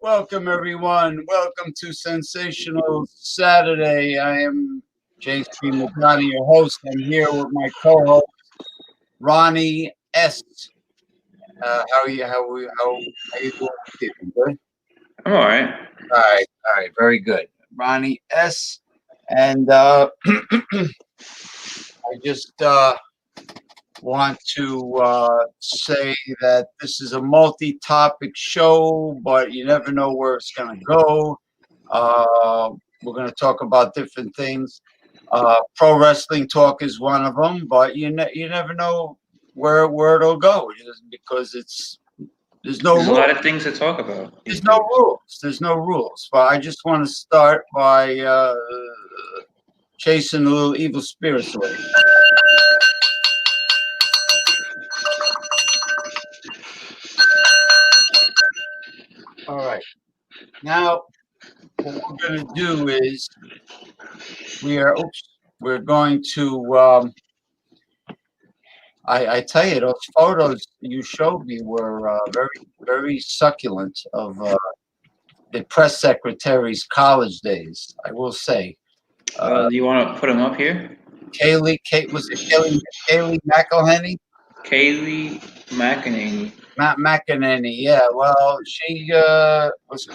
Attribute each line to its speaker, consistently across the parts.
Speaker 1: Welcome, everyone. Welcome to Sensational Saturday. I am J.C. Madani, your host. I'm here with my co-host, Ronnie S. How are you? How you doing? Good.
Speaker 2: I'm all right.
Speaker 1: All right. Very good, Ronnie S. And I just want to say that this is a multi-topic show, but you never know where it's going to go. We're going to talk about different things. Pro wrestling talk is one of them, but you never know where it'll go because there's no
Speaker 2: There's
Speaker 1: rules.
Speaker 2: a lot of things to talk about.
Speaker 1: There's no rules. There's no rules. But I just want to start by chasing the little evil spirits away. All right. Now, what we're going to do is we're going to. I tell you, those photos you showed me were very, very succulent of the press secretary's college days. I will say.
Speaker 2: Do you want to put them up here?
Speaker 1: Kaylee McElhenney?
Speaker 2: Kaylee McEnany.
Speaker 1: Not McEnany, yeah. Well, she was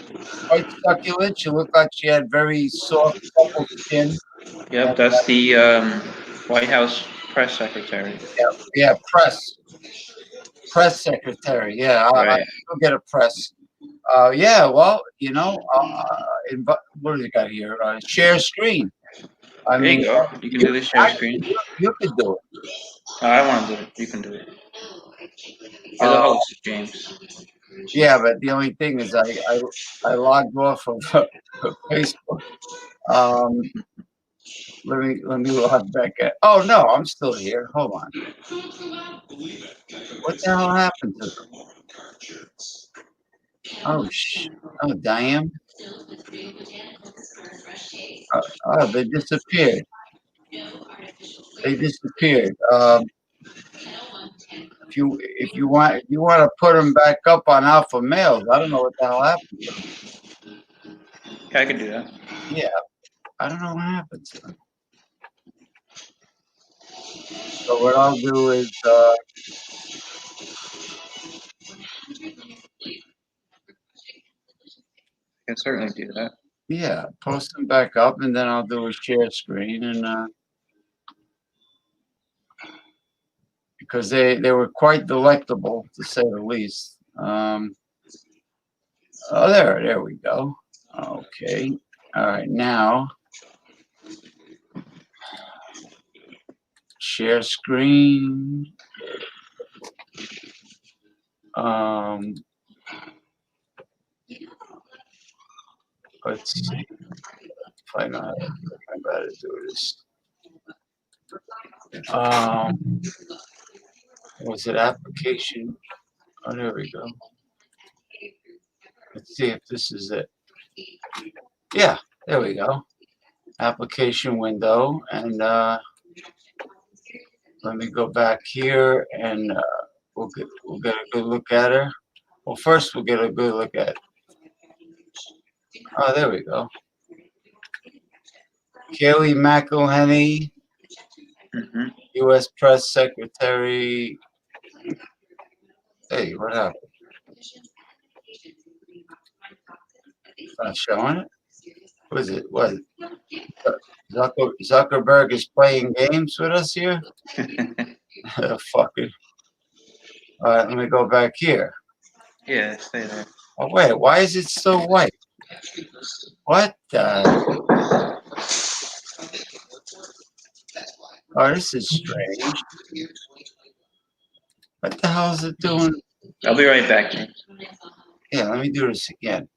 Speaker 1: quite succulent. She looked like she had very soft, supple skin.
Speaker 2: Yep, that's the White House press secretary.
Speaker 1: Yeah, press secretary. Yeah,
Speaker 2: Right.
Speaker 1: I'll get a press. Yeah, well, what do you got here? Share screen.
Speaker 2: There you go. You can do the share screen.
Speaker 1: You could do it.
Speaker 2: I want to do it. You can do it. You're the host, James.
Speaker 1: Yeah, but the only thing is I logged off of Facebook. Let me log back at. Oh no, I'm still here. Hold on. What the hell happened to them? Oh damn. They disappeared. If you want to put them back up on alpha males, I don't know what the hell happened to them.
Speaker 2: Yeah, I can do that.
Speaker 1: Yeah, I don't know what happened to them. So what I'll do is
Speaker 2: I can certainly do that.
Speaker 1: Yeah, post them back up, and then I'll do a share screen, and because they were quite delectable to say the least. Oh, there we go. Okay, all right, now share screen. Let's see if I know how to do this. Was it application? Oh, there we go. Let's see if this is it. Yeah, there we go. Application window, and let me go back here, and we'll get a good look at her. Well, first we'll get a good look at. Oh, there we go. Kaylee McElhenney, U.S. Press Secretary. Hey, what happened? Not showing it. What is it? What? Zuckerberg is playing games with us here. Fucker. All right, let me go back here.
Speaker 2: Yeah, stay there.
Speaker 1: Oh wait, why is it still white? What? Oh, this is strange. What the hell is it doing?
Speaker 2: I'll be right back, James.
Speaker 1: Yeah, let me do this again.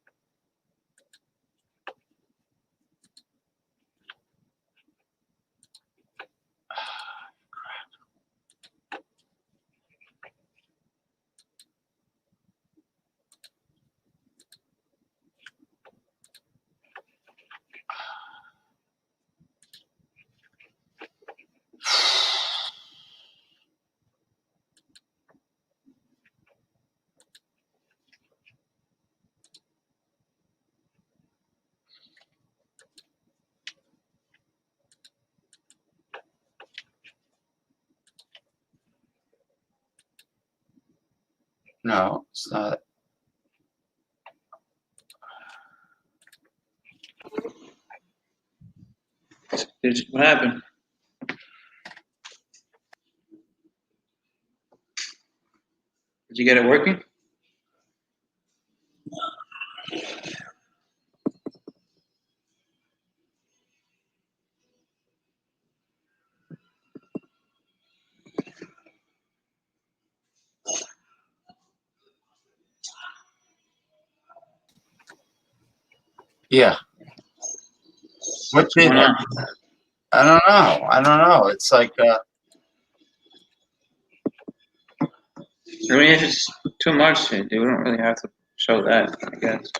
Speaker 1: No, it's not.
Speaker 2: What happened? Did you get it working?
Speaker 1: Yeah. What
Speaker 2: What's
Speaker 1: did
Speaker 2: going on?
Speaker 1: I don't know. I don't know. It's like
Speaker 2: I mean, if it's too much, they don't really have to show that, I guess.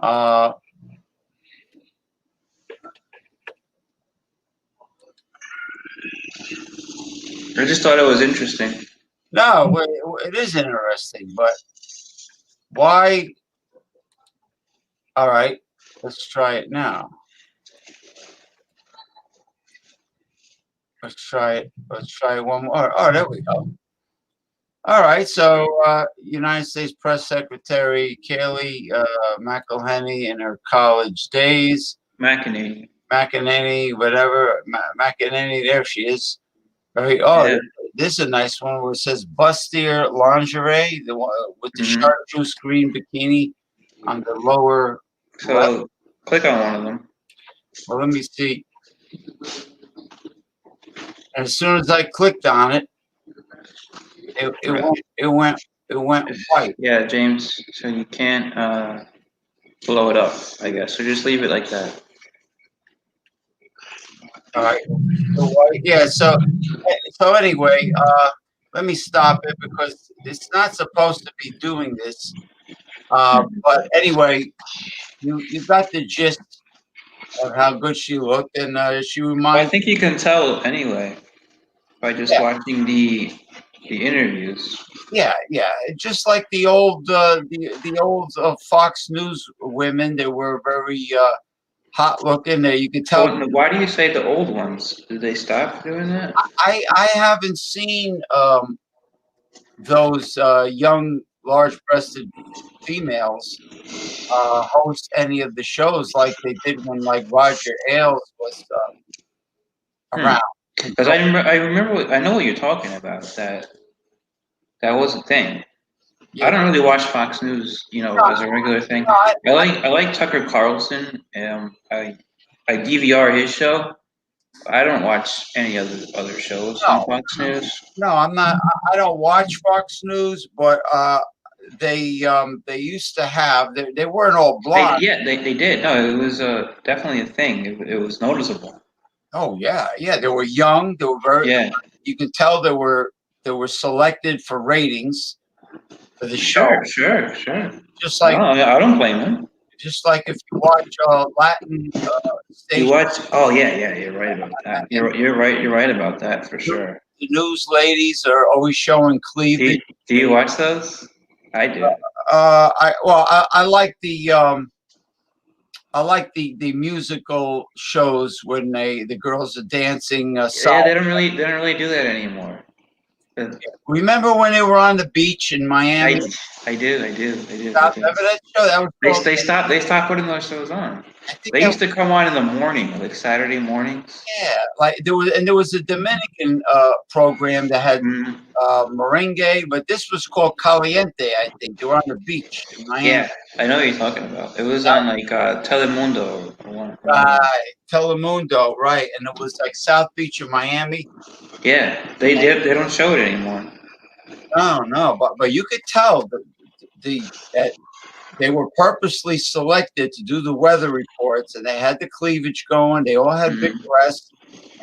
Speaker 1: uh
Speaker 2: I just thought it was interesting.
Speaker 1: no, it is interesting, but why? All right, let's try it now. Let's try it. Let's try it one more. Oh, there we go. All right. So, United States Press Secretary Kayleigh McElhenney in her college days,
Speaker 2: McEnany.
Speaker 1: McEnany, whatever, McEnany. There she is. Very.
Speaker 2: Yeah.
Speaker 1: This is a nice one where it says bustier lingerie, the one with the
Speaker 2: Mm-hmm.
Speaker 1: chartreuse green bikini on the lower left.
Speaker 2: So click on one of them.
Speaker 1: Well, let me see. And as soon as I clicked on it, it went white.
Speaker 2: Yeah, James. So you can't blow it up, I guess. So just leave it like that.
Speaker 1: All right. So white. Yeah. So anyway, let me stop it because it's not supposed to be doing this. But anyway, you got the gist of how good she looked, and she
Speaker 2: Well, I
Speaker 1: reminds.
Speaker 2: think you can tell anyway by just
Speaker 1: Yeah,
Speaker 2: watching the interviews.
Speaker 1: yeah. Just like the old Fox News women, they were very hot looking. You could tell.
Speaker 2: So why do you say the old ones? Did they stop doing that?
Speaker 1: I haven't seen those young, large-breasted females host any of the shows like they did when like Roger Ailes was around.
Speaker 2: Because I know what you're talking about. That was a thing.
Speaker 1: Yeah.
Speaker 2: I don't really watch Fox News, as a regular thing. I like Tucker Carlson. I DVR his show. I don't watch any other shows on
Speaker 1: No,
Speaker 2: Fox News.
Speaker 1: no, I'm not. I don't watch Fox News, but they used to have. They weren't all blonde.
Speaker 2: They did. No, it was definitely a thing. It was noticeable.
Speaker 1: Oh yeah. They were young. They were very.
Speaker 2: Yeah,
Speaker 1: You could tell they were selected for ratings for the show.
Speaker 2: sure.
Speaker 1: Just
Speaker 2: No,
Speaker 1: like
Speaker 2: I don't blame him.
Speaker 1: if you watch Latin
Speaker 2: You
Speaker 1: station,
Speaker 2: watch? Oh yeah. You're right about that. You're right. You're right about that for sure.
Speaker 1: the news ladies are always showing
Speaker 2: Do you,
Speaker 1: cleavage.
Speaker 2: do you watch those? I do.
Speaker 1: I like the musical shows when the girls are dancing.
Speaker 2: Yeah, they don't really do that anymore.
Speaker 1: Remember when they were on the beach in Miami?
Speaker 2: I do.
Speaker 1: Remember that show? That was
Speaker 2: They
Speaker 1: called
Speaker 2: they stopped putting those shows on.
Speaker 1: I think
Speaker 2: They
Speaker 1: that
Speaker 2: used to come on in the morning, like Saturday mornings.
Speaker 1: yeah, like there was a Dominican program that had
Speaker 2: Mm,
Speaker 1: merengue, but this was called Caliente. I think they were on the beach in Miami.
Speaker 2: yeah, I know what you're talking about. It was on like Telemundo or one of those.
Speaker 1: Right, Telemundo, right, and it was like South Beach of Miami.
Speaker 2: Yeah, they don't show it anymore.
Speaker 1: No, no, but you could tell that they were purposely selected to do the weather reports, and they had the cleavage going. They all had big
Speaker 2: Mm,
Speaker 1: breasts,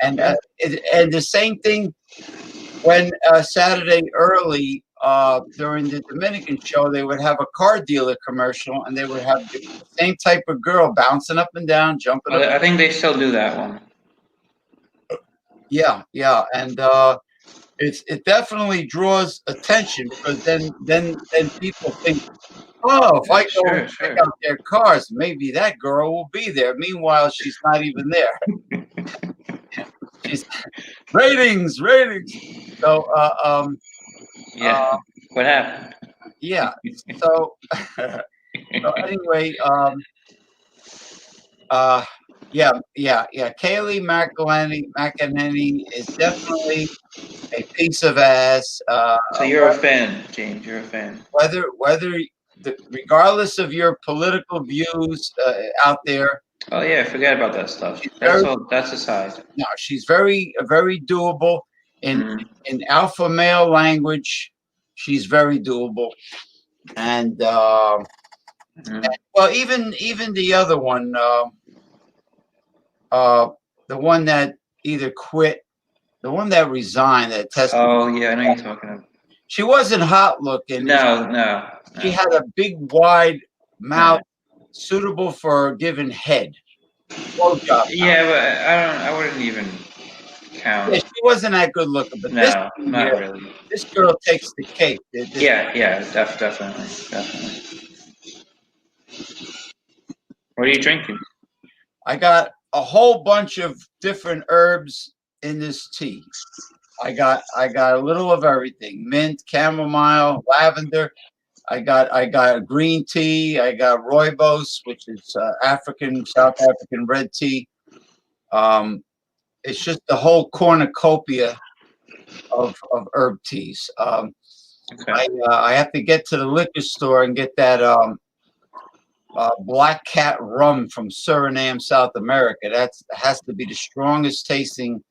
Speaker 1: and
Speaker 2: yeah.
Speaker 1: and the same thing when Saturday early during the Dominican show, they would have a car dealer commercial, and they would have the same type of girl bouncing up and down, jumping up.
Speaker 2: I think they still do that one.
Speaker 1: Yeah, yeah, and it definitely draws attention because then people think, oh, if I
Speaker 2: Yeah,
Speaker 1: go and
Speaker 2: sure,
Speaker 1: check
Speaker 2: sure.
Speaker 1: out their cars, maybe that girl will be there. Meanwhile, she's not even there. She's ratings, ratings. So,
Speaker 2: Yeah. What happened?
Speaker 1: yeah. So, so anyway, uh, yeah. Kaylee McEnany is definitely a piece of ass.
Speaker 2: So you're a fan, James. You're a fan.
Speaker 1: Whether regardless of your political views out there,
Speaker 2: Oh yeah, forget about that stuff.
Speaker 1: she's
Speaker 2: That's
Speaker 1: very
Speaker 2: all. That's aside.
Speaker 1: no, she's very doable in
Speaker 2: Mm,
Speaker 1: alpha male language. She's very doable, and
Speaker 2: mm.
Speaker 1: well, even the other one, uh, the one that either quit, the one that resigned, that tested.
Speaker 2: Oh yeah, I know you're talking about.
Speaker 1: She wasn't hot looking.
Speaker 2: No, no,
Speaker 1: She
Speaker 2: no,
Speaker 1: had a big, wide
Speaker 2: no.
Speaker 1: mouth, suitable for giving head. Blowjob mouth.
Speaker 2: Yeah, but I don't. I wouldn't even
Speaker 1: Yeah,
Speaker 2: count.
Speaker 1: she wasn't that good looking, but this
Speaker 2: No,
Speaker 1: one
Speaker 2: not
Speaker 1: here,
Speaker 2: really.
Speaker 1: this girl takes the cake. This
Speaker 2: Yeah, yeah, definitely, definitely. What are you drinking?
Speaker 1: I got a whole bunch of different herbs in this tea. I got a little of everything: mint, chamomile, lavender. I got green tea. I got rooibos, which is South African red tea. Um, it's just the whole cornucopia of herb teas.
Speaker 2: Okay.
Speaker 1: I have to get to the liquor store and get that Black Cat rum from Suriname, South America. That has to be the strongest tasting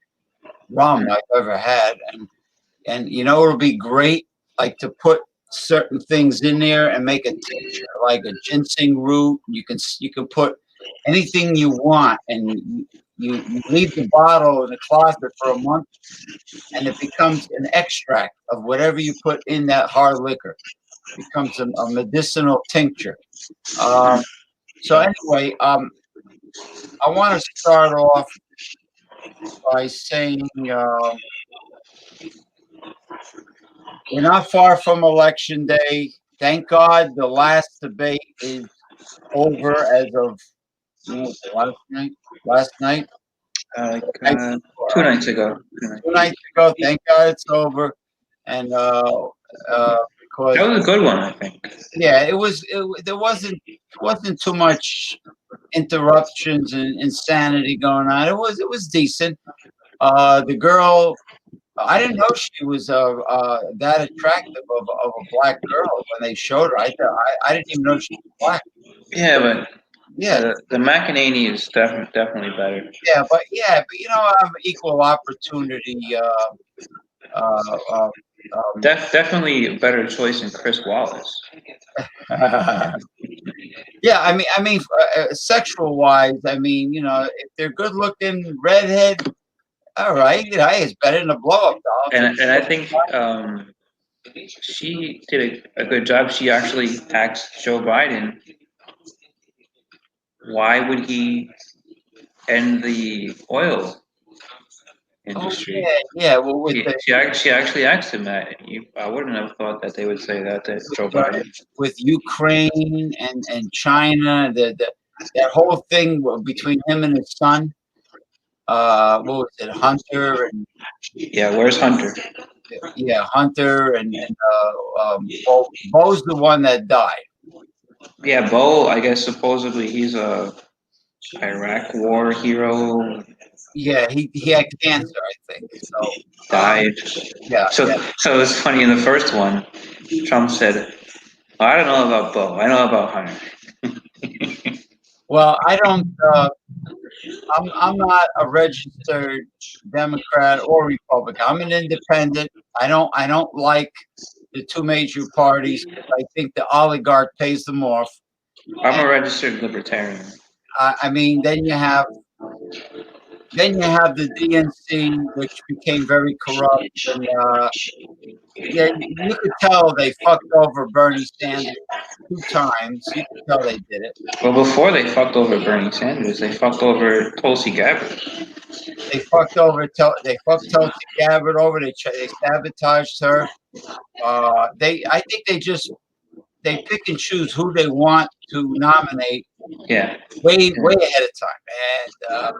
Speaker 1: rum
Speaker 2: Mm,
Speaker 1: I've ever had, and you know it'll be great, like to put certain things in there and make a tincture, like a ginseng root. You can put anything you want, and you leave the bottle in the closet for a month, and it becomes an extract of whatever you put in that hard liquor. It becomes a medicinal tincture.
Speaker 2: mm.
Speaker 1: So anyway, I want to start off by saying we're not far from election day. Thank God the last debate is over as of last night. Last night,
Speaker 2: Like
Speaker 1: night
Speaker 2: 2 nights ago. 2 nights.
Speaker 1: 2 nights ago. Thank God it's over, and because
Speaker 2: That was a good one, I think.
Speaker 1: yeah, there wasn't too much interruptions and insanity going on. It was decent. The girl, I didn't know she was that attractive of a black girl when they showed her. I didn't even know she was black.
Speaker 2: Yeah, but
Speaker 1: Yeah,
Speaker 2: the McEnany is definitely better.
Speaker 1: yeah, I have equal opportunity. Uh, um,
Speaker 2: Definitely a better choice than Chris Wallace.
Speaker 1: yeah, I mean, sexual wise, I mean, if they're good looking redhead, all right, hey, it's better than a blow up doll.
Speaker 2: And I think she did a good job. She actually asked Joe Biden, why would he end the oil
Speaker 1: Oh
Speaker 2: industry?
Speaker 1: yeah. Well, with the
Speaker 2: She actually asked him that. I wouldn't have thought that they would say that to Joe
Speaker 1: uh,
Speaker 2: Biden.
Speaker 1: with Ukraine and China, that whole thing between him and his son. What was it, Hunter and
Speaker 2: Yeah, where's Hunter?
Speaker 1: yeah, Hunter and Bo's the one that died.
Speaker 2: Yeah, Bo. I guess supposedly he's a Iraq War hero
Speaker 1: Yeah, he had cancer, I think. So
Speaker 2: died.
Speaker 1: yeah, yeah.
Speaker 2: So it's funny in the first one, Trump said, "I don't know about Bo. I know about Hunter."
Speaker 1: Well, I don't. I'm not a registered Democrat or Republican. I'm an independent. I don't like the two major parties. I think the oligarch pays them off.
Speaker 2: I'm
Speaker 1: And
Speaker 2: a registered libertarian.
Speaker 1: I mean, then you have the DNC, which became very corrupt, and yeah, you could tell they fucked over Bernie Sanders 2 times. You could tell they did it.
Speaker 2: Well, before they fucked over Bernie Sanders, they fucked over Tulsi Gabbard.
Speaker 1: They fucked Tulsi Gabbard over. They sabotaged her. I think they pick and choose who they want to nominate
Speaker 2: Yeah.
Speaker 1: way ahead of time, and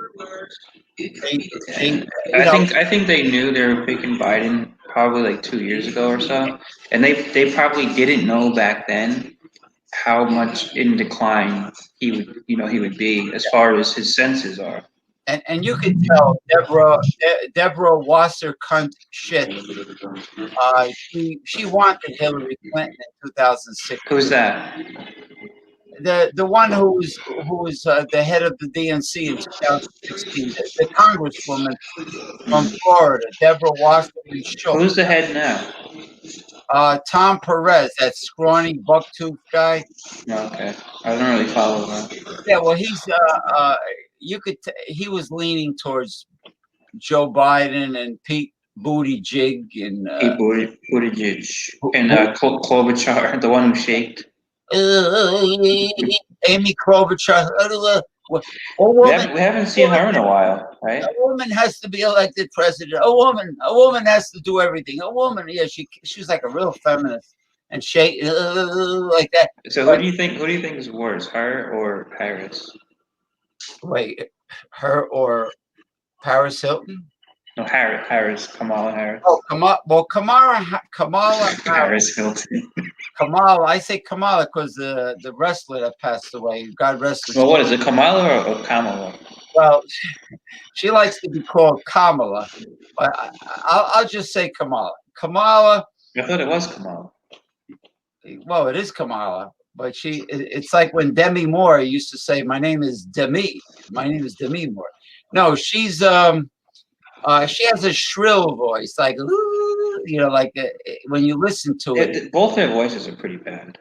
Speaker 1: they
Speaker 2: I think they knew they were picking Biden probably like 2 years ago or so, and they probably didn't know back then how much in decline he would be as far as his senses are.
Speaker 1: and you could tell Deborah Wasser cunt shit. She wanted Hillary Clinton in 2006.
Speaker 2: Who's that?
Speaker 1: The one who was the head of the DNC in 2016, the Congresswoman from Florida, Deborah Wasserman Schultz.
Speaker 2: Who's the head now?
Speaker 1: Tom Perez, that scrawny bucktooth guy.
Speaker 2: Okay, I don't really follow that.
Speaker 1: Yeah, well, he was leaning towards Joe Biden and Pete Buttigieg and
Speaker 2: Pete Buttigieg and Klobuchar, the one who shaked.
Speaker 1: Amy Klobuchar. A
Speaker 2: We
Speaker 1: woman,
Speaker 2: haven't seen her in a while, right?
Speaker 1: a woman has to be elected president. A woman has to do everything. A woman, yeah, she's like a real feminist and shake like that.
Speaker 2: So
Speaker 1: But
Speaker 2: who do you think? Who do you think is worse, her or Harris?
Speaker 1: wait, her or Paris Hilton?
Speaker 2: No, Harris, Kamala Harris.
Speaker 1: Oh, Kamala
Speaker 2: Harris Hilton.
Speaker 1: Kamala. I say Kamala because the wrestler that passed away. God rest her
Speaker 2: Well,
Speaker 1: soul.
Speaker 2: what is it, Kamala or Kamala?
Speaker 1: Well, she likes to be called Kamala, but I'll just say Kamala. Kamala.
Speaker 2: I thought it was Kamala.
Speaker 1: Well, it is Kamala, but it's like when Demi Moore used to say, "My name is Demi. My name is Demi Moore." No, she has a shrill voice, like like when you listen to it.
Speaker 2: Both their voices are pretty bad.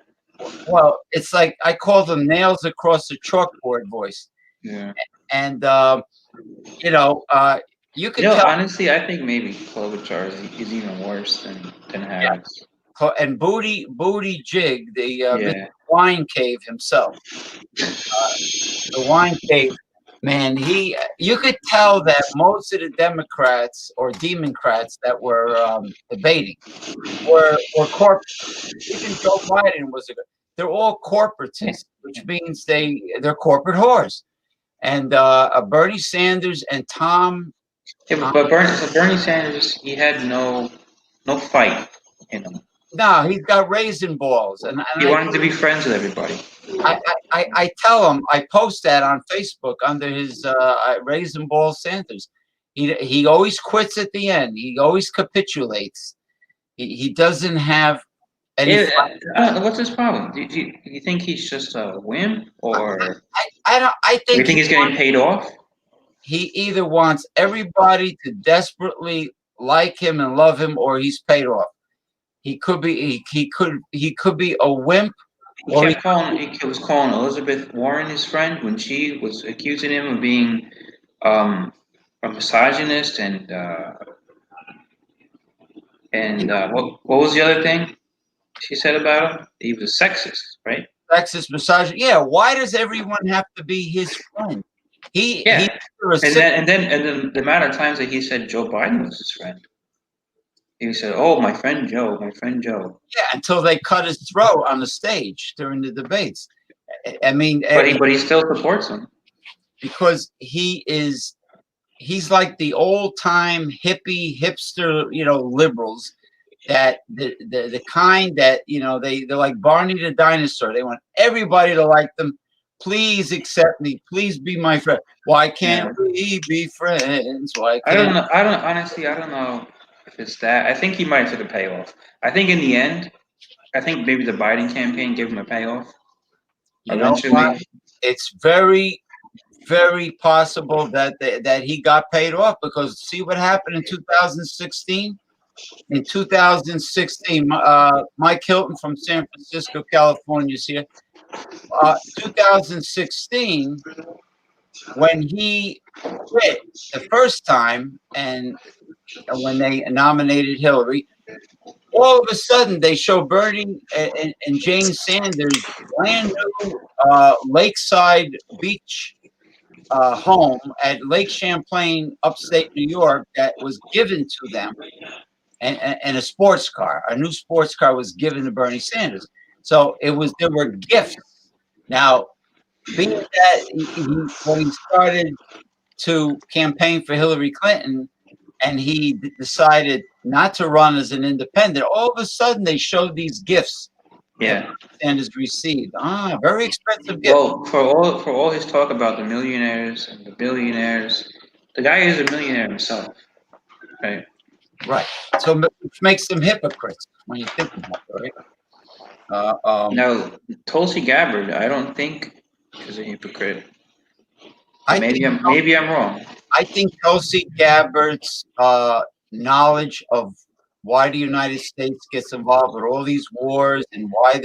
Speaker 1: Well, it's like I call them nails across the chalkboard voice.
Speaker 2: Yeah.
Speaker 1: And you can tell.
Speaker 2: Honestly, I think maybe Klobuchar is even worse than Harris.
Speaker 1: And Buttigieg, the wine cave himself, the wine cave man. You could tell that most of the Democrats or Democrats that were debating were corporate. Even Joe Biden they're all corporatists, which means they're corporate whores. And Bernie Sanders and Tom.
Speaker 2: Yeah, but Bernie Sanders, he had no fight in him.
Speaker 1: No, he's got raisin balls, and
Speaker 2: he wanted to be friends with everybody.
Speaker 1: I tell him, I post that on Facebook under his raisin ball Sanders. He always quits at the end. He always capitulates. He doesn't have any.
Speaker 2: What's his problem? Do you think he's just a wimp, or
Speaker 1: I don't. I think
Speaker 2: you think he's getting paid off?
Speaker 1: He either wants everybody to desperately like him and love him, or he's paid off. He could be a wimp.
Speaker 2: He was calling Elizabeth Warren his friend when she was accusing him of being a misogynist and what was the other thing she said about him? He was a sexist, right?
Speaker 1: Sexist, misogynist. Yeah. Why does everyone have to be his friend?
Speaker 2: And then the amount of times that he said Joe Biden was his friend. He said, "Oh, my friend Joe, my friend Joe."
Speaker 1: Yeah, until they cut his throat on the stage during the debates. I mean,
Speaker 2: but he still supports him
Speaker 1: because he's like the old time hippie hipster, liberals that the kind that they're like Barney the dinosaur. They want everybody to like them, Please accept me. Please be my friend. Why can't
Speaker 2: Yeah.
Speaker 1: we be friends? Why
Speaker 2: I don't
Speaker 1: can't?
Speaker 2: know. I don't honestly. I don't know if it's that. I think he might have took a payoff. I think in the end, I think maybe the Biden campaign gave him a payoff
Speaker 1: You know what?
Speaker 2: eventually.
Speaker 1: It's very, very possible that that he got paid off because see what happened in 2016. In 2016, Mike Hilton from San Francisco, California, is here. 2016, when he quit the first time, and when they nominated Hillary, all of a sudden they show Bernie and Jane Sanders brand new lakeside beach home at Lake Champlain, upstate New York, that was given to them, and a sports car, a new sports car was given to Bernie Sanders. So there were gifts. Now, being that when he started to campaign for Hillary Clinton, and he decided not to run as an independent, all of a sudden they showed these gifts that
Speaker 2: Yeah.
Speaker 1: Sanders received. Very expensive gift.
Speaker 2: Well, for all his talk about the millionaires and the billionaires, the guy is a millionaire himself, right?
Speaker 1: Right. So which makes them hypocrites when you think about it, right?
Speaker 2: Now, Tulsi Gabbard, I don't think is a hypocrite.
Speaker 1: I think
Speaker 2: Maybe I'm wrong.
Speaker 1: I think Tulsi Gabbard's knowledge of why the United States gets involved with all these wars and why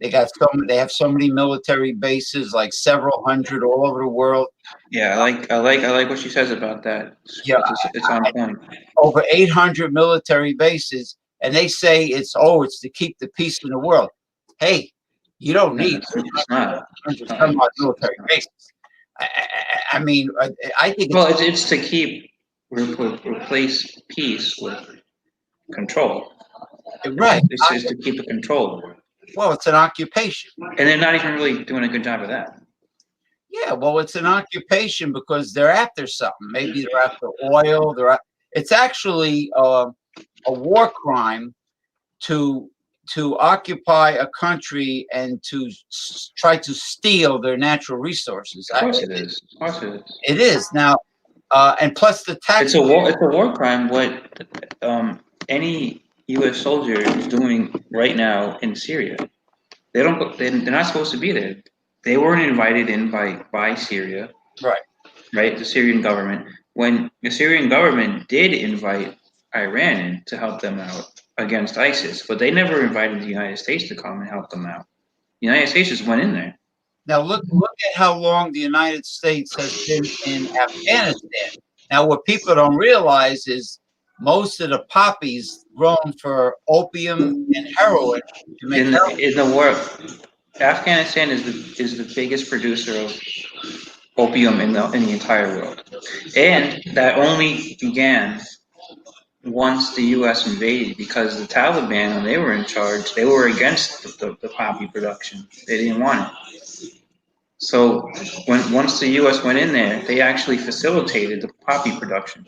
Speaker 1: they have so many military bases, like several hundred all over the world.
Speaker 2: Yeah, I like what she says about that.
Speaker 1: Yeah,
Speaker 2: It's on point.
Speaker 1: over 800 military bases, and they say it's to keep the peace in the world. Hey, you don't
Speaker 2: No,
Speaker 1: need
Speaker 2: it's not. It's
Speaker 1: 800
Speaker 2: not.
Speaker 1: some odd
Speaker 2: It's
Speaker 1: military
Speaker 2: not.
Speaker 1: bases. I mean, I think
Speaker 2: Well, it's to replace peace with control.
Speaker 1: right.
Speaker 2: This is to keep a control,
Speaker 1: Well, it's an occupation.
Speaker 2: and they're not even really doing a good job of that.
Speaker 1: Yeah, well, it's an occupation because they're after something. Maybe they're after oil. It's actually a war crime to occupy a country and to try to steal their natural resources.
Speaker 2: Of course it is. Of course it is.
Speaker 1: It is now, and plus the tax.
Speaker 2: It's a war. It's a war crime. What any U.S. soldier is doing right now in Syria. They don't. They're not supposed to be there. They weren't invited in by Syria,
Speaker 1: Right.
Speaker 2: right? The Syrian government. When the Syrian government did invite Iran in to help them out against ISIS, but they never invited the United States to come and help them out. The United States just went in there.
Speaker 1: Now look at how long the United States has been in Afghanistan. Now, what people don't realize is most of the poppies grown for opium and heroin to make
Speaker 2: In
Speaker 1: heroin.
Speaker 2: in the world, Afghanistan is the biggest producer of opium in the entire world, and that only began once the U.S. invaded because the Taliban, when they were in charge, they were against the poppy production. They didn't want it. So once the U.S. went in there, they actually facilitated the poppy production.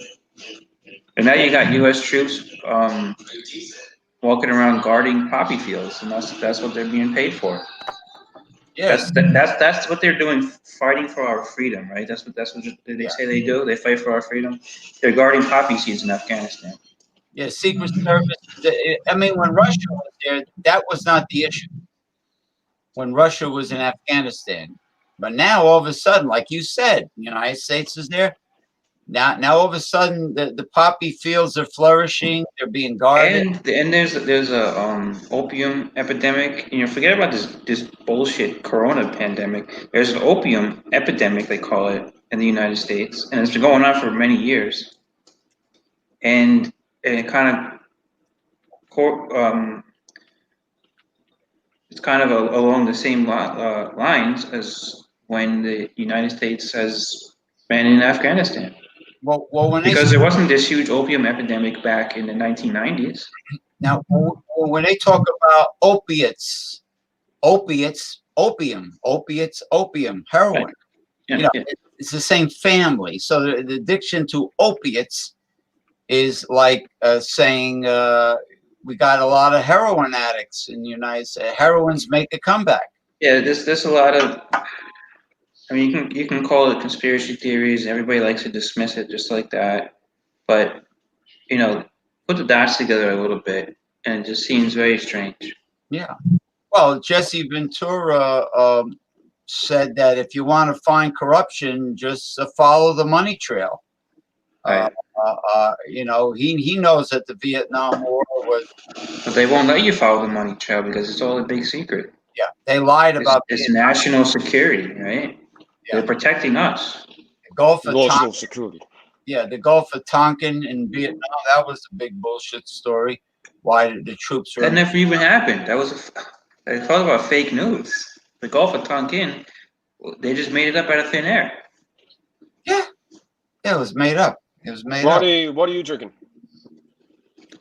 Speaker 2: And now you got U.S. troops walking around guarding poppy fields, and that's what they're being paid for.
Speaker 1: Yeah,
Speaker 2: That's what they're doing, fighting for our freedom, right? That's what they
Speaker 1: yeah,
Speaker 2: say they do. They fight for our freedom. They're guarding poppy seeds in Afghanistan.
Speaker 1: yeah. Secret Service. I mean, when Russia was there, that was not the issue. When Russia was in Afghanistan, but now all of a sudden, like you said, the United States is there. Now all of a sudden, the poppy fields are flourishing. They're being guarded.
Speaker 2: And there's a opium epidemic. Forget about this bullshit Corona pandemic. There's an opium epidemic, they call it, in the United States, and it's been going on for many years. And it it's kind of along the same lines as when the United States has been in Afghanistan.
Speaker 1: Well,
Speaker 2: Because there wasn't this huge opium epidemic back in the 1990s.
Speaker 1: when they talk about opiates, opium, heroin.
Speaker 2: Right. Yeah, yeah.
Speaker 1: It's the same family. So the addiction to opiates is like saying we got a lot of heroin addicts in the United States. Heroines make a comeback.
Speaker 2: Yeah, there's a lot of I mean, you can call it conspiracy theories. Everybody likes to dismiss it just like that. But put the dots together a little bit, and it just seems very strange.
Speaker 1: Yeah. Well, Jesse Ventura said that if you want to find corruption, just follow the money trail. Uh,
Speaker 2: Right.
Speaker 1: he knows that the Vietnam War was,
Speaker 2: But they won't let you follow the money trail because it's all a big secret.
Speaker 1: yeah, they lied
Speaker 2: It's,
Speaker 1: about
Speaker 2: it's
Speaker 1: Vietnam.
Speaker 2: national security, right?
Speaker 1: Yeah,
Speaker 2: They're protecting us.
Speaker 1: the Gulf of
Speaker 3: National security.
Speaker 1: Yeah, the Gulf of Tonkin in Vietnam, that was a big bullshit story. Why the troops were
Speaker 2: That never even happened. They talk about fake news. The Gulf of Tonkin, they just made it up out of thin air.
Speaker 1: yeah, it was made up. It was made up.
Speaker 3: Ronnie, what are you drinking?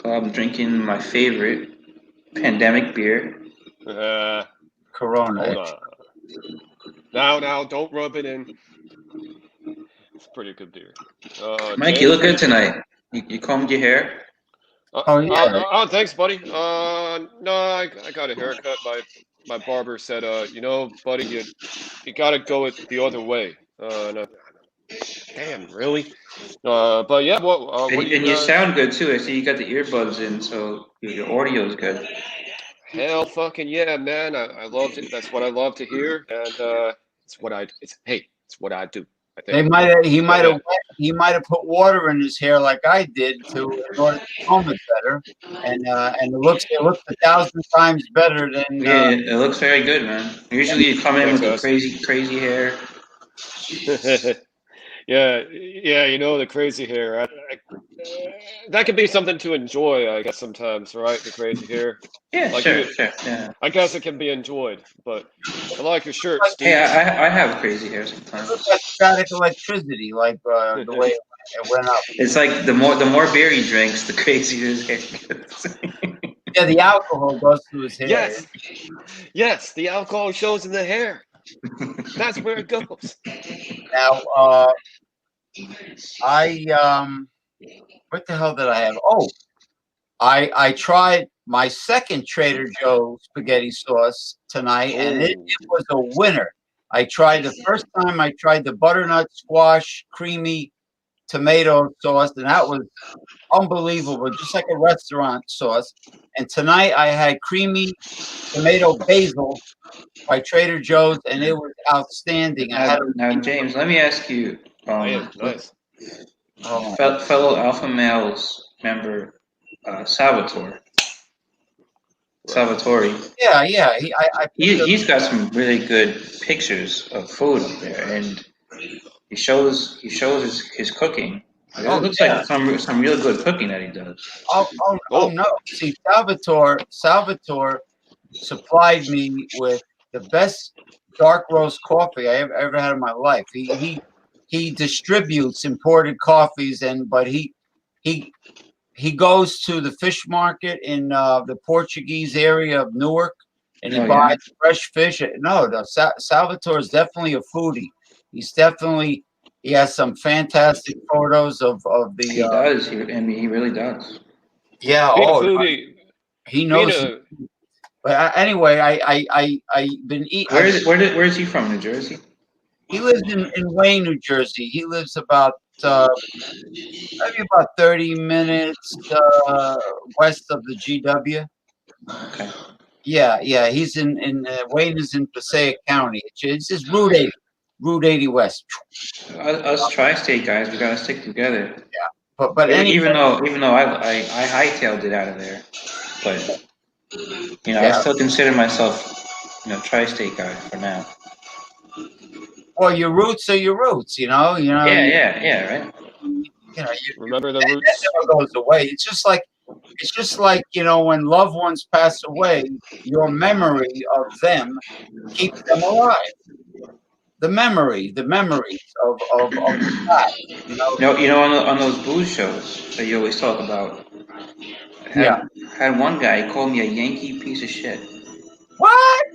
Speaker 2: I'm drinking my favorite pandemic beer.
Speaker 1: Corona.
Speaker 3: Hold on. Now, don't rub it in. It's pretty good beer.
Speaker 2: Mike,
Speaker 3: James,
Speaker 2: you look
Speaker 3: what are
Speaker 2: good tonight. You combed your hair?
Speaker 1: Oh yeah.
Speaker 3: Thanks, buddy. No, I got a haircut. My barber said, buddy, you gotta go it the other way. Damn, really? But yeah, what
Speaker 2: And,
Speaker 3: do you
Speaker 2: and you
Speaker 3: guys?
Speaker 2: sound good too. I see you got the earbuds in, so your audio is good.
Speaker 3: Hell, fucking yeah, man. I love it. That's what I love to hear, and it's what I do. I
Speaker 1: They
Speaker 3: think.
Speaker 1: might have,
Speaker 3: But
Speaker 1: he might have put water in his hair like I did in order to comb it better, and it looks 1,000 times better than
Speaker 2: Yeah, it looks very good, man. Usually you come in
Speaker 3: thanks,
Speaker 2: with the
Speaker 3: guys.
Speaker 2: crazy hair.
Speaker 3: Yeah, the crazy hair. That could be something to enjoy, I guess, sometimes, right? The crazy hair.
Speaker 2: Yeah,
Speaker 3: Like
Speaker 2: sure,
Speaker 3: you,
Speaker 2: sure. Yeah.
Speaker 3: I guess it can be enjoyed, but I like your shirt,
Speaker 2: Hey,
Speaker 3: Steve.
Speaker 2: I have crazy hair
Speaker 1: it looked
Speaker 2: sometimes.
Speaker 1: like static electricity, like the way it went up.
Speaker 2: It's like the more beer he drinks, the crazier his hair gets.
Speaker 1: Yeah, the alcohol goes through his hair.
Speaker 3: Yes, yes, the alcohol shows in the hair. That's where it goes.
Speaker 1: Now, I what the hell did I have? Oh, I tried my second Trader Joe's spaghetti sauce tonight, and it
Speaker 3: Oh,
Speaker 1: was a winner. I tried the first time. I tried the butternut squash creamy tomato sauce, and that was unbelievable, just like a restaurant sauce. And tonight I had creamy tomato basil by Trader Joe's, and it was outstanding. I had
Speaker 2: Now, James, let me ask you,
Speaker 3: man, nice.
Speaker 2: fellow Alpha Males member, Salvatore.
Speaker 3: Right.
Speaker 2: Salvatore.
Speaker 1: yeah. I picked up.
Speaker 2: He's got some really good pictures of food up there, and he shows his cooking. Like, it
Speaker 1: Oh
Speaker 2: looks
Speaker 1: yeah.
Speaker 2: like some real good cooking that he does.
Speaker 1: Oh
Speaker 3: Oh,
Speaker 1: no. See, Salvatore supplied me with the best dark roast coffee I ever had in my life. He distributes imported coffees, but he he goes to the fish market in the Portuguese area of Newark, and he
Speaker 2: Oh
Speaker 1: buys
Speaker 2: yeah,
Speaker 1: fresh fish. No, Salvatore is definitely a foodie. He has some fantastic photos of the
Speaker 2: he does. I mean, he really does.
Speaker 1: yeah.
Speaker 3: being a
Speaker 1: Oh,
Speaker 3: foodie,
Speaker 1: he
Speaker 3: being
Speaker 1: knows.
Speaker 3: a
Speaker 1: But anyway, I been eat.
Speaker 2: Where is he from? New Jersey.
Speaker 1: He lives in Wayne, New Jersey. He lives about uh, maybe about 30 minutes west of the GW.
Speaker 2: Okay.
Speaker 1: Yeah. He's in Wayne is in Passaic County. It's just Route 80 West.
Speaker 2: Us tri-state guys, we gotta stick together.
Speaker 1: But
Speaker 2: Even
Speaker 1: anyway,
Speaker 2: even though I hightailed it out of there, but I
Speaker 1: yeah.
Speaker 2: still consider myself tri-state guy for now.
Speaker 1: Well, your roots are your roots.
Speaker 2: Yeah, right.
Speaker 3: remember the
Speaker 1: That
Speaker 3: roots.
Speaker 1: never goes away. It's just like when loved ones pass away, your memory of them keeps them alive. The memories of the past.
Speaker 2: On those booze shows that you always talk about,
Speaker 1: Yeah.
Speaker 2: had one guy call me a Yankee piece of shit.
Speaker 1: What?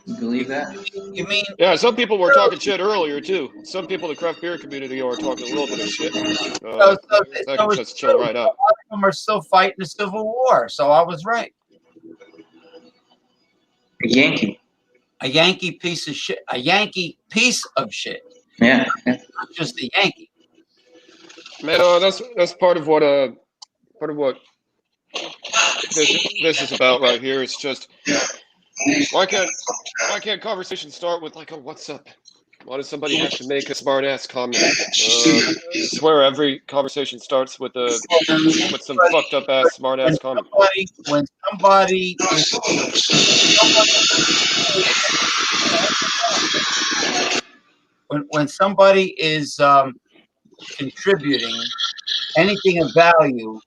Speaker 2: You believe that?
Speaker 1: You mean
Speaker 3: Yeah, some people were talking shit earlier too. Some people in the craft beer community are talking a little bit of shit.
Speaker 1: so?
Speaker 3: That
Speaker 1: So
Speaker 3: can
Speaker 1: it's
Speaker 3: just chill
Speaker 1: true.
Speaker 3: right
Speaker 1: A
Speaker 3: out.
Speaker 1: lot of them are still fighting the Civil War, so I was right.
Speaker 2: A Yankee.
Speaker 1: a Yankee piece of shit. A Yankee piece of shit.
Speaker 2: Yeah.
Speaker 1: Not just a Yankee.
Speaker 3: Man, that's part of what this is about right here. It's just why can't conversation start with like a what's up? Why does somebody have to make a smart ass comment? I swear every conversation starts with some fucked up ass smart
Speaker 1: When
Speaker 3: ass comment.
Speaker 1: somebody is when somebody is contributing anything of value,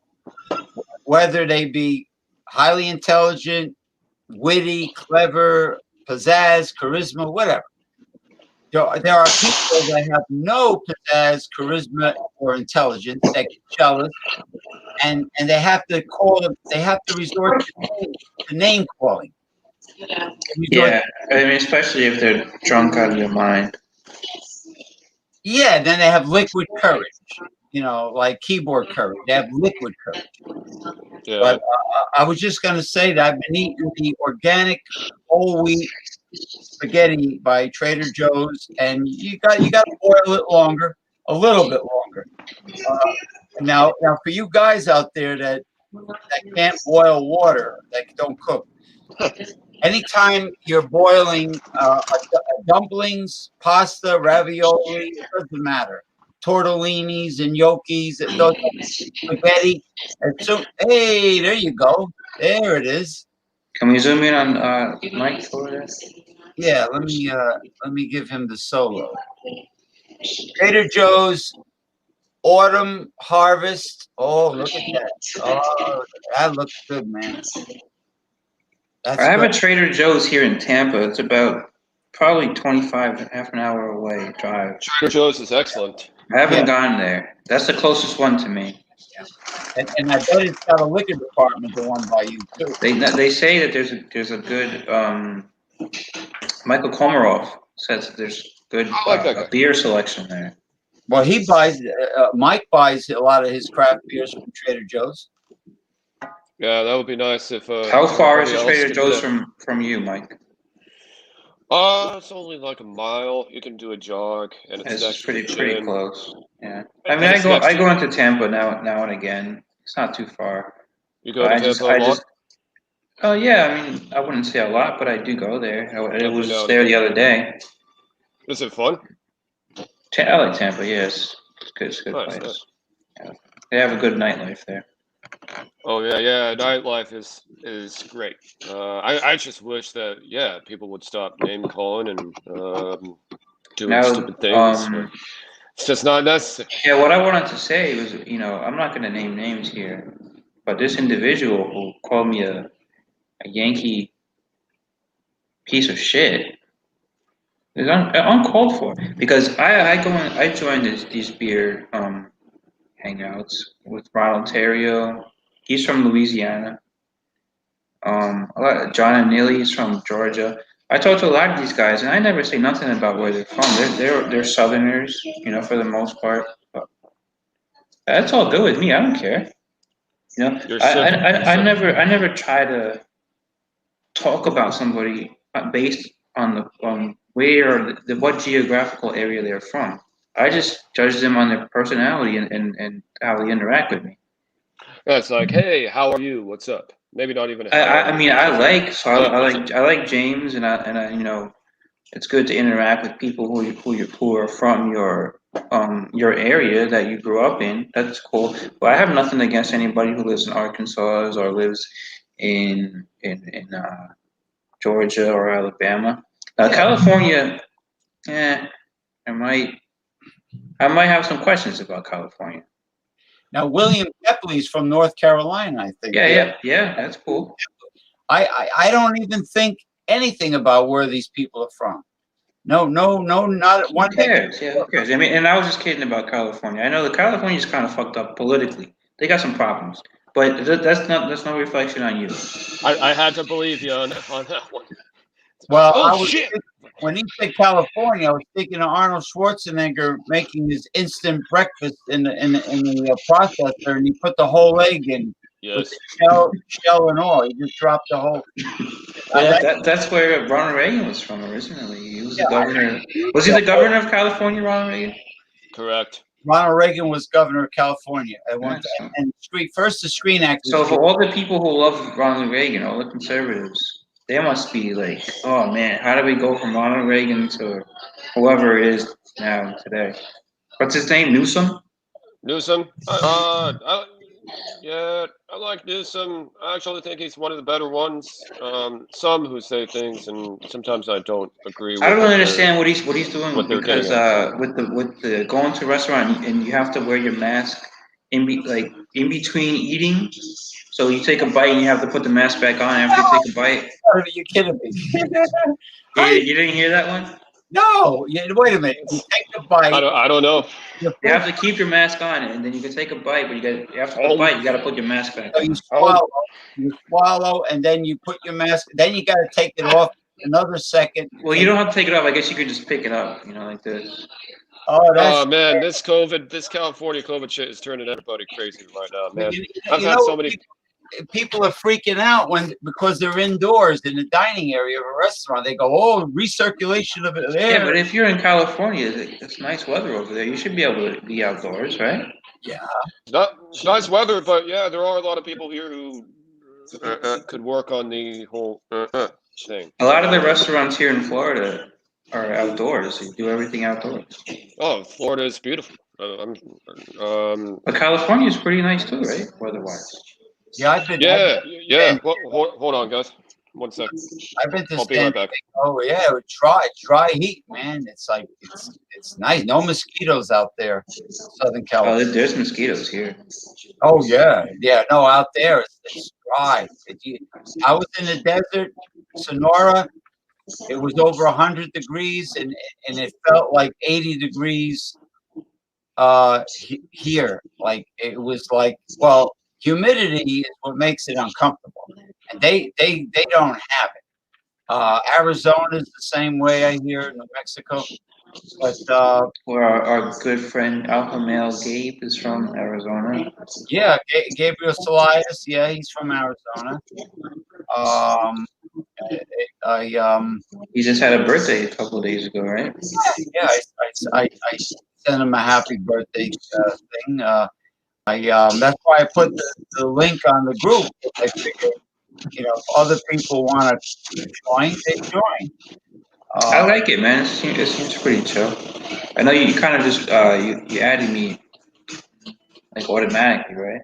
Speaker 1: whether they be highly intelligent, witty, clever, pizzazz, charisma, whatever. There are people that have no pizzazz, charisma, or intelligence that get jealous, and they have to call them. They have to resort to name calling.
Speaker 2: Yeah. I mean, especially if they're drunk out of your mind.
Speaker 1: Yeah, then they have liquid courage. You know, like keyboard courage. They have liquid courage.
Speaker 3: Yeah.
Speaker 1: But I was just going to say that I've been eating the organic whole wheat spaghetti by Trader Joe's, and you got to boil it longer, a little bit longer. Now for you guys out there that can't boil water, that don't cook, anytime you're boiling dumplings, pasta, ravioli, it doesn't matter. Tortellinis and gnocchis, those spaghetti. And so, hey, there you go. There it is.
Speaker 2: Can we zoom in on Mike for this?
Speaker 1: Yeah, let me give him the solo. Trader Joe's autumn harvest. Oh, look at that. Oh, that looks good, man. That's
Speaker 2: I have
Speaker 1: good.
Speaker 2: a Trader Joe's here in Tampa. It's about probably 25, half an hour away drive.
Speaker 3: Trader Joe's is excellent.
Speaker 2: I haven't gone there. That's the closest one to me.
Speaker 1: And I bet it's got a liquor department, the one by you too.
Speaker 2: They say that there's a good Michael Komarov says that there's good beer selection there.
Speaker 1: Well, Mike buys a lot of his craft beers from Trader Joe's.
Speaker 3: Yeah, that would be nice if.
Speaker 2: How far is the
Speaker 3: everybody else
Speaker 2: Trader
Speaker 3: could
Speaker 2: Joe's
Speaker 3: do
Speaker 2: from you, Mike?
Speaker 3: It's only like a mile. You can do a jog, and it's next to the
Speaker 2: pretty
Speaker 3: gym.
Speaker 2: close. Yeah, I
Speaker 3: And
Speaker 2: mean,
Speaker 3: it's
Speaker 2: I
Speaker 3: next
Speaker 2: go into Tampa now and again. It's not too far.
Speaker 3: You go to Tampa a lot?
Speaker 2: Oh yeah, I mean, I wouldn't say a lot, but I do go there. I was
Speaker 3: Every now and
Speaker 2: there
Speaker 3: then.
Speaker 2: the other day.
Speaker 3: Is it fun?
Speaker 2: I like Tampa. Yes, it's good. It's a good
Speaker 3: Nice,
Speaker 2: place.
Speaker 3: nice.
Speaker 2: Yeah. They have a good nightlife there.
Speaker 3: Oh yeah. Nightlife is great. I just wish that people would stop name calling and doing
Speaker 2: Now,
Speaker 3: stupid things. But it's just not necessary.
Speaker 2: yeah, what I wanted to say was, I'm not going to name names here, but this individual who called me a Yankee piece of shit is uncalled for, because I joined these beer hangouts with Ron Ontario. He's from Louisiana. John and Neely is from Georgia. I talk to a lot of these guys, and I never say nothing about where they're from. They're Southerners, for the most part. But that's all good with me. I don't care. I never try to talk about somebody based on what geographical area they're from. I just judge them on their personality and how they interact with me.
Speaker 3: Yeah, it's like, hey, how are you? What's up? Maybe not even.
Speaker 2: I like James, and I it's good to interact with people who are from your area that you grew up in. That's cool. But I have nothing against anybody who lives in Arkansas or lives in Georgia or Alabama. California, I might have some questions about California.
Speaker 1: Now, William Kepley's from North Carolina, I think.
Speaker 2: Yeah, that's cool.
Speaker 1: I don't even think anything about where these people are from. No, not one.
Speaker 2: Who cares? Yeah, who cares? I mean, and I was just kidding about California. I know that California is kind of fucked up politically. They got some problems, but that's no reflection on you.
Speaker 3: I had to believe you on that one.
Speaker 1: Well, when he said California, I was thinking of Arnold Schwarzenegger making his instant breakfast in the processor, and he put the whole egg in with shell and all. He just dropped the whole.
Speaker 2: That's where Ronald Reagan was from originally. He was the governor. Was he the governor of California, Ronald Reagan?
Speaker 3: Correct.
Speaker 1: Ronald Reagan was governor of California at one
Speaker 2: Yeah,
Speaker 1: time. And first the Screen Actors
Speaker 2: So
Speaker 1: Guild.
Speaker 2: for all the people who love Ronald Reagan, all the conservatives, they must be like, oh man, how do we go from Ronald Reagan to whoever it is now today? What's his name? Newsom?
Speaker 3: Newsom. Yeah, I like Newsom. I actually think he's one of the better ones. Some who say things, and sometimes I don't agree with.
Speaker 2: I don't really understand what he's doing
Speaker 3: what they're
Speaker 2: because with the going to a restaurant and you have to wear your mask in between eating. So you take a bite and you have to put the mask back on after you take a bite.
Speaker 1: Are you kidding me?
Speaker 2: You didn't hear that one?
Speaker 1: No. Wait a minute. You take the bite.
Speaker 3: I don't know.
Speaker 2: You have to keep your mask on, and then you can take a bite, but after the bite, you got to put your mask back
Speaker 1: So
Speaker 2: on.
Speaker 1: you swallow, and then you put your mask. Then you got to take it off another second.
Speaker 2: Well, you don't have to take it off. I guess you could just pick it up, like this.
Speaker 3: Oh man, this California COVID shit is turning everybody crazy right now, man. I've had so many.
Speaker 1: People are freaking out because they're indoors in the dining area of a restaurant. They go, "Oh, recirculation of air."
Speaker 2: Yeah, but if you're in California, it's nice weather over there. You should be able to be outdoors, right?
Speaker 1: Yeah.
Speaker 3: It's nice weather, but yeah, there are a lot of people here who could work on the whole thing.
Speaker 2: A lot of the restaurants here in Florida are outdoors. You do everything outdoors.
Speaker 3: Oh, Florida is beautiful.
Speaker 2: But California is pretty nice too, right? Weather-wise.
Speaker 1: Yeah, I've been.
Speaker 3: Yeah. Well, hold on, guys. 1 second.
Speaker 1: I've been to.
Speaker 3: I'll be right back.
Speaker 1: Oh yeah, dry heat, man. It's like it's nice. No mosquitoes out there, Southern California.
Speaker 2: Oh, there's mosquitoes here.
Speaker 1: Oh yeah. No, out there it's dry. I was in the desert, Sonora. It was over 100 degrees, and it felt like 80 degrees. Here, like it was like, well, humidity is what makes it uncomfortable, and they don't have it. Arizona is the same way, I hear. New Mexico, but
Speaker 2: where our good friend Alpha Male Gabe is from Arizona.
Speaker 1: Yeah, Gabriel Salias, yeah, he's from Arizona.
Speaker 2: He just had a birthday a couple of days ago, right?
Speaker 1: Yeah, I sent him a happy birthday thing. That's why I put the link on the group. I figured, if other people want to join, they join.
Speaker 2: I like it, man. It seems pretty chill. I know you kind of just you added me like automatically, right?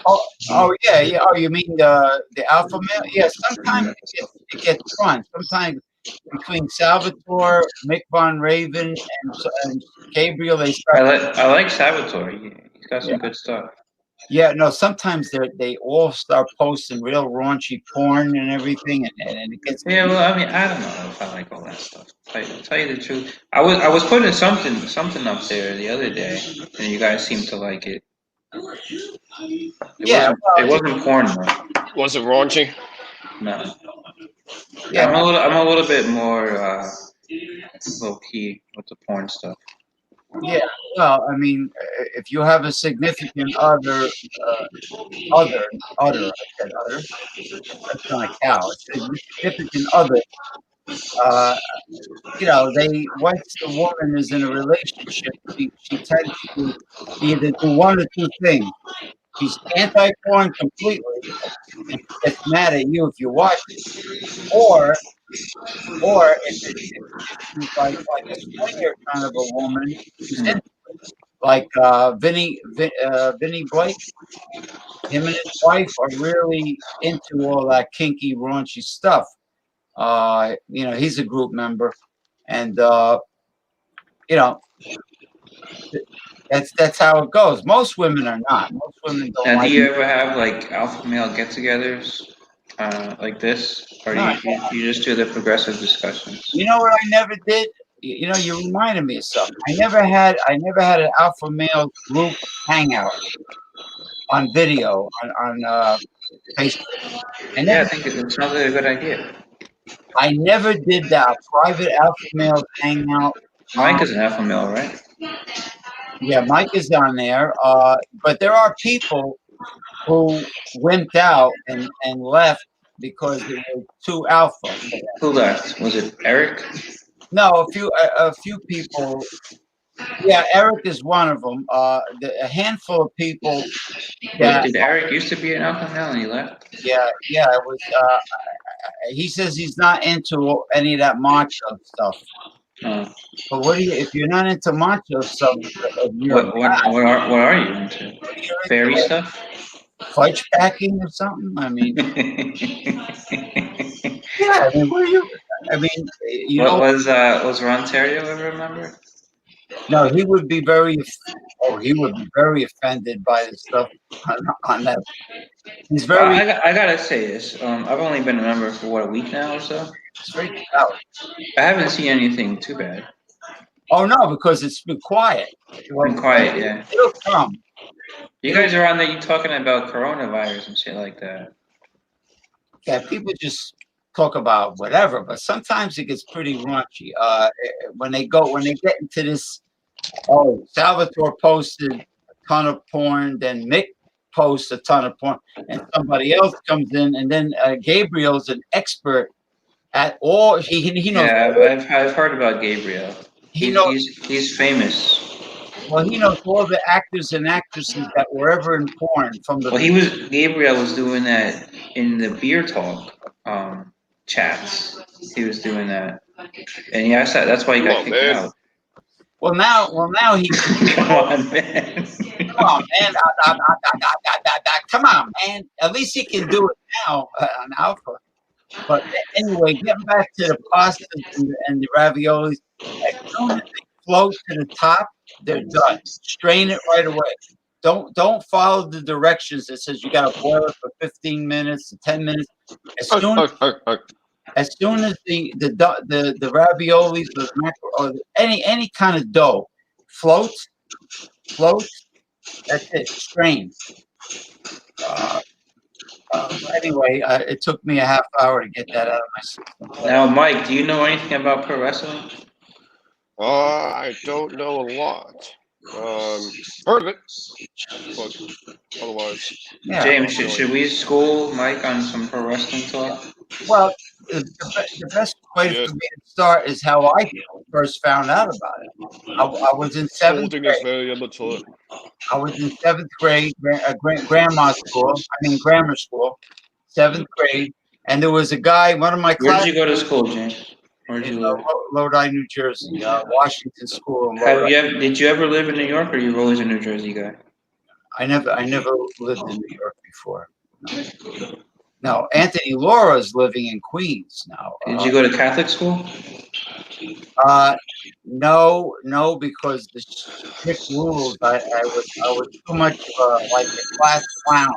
Speaker 1: Oh yeah. Oh, you mean the alpha male? Yeah. Sometimes it gets fun. Sometimes between Salvatore, Mick Von Raven, and Gabriel, they start.
Speaker 2: I like Salvatore. He's got some good stuff.
Speaker 1: Yeah, no. Sometimes they all start posting real raunchy porn and everything, and it gets.
Speaker 2: Yeah, well, I mean, I don't know if I like all that stuff. Tell you the truth, I was putting something up there the other day, and you guys seemed to like it. It wasn't porn though.
Speaker 3: Was it raunchy?
Speaker 2: No.
Speaker 1: Yeah,
Speaker 2: I'm a little bit more low key with the porn stuff.
Speaker 1: Yeah, well, I mean, if you have a significant other, I said other, that's not a cow, a significant other, once the woman is in a relationship, she tends to either do one or two things. She's anti-porn completely, and she gets mad at you if you watch it, or if she's like a swinger kind of a woman, she's into like Vinny Blake. Him and his wife are really into all that kinky, raunchy stuff. He's a group member, and that's how it goes. Most women are not. Most women don't.
Speaker 2: Now, do you ever have like alpha male get-togethers like this, or do you just do the progressive discussions?
Speaker 1: You know what I never did? You reminded me of something. I never had an alpha male group hangout on video on Facebook.
Speaker 2: I think it sounds like a good idea.
Speaker 1: I never did that private alpha male hangout.
Speaker 2: Mike is an alpha male, right?
Speaker 1: Yeah, Mike is on there. But there are people who wimped out and left because there were two alpha.
Speaker 2: Who left? Was it Eric?
Speaker 1: No, a few people. Yeah, Eric is one of them. A handful of people that.
Speaker 2: Did Eric used to be an alpha male and he left?
Speaker 1: Yeah, it was. He says he's not into any of that macho stuff.
Speaker 2: Oh.
Speaker 1: But what do you? If you're not into macho stuff, you're a
Speaker 2: What are you into? Fairy stuff?
Speaker 1: fudge packing or something. I mean,
Speaker 2: What
Speaker 1: yeah. I mean, what are you? I mean, you know.
Speaker 2: was Ron Terrio ever a member?
Speaker 1: No, he would be very. Oh, he would be very offended by the stuff on that. He's
Speaker 2: Well,
Speaker 1: very
Speaker 2: I gotta say this. I've only been a member for what, a week now or so.
Speaker 1: straight out.
Speaker 2: I haven't seen anything too bad.
Speaker 1: Oh no, because it's been quiet. Well,
Speaker 2: Been quiet, yeah.
Speaker 1: it'll come.
Speaker 2: You guys are on there. You talking about coronavirus and shit like that.
Speaker 1: Yeah, people just talk about whatever, but sometimes it gets pretty raunchy. When they get into this. Oh, Salvatore posted a ton of porn, then Mick posts a ton of porn, and somebody else comes in, and then Gabriel's an expert at all. He knows.
Speaker 2: Yeah, I've heard about Gabriel.
Speaker 1: He knows.
Speaker 2: He's famous.
Speaker 1: Well, he knows all the actors and actresses that were ever in porn from the.
Speaker 2: Well, Gabriel was doing that in the beer talk chats. He was doing that, and yeah, that's why he got kicked out.
Speaker 1: Well, now he.
Speaker 2: Come on, man.
Speaker 1: Come on, man. Come on, man. At least he can do it now on Alpha. But anyway, getting back to the pastas and the raviolis, as soon as they float to the top, they're done. Strain it right away. Don't follow the directions that says you got to boil it for 15 minutes to 10 minutes. As soon as the raviolis or any kind of dough floats, that's it. Strain. Anyway, it took me a half hour to get that out of my system.
Speaker 2: Now, Mike, do you know anything about pro wrestling?
Speaker 3: I don't know a lot. Heard of it, but otherwise.
Speaker 1: Yeah.
Speaker 2: James, should we school Mike on some pro wrestling talk?
Speaker 1: Well, the best way for me to start is how I first found out about it. I was in seventh
Speaker 3: Holding
Speaker 1: grade.
Speaker 3: is very immature.
Speaker 1: I was in seventh grade, grammar school, seventh grade, and there was a guy, one of my
Speaker 2: Where
Speaker 1: classmates.
Speaker 2: did you go to school, James? Where did you live?
Speaker 1: Lodi, New Jersey, Washington School.
Speaker 2: Did you ever live in New York, or you were always a New Jersey guy?
Speaker 1: I never lived in New York before. No, Anthony Laura's living in Queens now.
Speaker 2: Did you go to Catholic school?
Speaker 1: No, because the strict rules. I was too much like a class clown.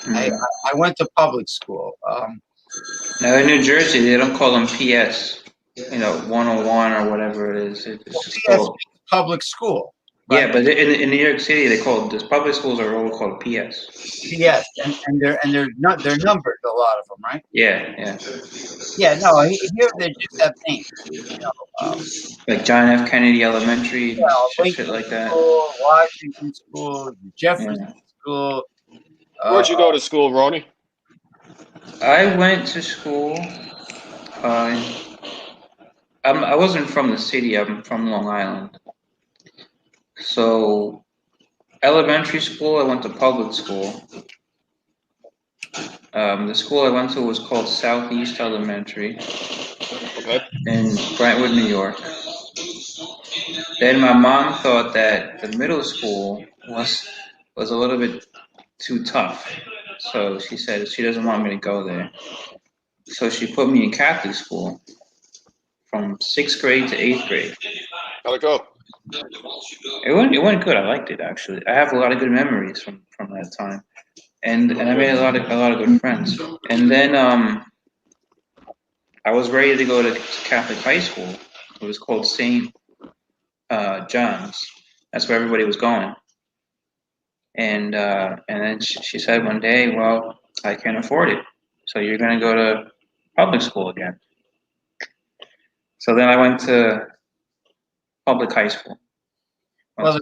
Speaker 1: I went to public school.
Speaker 2: Now in New Jersey, they don't call them PS. 101 or whatever it is. It's
Speaker 1: PS public school.
Speaker 2: Right? Yeah, but in New York City, they call this public schools are all called PS.
Speaker 1: PS, and they're numbered, a lot of them, right?
Speaker 2: Yeah.
Speaker 1: Yeah, no, here they just have names.
Speaker 2: Like John F. Kennedy Elementary, shit like that.
Speaker 1: School, Washington School, Jefferson School.
Speaker 3: Where'd you go to school, Ronnie?
Speaker 2: I went to school. I wasn't from the city. I'm from Long Island. So, elementary school, I went to public school. The school I went to was called Southeast Elementary in Brentwood, New York. Then my mom thought that the middle school was a little bit too tough. So she said she doesn't want me to go there. So she put me in Catholic school from 6th grade to 8th grade.
Speaker 3: How'd it go?
Speaker 2: It went good. I liked it, actually. I have a lot of good memories from that time, and I made a lot of good friends. And then I was ready to go to Catholic high school. It was called St. John's. That's where everybody was going. And then she said one day, "Well, I can't afford it, so you're going to go to public school again." So then I went to public high school.
Speaker 1: Well,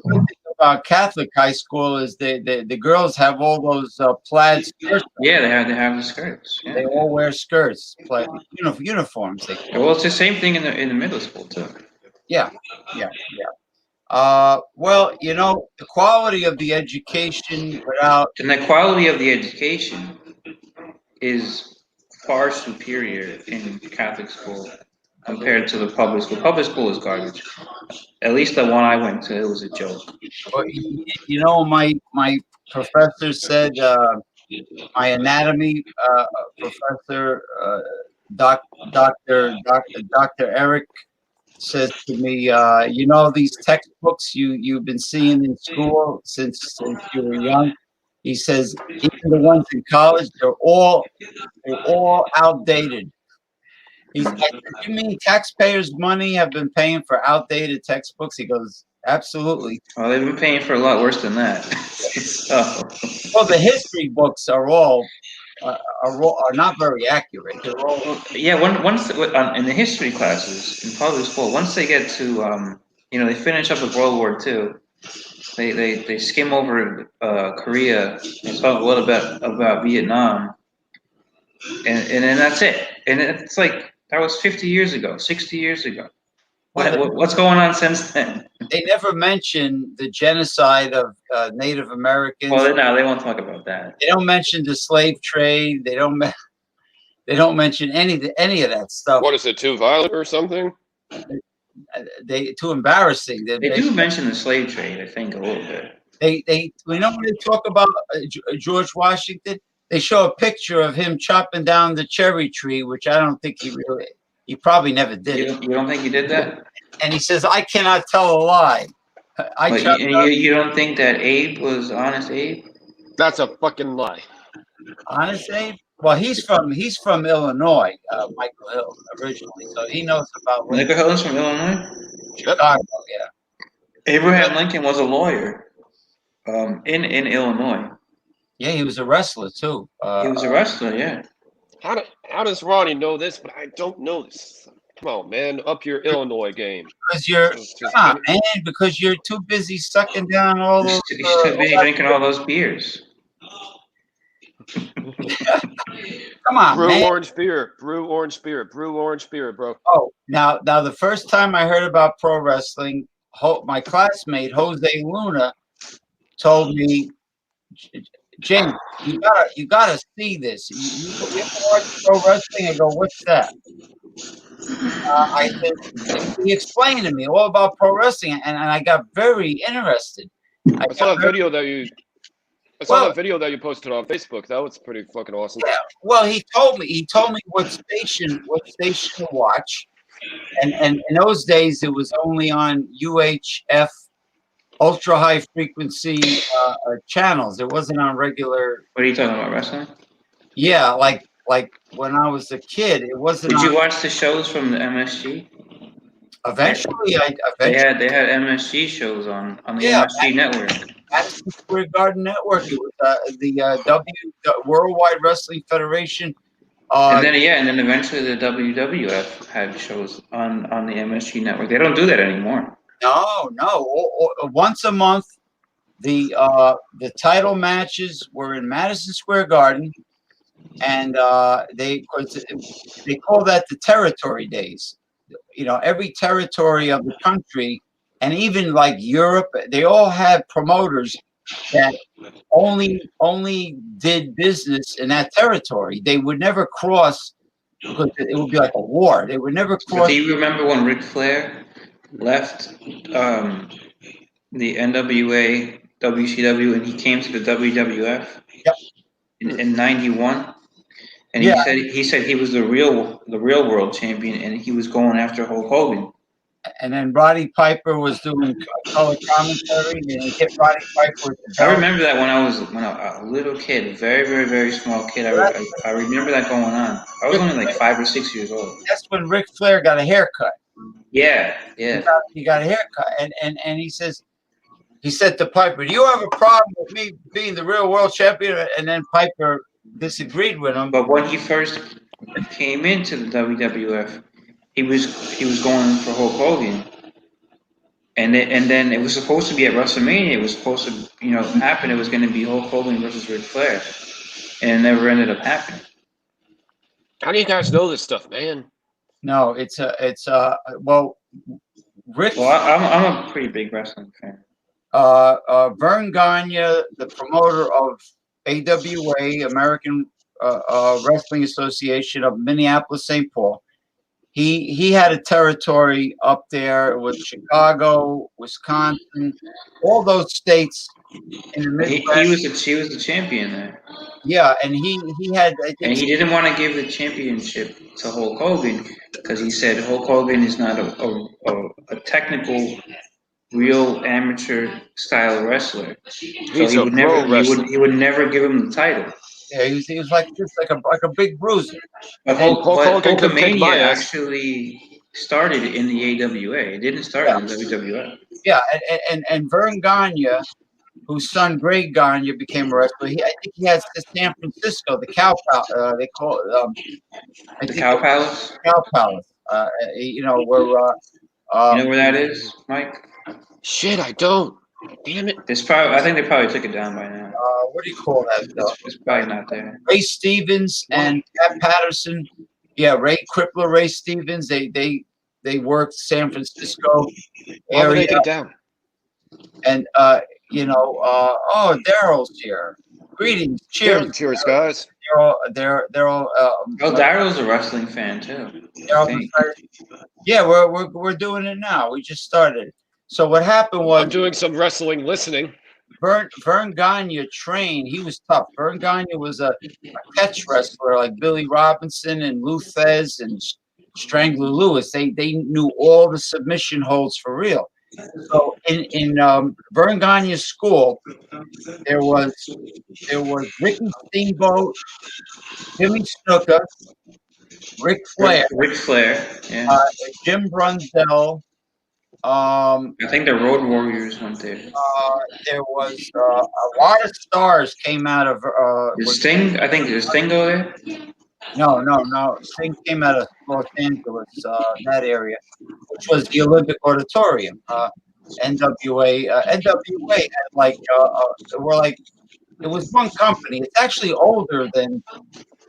Speaker 1: about Catholic high school is the girls have all those plaid skirts.
Speaker 2: Yeah, they have the skirts.
Speaker 1: They
Speaker 2: Yeah.
Speaker 1: all wear skirts, plaid uniforms. They
Speaker 2: Well, it's the same thing in the middle school too.
Speaker 1: yeah, yeah, yeah. Well, the quality of the education without
Speaker 2: And the quality of the education is far superior in Catholic school compared to the public school. Public school is garbage. At least the one I went to, it was a joke.
Speaker 1: my professor said my anatomy professor Dr. Eric says to me, these textbooks you've been seeing in school since you were young. He says even the ones in college, they're all outdated. I said, you mean taxpayers' money have been paying for outdated textbooks? He goes, absolutely.
Speaker 2: Well, they've been paying for a lot worse than that. So,
Speaker 1: Well, the history books are not very accurate. They're all
Speaker 2: yeah, once in the history classes in public school, once they get to they finish up with World War II. They skim over Korea and talk a little bit about Vietnam, and then that's it. And it's like that was 50 years ago, 60 years ago. What's going on since then?
Speaker 1: They never mention the genocide of Native Americans.
Speaker 2: Well, they won't talk about that.
Speaker 1: They don't mention the slave trade. They don't mention any of that stuff.
Speaker 3: What is it? Too violent or something?
Speaker 1: Too embarrassing.
Speaker 2: They do mention the slave trade, I think, a little bit.
Speaker 1: When they talk about George Washington, they show a picture of him chopping down the cherry tree, which I don't think he probably never did.
Speaker 2: You don't think he did that?
Speaker 1: And he says, I cannot tell a lie.
Speaker 2: You don't think that Abe was Honest Abe?
Speaker 3: That's a fucking lie.
Speaker 1: Honest Abe? Well, he's from Illinois, Michael Hill originally, so he knows about
Speaker 2: Michael Hill is from Illinois?
Speaker 1: Chicago, yeah.
Speaker 2: Abraham Lincoln was a lawyer in Illinois.
Speaker 1: Yeah, he was a wrestler too.
Speaker 2: He was a wrestler, yeah.
Speaker 3: How does Ronnie know this, but I don't know this? Come on, man, up your Illinois game.
Speaker 1: Because you're too busy sucking down all those.
Speaker 2: He's too busy drinking all those beers.
Speaker 1: Come on,
Speaker 3: Brew
Speaker 1: man.
Speaker 3: orange beer. Brew orange beer. Brew orange beer, bro.
Speaker 1: Oh, now the first time I heard about pro wrestling, my classmate Jose Luna told me, James, you gotta see this. You ever watch pro wrestling? I go, what's that? I said, he explained to me all about pro wrestling, and I got very interested.
Speaker 3: I saw that video that you posted on Facebook. That was pretty fucking awesome.
Speaker 1: Yeah, well, he told me what station to watch, and in those days it was only on UHF, ultra high frequency channels. It wasn't on regular.
Speaker 2: What are you talking about, wrestling?
Speaker 1: Yeah, like when I was a kid, it wasn't.
Speaker 2: Did you watch the shows from the MSG?
Speaker 1: Eventually,
Speaker 2: they had MSG shows on the MSG network.
Speaker 1: Madison Square Garden Network. It was the Worldwide Wrestling Federation.
Speaker 2: And then eventually the WWF had shows on the MSG network. They don't do that anymore.
Speaker 1: No. Once a month, the title matches were in Madison Square Garden, and they call that the territory days. Every territory of the country, and even like Europe, they all had promoters that only did business in that territory. They would never cross, because it would be like a war. They would never cross.
Speaker 2: Do you remember when Ric Flair left the NWA, WCW, and he came to the WWF?
Speaker 1: Yep.
Speaker 2: In '91? And he said he was the real world champion, and he was going after Hulk Hogan.
Speaker 1: And then Roddy Piper was doing color commentary, and he hit Roddy Piper.
Speaker 2: I remember that when I was a little kid, very, very, very small kid. I remember that going on. I was only like 5 or 6 years old.
Speaker 1: That's when Ric Flair got a haircut.
Speaker 2: Yeah.
Speaker 1: He got a haircut, and he said to Piper, "Do you have a problem with me being the real world champion?" And then Piper disagreed with him.
Speaker 2: But when he first came into the WWF, he was going for Hulk Hogan, and then it was supposed to be at WrestleMania. It was supposed to happen. It was going to be Hulk Hogan versus Ric Flair, and it never ended up happening.
Speaker 3: How do you guys know this stuff, man?
Speaker 1: No, well, Rick.
Speaker 2: Well, I'm a pretty big wrestling fan.
Speaker 1: Vern Gagne, the promoter of AWA, American Wrestling Association of Minneapolis, St. Paul. He had a territory up there with Chicago, Wisconsin, all those states in the Midwest.
Speaker 2: He was the champion there.
Speaker 1: Yeah, and he had. I
Speaker 2: And
Speaker 1: think
Speaker 2: he didn't want to give the championship to Hulk Hogan because he said Hulk Hogan is not a technical, real amateur style wrestler. So
Speaker 3: He's a pro wrestler.
Speaker 2: he would never give him the title.
Speaker 1: yeah, he was like this, like a big bruiser.
Speaker 2: But
Speaker 3: Hulk Hogan could kick
Speaker 2: Hulkamania
Speaker 3: my ass.
Speaker 2: actually started in the AWA. It didn't start in the WWF.
Speaker 1: Yeah, and Vern Gagne, whose son Greg Gagne became a wrestler. I think he has the San Francisco, the Cow Palace. They call it.
Speaker 2: The Cow Palace.
Speaker 1: Cow Palace. Where.
Speaker 2: You know where that is, Mike?
Speaker 3: Shit, I don't. Damn it.
Speaker 2: I think they probably took it down by now.
Speaker 1: What do you call that?
Speaker 2: It's probably not there.
Speaker 1: Ray Stevens and Pat Patterson. Yeah, Ray Crippler, Ray Stevens. They worked San Francisco
Speaker 3: Why would they
Speaker 1: area,
Speaker 3: get down?
Speaker 1: and Daryl's here. Greetings, cheers.
Speaker 3: Cheers, guys.
Speaker 1: They're all.
Speaker 2: Oh, Daryl's a wrestling fan too.
Speaker 1: Yeah, we're doing it now. We just started. So what happened was
Speaker 3: I'm doing some wrestling listening.
Speaker 1: Vern Gagne trained. He was tough. Vern Gagne was a catch wrestler like Billy Robinson and Lou Thez and Strangler Lewis. They knew all the submission holds for real. So in Vern Gagne's school, there was Ricky Steamboat, Jimmy Snuka, Ric Flair,
Speaker 2: Yeah.
Speaker 1: Jim Brunzell.
Speaker 2: I think the Road Warriors went there.
Speaker 1: There was a lot of stars came out of.
Speaker 2: Sting? I think did Sting go there?
Speaker 1: No. Sting came out of Los Angeles, that area, which was the Olympic Auditorium. NWA had it was one company. It's actually older than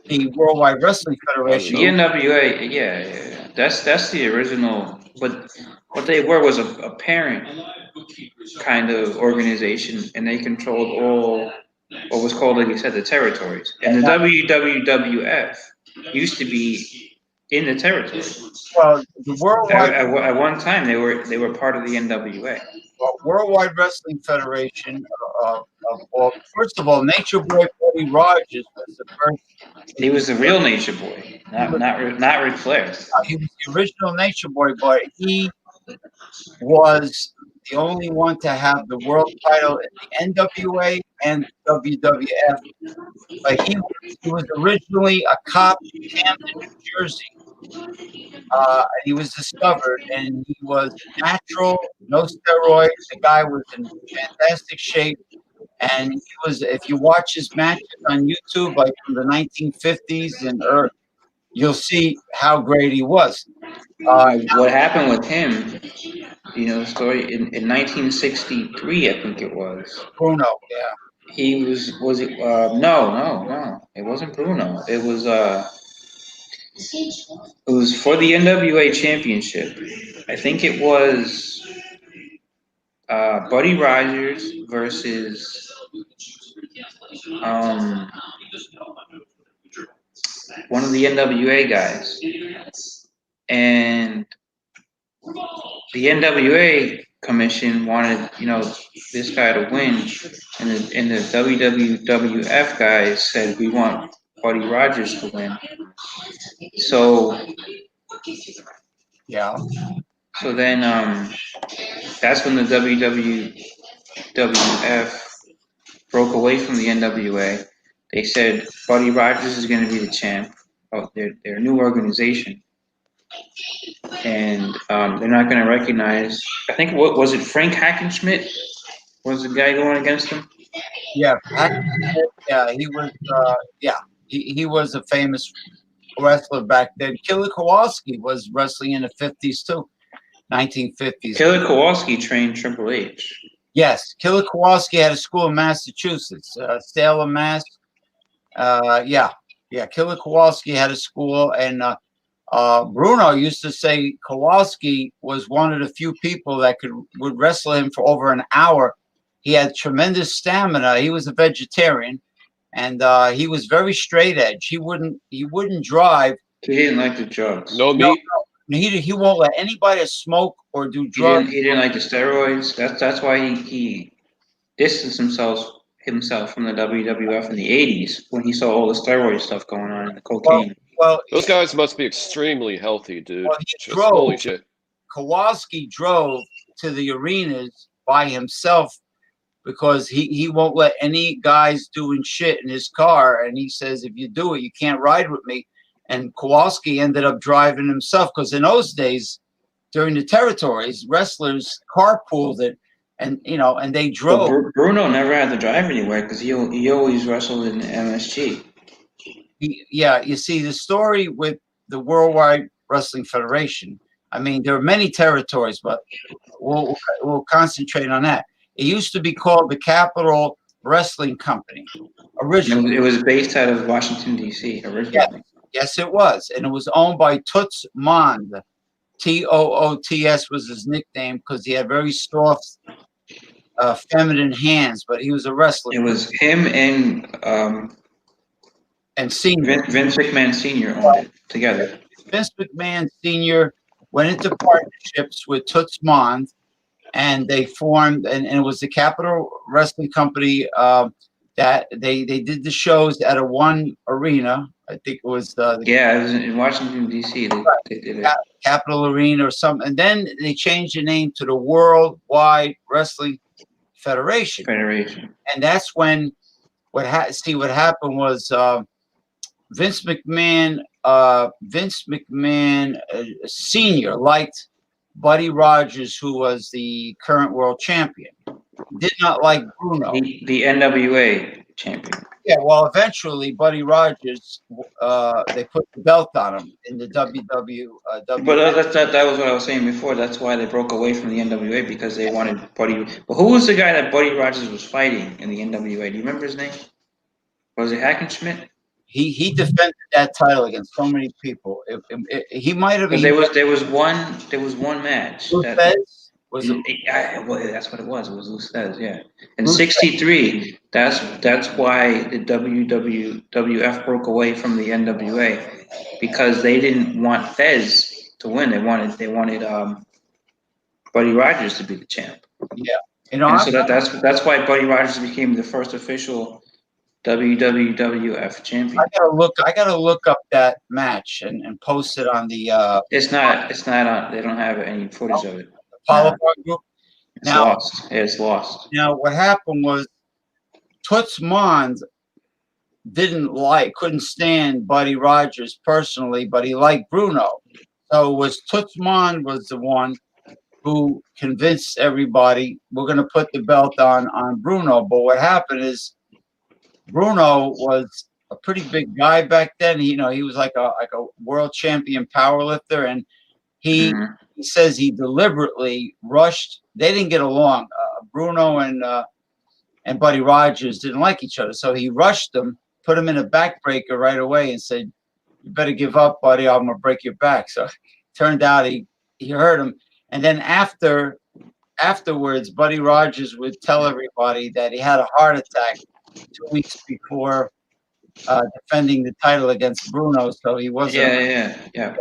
Speaker 1: the Worldwide Wrestling Federation.
Speaker 2: The NWA, yeah. That's the original. But what they were was a parent kind of organization, and they controlled all what was called, like you said, the territories. And the WWF used to be in the territory.
Speaker 1: Well, the Worldwide
Speaker 2: at one time they were part of the NWA.
Speaker 1: Worldwide Wrestling Federation. First of all, Nature Boy Buddy Rogers was the first.
Speaker 2: He was the real Nature Boy, not Ric Flair.
Speaker 1: He was the original Nature Boy, but he was the only one to have the world title in the NWA and WWF. But he was originally a cop in Camden, New Jersey. He was discovered, and he was natural, no steroids. The guy was in fantastic shape, and he was. If you watch his matches on YouTube, like from the 1950s and you'll see how great he was.
Speaker 2: What happened with him? The story in 1963, I think it was.
Speaker 1: Bruno, yeah.
Speaker 2: He was it? No. It wasn't Bruno. It was for the NWA Championship. I think it was Buddy Rogers versus one of the NWA guys, and the NWA commission wanted this guy to win, and the WWF guys said we want Buddy Rogers to win. So
Speaker 1: yeah.
Speaker 2: So then that's when the WWF broke away from the NWA. They said Buddy Rogers is going to be the champ of their new organization, and they're not going to recognize. I think what was it? Frank Hackenschmidt was the guy going against him.
Speaker 1: Yeah, yeah, he was. He was a famous wrestler back then. Killer Kowalski was wrestling in the 50s too. 1950s.
Speaker 2: Killer Kowalski trained Triple H.
Speaker 1: Yes, Killer Kowalski had a school in Massachusetts, Salem, Mass. Yeah, Killer Kowalski had a school, and Bruno used to say Kowalski was one of the few people that would wrestle him for over an hour. He had tremendous stamina. He was a vegetarian, and he was very straight edge. He wouldn't drive.
Speaker 2: He didn't like the drugs.
Speaker 3: No meat.
Speaker 1: No, he won't let anybody smoke or do drugs.
Speaker 2: He didn't like the steroids. That's why he distanced himself from the WWF in the '80s when he saw all the steroid stuff going on and the cocaine.
Speaker 1: Well,
Speaker 3: Those guys must be extremely healthy, dude.
Speaker 1: Well,
Speaker 3: Holy shit.
Speaker 1: Kowalski drove to the arenas by himself because he won't let any guys doing shit in his car. And he says, if you do it, you can't ride with me. And Kowalski ended up driving himself because in those days, during the territories, wrestlers carpooled it, and they drove.
Speaker 2: But Bruno never had to drive anywhere because he always wrestled in MSG.
Speaker 1: You see the story with the Worldwide Wrestling Federation. I mean, there are many territories, but we'll concentrate on that. It used to be called the Capital Wrestling Company originally.
Speaker 2: It was based out of Washington, D.C. originally.
Speaker 1: Yes, it was. And it was owned by Toots Mond. Toots was his nickname because he had very soft, feminine hands, but he was a wrestler.
Speaker 2: It was him and
Speaker 1: Senior.
Speaker 2: Vince McMahon Sr. owned it together.
Speaker 1: Vince McMahon Sr. went into partnerships with Toots Mond, and they formed, and it was the Capital Wrestling Company that they did the shows at one arena. I think it was it
Speaker 2: was in Washington, D.C. They did it.
Speaker 1: Capital Arena or something. And then they changed the name to the Worldwide Wrestling Federation. And that's when what happened was Vince McMahon Sr. liked Buddy Rogers, who was the current world champion. Did not like Bruno.
Speaker 2: The NWA champion.
Speaker 1: Yeah, well, eventually Buddy Rogers, they put the belt on him in the WWF.
Speaker 2: But that was what I was saying before. That's why they broke away from the NWA because they wanted Buddy. But who was the guy that Buddy Rogers was fighting in the NWA? Do you remember his name? Was it Hackenschmidt?
Speaker 1: He defended that title against so many people. He might have.
Speaker 2: There was one match.
Speaker 1: Was it?
Speaker 2: Well, that's what it was. It was Luthez, yeah. In '63, that's why the WWF broke away from the NWA because they didn't want Fez to win. They wanted Buddy Rogers to be the champ.
Speaker 1: Yeah,
Speaker 2: and so that's why Buddy Rogers became the first official WWF champion.
Speaker 1: I gotta look up that match and post it on the.
Speaker 2: It's not on. They don't have any footage of it.
Speaker 1: Apollo Group.
Speaker 2: It's lost. Yeah, it's lost.
Speaker 1: Now, what happened was Toots Mond couldn't stand Buddy Rogers personally, but he liked Bruno. So Toots Mond was the one who convinced everybody we're going to put the belt on Bruno. But what happened is Bruno was a pretty big guy back then. He was like a world champion powerlifter, and he says he deliberately rushed. They didn't get along. Bruno and Buddy Rogers didn't like each other, so he rushed them, put him in a backbreaker right away, and said, "You better give up, buddy. I'm gonna break your back." So, turned out he hurt him, and then afterwards, Buddy Rogers would tell everybody that he had a heart attack 2 weeks before defending the title against Bruno, so he wasn't.
Speaker 2: Yeah.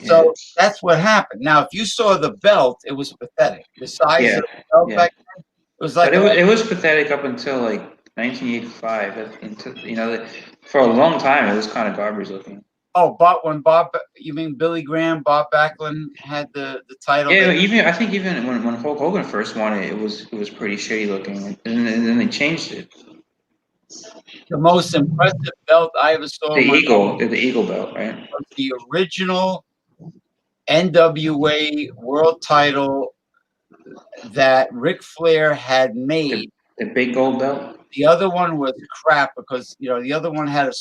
Speaker 1: So that's what happened. Now, if you saw the belt, it was pathetic. The size of the belt back then, it was like.
Speaker 2: But it was pathetic up until like 1985. For a long time, it was kind of garbage looking.
Speaker 1: Oh, you mean Billy Graham, Bob Backlund had the title?
Speaker 2: Yeah, I think when Hulk Hogan first won it, it was pretty shitty looking, and then they changed it.
Speaker 1: The most impressive belt I ever saw.
Speaker 2: The Eagle belt, right?
Speaker 1: Was the original NWA world title that Ric Flair had made.
Speaker 2: The big gold belt.
Speaker 1: The other one was crap because the other one had a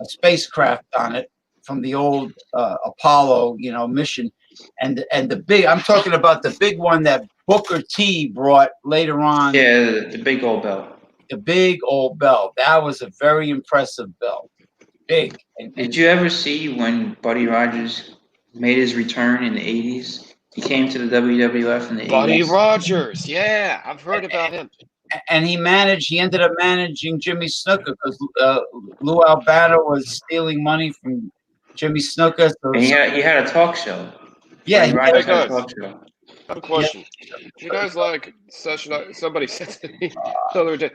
Speaker 1: spacecraft on it from the old Apollo mission. and the big. I'm talking about the big one that Booker T brought later on.
Speaker 2: Yeah, the big old belt.
Speaker 1: The big old belt. That was a very impressive belt. Big.
Speaker 2: Did you ever see when Buddy Rogers made his return in the 80s? He came to the WWF in the
Speaker 3: Buddy
Speaker 2: 80s.
Speaker 3: Rogers, yeah, I've heard about him.
Speaker 1: And he ended up managing Jimmy Snuka because Lou Albano was stealing money from Jimmy Snuka. So
Speaker 2: And he had a talk show.
Speaker 1: yeah,
Speaker 2: Buddy Rogers
Speaker 3: Hey,
Speaker 2: had a
Speaker 3: guys.
Speaker 2: talk show.
Speaker 3: I have a question. Do you guys like session? Somebody said to me the other day,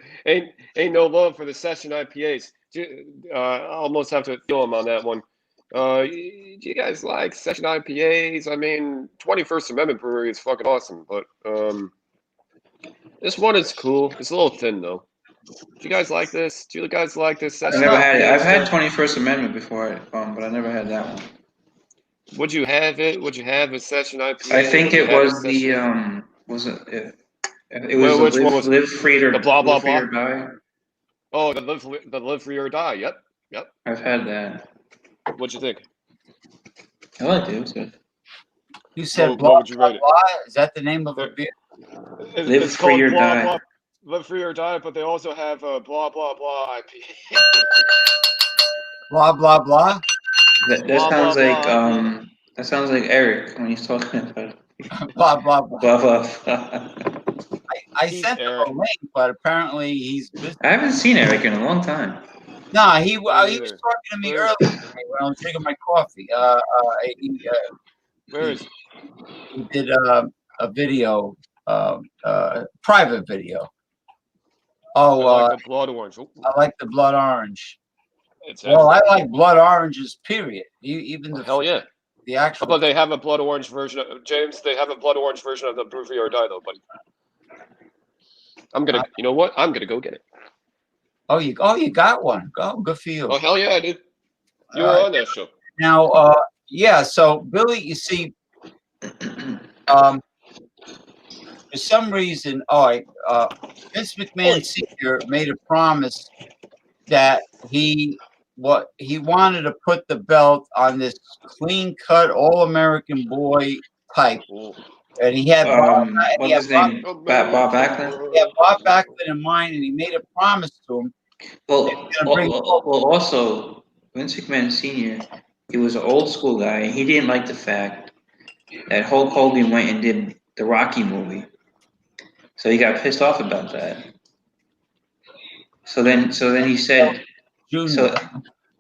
Speaker 3: "Ain't no love for the session IPAs." I almost have to feel him on that one. Do you guys like session IPAs? I mean, 21st Amendment Brewery is fucking awesome, but this one is cool. It's a little thin though. Do you guys like this? Do you guys like this
Speaker 2: I
Speaker 3: session?
Speaker 2: never had it.
Speaker 3: IPA
Speaker 2: I've had
Speaker 3: stuff?
Speaker 2: 21st Amendment before, but I never had that one.
Speaker 3: Would you have it? Would you have a session IPA?
Speaker 2: I think
Speaker 3: Would you
Speaker 2: it
Speaker 3: have a
Speaker 2: was the
Speaker 3: session-
Speaker 2: was it? It was
Speaker 3: Which
Speaker 2: the
Speaker 3: one was it?
Speaker 2: live free or
Speaker 3: The blah, blah,
Speaker 2: live free or
Speaker 3: blah?
Speaker 2: die.
Speaker 3: Oh, the live free or die. Yep.
Speaker 2: I've had that.
Speaker 3: What'd you think?
Speaker 2: I liked it. It was good.
Speaker 1: you said
Speaker 3: What
Speaker 1: blah
Speaker 3: would you
Speaker 1: blah
Speaker 3: rate it?
Speaker 1: blah. Is that the name of a beer?
Speaker 2: Live
Speaker 3: It's
Speaker 2: free
Speaker 3: called
Speaker 2: or
Speaker 3: blah
Speaker 2: die.
Speaker 3: blah. Live free or die, but they also have blah blah blah IPA.
Speaker 1: Blah blah blah.
Speaker 2: That
Speaker 3: Blah,
Speaker 2: sounds
Speaker 3: blah,
Speaker 2: like
Speaker 3: blah.
Speaker 2: that sounds like Eric when he's talking about
Speaker 1: Blah blah blah.
Speaker 2: blah blah.
Speaker 1: I
Speaker 3: He's
Speaker 1: sent him
Speaker 3: Eric.
Speaker 1: a link, but apparently he's busy.
Speaker 2: I haven't seen Eric in a long time.
Speaker 1: No, he was
Speaker 3: either.
Speaker 1: talking to me
Speaker 3: Where
Speaker 1: earlier
Speaker 3: is-
Speaker 1: today when I was drinking my coffee.
Speaker 3: Where is?
Speaker 1: He did a video, private video. Oh,
Speaker 3: I like the blood orange. Ooh,
Speaker 1: I like the blood orange.
Speaker 3: it's
Speaker 1: Well, I
Speaker 3: excellent.
Speaker 1: like blood oranges. Period. Even
Speaker 3: Hell yeah.
Speaker 1: the actual.
Speaker 3: But they have a blood orange version of James. They have a blood orange version of the Brew Free or Die though, buddy. I'm gonna. You know what? I'm gonna go get it.
Speaker 1: Oh, you got one. Go, good for you.
Speaker 3: Oh hell yeah, I did. You were
Speaker 1: All right.
Speaker 3: on that show.
Speaker 1: Now, yeah. So Billy, you see, for some reason, Vince McMahon Sr. made a promise that he wanted to put the belt on this clean cut all American boy type,
Speaker 3: Ooh.
Speaker 1: and he had
Speaker 2: What's his name? Bob Backlund.
Speaker 1: He had Bob Backlund in mind, and he made a promise to him.
Speaker 2: Well,
Speaker 1: gonna bring-
Speaker 2: also Vince McMahon Sr. He was an old school guy, and he didn't like the fact that Hulk Hogan went and did the Rocky movie. So he got pissed off about that. So then he said,
Speaker 1: Junior.
Speaker 2: so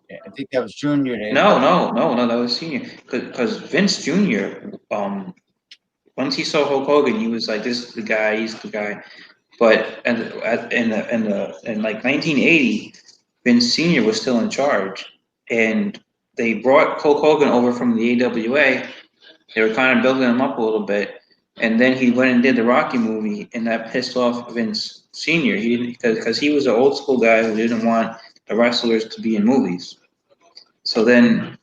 Speaker 1: Yeah, I think that was Junior.
Speaker 2: no, that was Senior, because Vince Jr. Once he saw Hulk Hogan, he was like, "This is the guy. He's the guy." But in like 1980, Vince Senior was still in charge, and they brought Hulk Hogan over from the AWA. They were kind of building him up a little bit, and then he went and did the Rocky movie, and that pissed off Vince Senior. He didn't because he was an old school guy who didn't want the wrestlers to be in movies. So then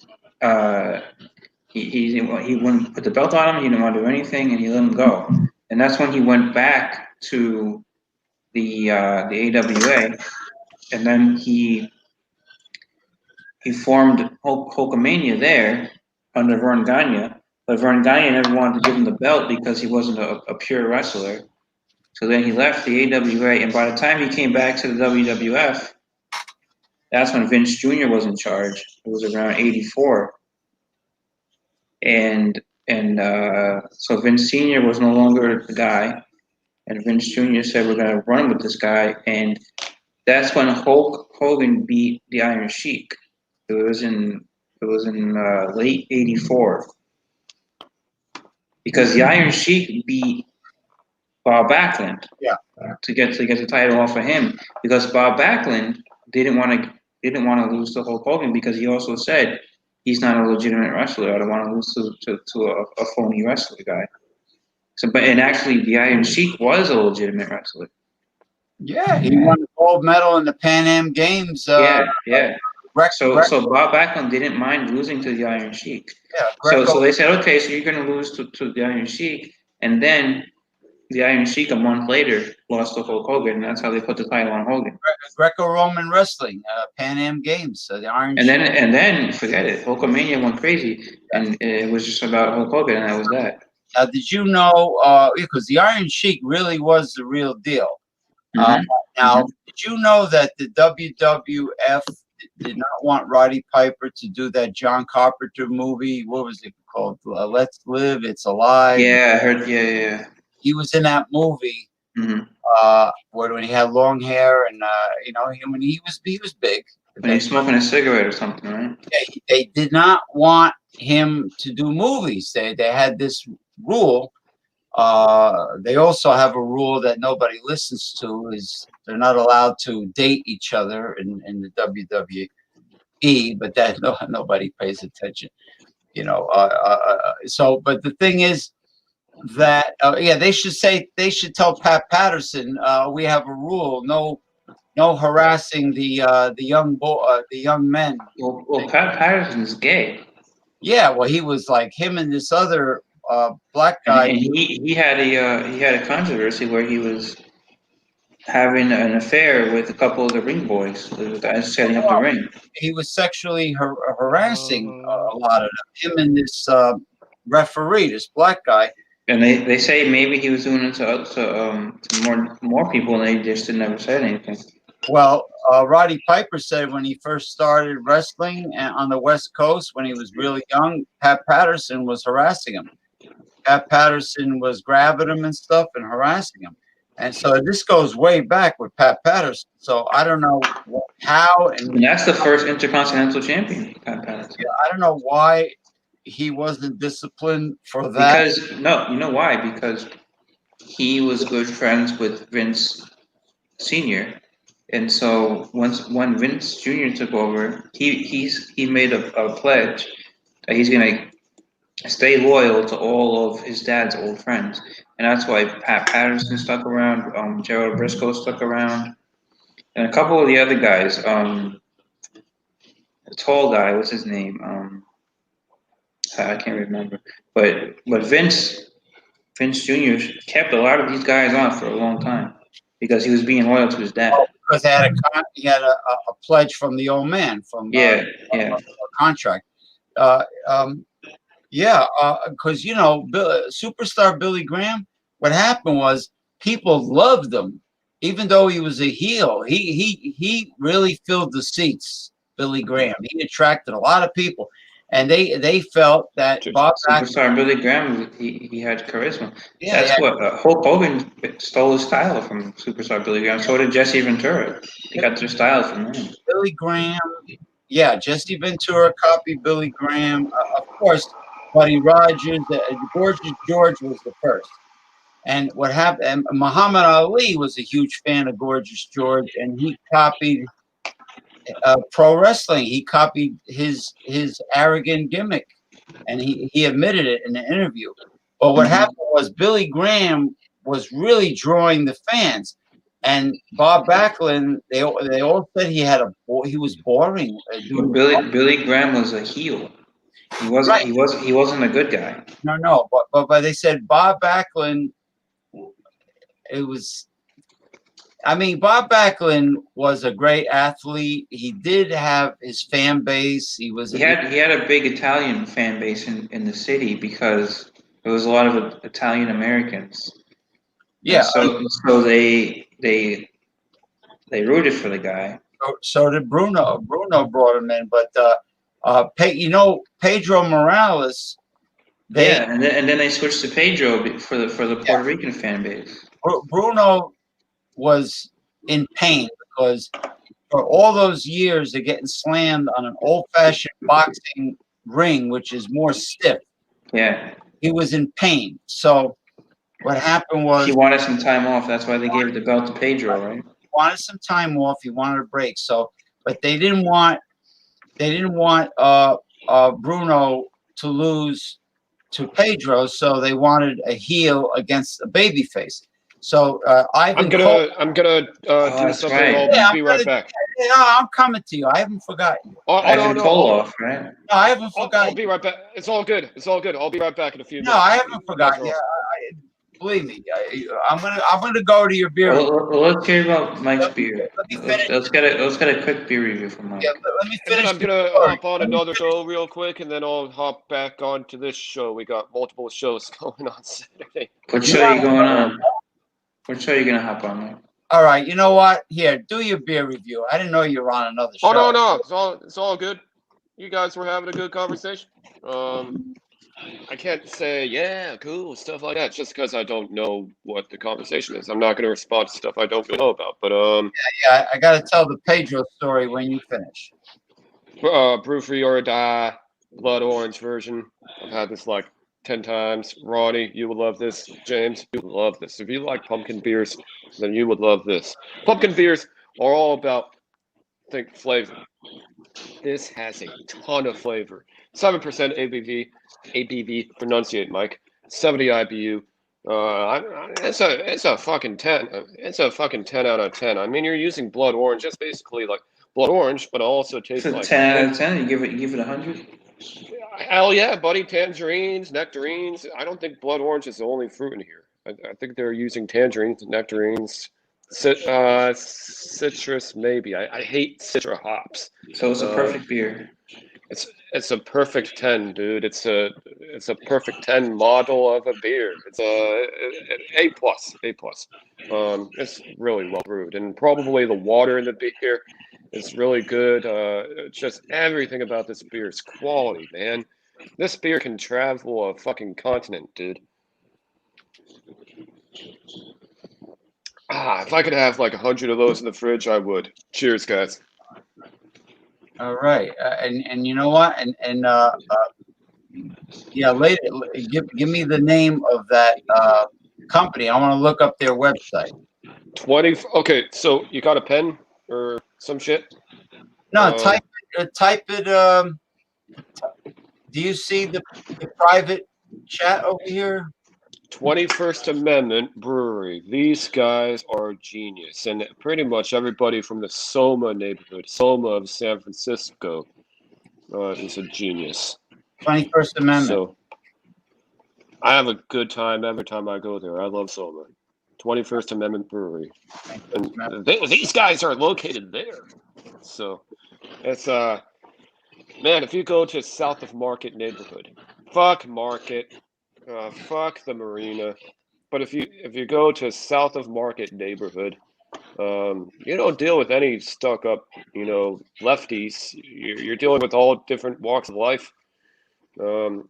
Speaker 2: he wouldn't put the belt on him. He didn't want to do anything, and he let him go. And that's when he went back to the AWA, and then he formed Hulkamania there under Vern Gagne. But Vern Gagne never wanted to give him the belt because he wasn't a pure wrestler. So then he left the AWA, and by the time he came back to the WWF, that's when Vince Jr. was in charge. It was around '84, and so Vince Sr. was no longer the guy, and Vince Jr. said, "We're going to run with this guy," and that's when Hulk Hogan beat the Iron Sheik. It was in late '84, because the Iron Sheik beat Bob Backlund.
Speaker 1: Yeah.
Speaker 2: To get the title off of him, because Bob Backlund didn't want to lose to Hulk Hogan, because he also said he's not a legitimate wrestler. I don't want to lose to a phony wrestler guy. So, and actually, the Iron Sheik was a legitimate wrestler.
Speaker 1: Yeah, he won the gold medal in the Pan Am Games.
Speaker 2: Yeah. So
Speaker 1: Greco-
Speaker 2: Bob Backlund didn't mind losing to the Iron Sheik.
Speaker 1: Greco-
Speaker 2: So they said, okay, so you're going to lose to the Iron Sheik, and then the Iron Sheik a month later lost to Hulk Hogan, and that's how they put the title on Hogan.
Speaker 1: Greco-Roman wrestling, Pan Am Games, the Iron
Speaker 2: And
Speaker 1: Sheik.
Speaker 2: then forget it. Hulkamania went crazy, and it was just about Hulk Hogan, and that was that.
Speaker 1: Now, did you know? Because the Iron Sheik really was the real deal.
Speaker 2: Mhm.
Speaker 1: Now, did you know that the WWF did not want Roddy Piper to do that John Carpenter movie? What was it called? Let's Live, It's Alive.
Speaker 2: Yeah, I heard. Yeah.
Speaker 1: He was in that movie
Speaker 2: hmm
Speaker 1: where when he had long hair and when he was big.
Speaker 2: When he's smoking a cigarette or something, right?
Speaker 1: They did not want him to do movies. They had this rule. They also have a rule that nobody listens to is they're not allowed to date each other in the WWE, but that nobody pays attention, So, but the thing is that they should tell Pat Patterson we have a rule: no harassing the young men.
Speaker 2: Well, Pat Patterson's gay,
Speaker 1: Yeah, well, he was like him and this other black
Speaker 2: and,
Speaker 1: guy.
Speaker 2: and he had a controversy where he was having an affair with a couple of the ring boys, the guys setting up the ring.
Speaker 1: He was sexually harassing
Speaker 3: Uh,
Speaker 1: a lot of them. Him and this referee, this black guy.
Speaker 2: And they say maybe he was doing it to more people, and they just never said anything.
Speaker 1: Well, Roddy Piper said when he first started wrestling on the West Coast, when he was really young, Pat Patterson was harassing him. Pat Patterson was grabbing him and stuff and harassing him. And so this goes way back with Pat Patterson. So I don't know how
Speaker 2: And that's the first Intercontinental Champion, Pat Patterson.
Speaker 1: I don't know why he wasn't disciplined for that.
Speaker 2: Because no, you know why? Because he was good friends with Vince Senior, and so when Vince Jr. took over, he made a pledge that he's gonna stay loyal to all of his dad's old friends, and that's why Pat Patterson stuck around, Gerald Briscoe stuck around, and a couple of the other guys. The tall guy, what's his name? I can't remember, but Vince Jr. kept a lot of these guys on for a long time because he was being loyal to his dad.
Speaker 1: Because he had a pledge from the old man from
Speaker 2: Yeah.
Speaker 1: a contract. Because superstar Billy Graham. What happened was people loved him, even though he was a heel. He really filled the seats. Billy Graham. He attracted a lot of people, and they felt that Bob
Speaker 2: Superstar Billy Graham, he had charisma.
Speaker 1: Yeah,
Speaker 2: That's what Hulk Hogan stole his style from Superstar Billy Graham. So did Jesse Ventura. They got their style from him.
Speaker 1: Billy Graham. Yeah, Jesse Ventura copied Billy Graham. Of course, Buddy Rogers, Gorgeous George was the first. And what happened? And Muhammad Ali was a huge fan of Gorgeous George, and he copied pro wrestling. He copied his arrogant gimmick, and he admitted it in the interview. But what happened was Billy Graham was really drawing the fans, and Bob Backlund. They all said he was boring.
Speaker 2: Billy Graham was a heel. He wasn't. Right. He wasn't a good guy.
Speaker 1: No. But they said Bob Backlund. It was. I mean, Bob Backlund was a great athlete. He did have his fan base. He
Speaker 2: had a big Italian fan base in the city because there was a lot of Italian Americans. Yeah. And so they rooted for the guy.
Speaker 1: So did Bruno. Bruno brought him in, but Pedro Morales.
Speaker 2: And then they switched to Pedro for the Puerto Rican fan base.
Speaker 1: Bruno was in pain because for all those years of getting slammed on an old-fashioned boxing ring, which is more stiff.
Speaker 2: Yeah.
Speaker 1: He was in pain. So what happened was
Speaker 2: he wanted some time off. That's why they gave the belt to Pedro, right?
Speaker 1: He wanted some time off. He wanted a break. So, but they didn't want Bruno to lose to Pedro, so they wanted a heel against a babyface. So
Speaker 3: I'm gonna do something. Right. I'll be right back.
Speaker 1: Yeah, I'm coming to you. I haven't forgotten.
Speaker 2: Ivan Koloff, right?
Speaker 1: No, I haven't forgotten.
Speaker 3: I'll be right back. It's all good. I'll be right back in a few minutes.
Speaker 1: No, I haven't forgotten. Yeah, Believe me, I'm gonna go to your beer.
Speaker 2: Well, let's hear about Mike's beer.
Speaker 1: Let me finish.
Speaker 2: Let's get a quick beer review from
Speaker 1: Yeah,
Speaker 2: Mike.
Speaker 1: let me
Speaker 3: And then
Speaker 1: finish
Speaker 3: I'm
Speaker 1: the
Speaker 3: gonna
Speaker 1: story.
Speaker 3: hop on another show real quick, and then I'll hop back onto this show. We got multiple shows going on Saturday.
Speaker 2: What show are you going on? What show are you gonna hop on, Mike?
Speaker 1: All right, you know what? Here, do your beer review. I didn't know you were on another show.
Speaker 3: Oh no, it's all good. You guys were having a good conversation. I can't say yeah, cool stuff like that just because I don't know what the conversation is. I'm not going to respond to stuff I don't really know about. But
Speaker 1: Yeah, I got to tell the Pedro story when you finish.
Speaker 3: Brew Free or Die, Blood Orange version. I've had this like 10 times. Ronnie, you would love this. James, you would love this. If you like pumpkin beers, then you would love this. Pumpkin beers are all about think flavor. This has a ton of flavor. 7% ABV. Pronunciate, Mike. 70 IBU. It's a fucking 10. It's a fucking 10 out of 10. I mean, you're using blood orange. It's basically like blood orange, but it also tastes
Speaker 2: So
Speaker 3: like
Speaker 2: 10 out of 10. You give it 100.
Speaker 3: hell yeah, buddy. Tangerines, nectarines. I don't think blood orange is the only fruit in here. I think they're using tangerines, nectarines, citrus maybe. I hate citra hops.
Speaker 2: So it's a perfect beer.
Speaker 3: It's a perfect 10, dude. It's a perfect 10 model of a beer. It's A plus, A plus. It's really well brewed, and probably the water in the beer is really good. Just everything about this beer is quality, man. This beer can travel a fucking continent, dude. If I could have like 100 of those in the fridge, I would. Cheers, guys.
Speaker 1: All right, and you know what? Yeah, later, give me the name of that company. I want to look up their website.
Speaker 3: 20. Okay, so you got a pen or some shit?
Speaker 1: No, type it. Do you see the private chat over here?
Speaker 3: 21st Amendment Brewery. These guys are genius. And pretty much everybody from the Soma neighborhood, Soma of San Francisco, is a genius.
Speaker 1: 21st Amendment.
Speaker 3: So I have a good time every time I go there. I love Soma. 21st Amendment Brewery. And these guys are located there. So it's, man, if you go to south of Market neighborhood, fuck Market. Fuck the marina. But if you go to south of Market neighborhood, you don't deal with any stuck up, lefties. You're dealing with all different walks of life.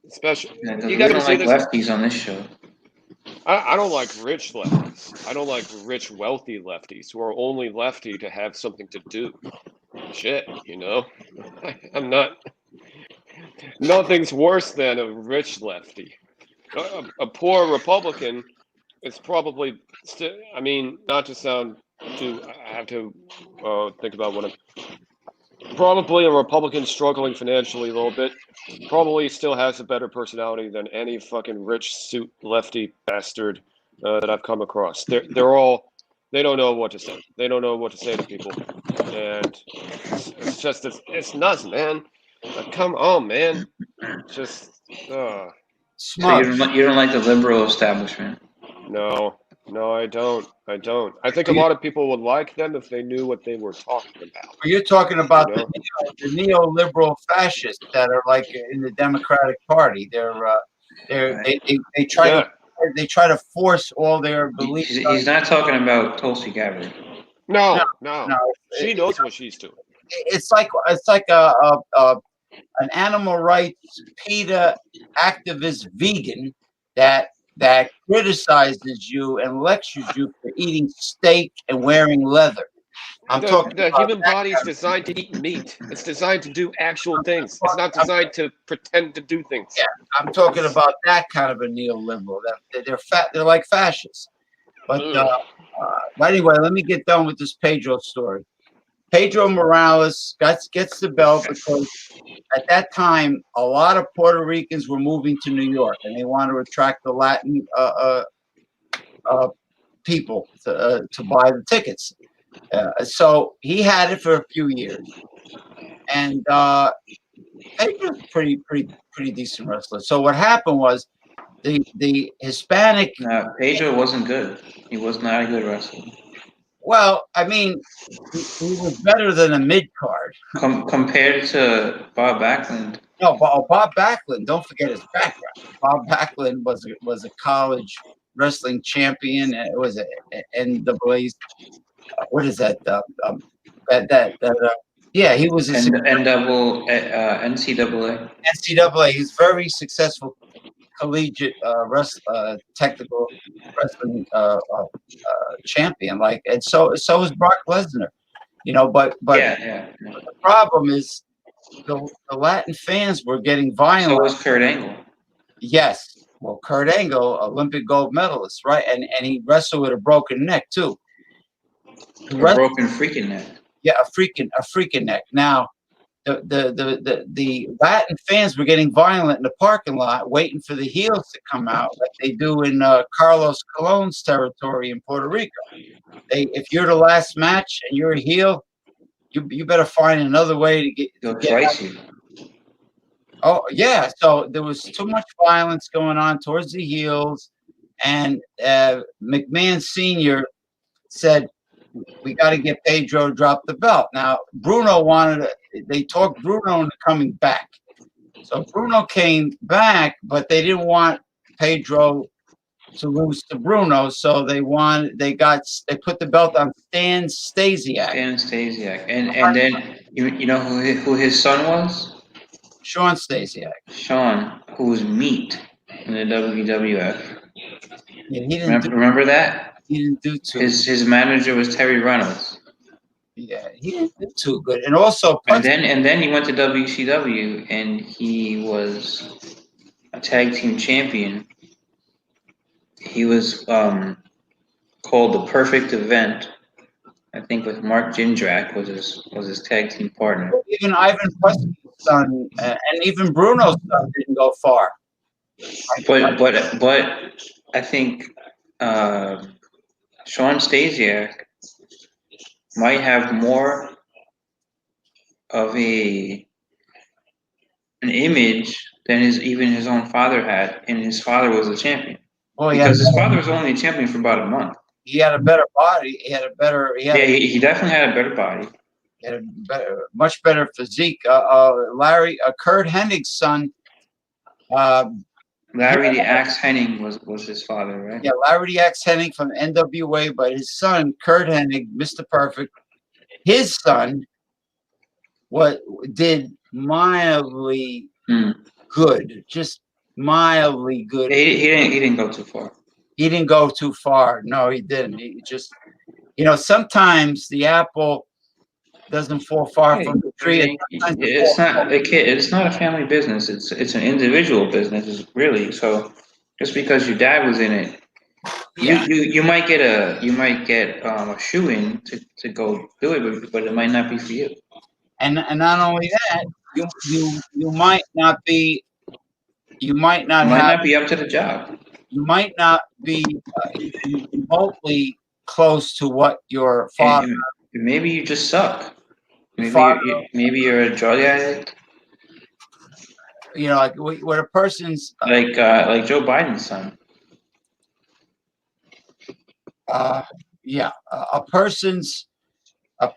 Speaker 3: Especially
Speaker 2: We don't like lefties on this show.
Speaker 3: I don't like rich lefties. I don't like rich, wealthy lefties who are only lefty to have something to do. Shit, I'm not. Nothing's worse than a rich lefty. A poor Republican is probably still. I mean, not to sound too. I have to think about what I'm. Probably a Republican struggling financially a little bit. Probably still has a better personality than any fucking rich suit lefty bastard that I've come across. They're all. They don't know what to say. They don't know what to say to people, and it's nuts, man. Come on, man. Just.
Speaker 2: So you don't like the liberal establishment?
Speaker 3: No, I don't. I think a lot of people would like them if they knew what they were talking about.
Speaker 1: You're talking about the neoliberal fascists that are like in the Democratic Party. They try to force all their beliefs.
Speaker 2: He's not talking about Tulsi Gabbard.
Speaker 3: No. She knows what she's doing.
Speaker 1: It's like an animal rights PETA activist vegan that criticizes you and lectures you for eating steak and wearing leather.
Speaker 3: The human body is designed to eat meat. It's designed to do actual things. It's not designed to pretend to do things.
Speaker 1: Yeah, I'm talking about that kind of a neoliberal. They're like fascists. But anyway, let me get done with this Pedro story. Pedro Morales gets the belt because at that time, a lot of Puerto Ricans were moving to New York, and they want to attract the Latin people to buy the tickets. So he had it for a few years, and Pedro's pretty decent wrestler. So what happened was the Hispanic.
Speaker 2: Pedro wasn't good. He was not a good wrestler.
Speaker 1: Well, I mean, he was better than a mid card.
Speaker 2: Compared to Bob Backlund.
Speaker 1: No, Bob Backlund. Don't forget his background. Bob Backlund was a college wrestling champion. And it was a NAA's. What is that? Yeah, he was a
Speaker 2: NCAA.
Speaker 1: NCAA. He's very successful collegiate technical wrestling champion. Like, and so is Brock Lesnar. But
Speaker 2: Yeah.
Speaker 1: the problem is the Latin fans were getting violent.
Speaker 2: So was Kurt Angle.
Speaker 1: Yes. Well, Kurt Angle, Olympic gold medalist, right? And he wrestled with a broken neck too.
Speaker 2: A broken freaking neck.
Speaker 1: Yeah, a freaking neck. Now, the Latin fans were getting violent in the parking lot, waiting for the heels to come out, like they do in Carlos Colon's territory in Puerto Rico. If you're the last match and you're a heel, you better find another way to get.
Speaker 2: They'll twice you.
Speaker 1: Oh yeah, so there was too much violence going on towards the heels, and McMahon Sr. said, "We got to get Pedro to drop the belt." Now Bruno they talked Bruno into coming back, so Bruno came back, but they didn't want Pedro to lose to Bruno, so they put the belt on Stan Stasiak.
Speaker 2: And then you know who his son was?
Speaker 1: Sean Stasiak.
Speaker 2: Sean, who was meat in the WWF.
Speaker 1: Yeah, he didn't
Speaker 2: remember that?
Speaker 1: He didn't do too.
Speaker 2: His manager was Terry Reynolds.
Speaker 1: Yeah, he didn't do too good. And also,
Speaker 2: and then he went to WCW and he was a tag team champion. He was called the Perfect Event. I think with Mark Jindrak was his tag team partner.
Speaker 1: Even Ivan Putski's son and even Bruno's son didn't go far.
Speaker 2: But I think Sean Stasiak might have more of an image than his own father had, and his father was a champion.
Speaker 1: Well,
Speaker 2: because his father was only a champion for about a month.
Speaker 1: He had a better body. He
Speaker 2: definitely had a better body.
Speaker 1: He had a much better physique. Kurt Hennig's son.
Speaker 2: Larry the Axe Hennig was his father, right?
Speaker 1: Yeah, Larry the Axe Hennig from NWA, but his son, Kurt Hennig, Mr. Perfect, his son did mildly good, just mildly good.
Speaker 2: He didn't go too far.
Speaker 1: He didn't go too far. No, he didn't. He just, sometimes the apple doesn't fall far from the tree.
Speaker 2: It's not a family business. It's an individual business, really. So just because your dad was in it, you might get a shoe-in to go do it, but it might not be for you.
Speaker 1: And not only that, you might not be. You might not
Speaker 2: be up to the job.
Speaker 1: You might not be remotely close to what your father.
Speaker 2: Maybe you just suck. Maybe you're a drug addict.
Speaker 1: Like what a person's
Speaker 2: like Joe Biden's son.
Speaker 1: A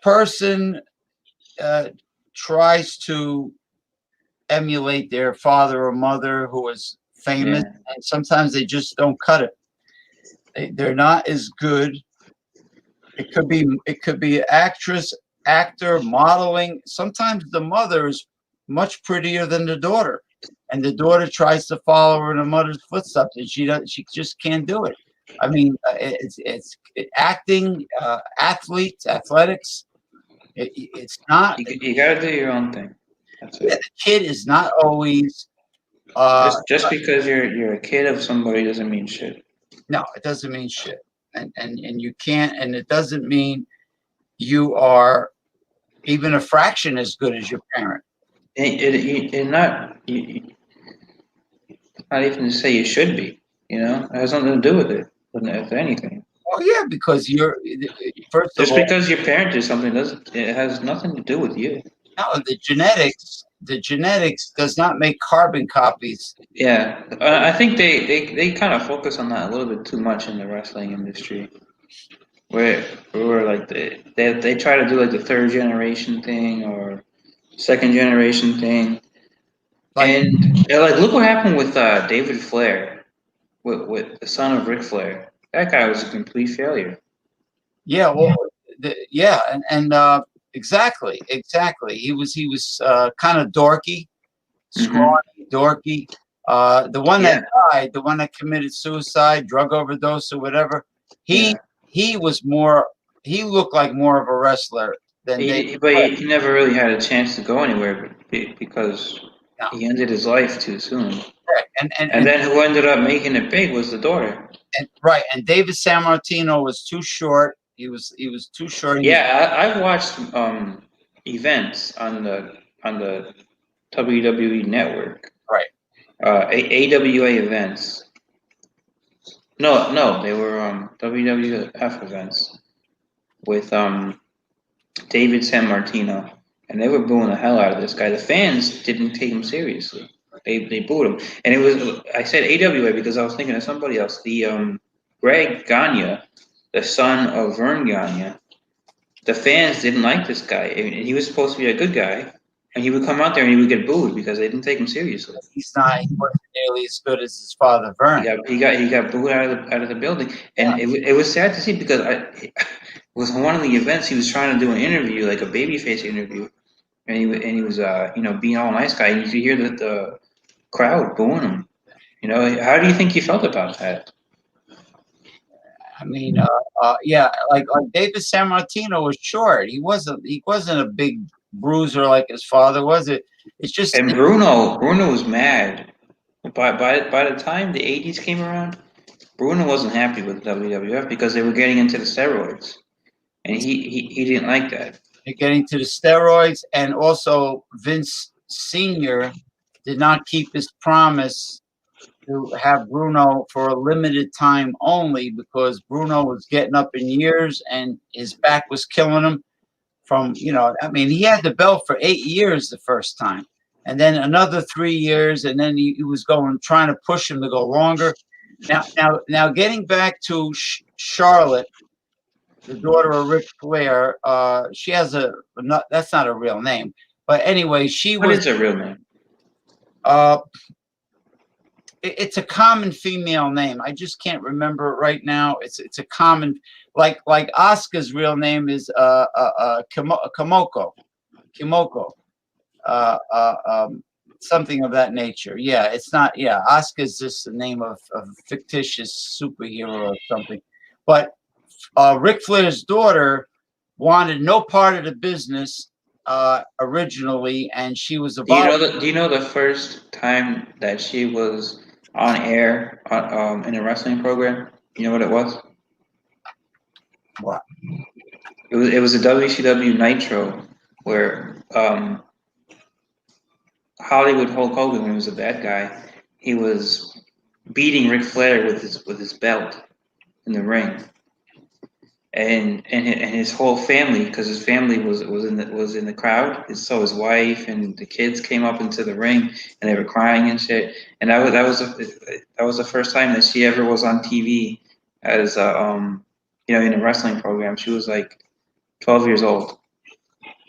Speaker 1: person tries to emulate their father or mother who was famous, and sometimes they just don't cut it. They're not as good. It could be actress, actor, modeling. Sometimes the mother is much prettier than the daughter, and the daughter tries to follow her in her mother's footsteps, and she just can't do it. I mean, it's acting, athletics. It's not.
Speaker 2: You got to do your own thing. That's it.
Speaker 1: The kid is not always.
Speaker 2: Just because you're a kid of somebody doesn't mean shit.
Speaker 1: No, it doesn't mean shit, and you can't, and it doesn't mean you are even a fraction as good as your parent.
Speaker 2: Not even to say you should be. It has nothing to do with it, if anything.
Speaker 1: Well, yeah, because
Speaker 2: because your parent did something, it has nothing to do with you.
Speaker 1: No, the genetics the genetics does not make carbon copies.
Speaker 2: Yeah, I think they kind of focus on that a little bit too much in the wrestling industry, where like they try to do like the third generation thing or second generation thing,
Speaker 1: Like,
Speaker 2: and like look what happened with David Flair, with the son of Ric Flair. That guy was a complete failure.
Speaker 1: yeah, well, yeah, and exactly. He was kind of dorky,
Speaker 2: Hmm.
Speaker 1: scrawny, dorky. The one that
Speaker 2: Yeah,
Speaker 1: died, the one that committed suicide, drug overdose, or whatever, he
Speaker 2: yeah.
Speaker 1: he was more. He looked like more of a wrestler than David
Speaker 2: But
Speaker 1: Flair.
Speaker 2: he never really had a chance to go anywhere because
Speaker 1: No,
Speaker 2: he ended his life too soon.
Speaker 1: correct.
Speaker 2: And then who ended up making it big was the daughter.
Speaker 1: And right, and David Sammartino was too short. He was too short. He was
Speaker 2: Yeah, I've watched events on the WWE network,
Speaker 1: right.
Speaker 2: AWA events. No, they were WWF events with David San Martino, and they were booing the hell out of this guy. The fans didn't take him seriously. They booed him, and it was I said AWA because I was thinking of somebody else. The Greg Gagne, the son of Vern Gagne. The fans didn't like this guy, and he was supposed to be a good guy, and he would come out there and he would get booed because they didn't take him seriously.
Speaker 1: He's not. He wasn't nearly as good as his father, Vern.
Speaker 2: He got booed out of the building,
Speaker 1: Yeah,
Speaker 2: and it was sad to see because it was one of the events he was trying to do an interview, like a babyface interview, and he was being all nice guy, and you could hear the crowd booing him. You know, how do you think he felt about that?
Speaker 1: I mean, yeah, like David Sammartino was short. He wasn't a big bruiser like his father was. It's just
Speaker 2: And Bruno was mad. By the time the '80s came around, Bruno wasn't happy with WWF because they were getting into the steroids, and he didn't like that.
Speaker 1: getting to the steroids, and also Vince Senior did not keep his promise to have Bruno for a limited time only because Bruno was getting up in years and his back was killing him. I mean, he had the belt for 8 years the first time, and then another 3 years, and then he was trying to push him to go longer. Now, getting back to Charlotte, the daughter of Ric Flair, she has that's not a real name, but anyway, she
Speaker 2: What
Speaker 1: was.
Speaker 2: is her real name?
Speaker 1: Uh, it's a common female name. I just can't remember it right now. It's a common, like Asuka's real name is Kimoko, something of that nature. Yeah, it's not. Yeah, Asuka's just the name of a fictitious superhero or something. But Ric Flair's daughter wanted no part of the business originally, and she was about.
Speaker 2: Do you know the first time that she was on air in a wrestling program? You know what it was?
Speaker 1: What?
Speaker 2: It was a WCW Nitro where Hollywood Hulk Hogan, when he was a bad guy, he was beating Ric Flair with his belt in the ring, and his whole family, because his family was in the crowd. So his wife and the kids came up into the ring and they were crying and shit. And that was the first time that she ever was on TV as in a wrestling program. She was like 12 years old.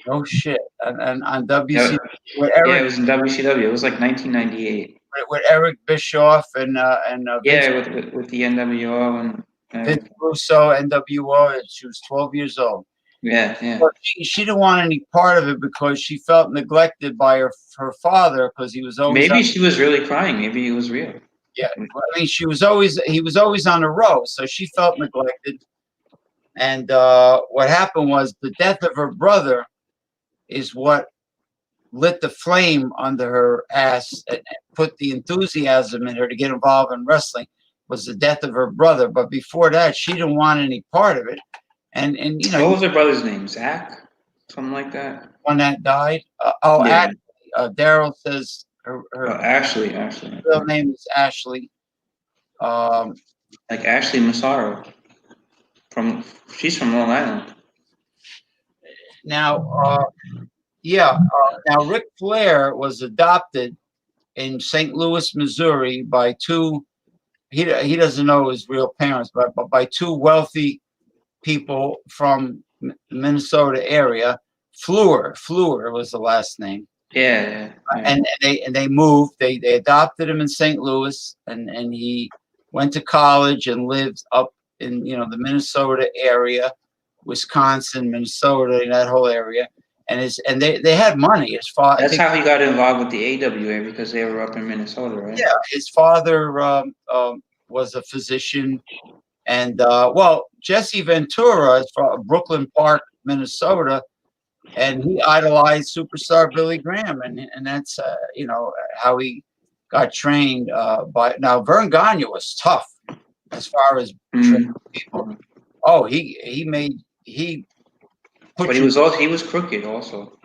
Speaker 1: Oh shit! And on
Speaker 2: Yeah,
Speaker 1: WC with
Speaker 2: yeah,
Speaker 1: Eric
Speaker 2: it was in WCW. It was like 1998.
Speaker 1: with Eric Bischoff and Vince,
Speaker 2: Yeah, with the NWO
Speaker 1: Vince
Speaker 2: and
Speaker 1: Russo, NWO. And she was 12 years old.
Speaker 2: yeah.
Speaker 1: But she didn't want any part of it because she felt neglected by her father because he was always
Speaker 2: Maybe she was really crying. Maybe it was real.
Speaker 1: yeah. I mean, he was always on the road, so she felt neglected. And what happened was the death of her brother is what lit the flame under her ass and put the enthusiasm in her to get involved in wrestling. Was the death of her brother, but before that, she didn't want any part of it. And
Speaker 2: What was her brother's name? Zach? Something like that?
Speaker 1: when that died,
Speaker 2: Yeah.
Speaker 1: actually, Daryl says her
Speaker 2: Ashley.
Speaker 1: real name is Ashley. Um,
Speaker 2: Like Ashley Massaro. She's from Long Island.
Speaker 1: now, Yeah. Now Ric Flair was adopted in St. Louis, Missouri, by two. He doesn't know his real parents, but by two wealthy people from Minnesota area. Fleur was the last name.
Speaker 2: Yeah, yeah.
Speaker 1: And they moved. They adopted him in St. Louis, and he went to college and lived up in the Minnesota area, Wisconsin, Minnesota, that whole area. And they had money. His father, I
Speaker 2: That's
Speaker 1: think,
Speaker 2: how he got involved with the AWA because they were up in Minnesota, right?
Speaker 1: yeah, his father was a physician, and well, Jesse Ventura is from Brooklyn Park, Minnesota, and he idolized superstar Billy Graham, and that's how he got trained by. Now Vern Gagne was tough as far as training people. Oh, he put
Speaker 2: But he was crooked also.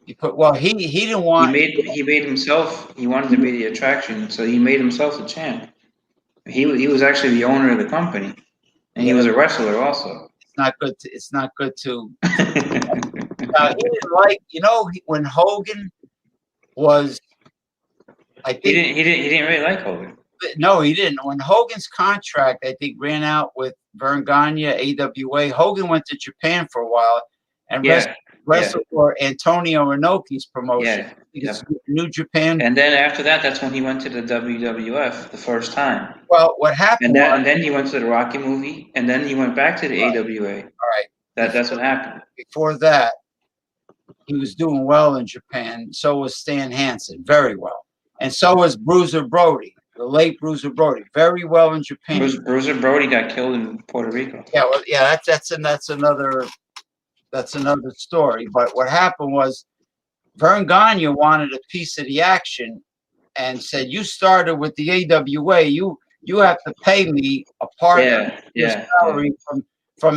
Speaker 1: he didn't want.
Speaker 2: He made himself. He wanted to be the attraction, so he made himself the champ. He was actually the owner of the company, and he was a wrestler also.
Speaker 1: It's not good to. He didn't like when Hogan was. I think
Speaker 2: He didn't really like Hogan.
Speaker 1: no, he didn't. When Hogan's contract, I think, ran out with Vern Gagne, AWA, Hogan went to Japan for a while and wrestled for Antonio Inoki's promotion.
Speaker 2: Yeah.
Speaker 1: New Japan.
Speaker 2: And then after that, that's when he went to the WWF the first time.
Speaker 1: Well, what happened?
Speaker 2: And then he went to the Rocky movie, and then he went back to the AWA.
Speaker 1: All right.
Speaker 2: That's what happened.
Speaker 1: Before that, he was doing well in Japan. So was Stan Hansen, very well. And so was Bruiser Brody, the late Bruiser Brody, very well in Japan.
Speaker 2: Bruiser Brody got killed in Puerto Rico.
Speaker 1: Yeah, well, yeah, that's another story. But what happened was Vern Gagne wanted a piece of the action and said, "You started with the AWA. You have to pay me a part of your salary from."
Speaker 2: Vern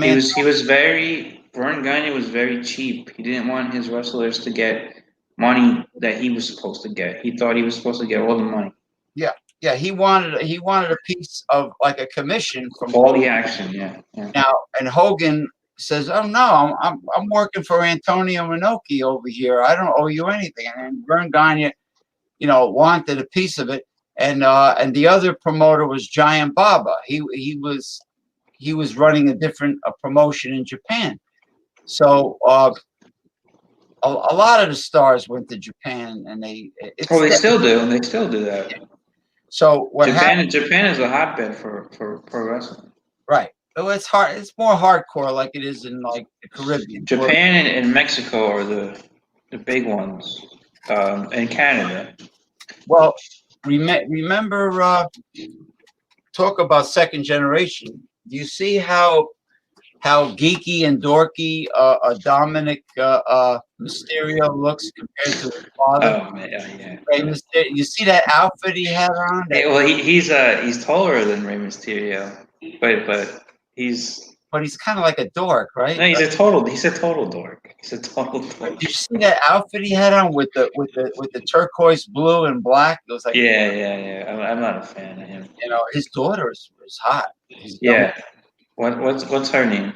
Speaker 2: Gagne was very cheap. He didn't want his wrestlers to get money that he was supposed to get. He thought he was supposed to get all the money.
Speaker 1: Yeah, he wanted a piece of like a commission from
Speaker 2: all the action. Yeah.
Speaker 1: Now, and Hogan says, "Oh no, I'm working for Antonio Inoki over here. I don't owe you anything." And Vern Gagne, wanted a piece of it, and the other promoter was Giant Baba. He was running a promotion in Japan. So a lot of the stars went to Japan, and they
Speaker 2: still do, and they still do that.
Speaker 1: Yeah. So what happened?
Speaker 2: Japan is a hotbed for pro wrestling.
Speaker 1: Right. So it's hard. It's more hardcore, like it is in like the Caribbean.
Speaker 2: Japan and Mexico are the big ones, and Canada.
Speaker 1: Well, remember, talk about second generation. Do you see how geeky and dorky Dominic Mysterio looks compared to his father?
Speaker 2: Oh man, yeah.
Speaker 1: Rey Mysterio. You see that outfit he had on?
Speaker 2: Well, he's taller than Rey Mysterio, but he's
Speaker 1: kind of like a dork, right?
Speaker 2: No, he's a total dork. He's a total dork.
Speaker 1: Did you see that outfit he had on with the turquoise blue and black? It was like
Speaker 2: I'm not a fan of him.
Speaker 1: His daughter is hot.
Speaker 2: What's her name?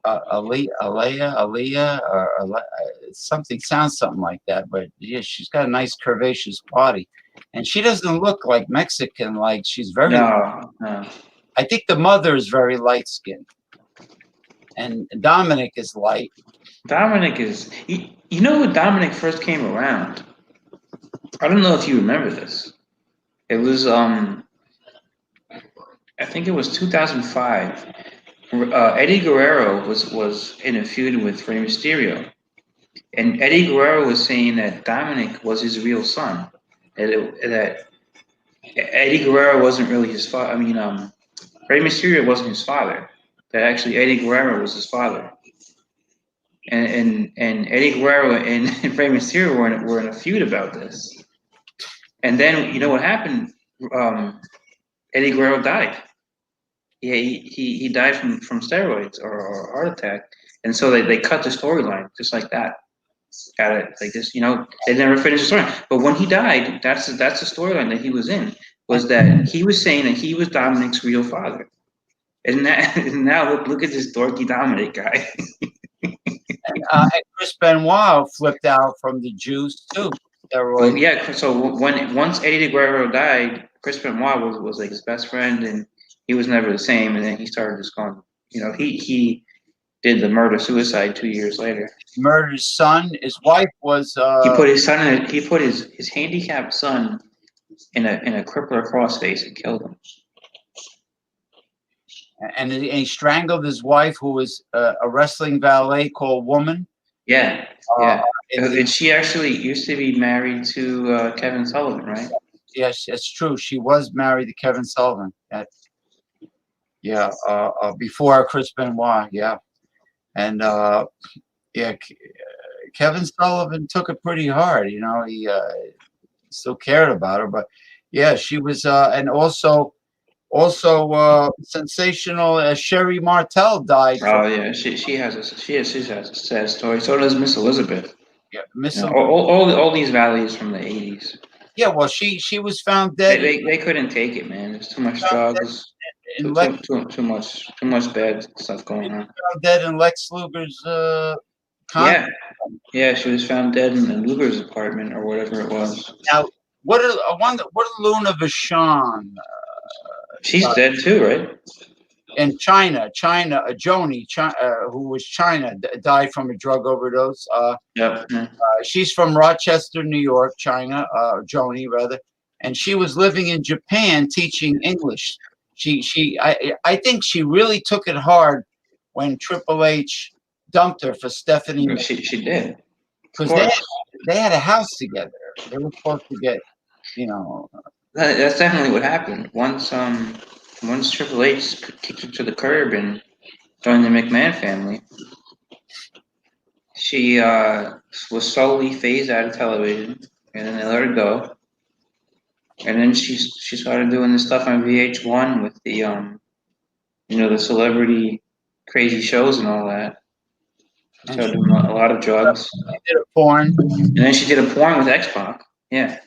Speaker 1: Aaliyah, or something sounds something like that. But yeah, she's got a nice curvaceous body, and she doesn't look like Mexican. Like she's very.
Speaker 2: No.
Speaker 1: I think the mother is very light skinned, and Dominic is light.
Speaker 2: Dominic is. When Dominic first came around, I don't know if you remember this. It was I think it was 2005. Eddie Guerrero was in a feud with Rey Mysterio, and Eddie Guerrero was saying that Dominic was his real son. That Eddie Guerrero wasn't really his father. I mean, Rey Mysterio wasn't his father. That actually Eddie Guerrero was his father. And Eddie Guerrero and Rey Mysterio were in a feud about this. And then what happened? Eddie Guerrero died. Yeah, he died from steroids or heart attack, and so they cut the storyline just like that. Got it like this, they never finished the story. But when he died, that's the storyline that he was in. Was that he was saying that he was Dominic's real father, and now look at this dorky Dominic guy.
Speaker 1: And Chris Benoit flipped out from the juice too.
Speaker 2: Well,
Speaker 1: Steroids.
Speaker 2: yeah. So once Eddie Guerrero died, Chris Benoit was like his best friend, and he was never the same. And then he started just going. He did the murder suicide 2 years later.
Speaker 1: Murdered his son. His wife was
Speaker 2: He put his son in. He put his handicapped son in a crippler crossface and killed him.
Speaker 1: and he strangled his wife, who was a wrestling valet called Woman.
Speaker 2: Yeah,
Speaker 1: Uh,
Speaker 2: yeah.
Speaker 1: in the-
Speaker 2: And she actually used to be married to Kevin Sullivan, right?
Speaker 1: yes, it's true. She was married to Kevin Sullivan. Before Chris Benoit. Yeah, and yeah, Kevin Sullivan took it pretty hard. He still cared about her, but yeah, she was, and also sensational. Sherry Martel died from
Speaker 2: Oh yeah, she has a sad story. So does Miss Elizabeth.
Speaker 1: Miss.
Speaker 2: All these valleys from the 80s.
Speaker 1: Yeah, well, she was found
Speaker 2: They,
Speaker 1: dead.
Speaker 2: they, they couldn't take it, man. There's too much drugs,
Speaker 1: In Lex,
Speaker 2: too much bad stuff going on.
Speaker 1: found dead in Lex Luger's con.
Speaker 2: Yeah, she was found dead in Luger's apartment or whatever it was.
Speaker 1: Now, I wonder what Luna Vachon
Speaker 2: She's dead too, right?
Speaker 1: in China, Joni, who was China, died from a drug overdose.
Speaker 2: Yep. Yeah.
Speaker 1: She's from Rochester, New York, China, Joni rather, and she was living in Japan teaching English. I think she really took it hard when Triple H dumped her for Stephanie,
Speaker 2: She did.
Speaker 1: because they had a house together. They were supposed to get,
Speaker 2: That's definitely what happened. Once Triple H kicked her to the curb and joined the McMahon family, she was slowly phased out of television, and then they let her go. And then she started doing this stuff on VH1 with the celebrity crazy shows and all that.
Speaker 1: And
Speaker 2: Started doing a lot of drugs.
Speaker 1: she did a porn.
Speaker 2: And then she did a porn with X-Pac. Yeah.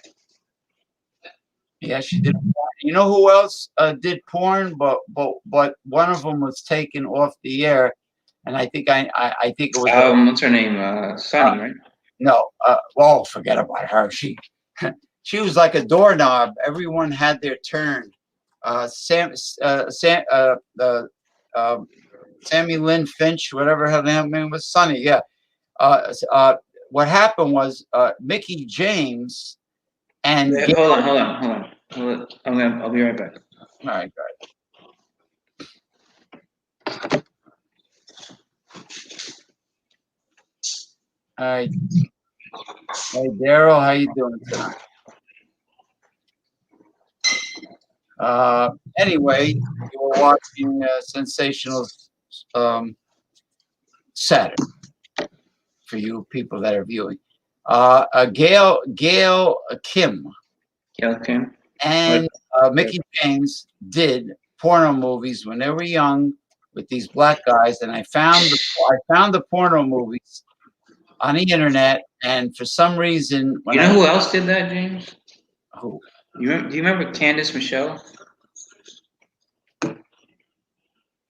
Speaker 1: Yeah, she did porn. You know who else did porn? But one of them was taken off the air, and I think I think it was
Speaker 2: What's her name? Sunny, right?
Speaker 1: no. Forget about her. She she was like a doorknob. Everyone had their turn. Sammy Lynn Finch, whatever her name was, Sunny. Yeah. What happened was Mickey James and
Speaker 2: Yeah, hold on. I'll be right back.
Speaker 1: all right, all right. Hey, Daryl, how you doing tonight? Anyway, you were watching Sensational Saturday for you people that are viewing. Gail Kim
Speaker 2: Okay.
Speaker 1: and Mickey James did porno movies when they were young with these black guys, and I found the porno movies on the internet, and for some reason,
Speaker 2: You know who else did that, James?
Speaker 1: who?
Speaker 2: Do you remember Candice Michelle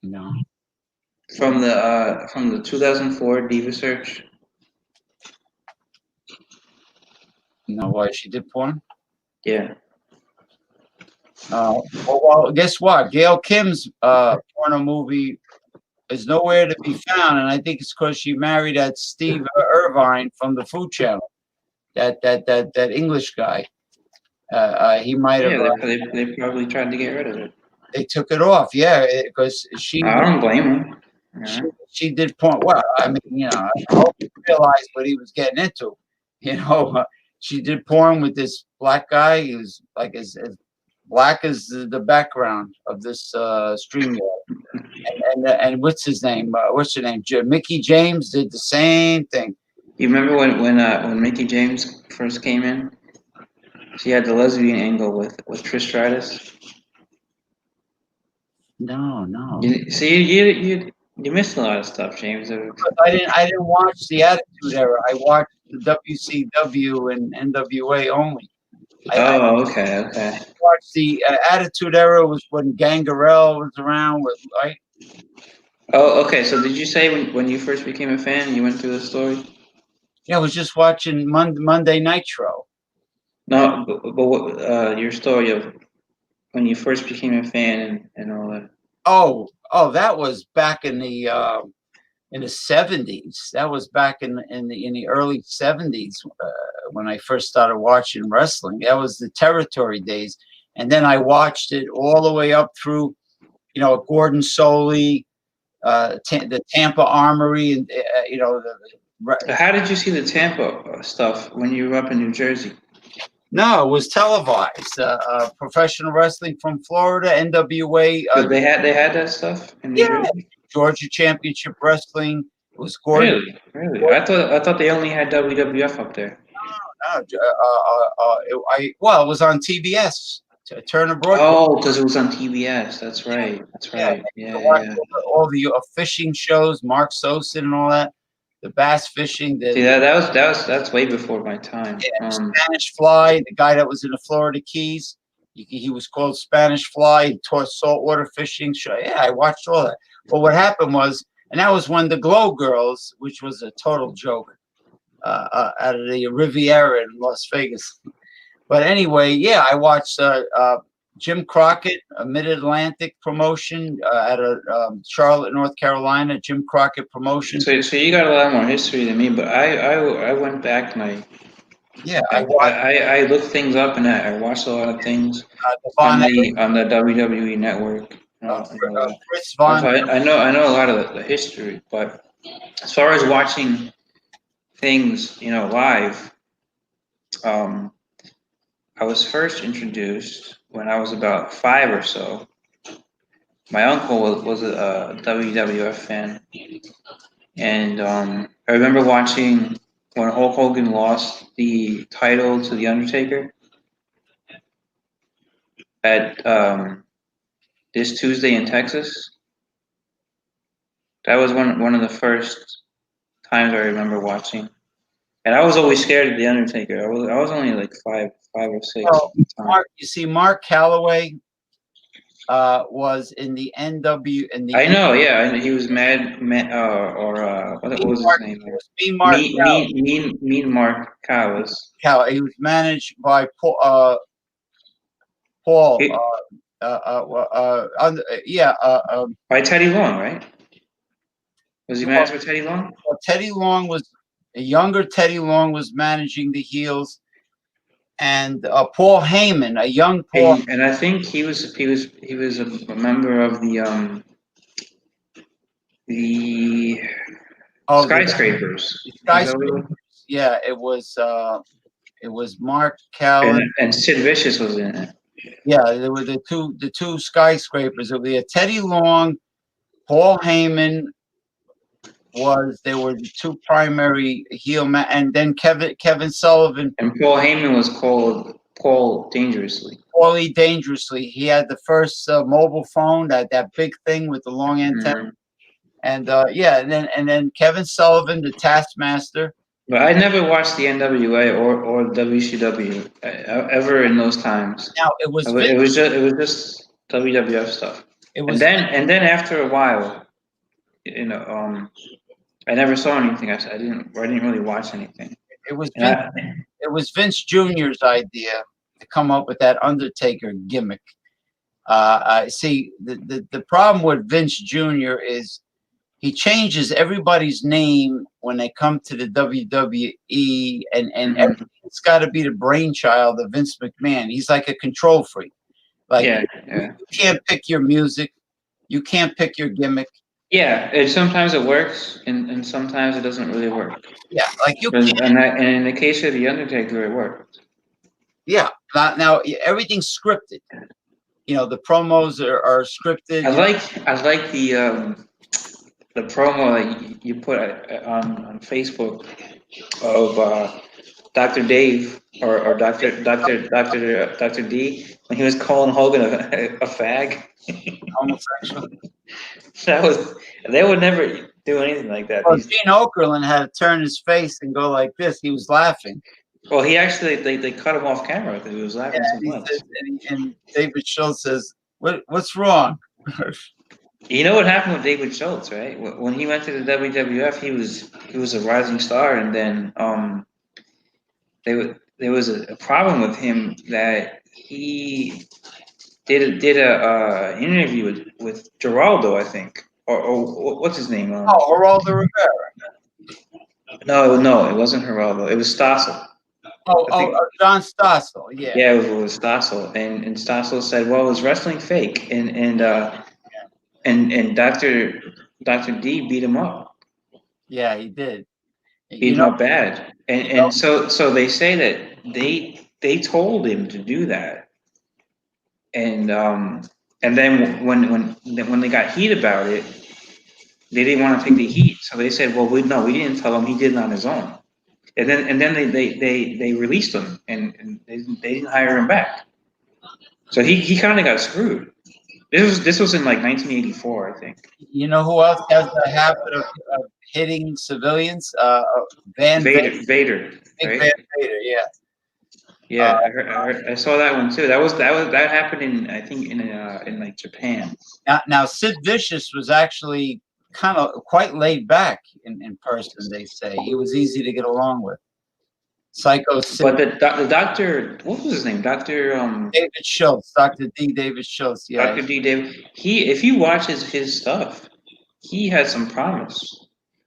Speaker 1: No,
Speaker 2: from the 2004 Diva Search?
Speaker 1: no, why she did porn?
Speaker 2: Yeah.
Speaker 1: Well, guess what? Gail Kim's porno movie is nowhere to be found, and I think it's because she married that Steve Irvine from the Food Channel, that English guy. He might have.
Speaker 2: Yeah, they probably tried to get rid of it.
Speaker 1: They took it off, yeah, because
Speaker 2: I don't blame them.
Speaker 1: she did porn. Well, I mean, I hope he realized what he was getting into. She did porn with this black guy. He was like as black as the background of this stream. And what's his name? What's her name? Mickey James did the same thing.
Speaker 2: You remember when Mickey James first came in? She had the lesbian angle with Trish Stratus.
Speaker 1: No.
Speaker 2: See, you missed a lot of stuff, James.
Speaker 1: I didn't watch the Attitude Era. I watched the WCW and NWA only.
Speaker 2: Okay.
Speaker 1: I watched the Attitude Era was when Gangrel was around, right?
Speaker 2: Oh, okay. So did you say when you first became a fan, you went through the story?
Speaker 1: Yeah, I was just watching Monday Nitro.
Speaker 2: No, but what, your story of when you first became a fan and all that.
Speaker 1: That was back in the 70s. That was back in the early 70s when I first started watching wrestling. That was the territory days, and then I watched it all the way up through, Gordon Soley, the Tampa Armory, and
Speaker 2: How did you see the Tampa stuff when you were up in New Jersey?
Speaker 1: no, it was televised. Professional wrestling from Florida, NWA.
Speaker 2: So they had that stuff in New
Speaker 1: Yeah,
Speaker 2: Jersey.
Speaker 1: Georgia Championship Wrestling. It was Gordon.
Speaker 2: Really. I thought they only had WWF up there.
Speaker 1: It was on TBS, Turner Broadcast.
Speaker 2: Oh, because it was on TBS. That's right. That's
Speaker 1: Yeah,
Speaker 2: right.
Speaker 1: to
Speaker 2: Yeah,
Speaker 1: watch
Speaker 2: yeah.
Speaker 1: all the fishing shows, Mark Sosin and all that, the bass fishing,
Speaker 2: See, that's way before my time.
Speaker 1: Spanish Fly, the guy that was in the Florida Keys. He was called Spanish Fly. He taught saltwater fishing. Show. Yeah, I watched all that. But what happened was, and that was when the Glow Girls, which was a total joke, out of the Riviera in Las Vegas. But anyway, yeah, I watched Jim Crockett, a Mid-Atlantic promotion out of Charlotte, North Carolina. Jim Crockett Promotions.
Speaker 2: So you got a lot more history than me, but I went back and
Speaker 1: I watched
Speaker 2: I looked things up and I watched a lot of things
Speaker 1: Von
Speaker 2: on the WWE network.
Speaker 1: Fritz Von.
Speaker 2: So I know a lot of the history, but as far as watching things, live, I was first introduced when I was about 5 or so. My uncle was a WWF fan, and I remember watching when Hulk Hogan lost the title to The Undertaker at this Tuesday in Texas. That was one of the first times I remember watching, and I was always scared of The Undertaker. I was only like five or six at the time.
Speaker 1: Mark Calloway was in the NW in the.
Speaker 2: I know, yeah, I know he was what was his name?
Speaker 1: Mean Mark
Speaker 2: Mean Mark Callous.
Speaker 1: He was managed by Paul. Paul.
Speaker 2: He- By Teddy Long, right? Was he managed by Teddy Long?
Speaker 1: Teddy Long was a younger Teddy Long was managing the heels, and Paul Heyman, a young Paul.
Speaker 2: And I think he was a member of the Skyscrapers.
Speaker 1: Yeah, it was Mark Callan
Speaker 2: and Sid Vicious was in it.
Speaker 1: Yeah, there were the two Skyscrapers. It was Teddy Long, Paul Heyman they were the two primary heel men, and then Kevin Sullivan.
Speaker 2: And Paul Heyman was called Paul Dangerously.
Speaker 1: Paulie Dangerously. He had the first mobile phone, that big thing with the long antenna. And and then Kevin Sullivan, the Taskmaster.
Speaker 2: But I never watched the NWA or WCW ever in those times.
Speaker 1: Now it was
Speaker 2: just WWF stuff. And then after a while, I never saw anything. I didn't really watch anything.
Speaker 1: It was Vince Jr.'s idea to come up with that Undertaker gimmick. See, the problem with Vince Jr. is he changes everybody's name when they come to the WWE, and it's got to be the brainchild of Vince McMahon. He's like a control freak. You can't pick your music, you can't pick your gimmick.
Speaker 2: Yeah, sometimes it works, and sometimes it doesn't really work.
Speaker 1: Yeah,
Speaker 2: and in the case of the Undertaker, it worked.
Speaker 1: Yeah, now everything's scripted. The promos are scripted.
Speaker 2: I like the promo that you put on Facebook of Dr. Dave or Dr. D when he was calling Hogan a fag.
Speaker 1: Homosexual.
Speaker 2: They would never do anything like that.
Speaker 1: Well, Gene Okerlund had to turn his face and go like this. He was laughing.
Speaker 2: Well, he actually they cut him off camera because he was laughing so much.
Speaker 1: And David Schultz says, "What's wrong?"
Speaker 2: You know what happened with David Schultz, right? When he went to the WWF, he was a rising star, and then there was a problem with him that he did a interview with Geraldo, I think, or what's his name?
Speaker 1: Oh, Geraldo Rivera.
Speaker 2: No, it wasn't Geraldo. It was Stossel.
Speaker 1: Oh,
Speaker 2: I think.
Speaker 1: John Stossel. Yeah.
Speaker 2: Yeah, it was Stossel, and Stossel said, "Well, is wrestling fake?" And Doctor D beat him up,
Speaker 1: Yeah, he did.
Speaker 2: beat
Speaker 1: You
Speaker 2: him
Speaker 1: know,
Speaker 2: up bad, and
Speaker 1: you know,
Speaker 2: and so they say that they told him to do that, and then when they got heat about it, they didn't want to take the heat, so they said, "Well, we didn't tell him. He did it on his own." And then they released him, and they didn't hire him back. So he kind of got screwed. This was in like 1984, I think.
Speaker 1: you know who else has the habit of hitting civilians? Van Vader,
Speaker 2: Vader,
Speaker 1: Big
Speaker 2: right?
Speaker 1: Van Vader. Yeah. Uh,
Speaker 2: Yeah, I saw that one too. That happened in, I think, in like Japan.
Speaker 1: now Sid Vicious was actually kind of quite laid back in person. They say he was easy to get along with. Psycho Sid.
Speaker 2: But the doctor, what was his name?
Speaker 1: David Schultz, Dr. D. David Schultz. Yeah.
Speaker 2: Doctor D. David. If you watch his stuff, he had some promise,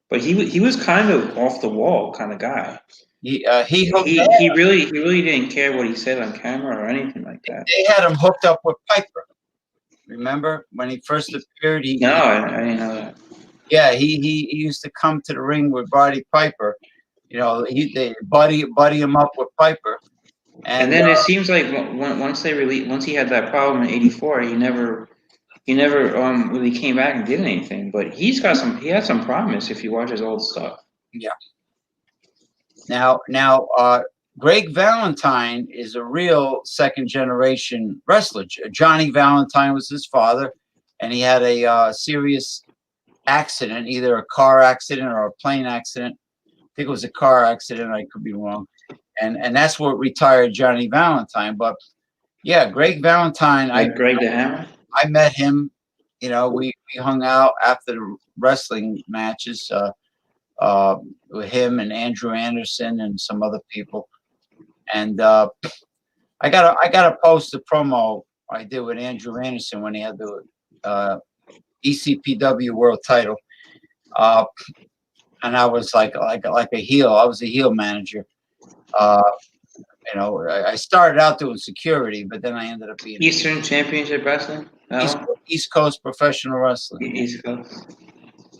Speaker 2: but he was kind of off the wall kind of guy.
Speaker 1: He hooked.
Speaker 2: He really didn't care what he said on camera or anything like that.
Speaker 1: They had him hooked up with Piper. Remember when he first appeared?
Speaker 2: No, I didn't know that.
Speaker 1: Yeah, he used to come to the ring with Roddy Piper. You know, they buddy him up with Piper,
Speaker 2: And
Speaker 1: and
Speaker 2: then it seems like once he had that problem in '84, he never really came back and did anything. But he had some promise if you watch his old stuff.
Speaker 1: yeah. Now, Greg Valentine is a real second generation wrestler. Johnny Valentine was his father, and he had a serious accident, either a car accident or a plane accident. I think it was a car accident. I could be wrong. And that's what retired Johnny Valentine. But yeah, Greg Valentine,
Speaker 2: Like Greg the Hammer.
Speaker 1: I met him. You know, we hung out after the wrestling matches with him and Andrew Anderson and some other people. And I gotta post the promo I did with Andrew Anderson when he had the ECPW world title. And I was like a heel. I was a heel manager. You know, I started out doing security, but then I ended up being
Speaker 2: Eastern Championship Wrestling.
Speaker 1: East Coast Professional Wrestling.
Speaker 2: East Coast.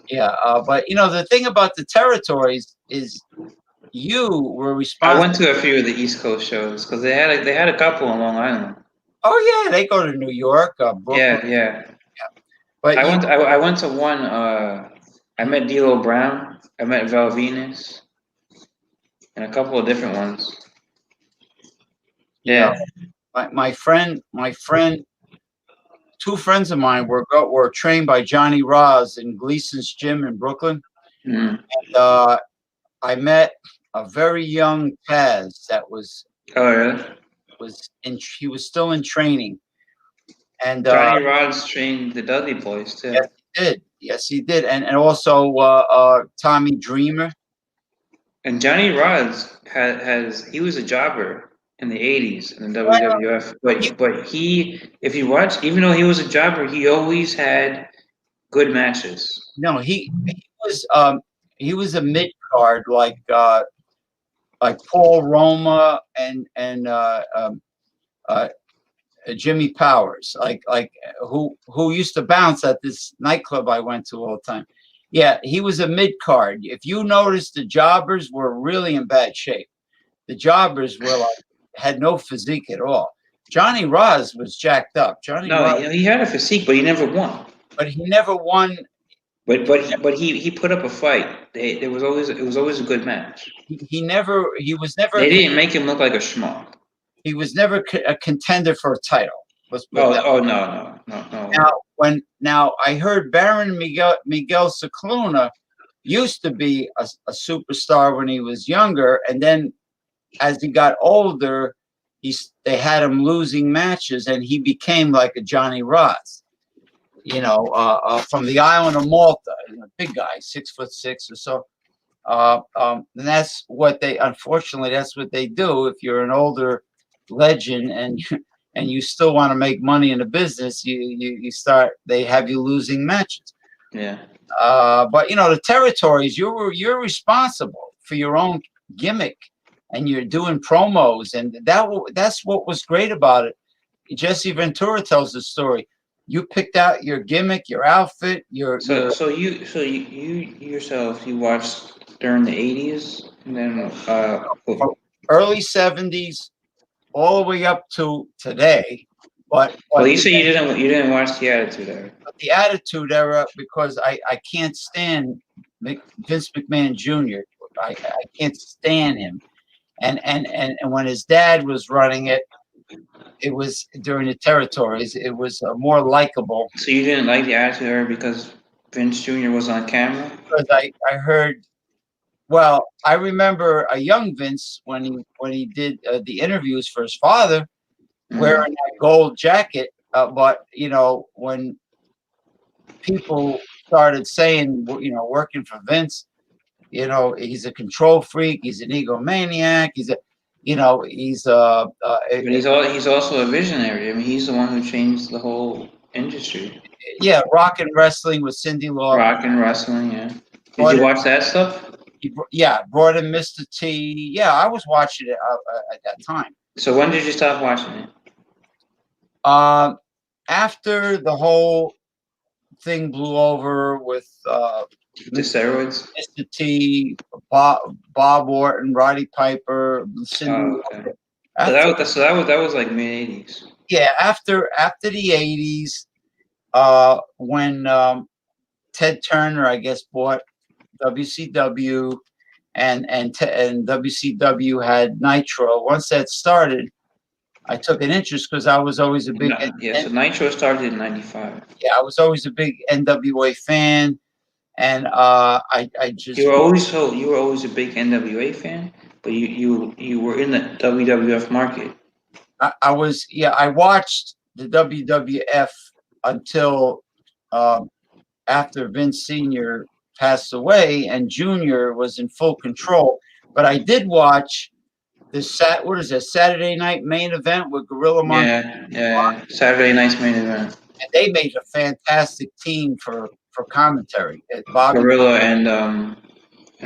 Speaker 1: Yeah, but you know the thing about the territories is you were responsible.
Speaker 2: I went to a few of the East Coast shows because they had a couple on Long Island.
Speaker 1: Oh yeah, they go to New York, Brooklyn.
Speaker 2: Yeah.
Speaker 1: But
Speaker 2: I went to one. I met D'Lo Brown. I met Val Venus, and a couple of different ones. Yeah.
Speaker 1: My friend, two friends of mine were trained by Johnny Roz in Gleason's gym in Brooklyn.
Speaker 2: Mm.
Speaker 1: And I met a very young Taz that was.
Speaker 2: Oh really?
Speaker 1: He was still in training. And
Speaker 2: Johnny Rods trained the Dudley Boys too.
Speaker 1: Yes, he did. Yes, he did. And also Tommy Dreamer.
Speaker 2: And Johnny Rods he was a jobber in the '80s in the WWF. But if you watch, even though he was a jobber, he always had good matches.
Speaker 1: No, he was a mid card like Paul Roma and Jimmy Powers, like who used to bounce at this nightclub I went to all the time. Yeah, he was a mid card. If you notice, the jobbers were really in bad shape. The jobbers were had no physique at all. Johnny Roz was jacked up.
Speaker 2: He had a physique, but he never won.
Speaker 1: But he never won.
Speaker 2: But he put up a fight. It was always a good match.
Speaker 1: He was never.
Speaker 2: They didn't make him look like a schmuck.
Speaker 1: He was never a contender for a title.
Speaker 2: No.
Speaker 1: Now I heard Baron Miguel Cicluna used to be a superstar when he was younger, and then as he got older, they had him losing matches, and he became like a Johnny Ross. from the island of Malta, big guy, 6'6" or so. And that's what unfortunately, that's what they do. If you're an older legend and you still want to make money in the business, they have you losing matches.
Speaker 2: Yeah.
Speaker 1: But the territories, you're responsible for your own gimmick, and you're doing promos, and that's what was great about it. Jesse Ventura tells the story. You picked out your gimmick, your outfit,
Speaker 2: So you yourself, you watched during the 80s, and then
Speaker 1: early 70s all the way up to today. But
Speaker 2: you say you didn't watch the Attitude Era.
Speaker 1: The Attitude Era, because I can't stand Vince McMahon Jr. I can't stand him. And when his dad was running it, it was during the territories. It was more likable.
Speaker 2: So you didn't like the Attitude Era because Vince Jr. was on camera?
Speaker 1: Because I heard. Well, I remember a young Vince when he did the interviews for his father, wearing that gold jacket. But when people started saying, working for Vince, he's a control freak, he's an egomaniac, he's
Speaker 2: also a visionary. I mean, he's the one who changed the whole industry.
Speaker 1: Yeah, rock and wrestling with Cindy Lauper.
Speaker 2: Rock and wrestling, yeah. Did you watch that stuff?
Speaker 1: Brought in Mr. T. Yeah, I was watching it at that time.
Speaker 2: So when did you stop watching it?
Speaker 1: After the whole thing blew over with
Speaker 2: the steroids,
Speaker 1: Mr. T, Bob Orton, Roddy Piper, Cindy.
Speaker 2: Okay. That was like mid 80s.
Speaker 1: Yeah, after the 80s, when Ted Turner, I guess, bought WCW, and WCW had Nitro. Once that started, I took an interest because I was always a big.
Speaker 2: So Nitro started in '95.
Speaker 1: Yeah, I was always a big NWA fan, and I just.
Speaker 2: You were always a big NWA fan, but you were in the WWF market.
Speaker 1: I was. Yeah, I watched the WWF until after Vince Sr. passed away and Junior was in full control. But I did watch this Saturday night main event with Gorilla Monsoon.
Speaker 2: Yeah, Saturday night's main event.
Speaker 1: And they made a fantastic team for commentary.
Speaker 2: Gorilla and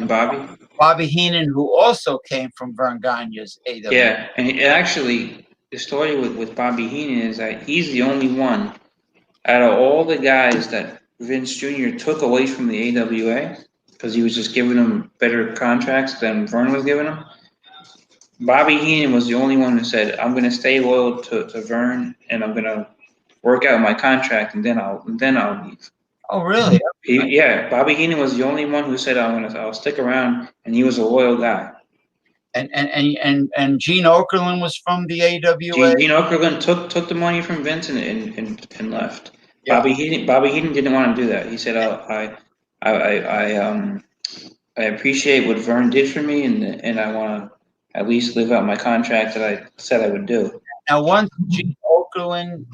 Speaker 2: Bobby.
Speaker 1: Bobby Heenan, who also came from Vern Gagne's AW.
Speaker 2: Yeah, and actually, the story with Bobby Heenan is that he's the only one out of all the guys that Vince Jr. took away from the AWA because he was just giving them better contracts than Vern was giving them. Bobby Heenan was the only one who said, "I'm going to stay loyal to Vern, and I'm going to work out my contract, and then I'll leave."
Speaker 1: Oh, really?
Speaker 2: Bobby Heenan was the only one who said, "I'll stick around," and he was a loyal guy.
Speaker 1: And Gene Okerlund was from the AWA.
Speaker 2: Gene Okerlund took the money from Vince and left. Yeah. Bobby Heenan didn't want to do that. He said, I appreciate what Vern did for me, and I want to at least live out my contract that I said I would do."
Speaker 1: Now, once Gene Okerlund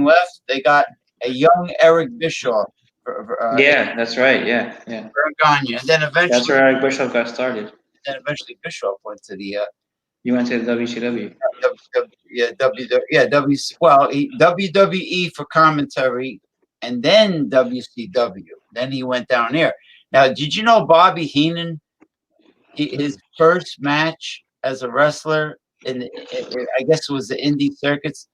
Speaker 1: left, they got a young Eric Bischoff.
Speaker 2: That's right. Yeah.
Speaker 1: Vern Gagne, and then eventually
Speaker 2: that's where Eric Bischoff got started.
Speaker 1: Then eventually Bischoff went to the.
Speaker 2: You went to the WCW.
Speaker 1: WWE for commentary, and then WCW. Then he went down there. Now, did you know Bobby Heenan? His first match as a wrestler I guess it was the indie circuits.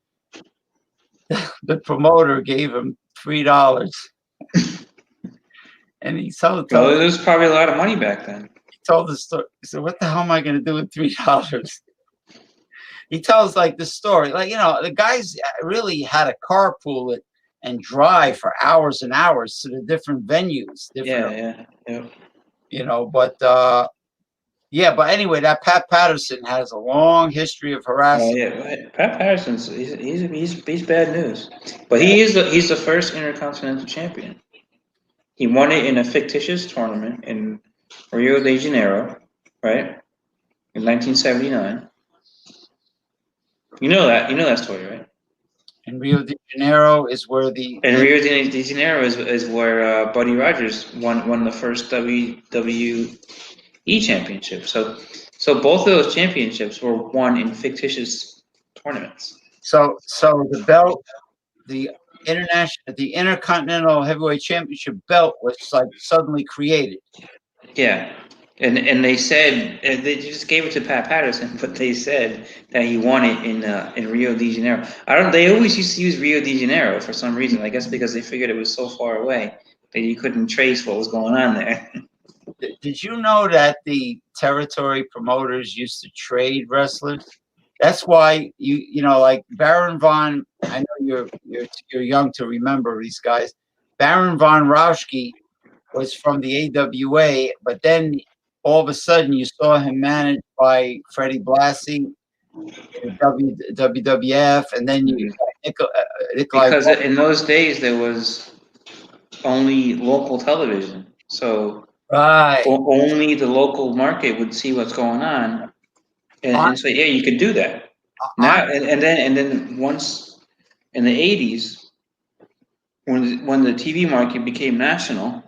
Speaker 1: The promoter gave him $3, and he told.
Speaker 2: Well, it was probably a lot of money back then.
Speaker 1: He told the story. He said, "What the hell am I going to do with $3?" He tells the story, the guys really had to carpool it and drive for hours and hours to the different venues.
Speaker 2: Yeah.
Speaker 1: But anyway, that Pat Patterson has a long history of harassment.
Speaker 2: Pat Patterson's he's bad news, but he's the first Intercontinental Champion. He won it in a fictitious tournament in Rio de Janeiro, right, in 1979. You know that story, right?
Speaker 1: in Rio de Janeiro is where the
Speaker 2: And Rio de Janeiro is where Buddy Rogers won the first WWE championship. So both of those championships were won in fictitious tournaments.
Speaker 1: so the belt, the Intercontinental Heavyweight Championship belt was like suddenly created.
Speaker 2: Yeah, and they said they just gave it to Pat Patterson, but they said that he won it in Rio de Janeiro. I don't. They always used to use Rio de Janeiro for some reason. I guess because they figured it was so far away that you couldn't trace what was going on there.
Speaker 1: Did you know that the territory promoters used to trade wrestlers? That's why like Baron von. I know you're young to remember these guys. Baron von Raschke was from the AWA, but then all of a sudden you saw him managed by Freddie Blassie in WWF, and then you Nikolai.
Speaker 2: Because in those days there was only local television, so
Speaker 1: Right.
Speaker 2: only the local market would see what's going on, and so yeah, you could do that. Now and then once in the '80s, when the TV market became national,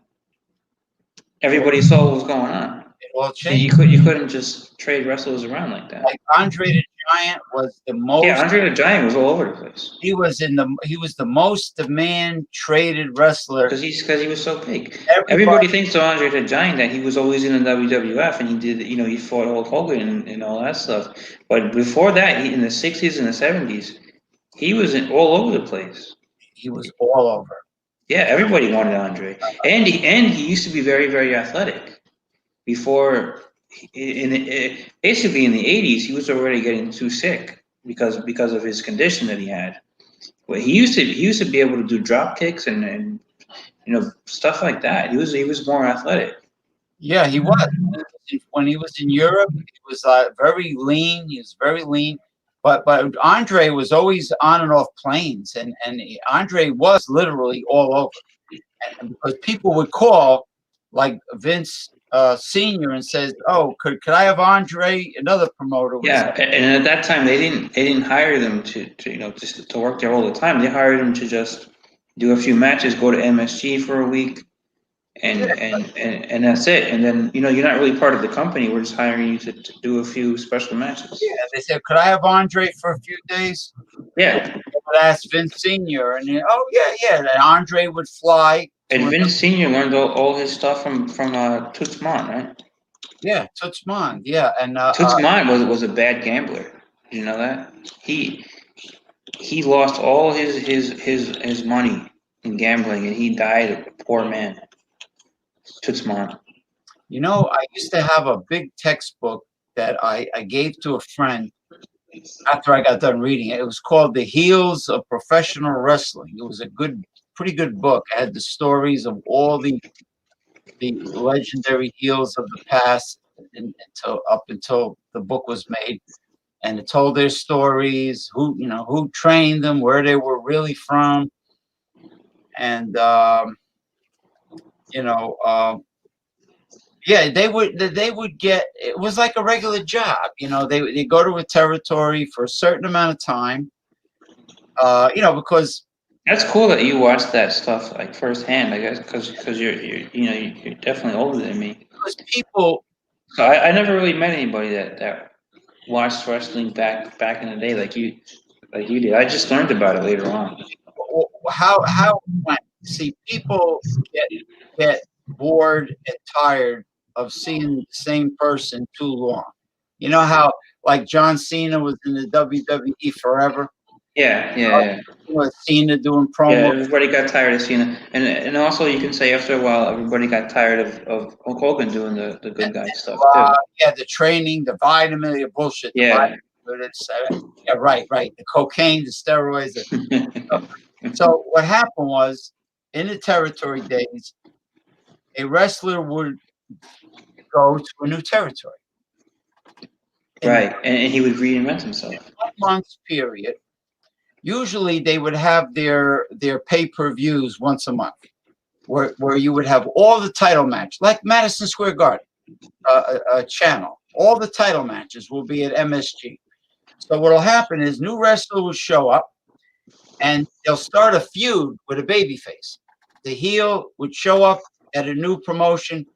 Speaker 2: everybody saw what was going on.
Speaker 1: It all
Speaker 2: So you
Speaker 1: changed.
Speaker 2: couldn't just trade wrestlers around like that.
Speaker 1: Like Andre the Giant was the most.
Speaker 2: Yeah, Andre the Giant was all over the place.
Speaker 1: He was the most demand traded wrestler
Speaker 2: because he was so big.
Speaker 1: Everybody-
Speaker 2: Everybody thinks of Andre the Giant that he was always in the WWF and he did, he fought Hulk Hogan and all that stuff. But before that, in the '60s and the '70s, he was all over the place.
Speaker 1: He was all over.
Speaker 2: Yeah, everybody wanted Andre, and he used to be very, very athletic. Before, basically in the '80s, he was already getting too sick because of his condition that he had. Well, he used to be able to do drop kicks and stuff like that. He was more athletic.
Speaker 1: Yeah, he was. When he was in Europe, he was very lean. He was very lean. But Andre was always on and off planes, and Andre was literally all over. And because people would call, like Vince Senior, and says, "Oh, could I have Andre?" Another promoter.
Speaker 2: Yeah, and at that time they didn't hire them to just to work there all the time. They hired them to just do a few matches, go to MSG for a week, and that's it. And then you're not really part of the company. We're just hiring you to do a few special matches.
Speaker 1: Yeah, they said, "Could I have Andre for a few days?"
Speaker 2: Yeah.
Speaker 1: I would ask Vince Senior, and oh yeah. Then Andre would fly.
Speaker 2: And Vince Senior learned all his stuff from Toots Mondt, right?
Speaker 1: Yeah, Toots Mondt. Yeah, and
Speaker 2: Toots Mondt was a bad gambler. Did you know that? He lost all his money in gambling, and he died a poor man. Toots Mondt.
Speaker 1: I used to have a big textbook that I gave to a friend after I got done reading it. It was called The Heels of Professional Wrestling. It was a pretty good book. It had the stories of all the legendary heels of the past up until the book was made. And it told their stories, who trained them, where they were really from. And, yeah, they would get, it was like a regular job. They go to a territory for a certain amount of time, because
Speaker 2: That's cool that you watched that stuff like firsthand. I guess because you're definitely older than me.
Speaker 1: because people,
Speaker 2: So I never really met anybody that watched wrestling back in the day like you did. I just learned about it later on.
Speaker 1: how it went. See, people get bored and tired of seeing the same person too long. You know how like John Cena was in the WWE forever?
Speaker 2: Yeah.
Speaker 1: With Cena doing
Speaker 2: Yeah,
Speaker 1: promo.
Speaker 2: everybody got tired of Cena, and also you can say after a while everybody got tired of Hulk Hogan doing the good guy stuff too.
Speaker 1: Yeah, the training, the vitamin, the bullshit.
Speaker 2: Yeah.
Speaker 1: Yeah, right. The cocaine, the steroids. So what happened was, in the territory days, a wrestler would go to a new territory.
Speaker 2: Right, and he would reinvent himself.
Speaker 1: In a 1 month period, usually they would have their pay-per-views once a month, where you would have all the title match, like Madison Square Garden, a channel. All the title matches will be at MSG. So what will happen is new wrestler will show up, and they'll start a feud with a babyface. The heel would show up at a new promotion,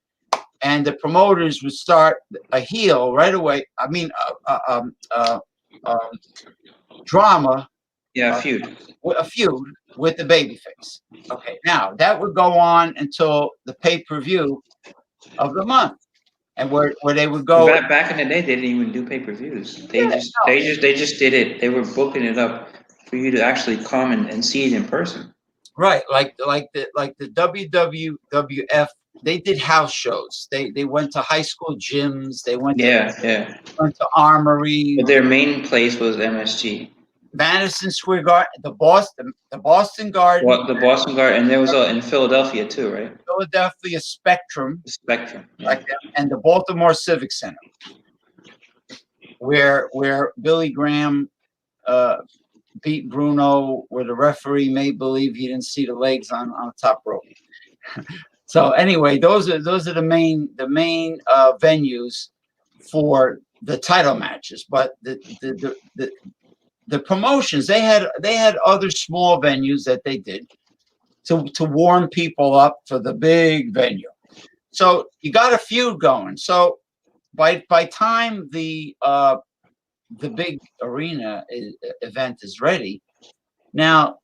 Speaker 1: and the promoters would start a heel right away. I mean, um, drama,
Speaker 2: Yeah,
Speaker 1: uh,
Speaker 2: feud.
Speaker 1: a feud with the babyface. Okay, now that would go on until the pay-per-view of the month, and where they would
Speaker 2: But
Speaker 1: go.
Speaker 2: back in the day, they didn't even do pay-per-views.
Speaker 1: Yeah, no,
Speaker 2: They just did it. They were booking it up for you to actually come and see it in person.
Speaker 1: right, like the WWF. They did house shows. They went to high school gyms. They
Speaker 2: Yeah, yeah.
Speaker 1: went to Armory,
Speaker 2: But their main place was MSG.
Speaker 1: Madison Square Garden, the Boston Garden,
Speaker 2: What the Boston Garden, and there was in Philadelphia too, right?
Speaker 1: Philadelphia Spectrum,
Speaker 2: The Spectrum. Yeah.
Speaker 1: like that, and the Baltimore Civic Center, where Billy Graham beat Bruno, where the referee made believe he didn't see the legs on the top rope. So anyway, those are the main venues for the title matches. But the promotions, they had other small venues that they did to warm people up for the big venue. So you got a feud going. So by time the big arena event is ready, now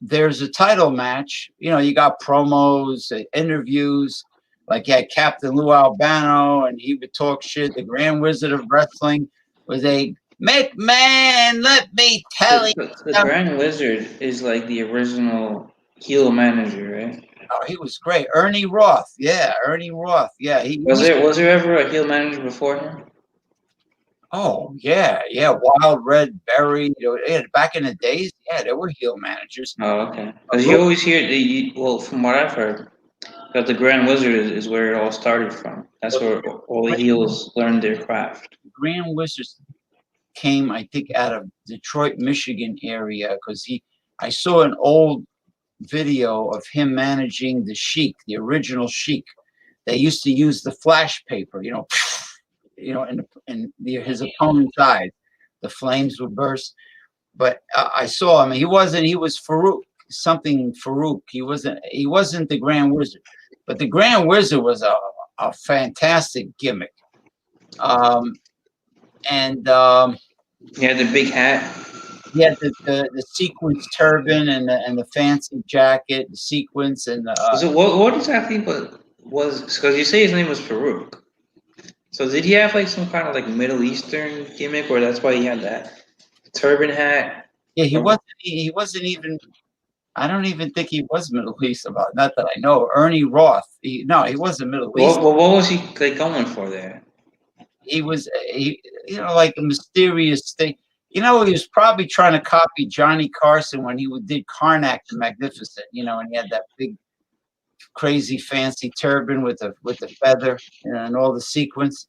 Speaker 1: there's a title match. You got promos, interviews. Like you had Captain Lou Albano, and he would talk shit. The Grand Wizard of Wrestling was a McMahon. Let me tell you,
Speaker 2: The Grand Wizard is like the original heel manager, right?
Speaker 1: oh, he was great. Ernie Roth, yeah, Ernie Roth, yeah.
Speaker 2: Was there ever a heel manager before him?
Speaker 1: Oh yeah, yeah. Wild Red Berry. Yeah, back in the days, yeah, there were heel managers.
Speaker 2: Oh, okay. Because you always hear well, from what I've heard, that the Grand Wizard is where it all started from. That's where all the heels learned their craft.
Speaker 1: Grand Wizards came, I think, out of Detroit, Michigan area because I saw an old video of him managing the Sheik, the original Sheik. They used to use the flash paper, his opponent's eyes, the flames would burst. But I saw him. He was Farouk, something Farouk. He wasn't the Grand Wizard, but the Grand Wizard was a fantastic gimmick. And
Speaker 2: He had the big hat.
Speaker 1: he had the sequins turban and the fancy jacket, the sequins and the.
Speaker 2: So what exactly was because you say his name was Farouk. So did he have like some kind of like Middle Eastern gimmick, or that's why he had that turban hat?
Speaker 1: Yeah, he wasn't even. I don't even think he was Middle East about. Not that I know. Ernie Roth. He wasn't Middle East.
Speaker 2: What was he like going for there?
Speaker 1: He was like a mysterious thing. He was probably trying to copy Johnny Carson when he did Karnak the Magnificent. And he had that big, crazy, fancy turban with the feather and all the sequins.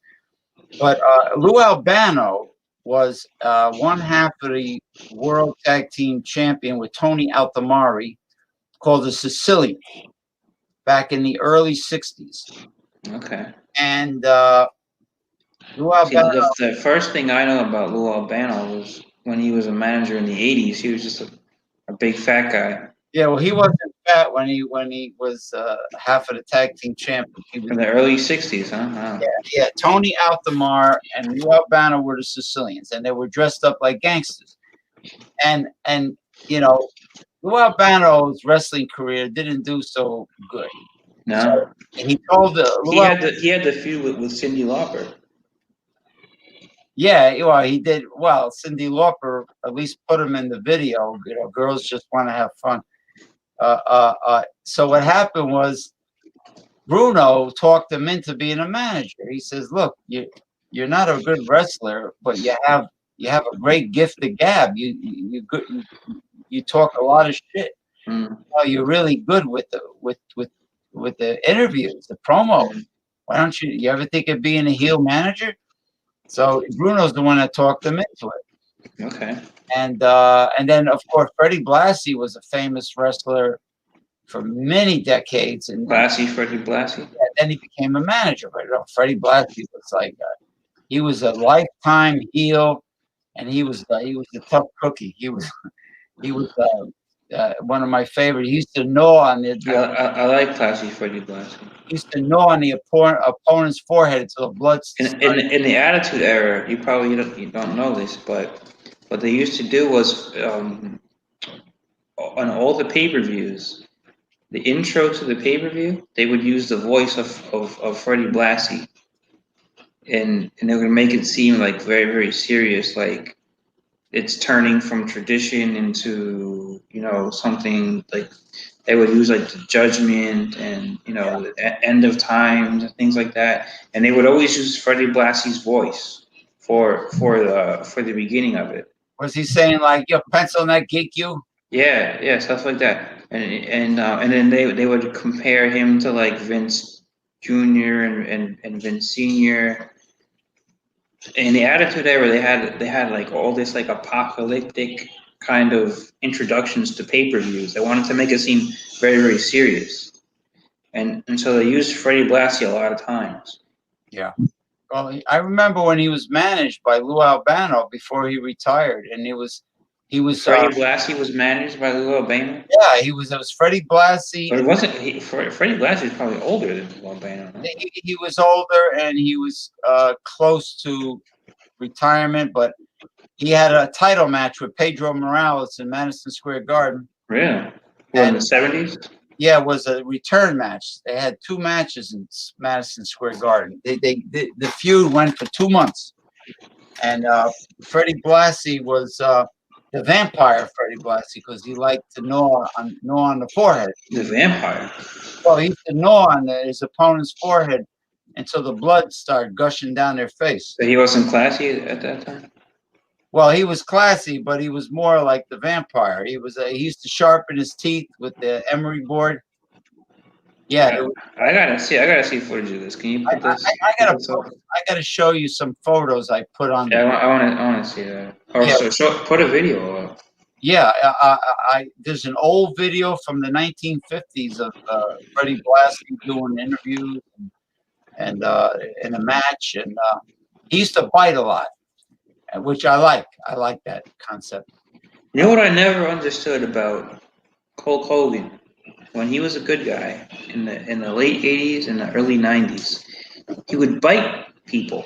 Speaker 1: But Lou Albano was one half of the World Tag Team Champion with Tony Altamari, called the Sicilian, back in the early '60s.
Speaker 2: Okay.
Speaker 1: And Lou Albano.
Speaker 2: The first thing I know about Lou Albano was when he was a manager in the '80s. He was just a big fat guy.
Speaker 1: Yeah, well, he wasn't fat when he was half of the tag team champion. He was
Speaker 2: in the early '60s, huh? Wow.
Speaker 1: Yeah. Tony Altamar and Lou Albano were the Sicilians, and they were dressed up like gangsters. And Lou Albano's wrestling career didn't do so good.
Speaker 2: No.
Speaker 1: So, and he told
Speaker 2: he had the feud with Cyndi Lauper.
Speaker 1: Yeah, well, he did. Well, Cyndi Lauper at least put him in the video. Girls just want to have fun. So what happened was Bruno talked him into being a manager. He says, "Look, you're not a good wrestler, but you have a great gift of gab. You talk a lot of shit. Well, you're really good with the interviews, the promo. Why don't you ever think of being a heel manager?" So Bruno's the one that talked him into it.
Speaker 2: Okay.
Speaker 1: And then of course Freddie Blassie was a famous wrestler for many decades. And
Speaker 2: Freddie Blassie.
Speaker 1: Yeah, then he became a manager. But Freddie Blassie was like he was a lifetime heel, and he was a tough cookie. He was one of my favorite. He used to gnaw on
Speaker 2: I like Classy Freddie Blassie.
Speaker 1: he used to gnaw on the opponent's forehead until the blood
Speaker 2: In the Attitude Era, you don't know this, but what they used to do was on all the pay-per-views, the intro to the pay-per-view, they would use the voice of Freddie Blassie, and they would make it seem like very, very serious, like it's turning from tradition into, something like they would use like the judgment and, the end of times and things like that. And they would always use Freddie Blassie's voice for the beginning of it.
Speaker 1: Was he saying like your pencil neck geek you?
Speaker 2: Yeah, stuff like that. And then they would compare him to like Vince Jr. and Vince Sr. In the Attitude Era, they had like all this like apocalyptic kind of introductions to pay-per-views. They wanted to make it seem very, very serious, and so they used Freddie Blassie a lot of times.
Speaker 1: Yeah. Well, I remember when he was managed by Lou Albano before he retired, and he was
Speaker 2: Freddie Blassie was managed by Lou Albano.
Speaker 1: Yeah, it was Freddie Blassie.
Speaker 2: But it wasn't. Freddie Blassie is probably older than Lou Albano. No?
Speaker 1: He was older and he was close to retirement, but he had a title match with Pedro Morales in Madison Square Garden.
Speaker 2: Really? Well, in the 70s?
Speaker 1: Yeah, it was a return match. They had 2 matches in Madison Square Garden. The feud went for 2 months, and Freddie Blassie was the vampire Freddie Blassie because he liked to gnaw on the forehead.
Speaker 2: The vampire.
Speaker 1: Well, he used to gnaw on his opponent's forehead until the blood started gushing down their face.
Speaker 2: So he wasn't classy at that time?
Speaker 1: Well, he was classy, but he was more like the vampire. He used to sharpen his teeth with the emery board. Yeah,
Speaker 2: I gotta see footage of this. Can you put this?
Speaker 1: I gotta show you some photos I put on.
Speaker 2: Yeah, I want to see that. Or yeah. Put a video up.
Speaker 1: Yeah, there's an old video from the 1950s of Freddie Blassie doing interviews and in a match, and he used to bite a lot, which I like. I like that concept.
Speaker 2: You know what I never understood about Hulk Hogan? When he was a good guy in the late 80s and the early 90s, he would bite people.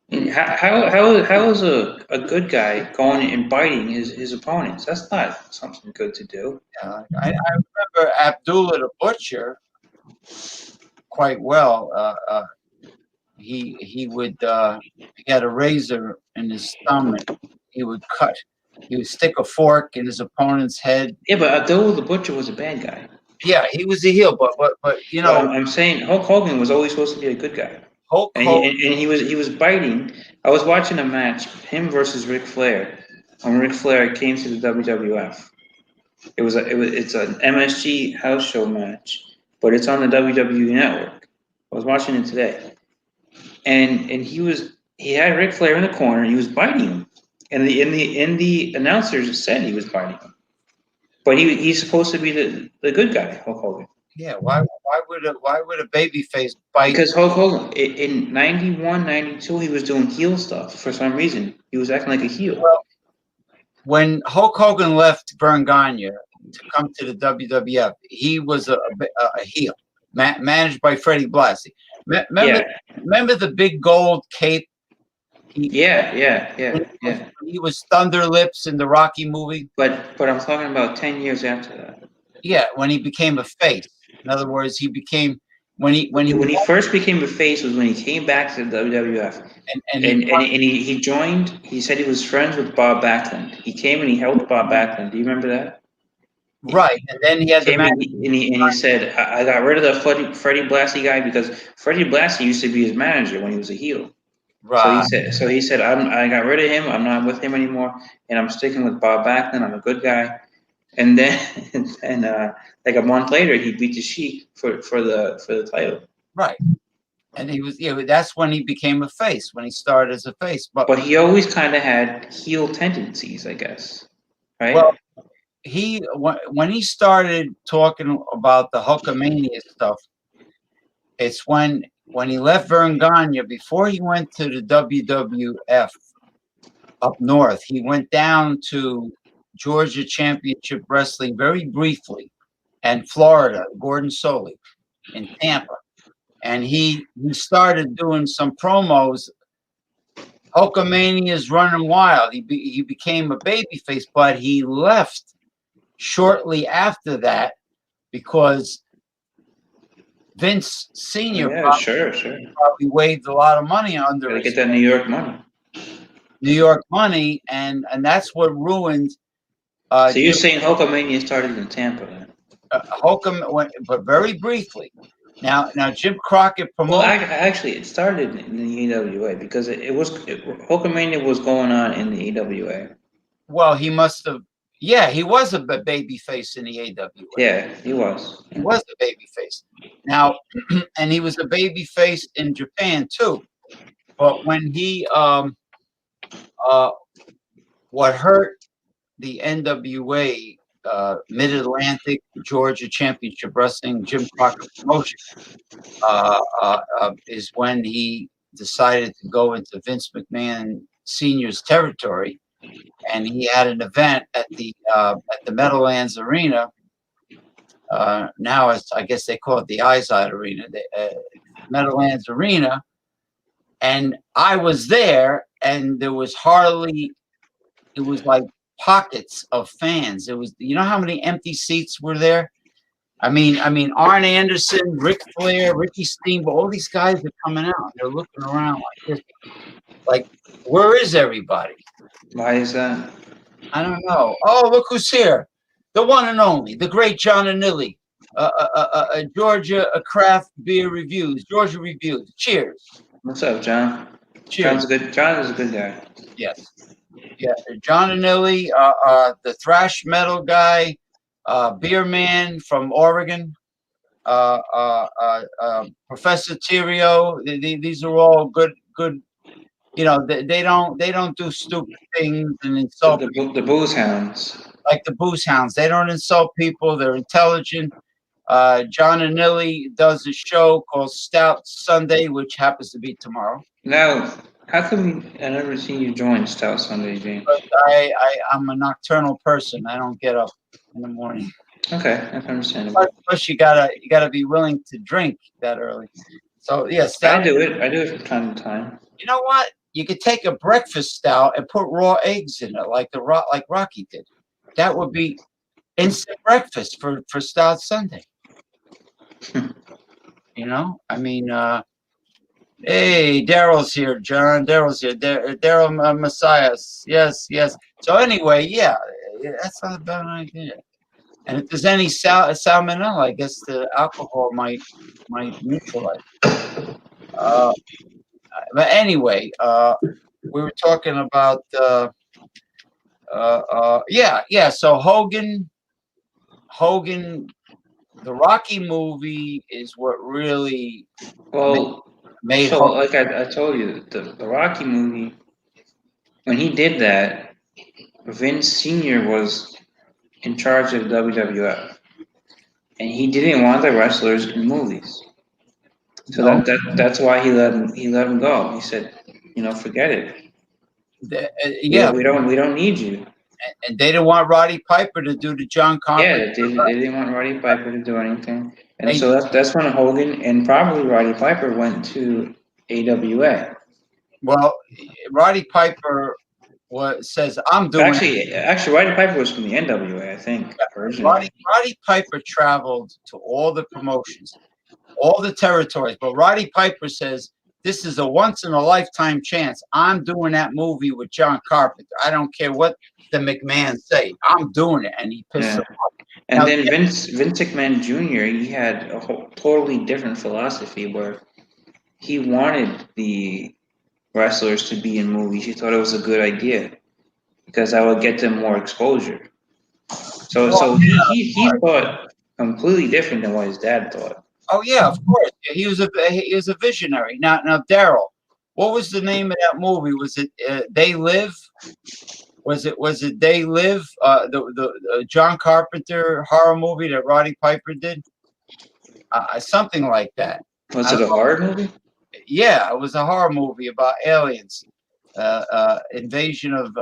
Speaker 2: And how is a good guy going and biting his opponents? That's not something good to do.
Speaker 1: I remember Abdullah the Butcher quite well. He would he had a razor in his thumb and he would cut. He would stick a fork in his opponent's head.
Speaker 2: Yeah, but Abdullah the Butcher was a bad guy.
Speaker 1: Yeah, he was a heel, but you know,
Speaker 2: well, I'm saying Hulk Hogan was always supposed to be a good guy. And he was biting. I was watching a match, him versus Ric Flair, when Ric Flair came to the WWF. It's an MSG house show match, but it's on the WWE network. I was watching it today, and he had Ric Flair in the corner. He was biting him, and the announcers said he was biting him, but he's supposed to be the good guy, Hulk Hogan.
Speaker 1: Yeah, why would a babyface bite?
Speaker 2: Because Hulk Hogan in 91, 92, he was doing heel stuff for some reason. He was acting like a heel.
Speaker 1: Well, when Hulk Hogan left Vern Gagne to come to the WWF, he was a heel, managed by Freddie Blassie. Remember the big gold cape?
Speaker 2: Yeah.
Speaker 1: He was Thunder Lips in the Rocky movie.
Speaker 2: But I'm talking about 10 years after that.
Speaker 1: Yeah, when he became a face. In other words, he became when he
Speaker 2: first became a face was when he came back to the WWF and he joined. He said he was friends with Bob Backlund. He came and he helped Bob Backlund. Do you remember that?
Speaker 1: Right, and then he had
Speaker 2: he said, "I got rid of the Freddie Blassie guy because Freddie Blassie used to be his manager when he was a heel."
Speaker 1: Right.
Speaker 2: So he said, I got rid of him. I'm not with him anymore, and I'm sticking with Bob Backlund. I'm a good guy. And then, like a month later, he beat the Sheik for the title.
Speaker 1: Right, and he was that's when he became a face. When he started as a face,
Speaker 2: but he always kind of had heel tendencies, I guess. Right.
Speaker 1: Well, when he started talking about the Hulkamania stuff, it's when he left Vern Gagne before he went to the WWF up north. He went down to Georgia Championship Wrestling very briefly, and Florida, Gordon Soley in Tampa, and he started doing some promos. Hulkamania's running wild. He became a babyface, but he left shortly after that because Vince Senior
Speaker 2: Yeah, sure.
Speaker 1: probably waved a lot of money under
Speaker 2: Gotta
Speaker 1: his
Speaker 2: get that New York money.
Speaker 1: New York money, and that's what ruined
Speaker 2: So you're
Speaker 1: Jim
Speaker 2: saying Hulkamania started in Tampa then?
Speaker 1: Holcomb went, but very briefly. Now Jim Crockett
Speaker 2: Well,
Speaker 1: promoted.
Speaker 2: actually, it started in the EWA because Hulkamania was going on in the EWA.
Speaker 1: Well, he must have. Yeah, he was a baby face in the AWA.
Speaker 2: Yeah, he was.
Speaker 1: He was a baby face. Now, and he was a baby face in Japan too. But when he what hurt the NWA Mid Atlantic Georgia Championship Wrestling Jim Crockett promotion is when he decided to go into Vince McMahon Senior's territory, and he had an event at the Meadowlands Arena. Now I guess they call it the Izod Arena, the Meadowlands Arena, and I was there, and there was hardly. It was like pockets of fans. It was, you know how many empty seats were there? I mean, Arn Anderson, Ric Flair, Ricky Steamboat, all these guys are coming out. They're looking around like this, like, where is everybody?
Speaker 2: Why is that?
Speaker 1: I don't know. Oh, look who's here. The one and only, the great John Anilli. Georgia Craft Beer Reviews. Georgia Reviews. Cheers.
Speaker 2: What's up, John?
Speaker 1: Cheers.
Speaker 2: John is a good guy.
Speaker 1: Yes. Yeah. John Anilli, the thrash metal guy, beer man from Oregon. Professor Tirio. These are all good. You know, they don't do stupid things and insult
Speaker 2: The booze hounds.
Speaker 1: like the booze hounds. They don't insult people. They're intelligent. John Anilli does a show called Stout Sunday, which happens to be tomorrow.
Speaker 2: Now, how come I never seen you join Stout Sunday, James?
Speaker 1: But I'm a nocturnal person. I don't get up in the morning.
Speaker 2: Okay, that's understandable.
Speaker 1: Plus, you gotta be willing to drink that early. So yeah, stout.
Speaker 2: I do it from time to time.
Speaker 1: You know what? You could take a breakfast stout and put raw eggs in it, like Rocky did. That would be instant breakfast for Stout Sunday. You know, I mean, hey, Daryl's here, John. Daryl's here. Daryl Messias. Yes. So anyway, yeah, that's not a bad idea. And if there's any salmonella, I guess the alcohol might neutralize. But anyway, we were talking about yeah. So Hogan, the Rocky movie is what really made.
Speaker 2: So
Speaker 1: Hogan.
Speaker 2: like I told you, the Rocky movie, when he did that, Vince Senior was in charge of WWF, and he didn't want the wrestlers in movies. So that's why he let him go. He said, forget it.
Speaker 1: Yeah,
Speaker 2: we don't need you.
Speaker 1: And they didn't want Roddy Piper to do the John Carpenter.
Speaker 2: Yeah, they didn't want Roddy Piper to do anything, and so that's when Hogan and probably Roddy Piper went to AWA.
Speaker 1: Well, Roddy Piper says, "I'm doing."
Speaker 2: Actually, Roddy Piper was from the NWA, I think.
Speaker 1: Roddy Piper traveled to all the promotions, all the territories, but Roddy Piper says, "This is a once in a lifetime chance. I'm doing that movie with John Carpenter. I don't care what the McMahon say. I'm doing it," and he pissed him off.
Speaker 2: And
Speaker 1: now,
Speaker 2: then Vince McMahon Jr. He had a totally different philosophy where he wanted the wrestlers to be in movies. He thought it was a good idea because that would get them more exposure. So he thought completely different than what his dad thought.
Speaker 1: Oh yeah, of course. He was a visionary. Now Daryl, what was the name of that movie? Was it They Live? Was it They Live? The John Carpenter horror movie that Roddy Piper did? Something like that.
Speaker 2: Was it a horror movie?
Speaker 1: Yeah, it was a horror movie about aliens, invasion of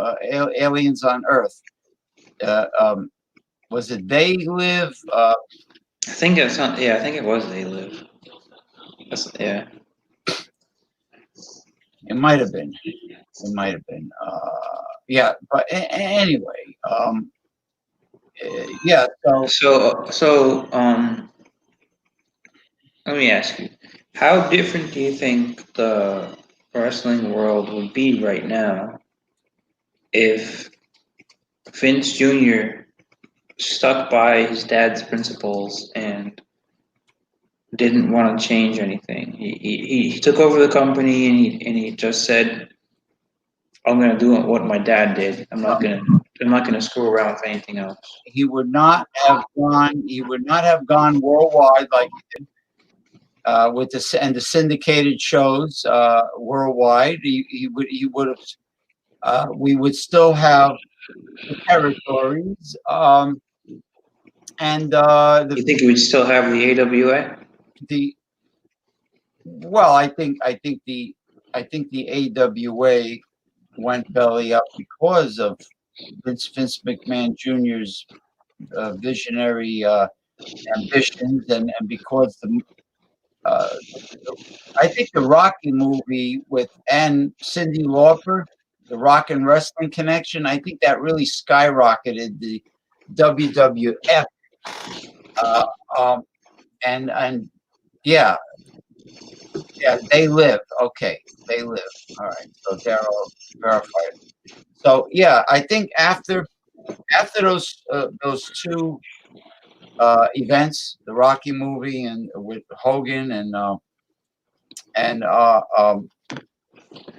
Speaker 1: aliens on Earth. Was it They Live?
Speaker 2: I think it's not. Yeah, I think it was They Live. Yeah.
Speaker 1: It might have been. It might have been. Yeah, but anyway, yeah. So
Speaker 2: Let me ask you, how different do you think the wrestling world would be right now if Vince Jr. stuck by his dad's principles and didn't want to change anything? He took over the company and he just said, "I'm going to do what my dad did. I'm not going to screw around with anything else."
Speaker 1: he would not have gone. He would not have gone worldwide like with the syndicated shows worldwide. He would have. We would still have the territories, and
Speaker 2: You think we'd still have the AWA?
Speaker 1: the well, I think the AWA went belly up because of Vince McMahon Jr.'s visionary ambitions, and because uh, I think the Rocky movie with and Cyndi Lauper, the Rock and Wrestling Connection, I think that really skyrocketed the WWF. Uh, um, and yeah, yeah, They Live. Okay, They Live. All right. So Daryl verified. So yeah, I think after those two events, the Rocky movie and with Hogan and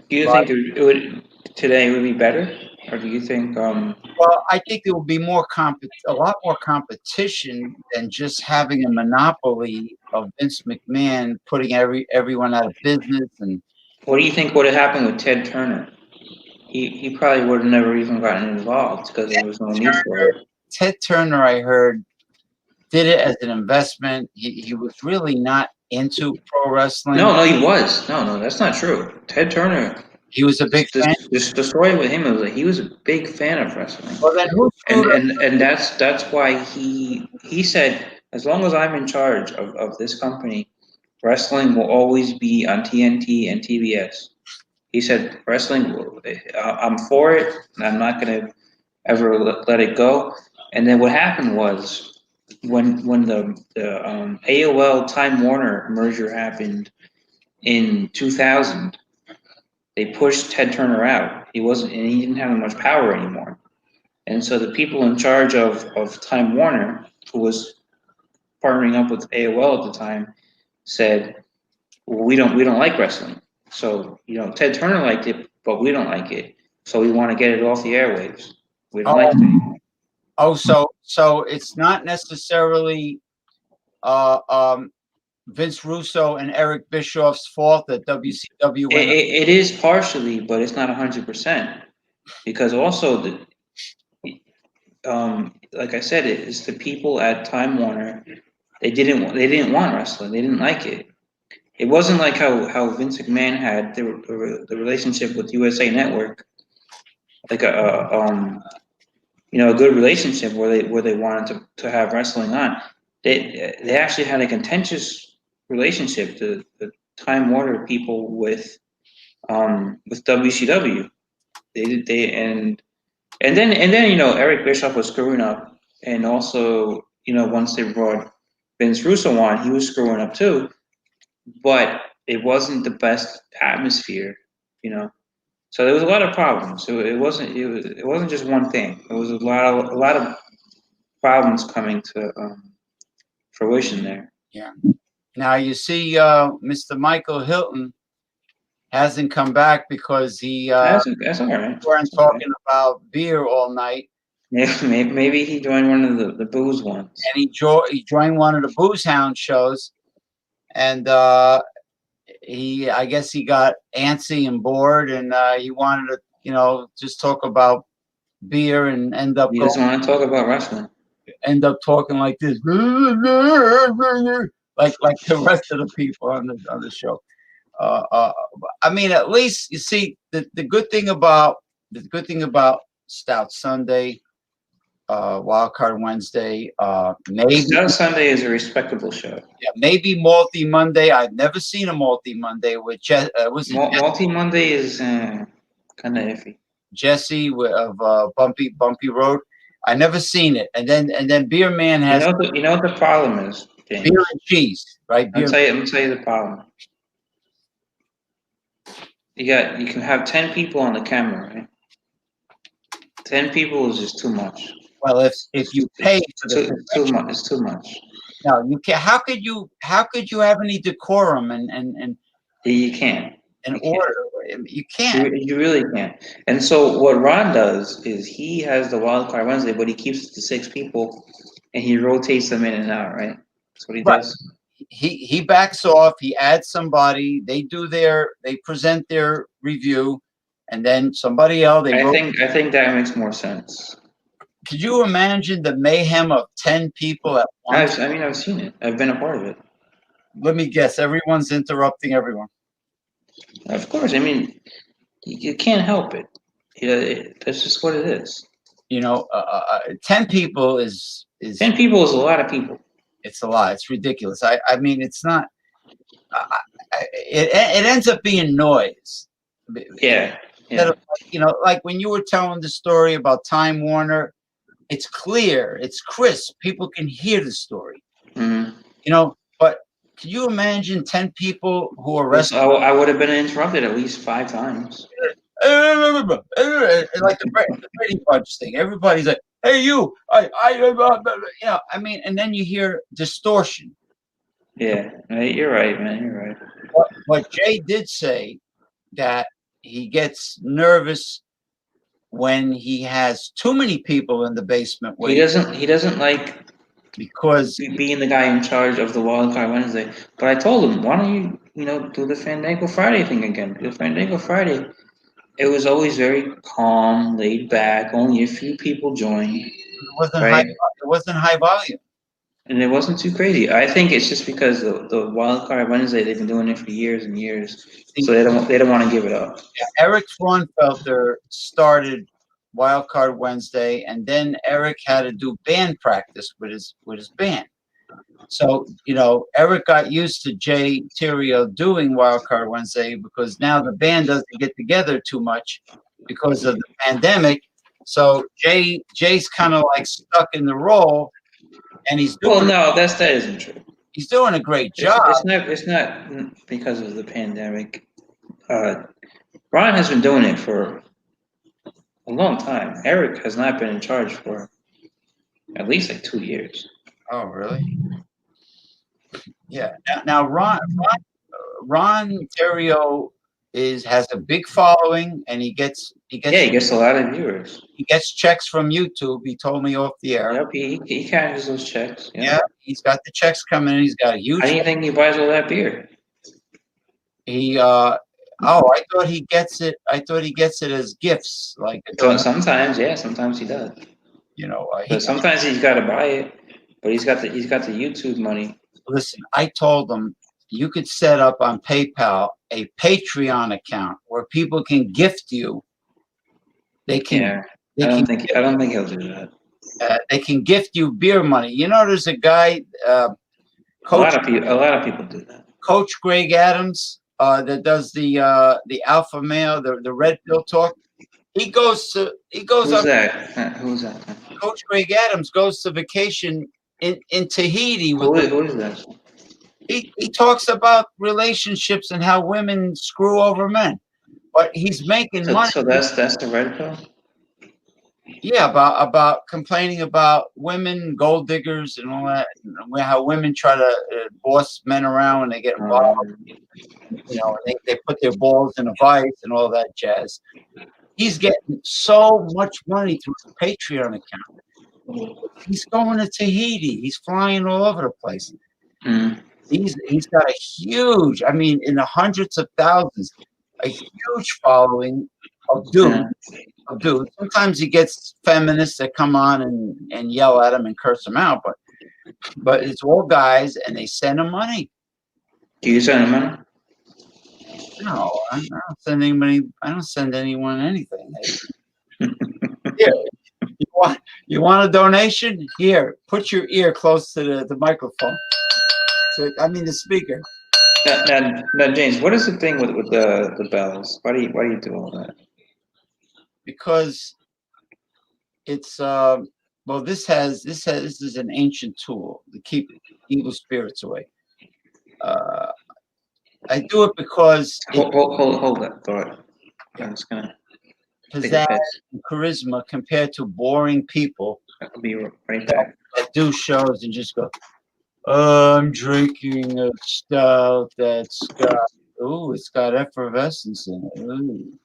Speaker 2: Do you
Speaker 1: Rod-
Speaker 2: think it would today would be better, or do you think
Speaker 1: well, I think there will be a lot more competition than just having a monopoly of Vince McMahon putting everyone out of business. And
Speaker 2: what do you think would have happened with Ted Turner? He probably would have never even gotten involved because there was no need for it.
Speaker 1: Ted Turner, I heard, did it as an investment. He was really not into pro wrestling.
Speaker 2: No, he was. No, that's not true. Ted Turner.
Speaker 1: He was a big fan.
Speaker 2: The story with him was that he was a big fan of wrestling,
Speaker 1: Well, then who screwed up?
Speaker 2: and that's why he said, as long as I'm in charge of this company, wrestling will always be on TNT and TBS. He said, wrestling, I'm for it, and I'm not going to ever let it go. And then what happened was when the AOL Time Warner merger happened in 2000, they pushed Ted Turner out. And he didn't have much power anymore. And so the people in charge of Time Warner, who was partnering up with AOL at the time, said, well, we don't like wrestling. So, Ted Turner liked it, but we don't like it. So we want to get it off the airwaves. We don't like it anymore.
Speaker 1: So it's not necessarily uh, um, Vince Russo and Eric Bischoff's fault that WCW went.
Speaker 2: It is partially, but it's not 100%. Because also, like I said, it's the people at Time Warner. They didn't want wrestling. They didn't like it. It wasn't like how Vince McMahon had the relationship with USA Network, like a good relationship where they wanted to have wrestling on. They actually had a contentious relationship, the Time Warner people with WCW. They and then Eric Bischoff was screwing up, and also once they brought Vince Russo on, he was screwing up too. But it wasn't the best atmosphere, you know. So there was a lot of problems. So it wasn't just one thing. It was a lot of problems coming to fruition there.
Speaker 1: Yeah. Now you see, Mr. Michael Hilton hasn't come back because he
Speaker 2: That's all right.
Speaker 1: weren't
Speaker 2: Okay.
Speaker 1: talking about beer all night,
Speaker 2: Maybe he joined one of the booze ones.
Speaker 1: and he joined one of the Booze Hound shows, and I guess he got antsy and bored, and he wanted to just talk about beer and
Speaker 2: He doesn't want to talk about wrestling.
Speaker 1: end up talking like this, like the rest of the people on the show. I mean, at least you see the good thing about Stout Sunday. Wild Card Wednesday. Maybe
Speaker 2: Still Sunday is a respectable show.
Speaker 1: yeah, maybe Multi Monday. I've never seen a Multi Monday with
Speaker 2: Multi Monday is kind of iffy.
Speaker 1: Jesse of Bumpy Road. I never seen it. And then Beer Man has
Speaker 2: You know what the problem is, James?
Speaker 1: beer and cheese, right?
Speaker 2: I'm gonna tell you the problem. You can have 10 people on the camera, right? 10 people is just too much.
Speaker 1: Well, if you pay for the
Speaker 2: Too much. It's too much.
Speaker 1: no, you can. How could you have any decorum and
Speaker 2: You can't.
Speaker 1: order? You can't.
Speaker 2: You really can't. And so what Ron does is he has the wild card Wednesday, but he keeps it to 6 people, and he rotates them in and out. Right. That's what he
Speaker 1: Right.
Speaker 2: does.
Speaker 1: He backs off. He adds somebody. They present their review, and then somebody else.
Speaker 2: I think that makes more sense.
Speaker 1: Could you imagine the mayhem of 10 people at once?
Speaker 2: I've seen it. I've been a part of it.
Speaker 1: Let me guess. Everyone's interrupting everyone.
Speaker 2: Of course. I mean, you can't help it. That's just what it is.
Speaker 1: 10 people is
Speaker 2: 10 people is a lot of people.
Speaker 1: It's a lot. It's ridiculous. I mean, it's not. It ends up being noise.
Speaker 2: Yeah.
Speaker 1: Like when you were telling the story about Time Warner, it's clear, it's crisp. People can hear the story.
Speaker 2: Mm-hmm.
Speaker 1: But can you imagine 10 people who are arrested?
Speaker 2: I would have been interrupted at least 5 times.
Speaker 1: Like the Brady Bunch thing. Everybody's like, "Hey, you!" I mean, and then you hear distortion.
Speaker 2: Yeah, you're right, man. You're right.
Speaker 1: But Jay did say that he gets nervous when he has too many people in the basement.
Speaker 2: He doesn't like
Speaker 1: because
Speaker 2: being the guy in charge of the Wild Card Wednesday. But I told him, why don't you do the Fandango Friday thing again? The Fandango Friday, it was always very calm, laid back. Only a few people joined.
Speaker 1: It wasn't high volume.
Speaker 2: And it wasn't too crazy. I think it's just because the Wild Card Wednesday, they've been doing it for years and years, so they don't want to give it up.
Speaker 1: Yeah, Eric Fraunfelter started Wild Card Wednesday, and then Eric had to do band practice with his band. So Eric got used to Jay Terrio doing Wild Card Wednesday because now the band doesn't get together too much because of the pandemic. So Jay's kind of like stuck in the role. And he's doing
Speaker 2: that isn't true.
Speaker 1: He's doing a great job.
Speaker 2: It's not because of the pandemic. Ron has been doing it for a long time. Eric has not been in charge for at least like 2 years.
Speaker 1: Oh, really? Yeah. Now Ron Terrio has a big following, and he gets
Speaker 2: a lot of viewers.
Speaker 1: He gets checks from YouTube. He told me off the air.
Speaker 2: Yep, he catches those checks.
Speaker 1: Yeah, he's got the checks coming in. He's got a huge.
Speaker 2: How do you think he buys all that beer?
Speaker 1: I thought he gets it. I thought he gets it as gifts.
Speaker 2: Sometimes he does. But sometimes he's got to buy it. But he's got the YouTube money.
Speaker 1: Listen, I told him you could set up on PayPal a Patreon account where people can gift you. They can.
Speaker 2: Yeah, I don't think he'll do that.
Speaker 1: They can gift you beer money. There's a guy.
Speaker 2: Coach, a lot of people do that.
Speaker 1: Coach Greg Adams that does the Alpha Male, the Red Pill Talk. Who's
Speaker 2: that? Who's that?
Speaker 1: Coach Greg Adams goes to vacation in Tahiti.
Speaker 2: Who is that?
Speaker 1: He talks about relationships and how women screw over men, but he's making money.
Speaker 2: So that's the Red Pill.
Speaker 1: Yeah, about complaining about women, gold diggers, and all that. And how women try to boss men around when they get involved. They put their balls in a vice and all that jazz. He's getting so much money through his Patreon account. He's going to Tahiti. He's flying all over the place.
Speaker 2: Mm.
Speaker 1: He's got a huge, in the hundreds of thousands, a huge following of dudes. Sometimes he gets feminists that come on and yell at him and curse him out, but it's all guys, and they send him money.
Speaker 2: Do you send him money?
Speaker 1: No, I don't send anybody. I don't send anyone anything. Yeah, You want a donation? Here, put your ear close to the microphone. The speaker.
Speaker 2: Now, James, what is the thing with the bells? Why do you do all that?
Speaker 1: Because it's this is an ancient tool to keep evil spirits away. I do it because
Speaker 2: Hold that thought. I'm just gonna take a
Speaker 1: pizzazz
Speaker 2: piss.
Speaker 1: and charisma compared to boring people
Speaker 2: I'll be right back.
Speaker 1: that do shows and just go, "Oh, I'm drinking a stout that's got it's got effervescence in it." Ooh.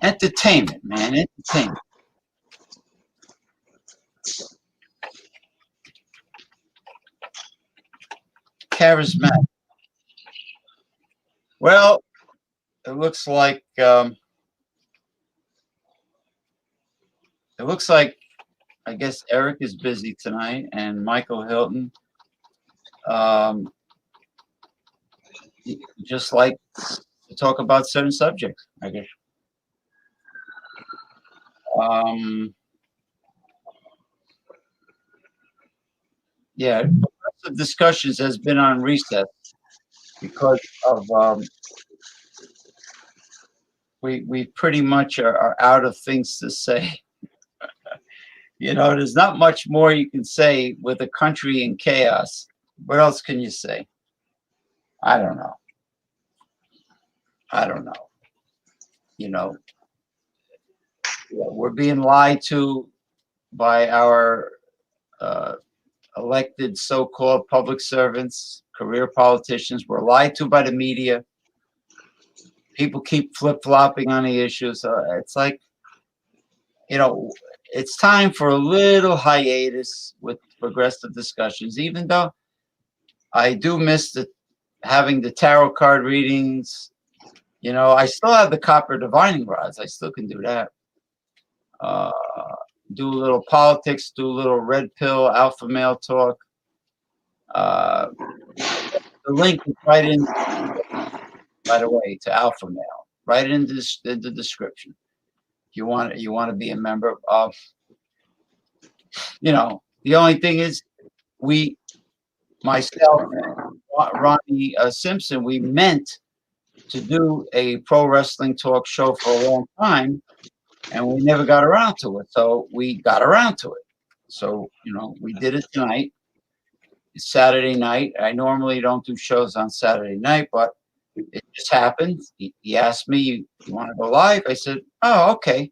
Speaker 1: Entertainment, man, entertainment. Charismatic. Well, it looks like I guess Eric is busy tonight, and Michael Hilton, just like to talk about certain subjects, I guess. Yeah, lots of discussions has been on recess because of we pretty much are out of things to say. There's not much more you can say with a country in chaos. What else can you say? I don't know. We're being lied to by our elected so-called public servants, career politicians. We're lied to by the media. People keep flip-flopping on the issues. It's like, it's time for a little hiatus with progressive discussions, even though I do miss having the tarot card readings. I still have the copper divining rods. I still can do that. Do a little politics, do a little red pill, alpha male talk. The link is right in, by the way, to alpha male, right in the description. You want to be a member of. The only thing is, myself, Ronnie Simpson, we meant to do a pro wrestling talk show for a long time, and we never got around to it. So we got around to it. So, we did it tonight. It's Saturday night. I normally don't do shows on Saturday night, but it just happened. He asked me, "You want to go live?" I said, "Oh, okay."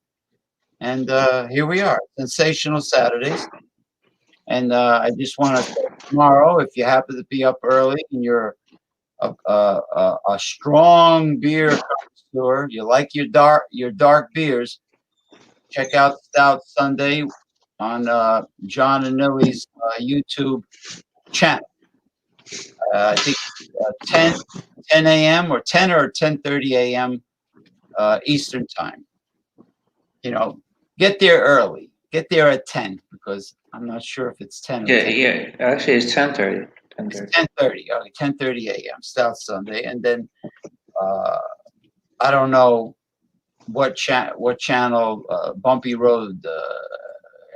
Speaker 1: And here we are, Sensational Saturdays. And I just want to say tomorrow, if you happen to be up early and you're a strong beer connoisseur, you like your dark beers, check out Stout Sunday on John and Nilly's YouTube channel. I think 10 a.m. or 10 or 10:30 a.m. Eastern time. Get there early. Get there at 10 because I'm not sure if it's 10 or 10.
Speaker 2: Yeah. Actually, it's 10:30.
Speaker 1: It's 10:30. Okay, 10:30 a.m. Stout Sunday, and then I don't know what channel Bumpy Road.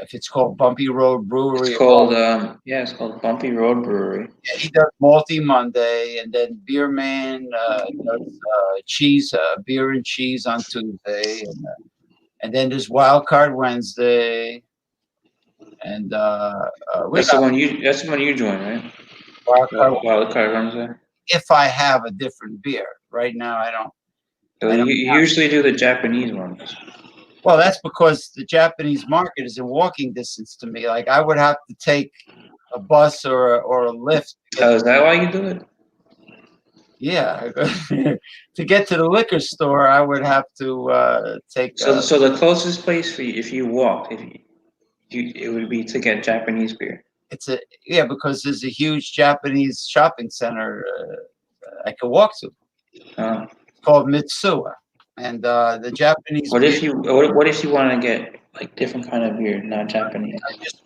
Speaker 1: If it's called Bumpy Road Brewery.
Speaker 2: It's called it's called Bumpy Road Brewery.
Speaker 1: Yeah, he does Malty Monday, and then Beer Man does cheese, beer and cheese on Tuesday, and then there's Wild Card Wednesday, and
Speaker 2: That's the one you join, right? Wild Card Wednesday.
Speaker 1: If I have a different beer, right now I don't.
Speaker 2: So you usually do the Japanese ones.
Speaker 1: Well, that's because the Japanese market is in walking distance to me. Like I would have to take a bus or a lift.
Speaker 2: Is that why you do it?
Speaker 1: Yeah, to get to the liquor store, I would have to take.
Speaker 2: So the closest place for you, if you walk, it would be to get Japanese beer.
Speaker 1: Because there's a huge Japanese shopping center I could walk to. It's called Mitsuwa, and the Japanese.
Speaker 2: What if you want to get like different kind of beer, not Japanese?
Speaker 1: I just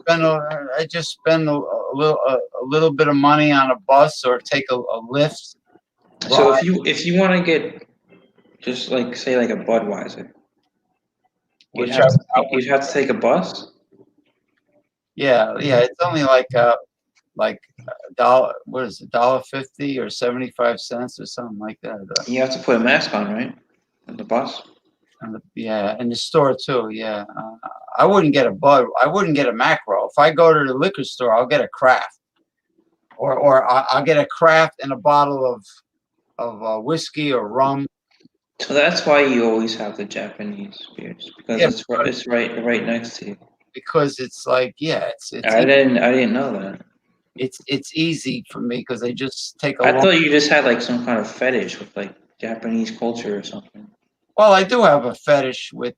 Speaker 1: spend a little bit of money on a bus or take a lift.
Speaker 2: So if you want to get Just like say like a Budweiser.
Speaker 1: which I would.
Speaker 2: You'd have to take a bus.
Speaker 1: Yeah, it's only like a dollar. What is it? $1.50 or 75 cents or something like that.
Speaker 2: You have to put a mask on, right? On the bus.
Speaker 1: Yeah, in the store too. Yeah, I wouldn't get a Bud. I wouldn't get a macro. If I go to the liquor store, I'll get a craft, or I'll get a craft and a bottle of whiskey or rum.
Speaker 2: So that's why you always have the Japanese beers because
Speaker 1: Yeah,
Speaker 2: it's right next to you.
Speaker 1: because it's like
Speaker 2: I didn't know that.
Speaker 1: it's easy for me because they just take a
Speaker 2: I
Speaker 1: long.
Speaker 2: thought you just had like some kind of fetish with like Japanese culture or something.
Speaker 1: Well, I do have a fetish with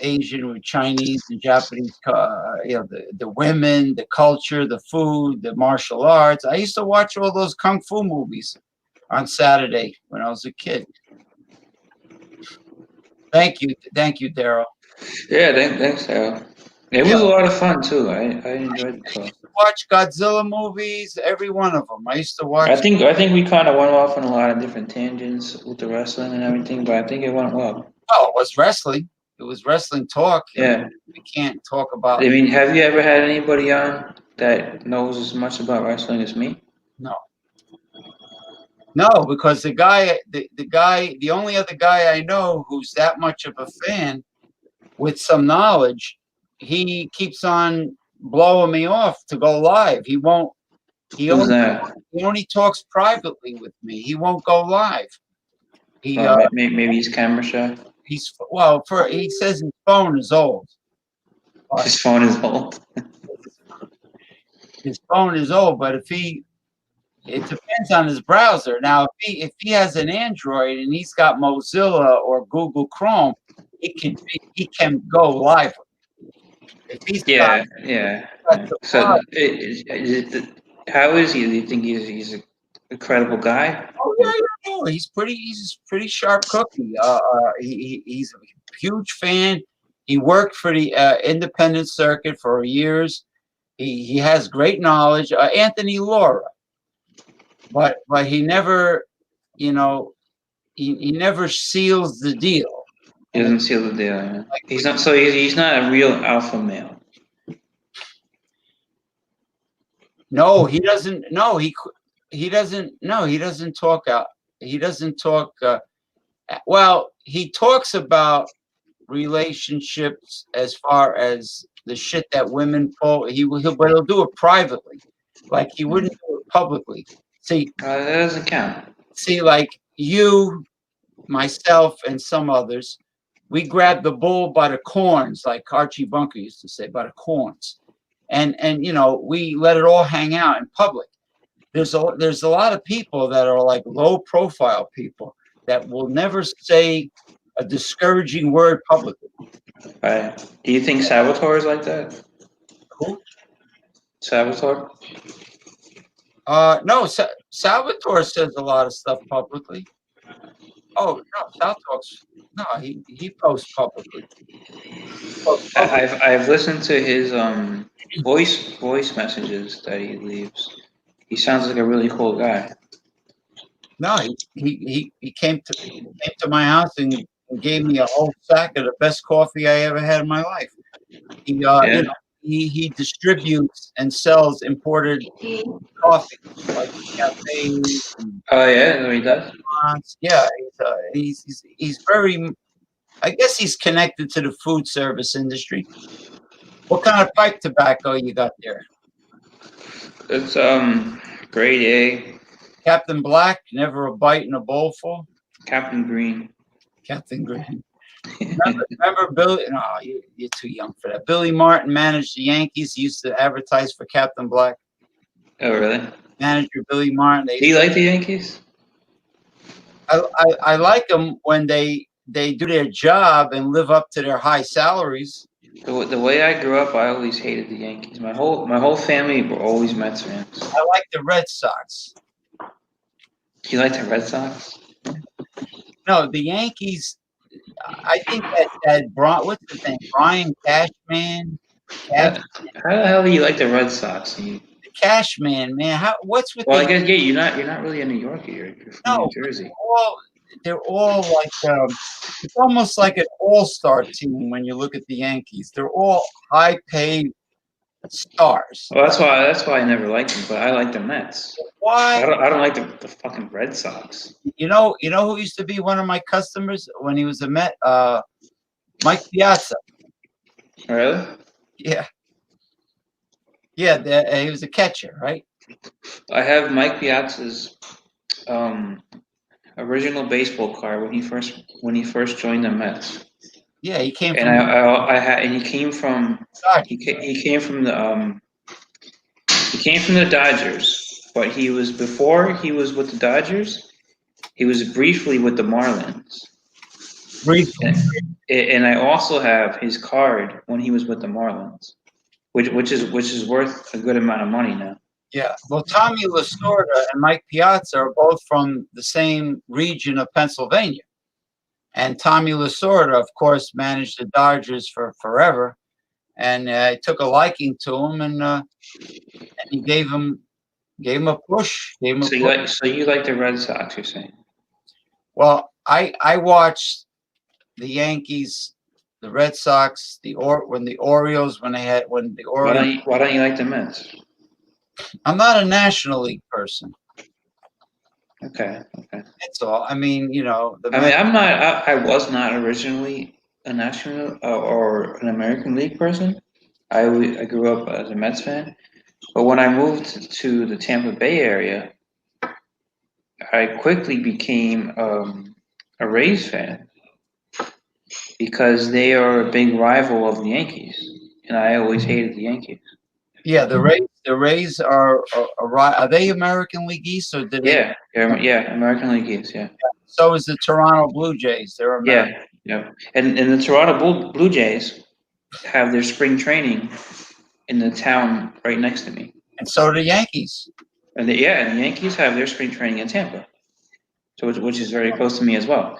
Speaker 1: Asian, with Chinese and Japanese, the women, the culture, the food, the martial arts. I used to watch all those kung fu movies on Saturday when I was a kid. Thank you, Daryl.
Speaker 2: Yeah, thanks, Al. It was a lot of fun too. I enjoyed the talk.
Speaker 1: Watch Godzilla movies, every one of them. I used to watch.
Speaker 2: I think we kind of went off on a lot of different tangents with the wrestling and everything, but I think it went well.
Speaker 1: Oh, it was wrestling. It was wrestling talk.
Speaker 2: Yeah.
Speaker 1: We can't talk about.
Speaker 2: I mean, have you ever had anybody on that knows as much about wrestling as me?
Speaker 1: No, because the only other guy I know who's that much of a fan with some knowledge, he keeps on blowing me off to go live. He won't.
Speaker 2: Who's that?
Speaker 1: He only talks privately with me. He won't go live. He
Speaker 2: Maybe he's camera shy.
Speaker 1: he says his phone is old.
Speaker 2: His phone is old.
Speaker 1: His phone is old, but it depends on his browser. Now, if he has an Android and he's got Mozilla or Google Chrome, he can go live. If he's
Speaker 2: Yeah. So, how is he? Do you think he's an incredible guy?
Speaker 1: Oh yeah, he's pretty sharp cookie. He's a huge fan. He worked for the independent circuit for years. He has great knowledge. Anthony Laura, but he never, he never seals the deal.
Speaker 2: He doesn't seal the deal. Yeah. He's not. So he's not a real alpha male.
Speaker 1: No, he doesn't. No, he doesn't. No, he doesn't talk out. He doesn't talk. Well, he talks about relationships as far as the shit that women pull. But he'll do it privately, like he wouldn't do it publicly. See,
Speaker 2: That doesn't count.
Speaker 1: See, like you, myself, and some others, we grab the bull by the corns, like Archie Bunker used to say, by the corns, and we let it all hang out in public. There's a lot of people that are like low profile people that will never say a discouraging word publicly.
Speaker 2: Right. Do you think Saboteur is like that?
Speaker 1: Who?
Speaker 2: Saboteur?
Speaker 1: No, Salvatore says a lot of stuff publicly. Oh no, Salvatore's no, he posts publicly.
Speaker 2: I've listened to his voice messages that he leaves. He sounds like a really cool guy.
Speaker 1: No, he came to my house and gave me a whole sack of the best coffee I ever had in my life. He distributes and sells imported coffee like cafes.
Speaker 2: Oh yeah, he does.
Speaker 1: Yeah, he's very. I guess he's connected to the food service industry. What kind of pipe tobacco you got there?
Speaker 2: It's grade A.
Speaker 1: Captain Black, never a bite in a bowl full.
Speaker 2: Captain Green.
Speaker 1: Captain Green. Remember Billy? No, you're too young for that. Billy Martin managed the Yankees. He used to advertise for Captain Black.
Speaker 2: Oh really?
Speaker 1: Manager Billy Martin.
Speaker 2: Do you like the Yankees?
Speaker 1: I like them when they do their job and live up to their high salaries.
Speaker 2: The way I grew up, I always hated the Yankees. My whole family were always Mets fans.
Speaker 1: I like the Red Sox.
Speaker 2: You like the Red Sox?
Speaker 1: No, the Yankees. I think that what's his name? Brian Cashman.
Speaker 2: How the hell do you like the Red Sox?
Speaker 1: The Cashman, man. What's with?
Speaker 2: Well, I guess you're not really a New Yorker. You're from New Jersey.
Speaker 1: Well, they're all like it's almost like an all-star team when you look at the Yankees. They're all high-paid stars.
Speaker 2: Well, that's why I never liked them, but I like the Mets.
Speaker 1: Why?
Speaker 2: I don't like the fucking Red Sox.
Speaker 1: You know who used to be one of my customers when he was a Met? Mike Piazza.
Speaker 2: Really?
Speaker 1: Yeah, yeah. He was a catcher, right?
Speaker 2: I have Mike Piazza's um, original baseball card when he first joined the Mets,
Speaker 1: Yeah, he came
Speaker 2: and
Speaker 1: from
Speaker 2: I had and he came from
Speaker 1: Dodgers.
Speaker 2: he came from the Dodgers, but before he was with the Dodgers, he was briefly with the Marlins.
Speaker 1: Briefly.
Speaker 2: And I also have his card when he was with the Marlins, which is worth a good amount of money now.
Speaker 1: Yeah. Well, Tommy Lasorda and Mike Piazza are both from the same region of Pennsylvania. And Tommy Lasorda, of course, managed the Dodgers for forever. And I took a liking to him, and he gave him a push. Gave him a push.
Speaker 2: So you like the Red Sox? You're saying?
Speaker 1: Well, I watched the Yankees, the Red Sox, when the Orioles when the Orioles.
Speaker 2: Why don't you like the Mets?
Speaker 1: I'm not a National League person.
Speaker 2: Okay.
Speaker 1: That's all. I mean,
Speaker 2: I was not originally a National or an American League person. I grew up as a Mets fan, but when I moved to the Tampa Bay area, I quickly became a Rays fan because they are a big rival of the Yankees, and I always hated the Yankees.
Speaker 1: Yeah, the Rays are they American League East or did they?
Speaker 2: Yeah, American League East, yeah.
Speaker 1: So is the Toronto Blue Jays. They're American.
Speaker 2: Yeah. And the Toronto Blue Jays have their spring training in the town right next to me.
Speaker 1: And so do the Yankees.
Speaker 2: And the Yankees have their spring training in Tampa, so which is very close to me as well.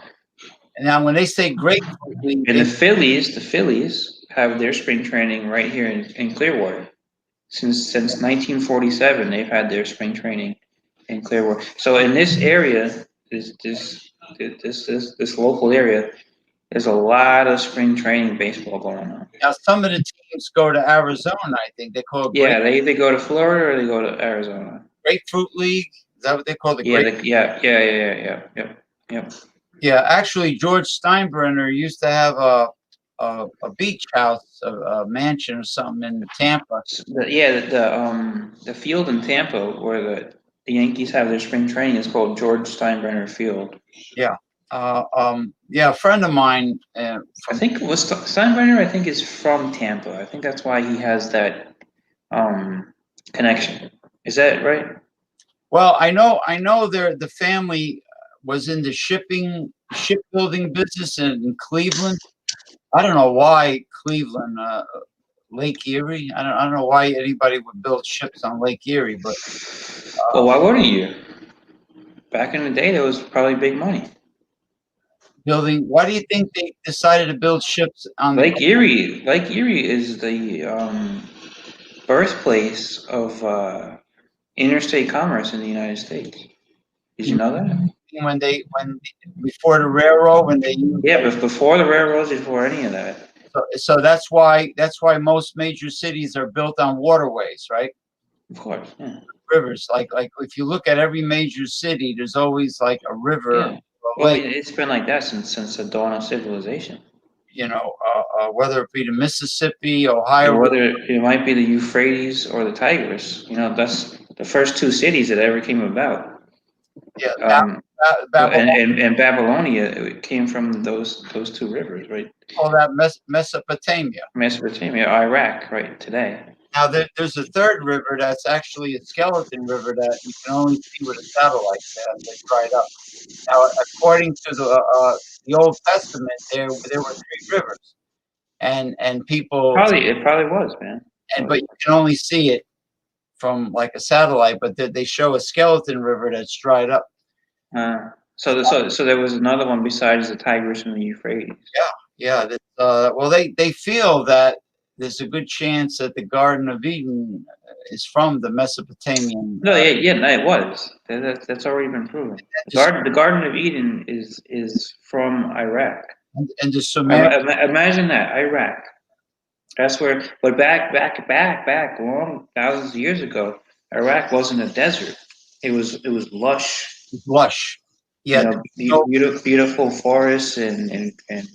Speaker 1: And now when they say Grapefruit League,
Speaker 2: And the Phillies have their spring training right here in Clearwater. Since 1947, they've had their spring training in Clearwater. So in this area, this local area, there's a lot of spring training baseball going on.
Speaker 1: now some of the teams go to Arizona. I think they call it
Speaker 2: Yeah, they either go to Florida or they go to Arizona.
Speaker 1: Grapefruit League. Is that what they call the
Speaker 2: Yeah,
Speaker 1: Grapefruit?
Speaker 2: Yep.
Speaker 1: Yeah, actually, George Steinbrenner used to have a beach house, a mansion or something in Tampa.
Speaker 2: The field in Tampa where the Yankees have their spring training is called George Steinbrenner Field.
Speaker 1: Yeah. A friend of mine.
Speaker 2: I think it was Steinbrenner. I think is from Tampa. I think that's why he has that connection. Is that right?
Speaker 1: Well, I know the family was in the shipbuilding business in Cleveland. I don't know why Cleveland, Lake Erie. I don't know why anybody would build ships on Lake Erie, but
Speaker 2: well, why wouldn't you? Back in the day, there was probably big money.
Speaker 1: building. Why do you think they decided to build ships on
Speaker 2: Lake Erie? Lake Erie is the birthplace of interstate commerce in the United States. Did you know that?
Speaker 1: when before the railroad when they used,
Speaker 2: but before the railroads, before any of that.
Speaker 1: so that's why most major cities are built on waterways, right?
Speaker 2: Of course, yeah.
Speaker 1: Rivers, like if you look at every major city, there's always like a river.
Speaker 2: Yeah. Well, it's been like that since the dawn of civilization.
Speaker 1: Whether it be the Mississippi, Ohio,
Speaker 2: or whether it might be the Euphrates or the Tigris. That's the first two cities that ever came about.
Speaker 1: Yeah,
Speaker 2: and Babylonia it came from those two rivers, right?
Speaker 1: All that Mesopotamia,
Speaker 2: Iraq, right today.
Speaker 1: Now there's a third river that's actually a skeleton river that you can only see with a satellite. They dried up. Now, according to the Old Testament, there were three rivers, and people
Speaker 2: it probably was, man.
Speaker 1: But you can only see it from like a satellite. But they show a skeleton river that's dried up.
Speaker 2: So there was another one besides the Tigris and the Euphrates.
Speaker 1: Yeah. Well, they feel that there's a good chance that the Garden of Eden is from the Mesopotamian.
Speaker 2: No, yeah, no, it was. That's already been proven. The Garden of Eden is from Iraq.
Speaker 1: And the Sumerian.
Speaker 2: Imagine that, Iraq. That's where. But back, long thousands of years ago, Iraq wasn't a desert. It was lush.
Speaker 1: Lush. Yeah,
Speaker 2: Beautiful forests and and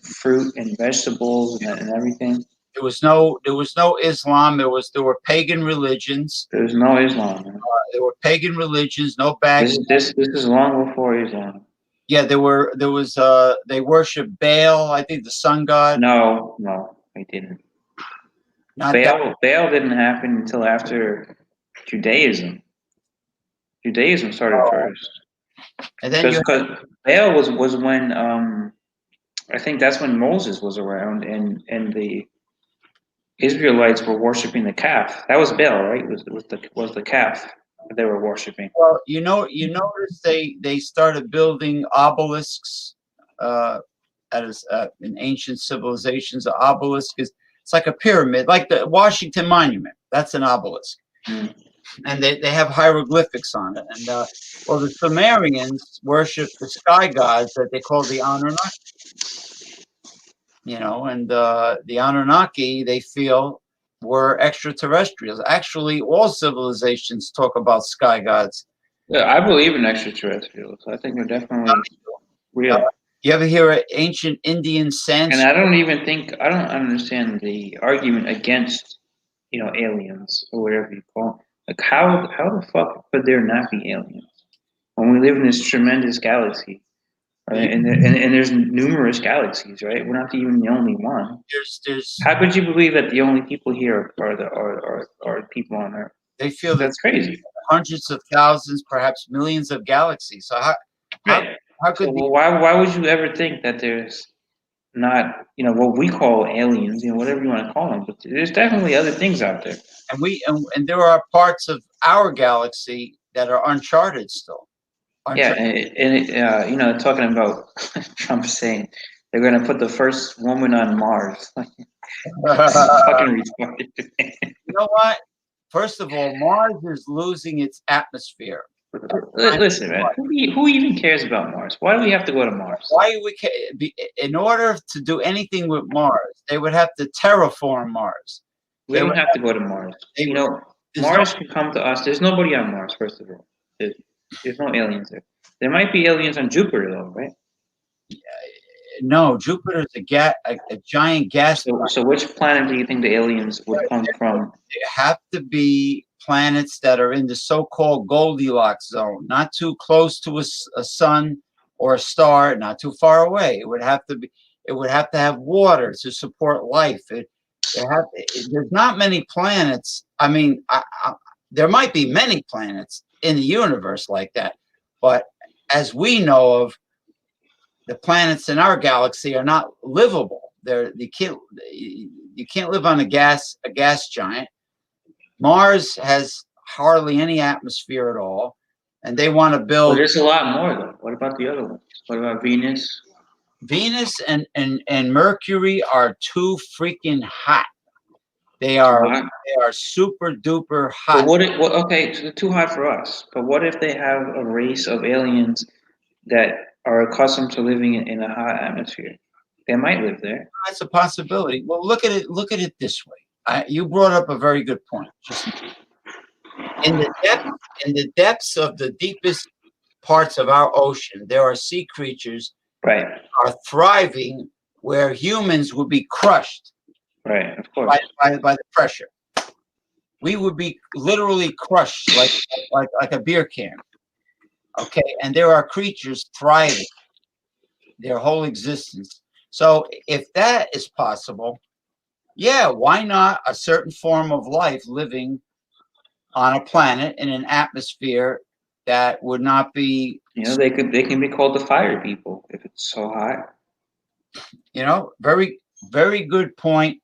Speaker 2: fruit and vegetables and everything.
Speaker 1: there was no Islam. There were pagan religions.
Speaker 2: There was no Islam. Man.
Speaker 1: There were pagan religions. No bag.
Speaker 2: This is long before Islam.
Speaker 1: Yeah, there was they worshiped Baal, I think the sun god.
Speaker 2: No, they didn't. Baal didn't happen until after Judaism. Judaism started first.
Speaker 1: And then
Speaker 2: because Baal was when I think that's when Moses was around and the Israelites were worshiping the calf. That was Baal, right? Was the calf that they were worshiping.
Speaker 1: Well, you notice they started building obelisks in ancient civilizations. An obelisk it's like a pyramid, like the Washington Monument. That's an obelisk.
Speaker 2: Mm.
Speaker 1: And they have hieroglyphics on it. And the Sumerians worship the sky gods that they call the Anunnaki. And the Anunnaki, they feel, were extraterrestrials. Actually, all civilizations talk about sky gods.
Speaker 2: Yeah, I believe in extraterrestrials. I think they're definitely real.
Speaker 1: You ever hear an ancient Indian Sanskrit?
Speaker 2: And I don't understand the argument against, aliens or whatever you call them. Like how the fuck could there not be aliens when we live in this tremendous galaxy, right? And there's numerous galaxies, right? We're not even the only one. How could you believe that the only people here are people on Earth?
Speaker 1: They feel
Speaker 2: that's crazy.
Speaker 1: Hundreds of thousands, perhaps millions of galaxies. So how could
Speaker 2: why would you ever think that there's not what we call aliens, whatever you want to call them, but there's definitely other things out there.
Speaker 1: And there are parts of our galaxy that are uncharted still.
Speaker 2: Yeah, and talking about Trump saying they're going to put the first woman on Mars. Fucking retarded.
Speaker 1: You know what? First of all, Mars is losing its atmosphere.
Speaker 2: Listen, man. Who even cares about Mars? Why do we have to go to Mars?
Speaker 1: Why in order to do anything with Mars, they would have to terraform Mars.
Speaker 2: We don't have to go to Mars. Mars can come to us. There's nobody on Mars, first of all. There's no aliens there. There might be aliens on Jupiter, though, right?
Speaker 1: No, Jupiter's a giant gas.
Speaker 2: So which planet do you think the aliens would come from?
Speaker 1: They have to be planets that are in the so-called Goldilocks zone, not too close to a sun or a star, not too far away. It would have to have water to support life. There's not many planets. I mean, there might be many planets in the universe like that, but as we know of, the planets in our galaxy are not livable. You can't live on a gas giant. Mars has hardly any atmosphere at all, and they want to build.
Speaker 2: Well, there's a lot more though. What about the other ones? What about Venus?
Speaker 1: Venus and Mercury are too freaking hot. They are super duper hot.
Speaker 2: But okay, so too hot for us. But what if they have a race of aliens that are accustomed to living in a hot atmosphere? They might live there.
Speaker 1: That's a possibility. Well, look at it this way. You brought up a very good point. Just in the depths of the deepest parts of our ocean, there are sea creatures
Speaker 2: right
Speaker 1: are thriving where humans would be crushed.
Speaker 2: Right, of course.
Speaker 1: By the pressure. We would be literally crushed like a beer can. Okay, and there are creatures thriving their whole existence. So if that is possible, yeah, why not a certain form of life living on a planet in an atmosphere that would not be.
Speaker 2: They can be called the fire people if it's so hot.
Speaker 1: Very, very good point.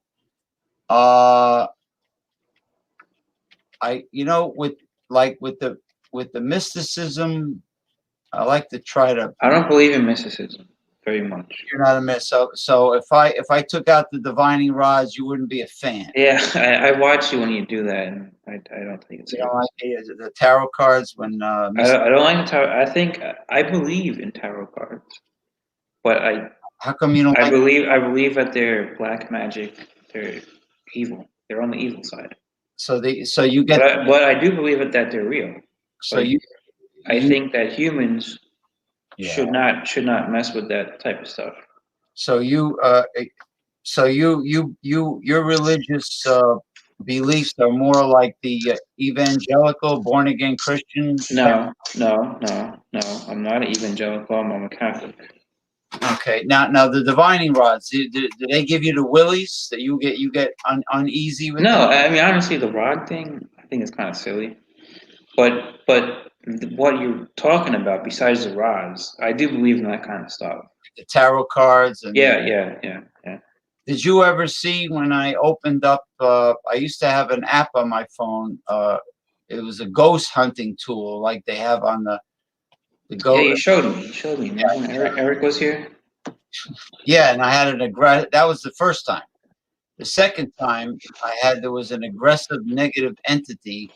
Speaker 1: With the mysticism, I like to try to.
Speaker 2: I don't believe in mysticism. very much.
Speaker 1: You're not a miss. So if I took out the divining rods, you wouldn't be a fan.
Speaker 2: Yeah, I watch you when you do that, and I don't think it's
Speaker 1: You
Speaker 2: good.
Speaker 1: know, like the tarot cards when
Speaker 2: I don't like the tarot. I believe in tarot cards, but
Speaker 1: how come you don't like?
Speaker 2: I believe that they're black magic. They're evil. They're on the evil side.
Speaker 1: So you get
Speaker 2: But I do believe that they're real.
Speaker 1: so
Speaker 2: But
Speaker 1: you
Speaker 2: I think that humans
Speaker 1: yeah.
Speaker 2: should not mess with that type of stuff.
Speaker 1: So your religious beliefs are more like the evangelical born again Christian.
Speaker 2: No. I'm not an evangelical. I'm a Catholic.
Speaker 1: Okay, now the divining rods. Do they give you the willies that you get uneasy with?
Speaker 2: No,
Speaker 1: them?
Speaker 2: I mean honestly, the rod thing I think is kind of silly. But what you're talking about besides the rods, I do believe in that kind of stuff.
Speaker 1: The tarot cards and
Speaker 2: Yeah.
Speaker 1: did you ever see when I opened up? I used to have an app on my phone. It was a ghost hunting tool like they have on the
Speaker 2: Yeah,
Speaker 1: go.
Speaker 2: you showed me. You showed me. Remember when Eric was here?
Speaker 1: Yeah, and I had an aggressive. That was the first time. The second time there was an aggressive negative entity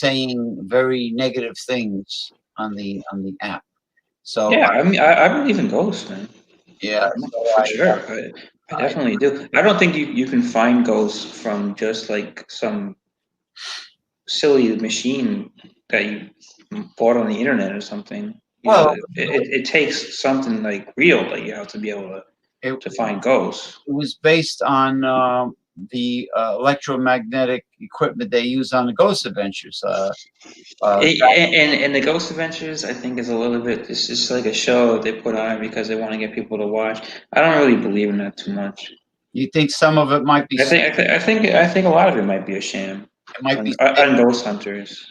Speaker 1: saying very negative things on the app. So
Speaker 2: Yeah, I mean, I believe in ghosts, man.
Speaker 1: yeah, so
Speaker 2: For sure. I
Speaker 1: I
Speaker 2: definitely do. I don't think you can find ghosts from just like some silly machine that you bought on the internet or something. You know,
Speaker 1: well,
Speaker 2: it takes something like real that you have to be able
Speaker 1: it,
Speaker 2: to find ghosts.
Speaker 1: it was based on the electromagnetic equipment they use on the Ghost Adventures.
Speaker 2: And the Ghost Adventures, I think, is a little bit. It's just like a show they put on because they want to get people to watch. I don't really believe in that too much.
Speaker 1: You think some of it might be?
Speaker 2: I think a lot of it might be a sham
Speaker 1: It might be.
Speaker 2: on Ghost Hunters.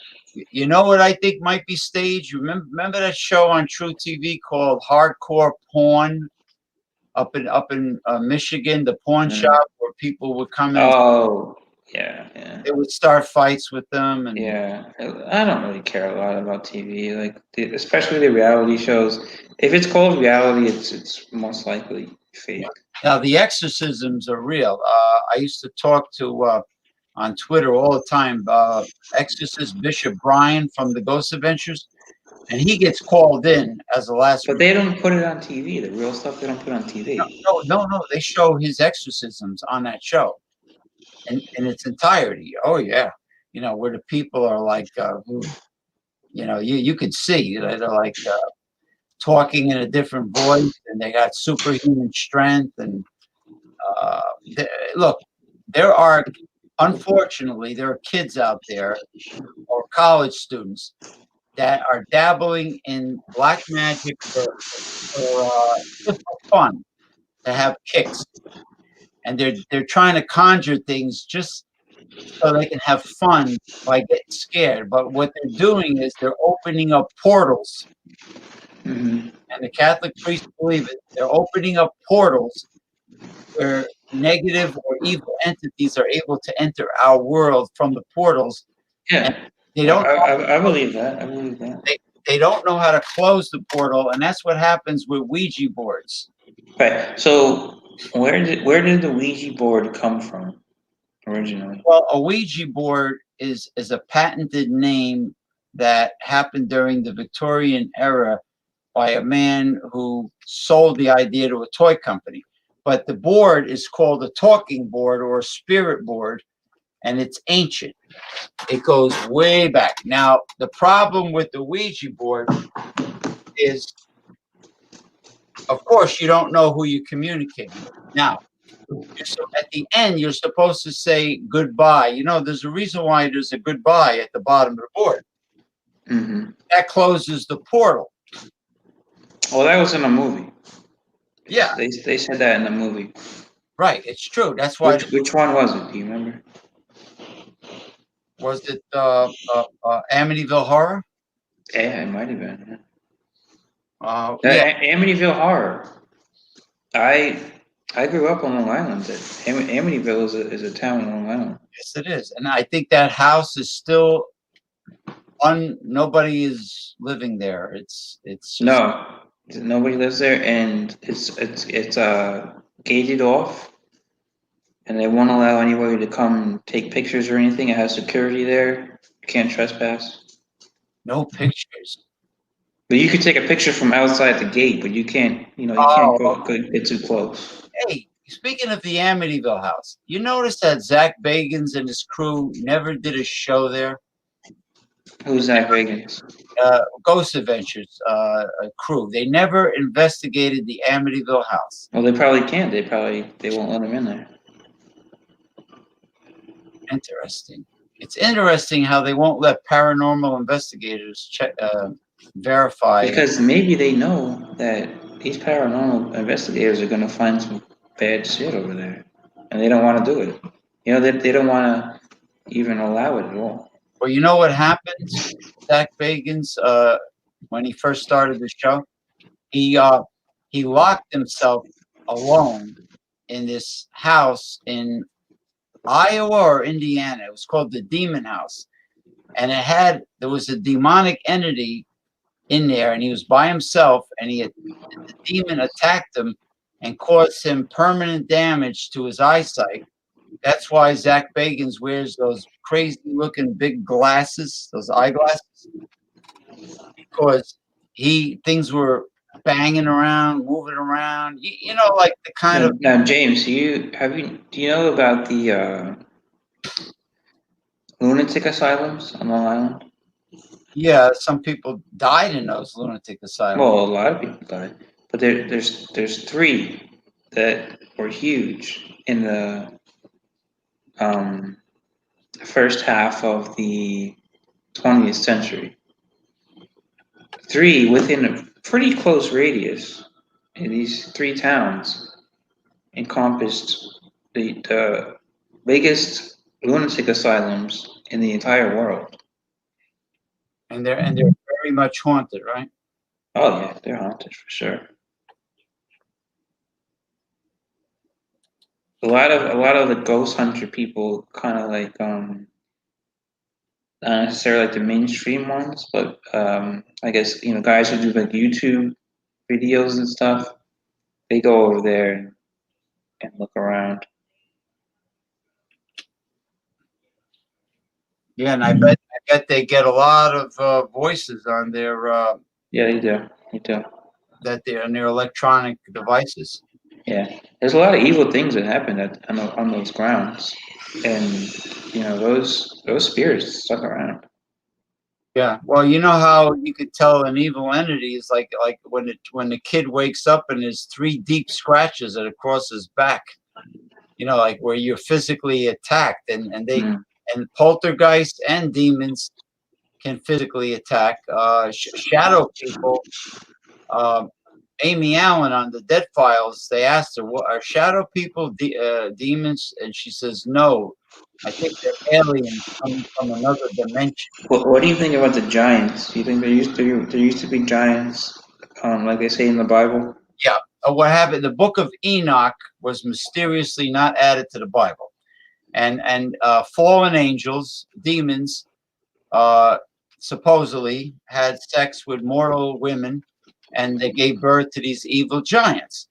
Speaker 1: You know what I think might be staged? Remember that show on True TV called Hardcore Porn up in Michigan, the porn
Speaker 2: Mm.
Speaker 1: shop where people would come in.
Speaker 2: Oh, yeah.
Speaker 1: They would start fights with them, and
Speaker 2: Yeah, I don't really care a lot about TV, like especially the reality shows. If it's called reality, it's most likely fake.
Speaker 1: now the exorcisms are real. I used to talk to on Twitter all the time. Exorcist Bishop Brian from the Ghost Adventures, and he gets called in as the last.
Speaker 2: But they don't put it on TV. The real stuff they don't put on TV.
Speaker 1: No. They show his exorcisms on that show, in its entirety. Oh yeah, where the people are like, you could see they're like talking in a different voice, and they got superhuman strength. And look, unfortunately, there are kids out there or college students that are dabbling in black magic just for fun, to have kicks, and they're trying to conjure things just so they can have fun by getting scared. But what they're doing is they're opening up portals,
Speaker 2: Hmm.
Speaker 1: and the Catholic priests believe it. They're opening up portals where negative or evil entities are able to enter our world from the portals.
Speaker 2: Yeah,
Speaker 1: And they don't
Speaker 2: I believe that. I believe that.
Speaker 1: they don't know how to close the portal, and that's what happens with Ouija boards.
Speaker 2: Right. So where did the Ouija board come from originally?
Speaker 1: Well, a Ouija board is a patented name that happened during the Victorian era by a man who sold the idea to a toy company. But the board is called a talking board or a spirit board, and it's ancient. It goes way back. Now, the problem with the Ouija board is, of course, you don't know who you communicate with. Now, at the end, you're supposed to say goodbye. There's a reason why there's a goodbye at the bottom of the board.
Speaker 2: Hmm.
Speaker 1: That closes the portal.
Speaker 2: Well, that was in a movie.
Speaker 1: Yeah,
Speaker 2: They said that in the movie.
Speaker 1: right. It's true. That's why.
Speaker 2: Which one was it? Do you remember?
Speaker 1: Was it Amityville Horror?
Speaker 2: Yeah, it might have been.
Speaker 1: Yeah.
Speaker 2: Amityville Horror. I grew up on Long Island. Amityville is a town on Long Island.
Speaker 1: Yes, it is. And I think that house is still nobody is living there. It's just,
Speaker 2: No, Nobody lives there, and it's gated off, and they won't allow anybody to come take pictures or anything. It has security there. You can't trespass.
Speaker 1: No pictures.
Speaker 2: But you could take a picture from outside the gate, but you can't. You can't
Speaker 1: Oh,
Speaker 2: get too close.
Speaker 1: hey, speaking of the Amityville house, you notice that Zach Bagans and his crew never did a show there?
Speaker 2: Who's Zach Bagans?
Speaker 1: Ghost Adventures crew. They never investigated the Amityville house.
Speaker 2: Well, they probably can't. They won't let him in there.
Speaker 1: Interesting. It's interesting how they won't let paranormal investigators check verify.
Speaker 2: Because maybe they know that these paranormal investigators are going to find some bad shit over there, and they don't want to do it. They don't want to even allow it at all.
Speaker 1: Well, you know what happened? Zach Bagans, when he first started the show, he locked himself alone in this house in Iowa or Indiana. It was called the Demon House, and there was a demonic entity in there, and he was by himself, and the demon attacked him and caused him permanent damage to his eyesight. That's why Zach Bagans wears those crazy looking big glasses, those eyeglasses, because things were banging around, moving around. Like the kind of.
Speaker 2: Now, James, do you know about the lunatic asylums on Long Island?
Speaker 1: Yeah, some people died in those lunatic asylums.
Speaker 2: Well, a lot of people died, but there's three that were huge in the first half of the 20th century. Three within a pretty close radius in these three towns encompassed the biggest lunatic asylums in the entire world.
Speaker 1: And they're very much haunted, right?
Speaker 2: Oh yeah, they're haunted for sure. A lot of the ghost hunter people kind of like not necessarily like the mainstream ones, but I guess guys who do like YouTube videos and stuff, they go over there and look around.
Speaker 1: Yeah, and I bet they get a lot of voices on their
Speaker 2: Yeah, they do. They do.
Speaker 1: that they're on their electronic devices.
Speaker 2: Yeah, there's a lot of evil things that happen on those grounds, and those spirits stuck around.
Speaker 1: Yeah. Well, you know how you could tell an evil entity is like when the kid wakes up and there's three deep scratches that across his back. Like where you're physically attacked, and they
Speaker 2: Mm.
Speaker 1: and poltergeists and demons can physically attack. Shadow people. Amy Allen on the Dead Files, they asked her, "What are shadow people demons?" And she says, "No, I think they're aliens coming from another dimension."
Speaker 2: What do you think about the giants? Do you think there used to be giants, like they say in the Bible?
Speaker 1: Yeah. What happened? The Book of Enoch was mysteriously not added to the Bible, and fallen angels, demons, supposedly had sex with mortal women, and they gave birth to these evil giants.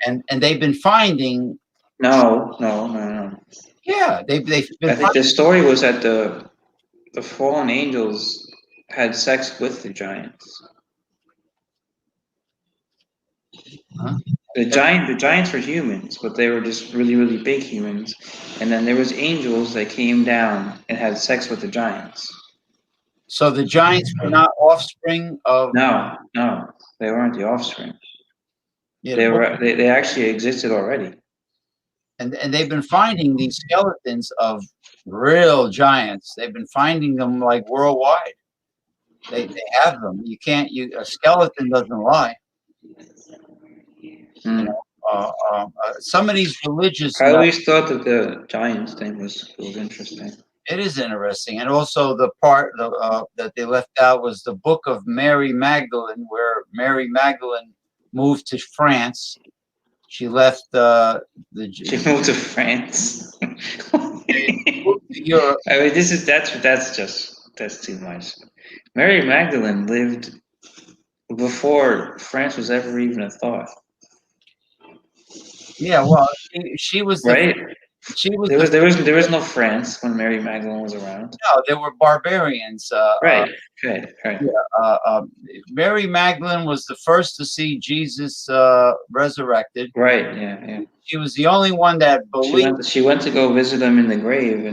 Speaker 1: And they've been finding.
Speaker 2: No, no, no, no.
Speaker 1: Yeah, they've been.
Speaker 2: I think the story was that the fallen angels had sex with the giants.
Speaker 1: Huh?
Speaker 2: The giants were humans, but they were just really, really big humans. And then there was angels that came down and had sex with the giants.
Speaker 1: So the giants were not offspring of.
Speaker 2: No, no, they weren't the offspring.
Speaker 1: Yeah,
Speaker 2: They actually existed already.
Speaker 1: and they've been finding these skeletons of real giants. They've been finding them like worldwide. They have them. A skeleton doesn't lie.
Speaker 2: Mm.
Speaker 1: Some of these religious.
Speaker 2: I always thought that the giants thing was interesting.
Speaker 1: It is interesting, and also the part that they left out was the book of Mary Magdalene, where Mary Magdalene moved to France. She left
Speaker 2: She moved to France.
Speaker 1: Europe.
Speaker 2: I mean, that's too much. Mary Magdalene lived before France was ever even a thought,
Speaker 1: Yeah, well, she was the
Speaker 2: right?
Speaker 1: she was
Speaker 2: There
Speaker 1: the
Speaker 2: was there was there was no France when Mary Magdalene was around.
Speaker 1: no, they were barbarians.
Speaker 2: Right, right.
Speaker 1: Yeah, Mary Magdalene was the first to see Jesus resurrected.
Speaker 2: Right, yeah.
Speaker 1: She was the only one that
Speaker 2: She
Speaker 1: believed.
Speaker 2: went to go visit him in the grave,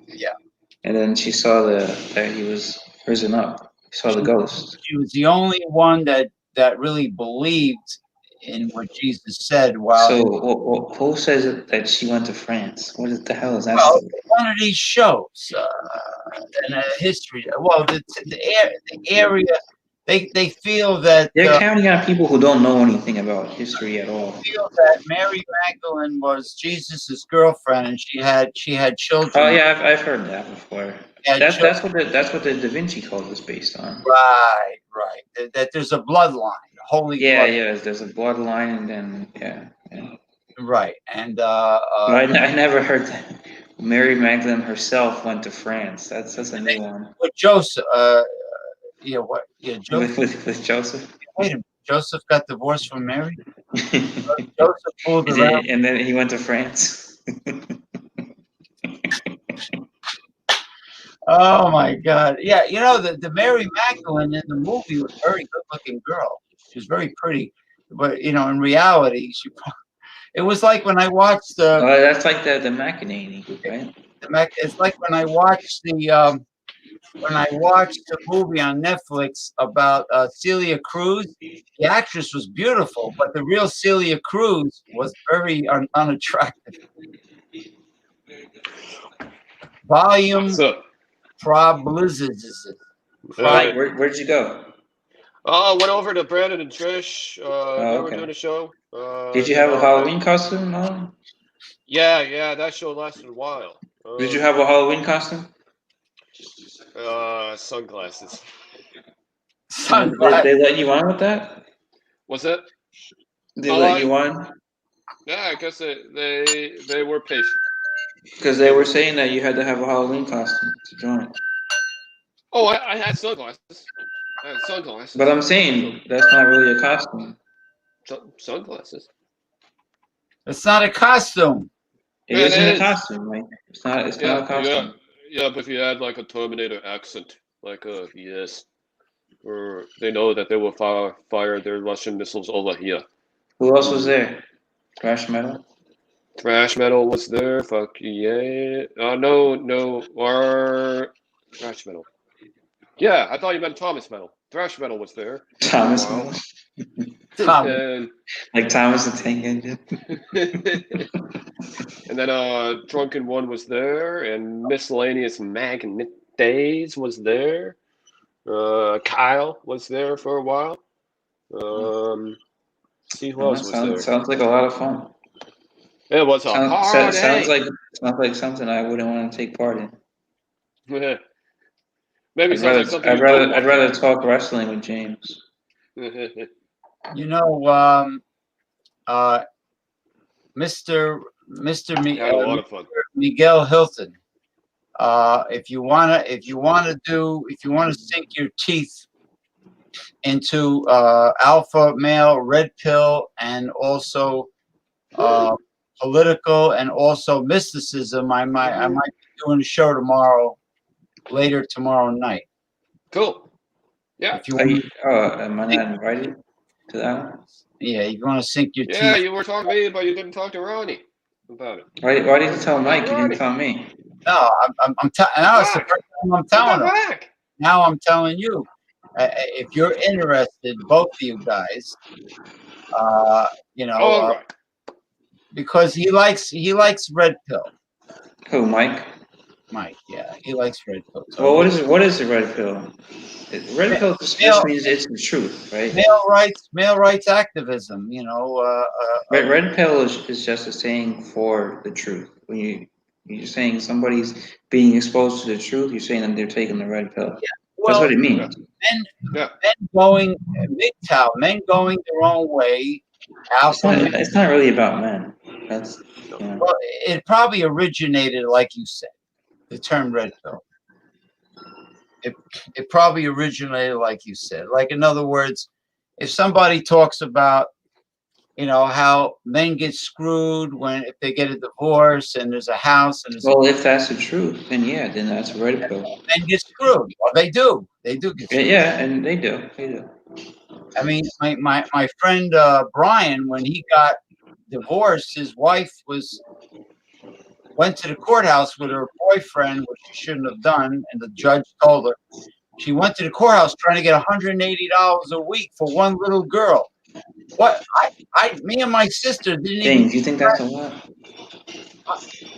Speaker 1: Yeah,
Speaker 2: and then she saw that he was risen up. She saw the
Speaker 1: she,
Speaker 2: ghost.
Speaker 1: she was the only one that really believed in what Jesus said. While
Speaker 2: So who says that she went to France? What the hell is that
Speaker 1: well,
Speaker 2: story?
Speaker 1: one of these shows and history. Well, the area they feel that
Speaker 2: They're counting on people who don't know anything about history at all.
Speaker 1: Mary Magdalene was Jesus's girlfriend, and she had
Speaker 2: Oh
Speaker 1: children.
Speaker 2: yeah, I've heard that before.
Speaker 1: Had children.
Speaker 2: That's what the Da Vinci Code was based on.
Speaker 1: Right. That there's a bloodline, a holy
Speaker 2: Yeah,
Speaker 1: blood.
Speaker 2: yeah. There's a bloodline, and then yeah.
Speaker 1: Right, and
Speaker 2: But I never heard that Mary Magdalene herself went to France. That's a new one.
Speaker 1: with Joseph. Yeah, what? Yeah, Joseph.
Speaker 2: With Joseph.
Speaker 1: Wait a minute. Joseph got divorced from Mary. Joseph fooled around.
Speaker 2: And then he went to France.
Speaker 1: Oh my God! Yeah, the Mary Magdalene in the movie was a very good-looking girl. She was very pretty, but in reality, it was like when I watched
Speaker 2: Oh, that's like the McEnany, right?
Speaker 1: It's like when I watched the movie on Netflix about Celia Cruz. The actress was beautiful, but the real Celia Cruz was very unattractive. Volume
Speaker 3: What's up?
Speaker 1: Problizes.
Speaker 2: Mike, where'd you go?
Speaker 3: Went over to Brandon and Trish. They were
Speaker 2: Okay.
Speaker 3: doing a show.
Speaker 2: Did you have a Halloween costume on?
Speaker 3: Yeah, that show lasted a while.
Speaker 2: Did you have a Halloween costume?
Speaker 3: Sunglasses.
Speaker 1: Sunglasses.
Speaker 2: They let you on with that?
Speaker 3: What's that?
Speaker 2: They let you on?
Speaker 3: Yeah, I guess they were patient.
Speaker 2: Because they were saying that you had to have a Halloween costume to join.
Speaker 3: Oh, I had sunglasses.
Speaker 2: But I'm saying that's not really a costume.
Speaker 3: Sunglasses.
Speaker 1: It's not a costume.
Speaker 2: It isn't a costume, Mike. It's not a costume.
Speaker 3: Yeah, but if you had like a Terminator accent, like yes, or they know that they will fire their Russian missiles over here.
Speaker 2: Who else was there? Thrash Metal?
Speaker 3: Thrash Metal was there. Fuck yeah. No. Or Thrash Metal. Yeah, I thought you meant Thomas Metal. Thrash Metal was there.
Speaker 2: Thomas Metal?
Speaker 1: Thomas.
Speaker 2: Like Thomas the Tank Engine?
Speaker 3: And then Drunken One was there, and Miscellaneous Magnet Days was there. Kyle was there for a while. See who else was there.
Speaker 2: Sounds like a lot of fun.
Speaker 3: It was a hard
Speaker 2: sounds like something I wouldn't want to take part in.
Speaker 3: Maybe
Speaker 2: I'd
Speaker 3: sounds like something
Speaker 2: I'd rather talk wrestling with James.
Speaker 1: Mr.
Speaker 3: Had a lot of fun.
Speaker 1: Miguel Hilton. If you wanna sink your teeth into alpha male, red pill, and also political and also mysticism, I might be doing a show later tomorrow night.
Speaker 3: Cool. Yeah.
Speaker 1: If you want,
Speaker 2: am I not invited to that one?
Speaker 1: Yeah, you want to sink your teeth.
Speaker 3: Yeah, you were talking to me, but you didn't talk to Ronnie about it.
Speaker 2: Why did you tell Mike? You didn't tell me.
Speaker 1: No, now it's the first time I'm telling him. Now I'm telling you. If you're interested, both of you guys,
Speaker 3: Right.
Speaker 1: because he likes red pill.
Speaker 2: Who, Mike?
Speaker 1: Mike, yeah, he likes red pill.
Speaker 2: Well, what is the red pill? Red pill just means it's the truth, right?
Speaker 1: Male rights activism.
Speaker 2: Red pill is just a saying for the truth. When you're saying somebody's being exposed to the truth, you're saying that they're taking the red pill. Yeah. That's what it means.
Speaker 1: Men going MGTOW, men going their own way.
Speaker 2: It's not really about men.
Speaker 1: Well, it probably originated, like you said, the term red pill. it probably originated like you said. Like in other words, if somebody talks about how men get screwed when if they get a divorce and there's a house and there's
Speaker 2: Well, if that's the truth, then yeah, then that's a red pill.
Speaker 1: men get screwed. Well, they do get screwed.
Speaker 2: Yeah, and they do. They do.
Speaker 1: I mean, my friend Brian, when he got divorced, his wife went to the courthouse with her boyfriend, which she shouldn't have done, and the judge told her. She went to the courthouse trying to get $180 a week for one little girl. What me and my sister didn't
Speaker 2: Dang,
Speaker 1: even.
Speaker 2: do you think that's a lot?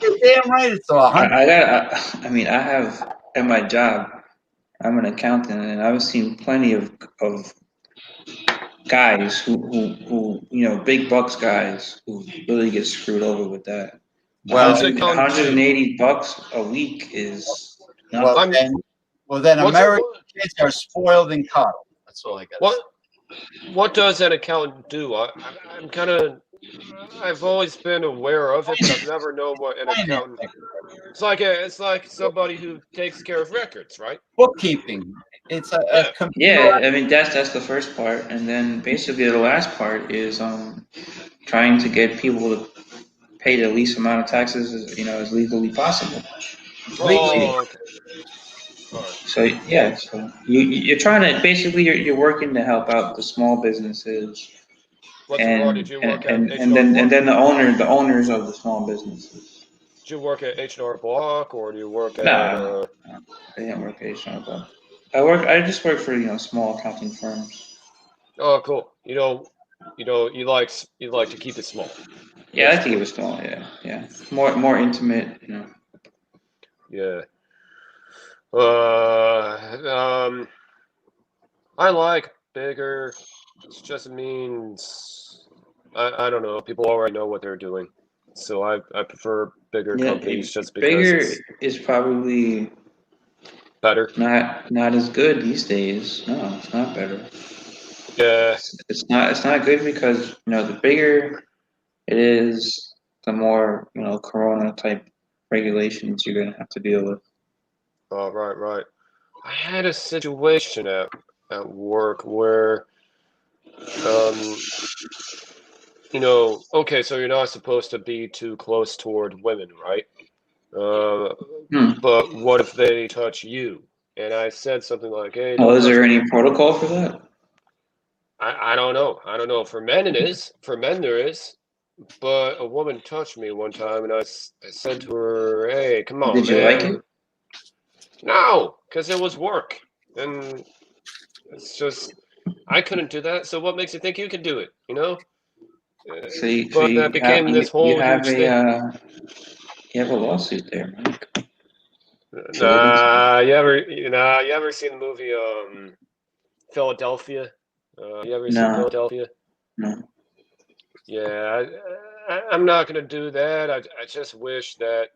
Speaker 1: You're damn right, it's a hundred.
Speaker 2: I mean, I have at my job. I'm an accountant, and I've seen plenty of guys who big bucks guys who really get screwed over with that.
Speaker 1: Well,
Speaker 2: 180 bucks a week is
Speaker 1: well
Speaker 2: nothing.
Speaker 1: then
Speaker 3: What's
Speaker 1: American kids are spoiled and coddled. That's all I got.
Speaker 3: what does an accountant do? I'm kind of I've always been aware of it, but I've never known what an accountant. It's like somebody who takes care of records, right?
Speaker 1: Bookkeeping. It's a computer.
Speaker 2: Yeah, I mean that's the first part, and then basically the last part is trying to get people to pay the least amount of taxes as legally possible.
Speaker 3: Oh, okay. All right.
Speaker 2: So yeah, so you're trying to basically you're working to help out the small businesses
Speaker 3: What's wrong? Did
Speaker 2: and
Speaker 3: you work
Speaker 2: and,
Speaker 3: at
Speaker 2: and, and
Speaker 3: H&R
Speaker 2: then
Speaker 3: Block?
Speaker 2: and then the owners of the small businesses.
Speaker 3: Did you work at H&R Block, or do you work at?
Speaker 2: Nah, I didn't work at H&R. I just work for small accounting firms.
Speaker 3: Oh, cool. You like to keep it small.
Speaker 2: Yeah, I think it was small. Yeah, more intimate.
Speaker 3: Yeah. I like bigger. It just means I don't know. People already know what they're doing, so I prefer bigger
Speaker 2: Yeah,
Speaker 3: companies just because
Speaker 2: bigger
Speaker 3: it's
Speaker 2: is probably
Speaker 3: better.
Speaker 2: not as good these days. No, it's not better.
Speaker 3: Yeah.
Speaker 2: It's not good because the bigger it is, the more Corona type regulations you're gonna have to deal with.
Speaker 3: Oh, right. I had a situation at work where um okay, so you're not supposed to be too close toward women, right? Uh,
Speaker 2: Hmm.
Speaker 3: but what if they touch you? And I said something like, "Hey,
Speaker 2: Well,
Speaker 3: don't
Speaker 2: is
Speaker 3: touch
Speaker 2: there
Speaker 3: me."
Speaker 2: any protocol for that?
Speaker 3: I don't know. I don't know. For men, it is. For men, there is. But a woman touched me one time, and I said to her, "Hey, come on,
Speaker 2: Did you like
Speaker 3: man."
Speaker 2: it?
Speaker 3: No, because it was work, and it's just I couldn't do that. So what makes you think you can do it?
Speaker 2: So you, so
Speaker 3: But
Speaker 2: you
Speaker 3: that
Speaker 2: have
Speaker 3: became
Speaker 2: you,
Speaker 3: this
Speaker 2: you
Speaker 3: whole
Speaker 2: have
Speaker 3: huge thing.
Speaker 2: you have a lawsuit there, Mike.
Speaker 3: You ever seen the movie Philadelphia? You ever seen
Speaker 2: No,
Speaker 3: Philadelphia?
Speaker 2: no.
Speaker 3: Yeah, I'm not gonna do that. I just wish that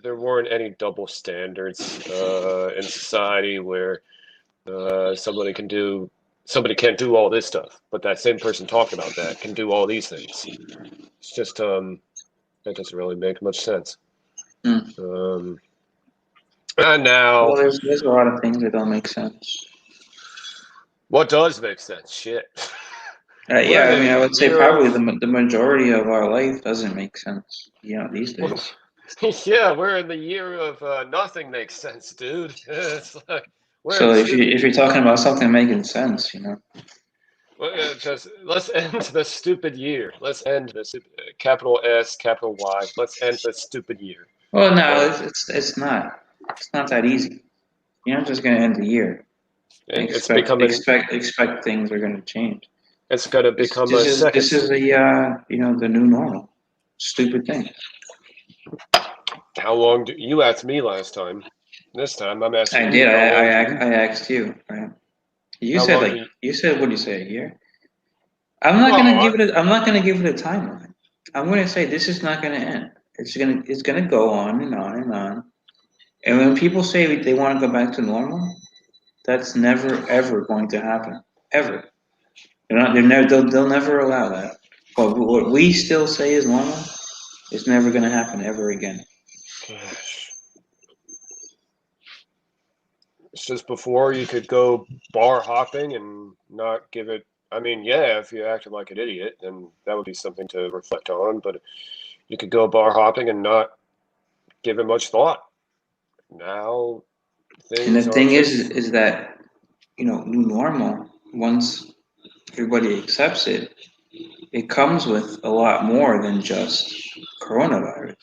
Speaker 3: there weren't any double standards in society where somebody can't do all this stuff, but that same person talking about that can do all these things. It's just that doesn't really make much sense.
Speaker 2: Hmm.
Speaker 3: Um, and now,
Speaker 2: Well, there's a lot of things that don't make sense.
Speaker 3: what does make sense? Shit. We're
Speaker 2: Yeah,
Speaker 3: in
Speaker 2: I mean, I
Speaker 3: the
Speaker 2: would say
Speaker 3: year
Speaker 2: probably
Speaker 3: of
Speaker 2: the majority of our life doesn't make sense, these days.
Speaker 3: yeah, we're in the year of nothing makes sense, dude. It's like we're in
Speaker 2: So
Speaker 3: the
Speaker 2: if you
Speaker 3: stupid
Speaker 2: if
Speaker 3: year.
Speaker 2: you're talking about something making sense,
Speaker 3: Well, yeah, just let's end the stupid year. Let's end the capital S, capital Y. Let's end the stupid year.
Speaker 2: well, no,
Speaker 3: Okay,
Speaker 2: it's not that easy. You're not just gonna end the year and
Speaker 3: it's
Speaker 2: expect
Speaker 3: becoming.
Speaker 2: expect expect things are gonna change.
Speaker 3: It's gonna
Speaker 2: This
Speaker 3: become
Speaker 2: this
Speaker 3: a
Speaker 2: is
Speaker 3: second.
Speaker 2: this is the new normal. Stupid thing.
Speaker 3: How long do you asked me last time? This time I'm asking
Speaker 2: I
Speaker 3: you.
Speaker 2: did.
Speaker 3: How
Speaker 2: I
Speaker 3: long do
Speaker 2: I,
Speaker 3: you?
Speaker 2: I asked you. Right? You
Speaker 3: How
Speaker 2: said
Speaker 3: long
Speaker 2: like
Speaker 3: do you?
Speaker 2: you said what do you say, a year?
Speaker 3: Well,
Speaker 2: I'm not gonna give it a timeline. I'm gonna say this is not gonna end. It's gonna go on and on and on. And when people say they want to go back to normal, that's never ever going to happen. Ever. They're not. They're never. They'll never allow that. But what we still say is normal is never going to happen ever again.
Speaker 3: gosh. It's just before you could go bar hopping and not give it. I mean, yeah, if you acted like an idiot, then that would be something to reflect on. But you could go bar hopping and not give it much thought. Now
Speaker 2: And the
Speaker 3: things are
Speaker 2: thing
Speaker 3: just.
Speaker 2: is that new normal, once everybody accepts it, it comes with a lot more than just coronavirus.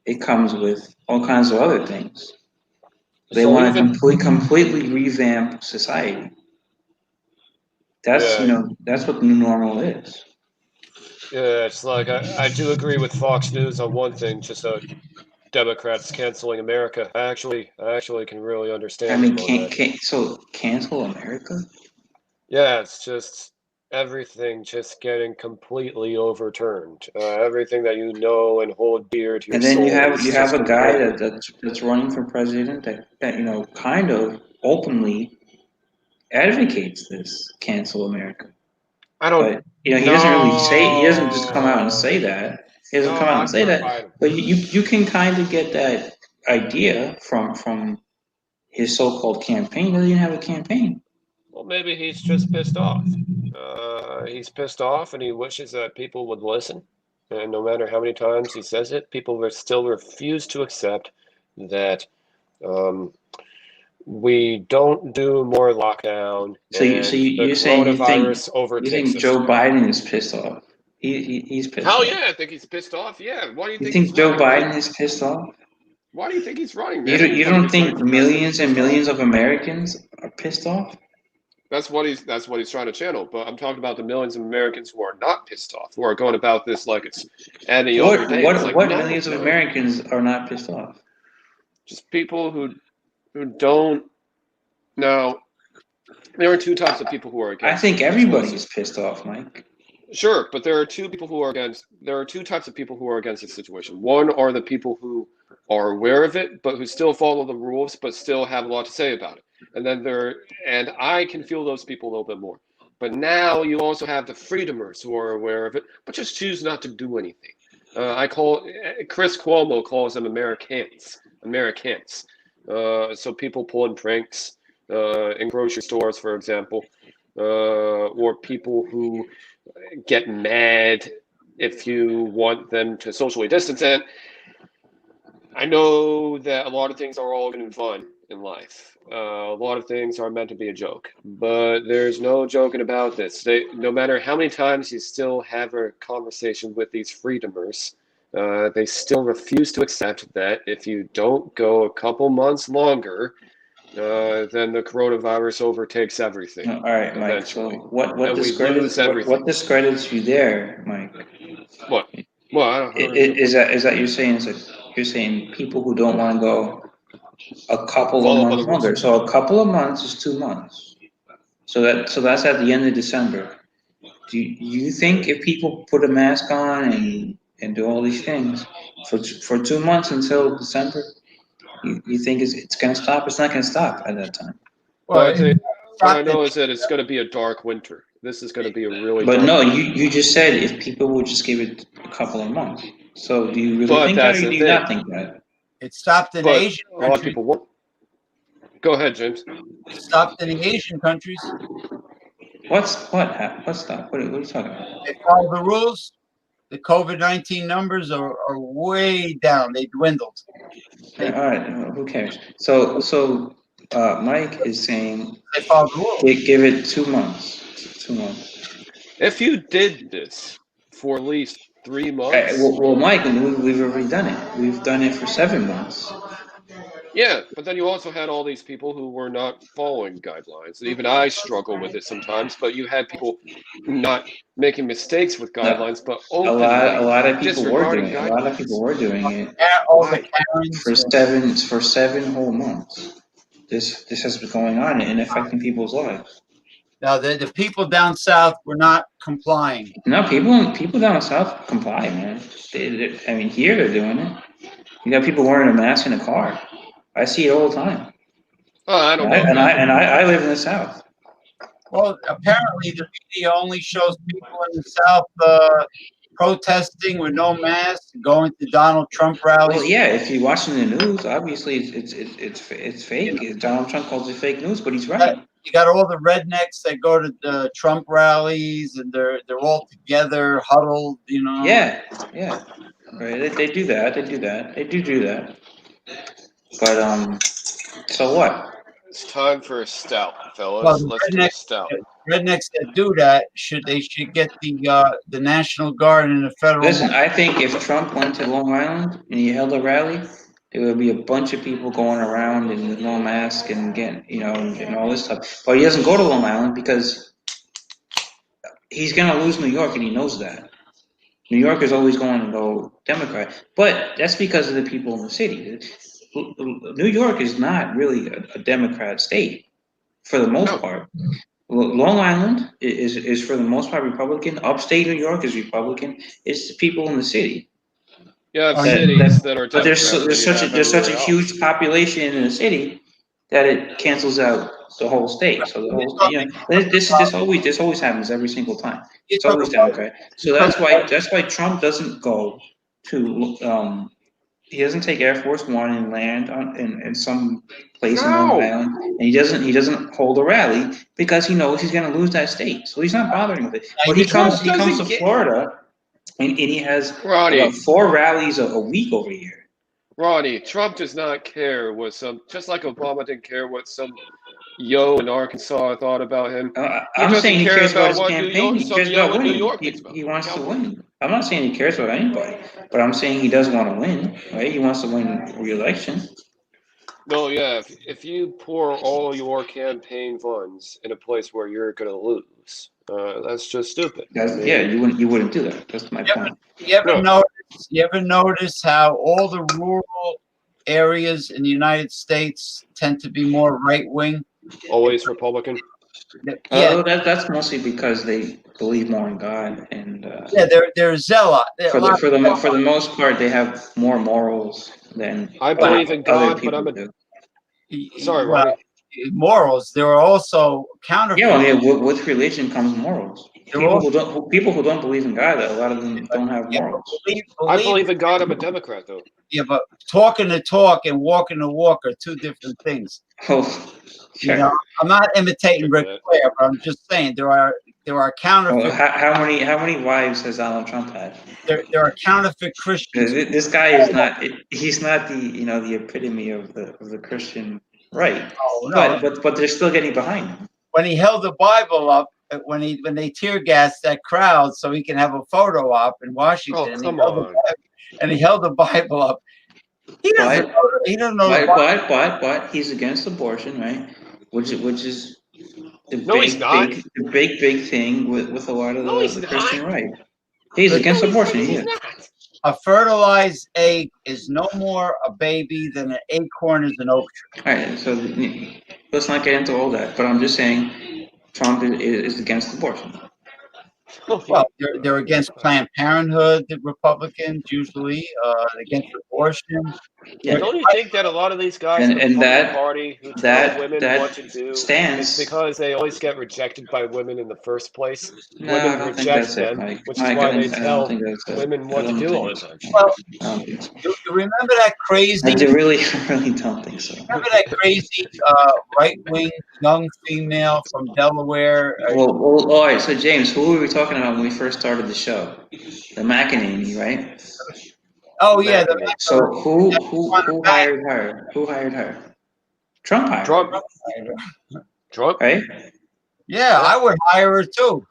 Speaker 2: It comes with all kinds of other things. They
Speaker 3: So
Speaker 2: want to
Speaker 3: even
Speaker 2: completely revamp society. That's
Speaker 3: yeah,
Speaker 2: that's what the new normal is.
Speaker 3: yeah, it's like I do agree with Fox News on one thing, just Democrats canceling America. I actually can really
Speaker 2: I
Speaker 3: understand
Speaker 2: mean,
Speaker 3: them on that.
Speaker 2: so cancel America?
Speaker 3: Yeah, it's just everything just getting completely overturned. Everything that you know and hold dear to your
Speaker 2: And then you
Speaker 3: soul
Speaker 2: have
Speaker 3: is
Speaker 2: you have
Speaker 3: just
Speaker 2: a guy
Speaker 3: completely.
Speaker 2: that's running for president that kind of openly advocates this cancel America.
Speaker 3: I don't.
Speaker 2: But he doesn't really say, he doesn't just come out and
Speaker 3: No,
Speaker 2: say that. He doesn't
Speaker 3: no,
Speaker 2: come out and
Speaker 3: I'm
Speaker 2: say
Speaker 3: not
Speaker 2: that.
Speaker 3: buying.
Speaker 2: But you can kind of get that idea from his so-called campaign. He doesn't even have a campaign.
Speaker 3: Well, maybe he's just pissed off. He's pissed off, and he wishes that people would listen. And no matter how many times he says it, people will still refuse to accept that um, we don't do more lockdown,
Speaker 2: So
Speaker 3: and the
Speaker 2: you're saying
Speaker 3: coronavirus
Speaker 2: you
Speaker 3: overtakes
Speaker 2: think
Speaker 3: us.
Speaker 2: Joe Biden is pissed off? He's pissed
Speaker 3: Hell
Speaker 2: off.
Speaker 3: yeah, I think he's pissed off. Yeah, why do you
Speaker 2: You
Speaker 3: think he's
Speaker 2: think Joe
Speaker 3: running, man?
Speaker 2: Biden is pissed off?
Speaker 3: Why do you think he's running, man?
Speaker 2: You
Speaker 3: Anybody
Speaker 2: don't
Speaker 3: who's running
Speaker 2: think
Speaker 3: for president is
Speaker 2: millions and
Speaker 3: pissed off.
Speaker 2: millions of Americans are pissed off?
Speaker 3: That's what he's trying to channel. But I'm talking about the millions of Americans who are not pissed off, who are going about this like it's any other day. And it's like,
Speaker 2: What
Speaker 3: no,
Speaker 2: millions of
Speaker 3: no,
Speaker 2: Americans are not pissed off?
Speaker 3: just people who don't. Now, there are two types of people who are
Speaker 2: I
Speaker 3: against
Speaker 2: think
Speaker 3: it. I just want
Speaker 2: everybody
Speaker 3: to say,
Speaker 2: is pissed off, Mike.
Speaker 3: sure, but there are two people who are against. There are two types of people who are against the situation. One are the people who are aware of it, but who still follow the rules, but still have a lot to say about it. And then and I can feel those people a little bit more. But now you also have the freedomers who are aware of it, but just choose not to do anything. Chris Cuomo calls them Americans. Americans. So people pulling pranks in grocery stores, for example, or people who get mad if you want them to socially distance. And I know that a lot of things are all good and fun in life. A lot of things are meant to be a joke, but there's no joking about this. No matter how many times you still have a conversation with these freedomers, they still refuse to accept that if you don't go a couple months longer, then the coronavirus overtakes everything
Speaker 2: All right, Mike. So
Speaker 3: eventually, and we
Speaker 2: discredits
Speaker 3: lose everything.
Speaker 2: what discredits you there, Mike?
Speaker 3: What? Well, I don't understand what.
Speaker 2: Is that you're saying people who don't want to go a couple of
Speaker 3: Follow the
Speaker 2: months
Speaker 3: rules.
Speaker 2: longer. So a couple of months is 2 months. So that's at the end of December. Do you think if people put a mask on and do all these things for 2 months until December, you think it's going to stop? It's not going to stop at that time.
Speaker 3: Well,
Speaker 1: Well,
Speaker 3: I
Speaker 1: it
Speaker 3: think what I
Speaker 1: stopped
Speaker 3: know is that it's going to be a dark winter. This is going to be a really
Speaker 2: But
Speaker 3: dark
Speaker 2: no,
Speaker 3: winter.
Speaker 2: you just said if people would just give it a couple of months. So do you really
Speaker 3: But
Speaker 2: think that,
Speaker 3: that's
Speaker 2: or
Speaker 3: the
Speaker 2: do you
Speaker 3: thing.
Speaker 2: not think that?
Speaker 1: it stopped in
Speaker 3: But
Speaker 1: Asian
Speaker 3: a lot of
Speaker 1: countries.
Speaker 3: people won't. Go ahead, James.
Speaker 1: It stopped in the Asian countries.
Speaker 2: What's that? What are you talking about?
Speaker 1: They follow the rules. The COVID-19 numbers are way down. They dwindled.
Speaker 2: All
Speaker 1: They
Speaker 2: right, who cares? Mike is saying
Speaker 1: they follow the rules.
Speaker 2: give it 2 months. 2 months.
Speaker 3: If you did this for at least 3 months,
Speaker 2: Mike, we've already done it. We've done it for 7 months.
Speaker 3: yeah, but then you also had all these people who were not following guidelines. Even I struggle with it sometimes, but you had people not making mistakes with
Speaker 2: No,
Speaker 3: guidelines, but
Speaker 2: a
Speaker 3: openly
Speaker 2: lot of people were
Speaker 3: disregarding
Speaker 2: doing it. A lot of people
Speaker 3: guidelines.
Speaker 2: were doing it
Speaker 1: All the
Speaker 3: Why?
Speaker 1: Karens.
Speaker 2: for 7 whole months. This has been going on and affecting people's lives.
Speaker 1: Now the people down south were not complying.
Speaker 2: No, people down south comply, man. I mean, here they're doing it. You got people wearing a mask in a car. I see it all the time.
Speaker 3: Oh, I don't
Speaker 2: And
Speaker 3: know if that's.
Speaker 2: I live in the south.
Speaker 1: Well, apparently the media only shows people in the south protesting with no mask, going to Donald Trump
Speaker 2: Well,
Speaker 1: rallies.
Speaker 2: yeah, if you're watching the news, obviously it's
Speaker 1: You
Speaker 2: fake. Donald Trump calls it fake news, but he's
Speaker 1: know,
Speaker 2: right.
Speaker 1: you got all the rednecks that go to the Trump rallies, and they're all together, huddled.
Speaker 2: Yeah, yeah, right. They do that. They do that. They do that. But so what?
Speaker 3: It's time for a stout,
Speaker 1: Well,
Speaker 3: fellas.
Speaker 1: the
Speaker 3: Let's do a stout.
Speaker 1: rednecks that do that should get the National Guard and the federal.
Speaker 2: Listen, I think if Trump went to Long Island and he held a rally, there would be a bunch of people going around and with no mask and getting, and all this stuff. But he doesn't go to Long Island because he's gonna lose New York, and he knows that. New York is always going to go Democrat, but that's because of the people in the city. New York is not really a Democrat state for the most
Speaker 3: No.
Speaker 2: part. Long Island is for the most part Republican. Upstate New York is Republican. It's the people in the city.
Speaker 3: You have
Speaker 1: Oh,
Speaker 3: cities that are
Speaker 2: But
Speaker 3: Democrat, and then you have
Speaker 2: there's such a
Speaker 3: everywhere else.
Speaker 2: huge population in the city that it cancels out the whole state. So the whole this always happens every single time. It's always Democrat. So that's why Trump doesn't go to he doesn't take Air Force One and land in some place in Long
Speaker 3: No.
Speaker 2: Island, and he doesn't hold a rally because he knows he's going to lose that state. So he's not bothering with it. But he comes to Florida, and he has
Speaker 3: Ronnie,
Speaker 2: about 4 rallies a week over here.
Speaker 3: Ronnie, Trump does not care what just like Obama didn't care what some yo in Arkansas thought about him.
Speaker 2: I'm
Speaker 3: doesn't
Speaker 2: saying he
Speaker 3: care
Speaker 2: cares about
Speaker 3: about
Speaker 2: his
Speaker 3: what
Speaker 2: campaign. He
Speaker 3: some
Speaker 2: cares
Speaker 3: yo
Speaker 2: about
Speaker 3: in New
Speaker 2: winning.
Speaker 3: York thinks about
Speaker 2: He
Speaker 3: him.
Speaker 2: wants to
Speaker 3: Cowboy.
Speaker 2: win. I'm not saying he cares about anybody, but I'm saying he does want to win, right? He wants to win re-election.
Speaker 3: No, yeah. If you pour all your campaign funds in a place where you're going to lose, that's just stupid.
Speaker 2: Yeah, you wouldn't do that. That's my point.
Speaker 1: You
Speaker 3: No.
Speaker 1: ever notice how all the rural areas in the United States tend to be more right wing?
Speaker 3: Always Republican.
Speaker 1: Yeah,
Speaker 2: That's mostly because they believe more in God, and
Speaker 1: yeah, they're zealot.
Speaker 2: for the most part, they have more morals than
Speaker 3: I
Speaker 2: other
Speaker 3: believe in God, but
Speaker 2: people
Speaker 3: I'm a.
Speaker 2: do.
Speaker 3: Sorry,
Speaker 1: Well,
Speaker 3: Ronnie.
Speaker 1: morals. There are also counterfeit.
Speaker 2: Yeah, well, yeah, with religion comes morals.
Speaker 1: They're all,
Speaker 2: People who don't believe in God, a lot of them don't have
Speaker 1: yeah,
Speaker 2: morals.
Speaker 3: I believe in God. I'm a Democrat, though.
Speaker 1: yeah, but talking the talk and walking the walk are two different things.
Speaker 2: Oh,
Speaker 1: You
Speaker 2: sure.
Speaker 1: know, I'm not imitating
Speaker 3: Check
Speaker 1: Ric
Speaker 3: that.
Speaker 1: Flair, but I'm just saying there are
Speaker 2: Well,
Speaker 1: counterfeit.
Speaker 2: how many wives has Donald Trump had?
Speaker 1: There are counterfeit Christians.
Speaker 2: This guy is not. He's not the epitome of the Christian right.
Speaker 1: Oh, no.
Speaker 2: But they're still getting behind him.
Speaker 1: When he held the Bible up, when they tear gassed that crowd so he can have a photo op in Washington,
Speaker 3: Oh, come on.
Speaker 1: and he held the Bible up. He doesn't know.
Speaker 2: But he's against abortion, right? Which is the
Speaker 3: No, he's not.
Speaker 2: big thing with a lot of
Speaker 3: No, he's
Speaker 2: the
Speaker 3: not.
Speaker 2: Christian right. He's against abortion. He is.
Speaker 3: not.
Speaker 1: A fertilized egg is no more a baby than an acorn is an oak tree.
Speaker 2: All right, so let's not get into all that. But I'm just saying, Trump is against abortion.
Speaker 1: Well, they're against Planned Parenthood, the Republicans usually, against abortion.
Speaker 2: Yeah.
Speaker 3: Don't you think that a lot of these guys in the
Speaker 2: And
Speaker 3: Republican Party who tell women
Speaker 2: that
Speaker 3: what to do
Speaker 2: stance.
Speaker 3: is because they always get rejected by women in the first place?
Speaker 2: No, I
Speaker 3: Women
Speaker 2: don't think
Speaker 3: reject
Speaker 2: that's
Speaker 3: them,
Speaker 2: it, Mike.
Speaker 3: which
Speaker 2: Mike,
Speaker 3: is why
Speaker 2: I
Speaker 3: they
Speaker 2: don't
Speaker 3: tell
Speaker 2: think that's it.
Speaker 3: women
Speaker 2: I
Speaker 3: what to
Speaker 2: don't
Speaker 3: do
Speaker 2: think
Speaker 3: all the
Speaker 2: so.
Speaker 3: time.
Speaker 1: Well,
Speaker 2: I don't think so.
Speaker 1: you remember that crazy?
Speaker 2: I really don't think so.
Speaker 1: Remember that crazy right-wing young female from Delaware?
Speaker 2: Well, all right. So James, who were we talking about when we first started the show? The McEnany, right?
Speaker 1: Oh yeah,
Speaker 2: So who hired her? Who hired her? Trump hired her,
Speaker 3: Trump?
Speaker 2: right?
Speaker 1: Yeah, I would hire her too.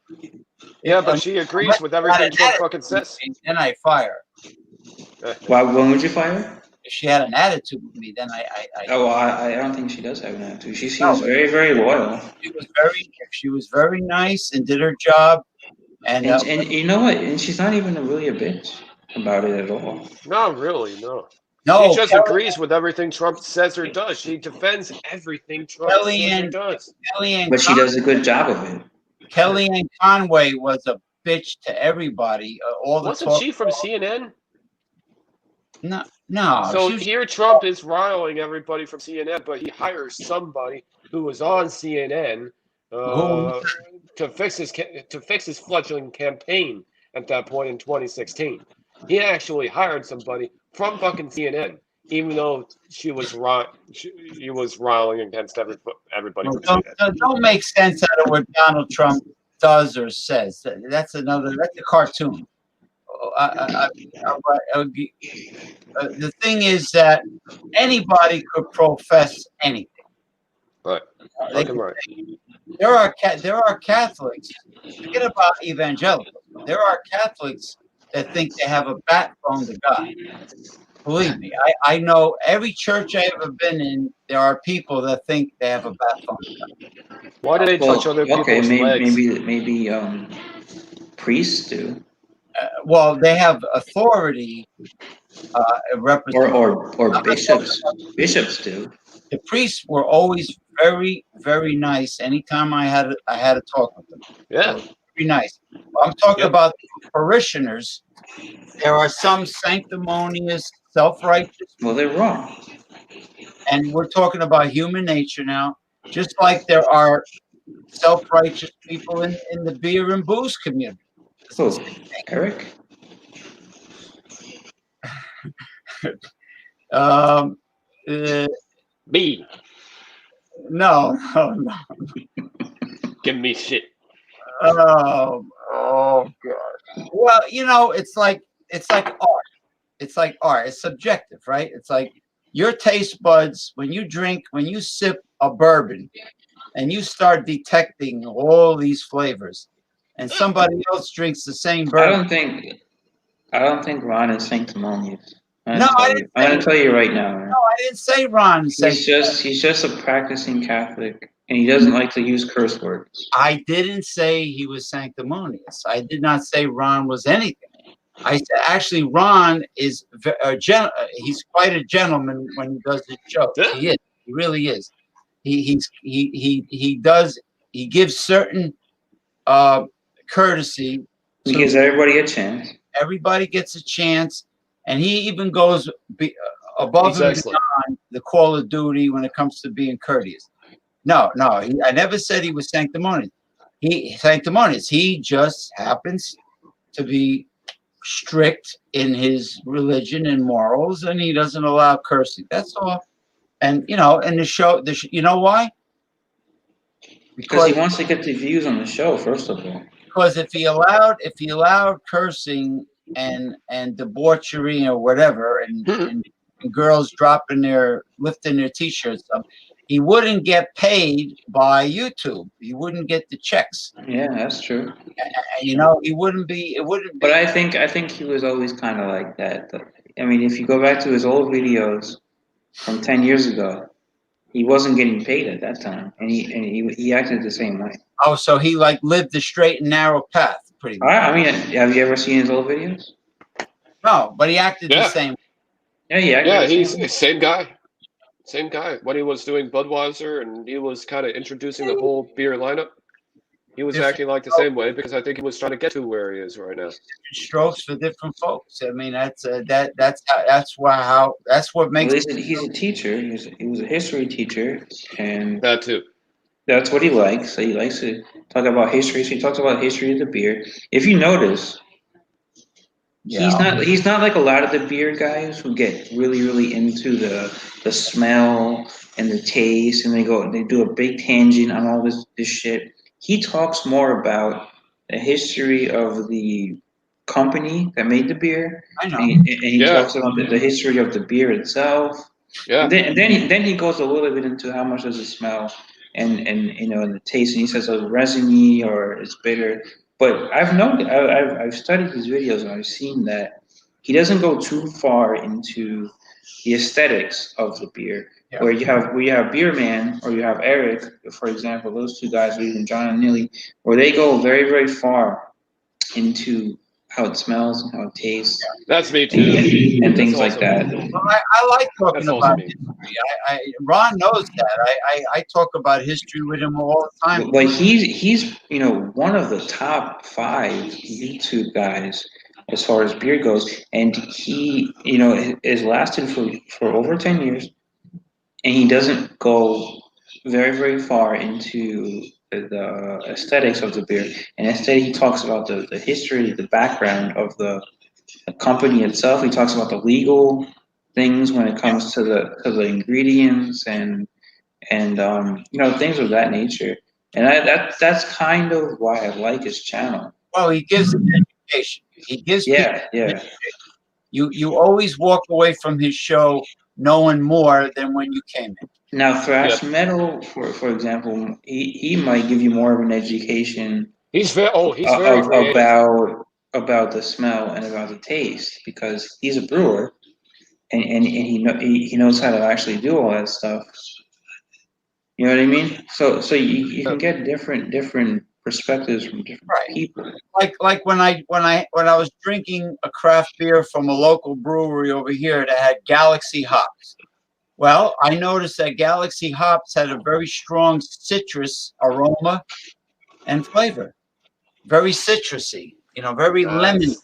Speaker 3: Yeah, but she agrees with everything Trump fucking says.
Speaker 1: Then I fire her.
Speaker 2: Why? When would you fire her?
Speaker 1: If she had an attitude with me, then I
Speaker 2: Oh, I don't think she does have an attitude. She seems very loyal.
Speaker 1: She was very nice and did her job. And
Speaker 2: you know what? And she's not even really a bitch about it at all.
Speaker 3: Not really, no.
Speaker 1: no,
Speaker 3: She just agrees with everything Trump says or does. She defends everything Trump says or does.
Speaker 2: But she does a good job of it.
Speaker 1: Kellyanne Conway was a bitch to everybody.
Speaker 3: Wasn't she from CNN?
Speaker 1: No.
Speaker 3: So here Trump is riling everybody from CNN, but he hires somebody who was on CNN to fix his fledgling campaign. at that point in 2016. He actually hired somebody from fucking CNN, even though he was riling against everybody
Speaker 1: Well,
Speaker 3: from CNN.
Speaker 1: don't make sense out of what Donald Trump does or says. That's a cartoon. The thing is that anybody could profess anything.
Speaker 3: Right.
Speaker 1: They
Speaker 3: Fucking right.
Speaker 1: there are Catholics. Forget about evangelicals. There are Catholics that think they have a backbone to God. Believe me, I know every church I ever been in. There are people that think they have a backbone.
Speaker 3: Why do they touch
Speaker 2: Well,
Speaker 3: other
Speaker 2: okay,
Speaker 3: people's legs?
Speaker 2: maybe priests do,
Speaker 1: Well, they have authority. Represent.
Speaker 2: or
Speaker 1: I'm not talking
Speaker 2: bishops.
Speaker 1: about
Speaker 2: Bishops do.
Speaker 1: the priests were always very, very nice. Anytime I had to talk with them, they
Speaker 3: Yeah.
Speaker 1: were very nice. I'm talking
Speaker 3: Yep.
Speaker 1: about parishioners. There are some sanctimonious, self-righteous,
Speaker 2: Well, they're wrong.
Speaker 1: and we're talking about human nature now. Just like there are self-righteous people in the beer and booze community. It's the
Speaker 2: Who?
Speaker 1: same-
Speaker 2: Eric?
Speaker 1: Um, uh,
Speaker 3: B.
Speaker 1: no, no, no.
Speaker 3: Give me shit.
Speaker 1: Oh God. Well, it's like art. It's like art. It's subjective, right? It's like your taste buds when you sip a bourbon and you start detecting all these flavors, and somebody else drinks the same
Speaker 2: I
Speaker 1: bourbon.
Speaker 2: don't think I don't think Ron is sanctimonious.
Speaker 1: No, I didn't
Speaker 2: I'm
Speaker 1: say.
Speaker 2: gonna tell you right now, man.
Speaker 1: No, I didn't say Ron said.
Speaker 2: He's just a practicing Catholic, and he doesn't like to use curse words.
Speaker 1: I didn't say he was sanctimonious. I did not say Ron was anything. I said actually Ron is he's quite a gentleman when he does his shows.
Speaker 3: Yeah.
Speaker 1: He is. He really is. He gives certain uh, courtesy
Speaker 2: He
Speaker 1: to
Speaker 2: gives everybody a chance.
Speaker 1: everybody gets a chance, and he even goes above
Speaker 3: He's
Speaker 1: and
Speaker 3: excellent.
Speaker 1: beyond the call of duty when it comes to being courteous. No, I never said he was sanctimonious. He just happens to be strict in his religion and morals, and he doesn't allow cursing. That's all. And in the show, you know why?
Speaker 2: Because he
Speaker 1: Because
Speaker 2: wants to get the views on the show, first of all.
Speaker 1: if he allowed cursing and debauchery or whatever, and girls lifting their t-shirts up, he wouldn't get paid by YouTube. He wouldn't get the checks.
Speaker 2: Yeah, that's true.
Speaker 1: He wouldn't be. It wouldn't
Speaker 2: But
Speaker 1: be.
Speaker 2: I think he was always kind of like that. I mean, if you go back to his old videos from 10 years ago, he wasn't getting paid at that time, and he acted the same way.
Speaker 1: Oh, so he like lived the straight and narrow path, pretty much.
Speaker 2: I mean, have you ever seen his old videos?
Speaker 1: No, but he acted the
Speaker 3: Yeah.
Speaker 1: same.
Speaker 2: Yeah, he acted
Speaker 3: Yeah,
Speaker 2: the
Speaker 3: he's
Speaker 2: same way.
Speaker 3: same guy. Same guy. When he was doing Budweiser and he was kind of introducing the whole beer lineup, he was
Speaker 1: Different
Speaker 3: acting like the same way because I think he was trying to get to where he is right now.
Speaker 1: strokes for different folks. I mean, that's what
Speaker 2: Well,
Speaker 1: makes.
Speaker 2: he's a teacher. He was a history teacher, and
Speaker 3: That too.
Speaker 2: that's what he likes. So he likes to talk about history. So he talks about history of the beer. If you notice,
Speaker 1: Yeah,
Speaker 2: he's not like a lot of the beer guys who get really into the smell and the taste, and they do a big tangent on all this shit. He talks more about the history of the company that made the beer,
Speaker 1: I know.
Speaker 2: and he
Speaker 3: Yeah.
Speaker 2: talks about the history of the beer itself.
Speaker 3: Yeah.
Speaker 2: And then he goes a little bit into how much does it smell and the taste, and he says it's resiny or it's bitter. But I've studied his videos and I've seen that he doesn't go too far into the aesthetics of the beer.
Speaker 1: Yeah.
Speaker 2: Where you have Beer Man or you have Eric, for example, those two guys, or even John and Nilly, where they go very far into how it smells and how it tastes
Speaker 3: That's me too.
Speaker 2: and
Speaker 3: That's
Speaker 2: things like
Speaker 3: also
Speaker 2: that.
Speaker 3: me.
Speaker 1: Well, I like talking
Speaker 3: That's also
Speaker 1: about
Speaker 3: me.
Speaker 1: history. Ron knows that. I talk about history with him all the time.
Speaker 2: Like he's one of the top 5 YouTube guys as far as beer goes, and he has lasted for over 10 years, and he doesn't go very far into the aesthetics of the beer, and instead he talks about the history, the background of the company itself. He talks about the legal things when it comes to the ingredients and things of that nature. And that's kind of why I like his channel.
Speaker 1: Well, he gives an education. He gives people.
Speaker 2: Yeah.
Speaker 1: You always walk away from his show knowing more than when you came in.
Speaker 2: Now, thrash metal, for example, he might give you more of an education.
Speaker 3: He's very creative.
Speaker 2: About the smell and about the taste, because he's a brewer and he knows how to actually do all that stuff. You know what I mean? So you can get different perspectives from different people.
Speaker 1: Like when I was drinking a craft beer from a local brewery over here that had Galaxy hops. Well, I noticed that Galaxy hops had a very strong citrus aroma and flavor. Very citrusy, very lemon.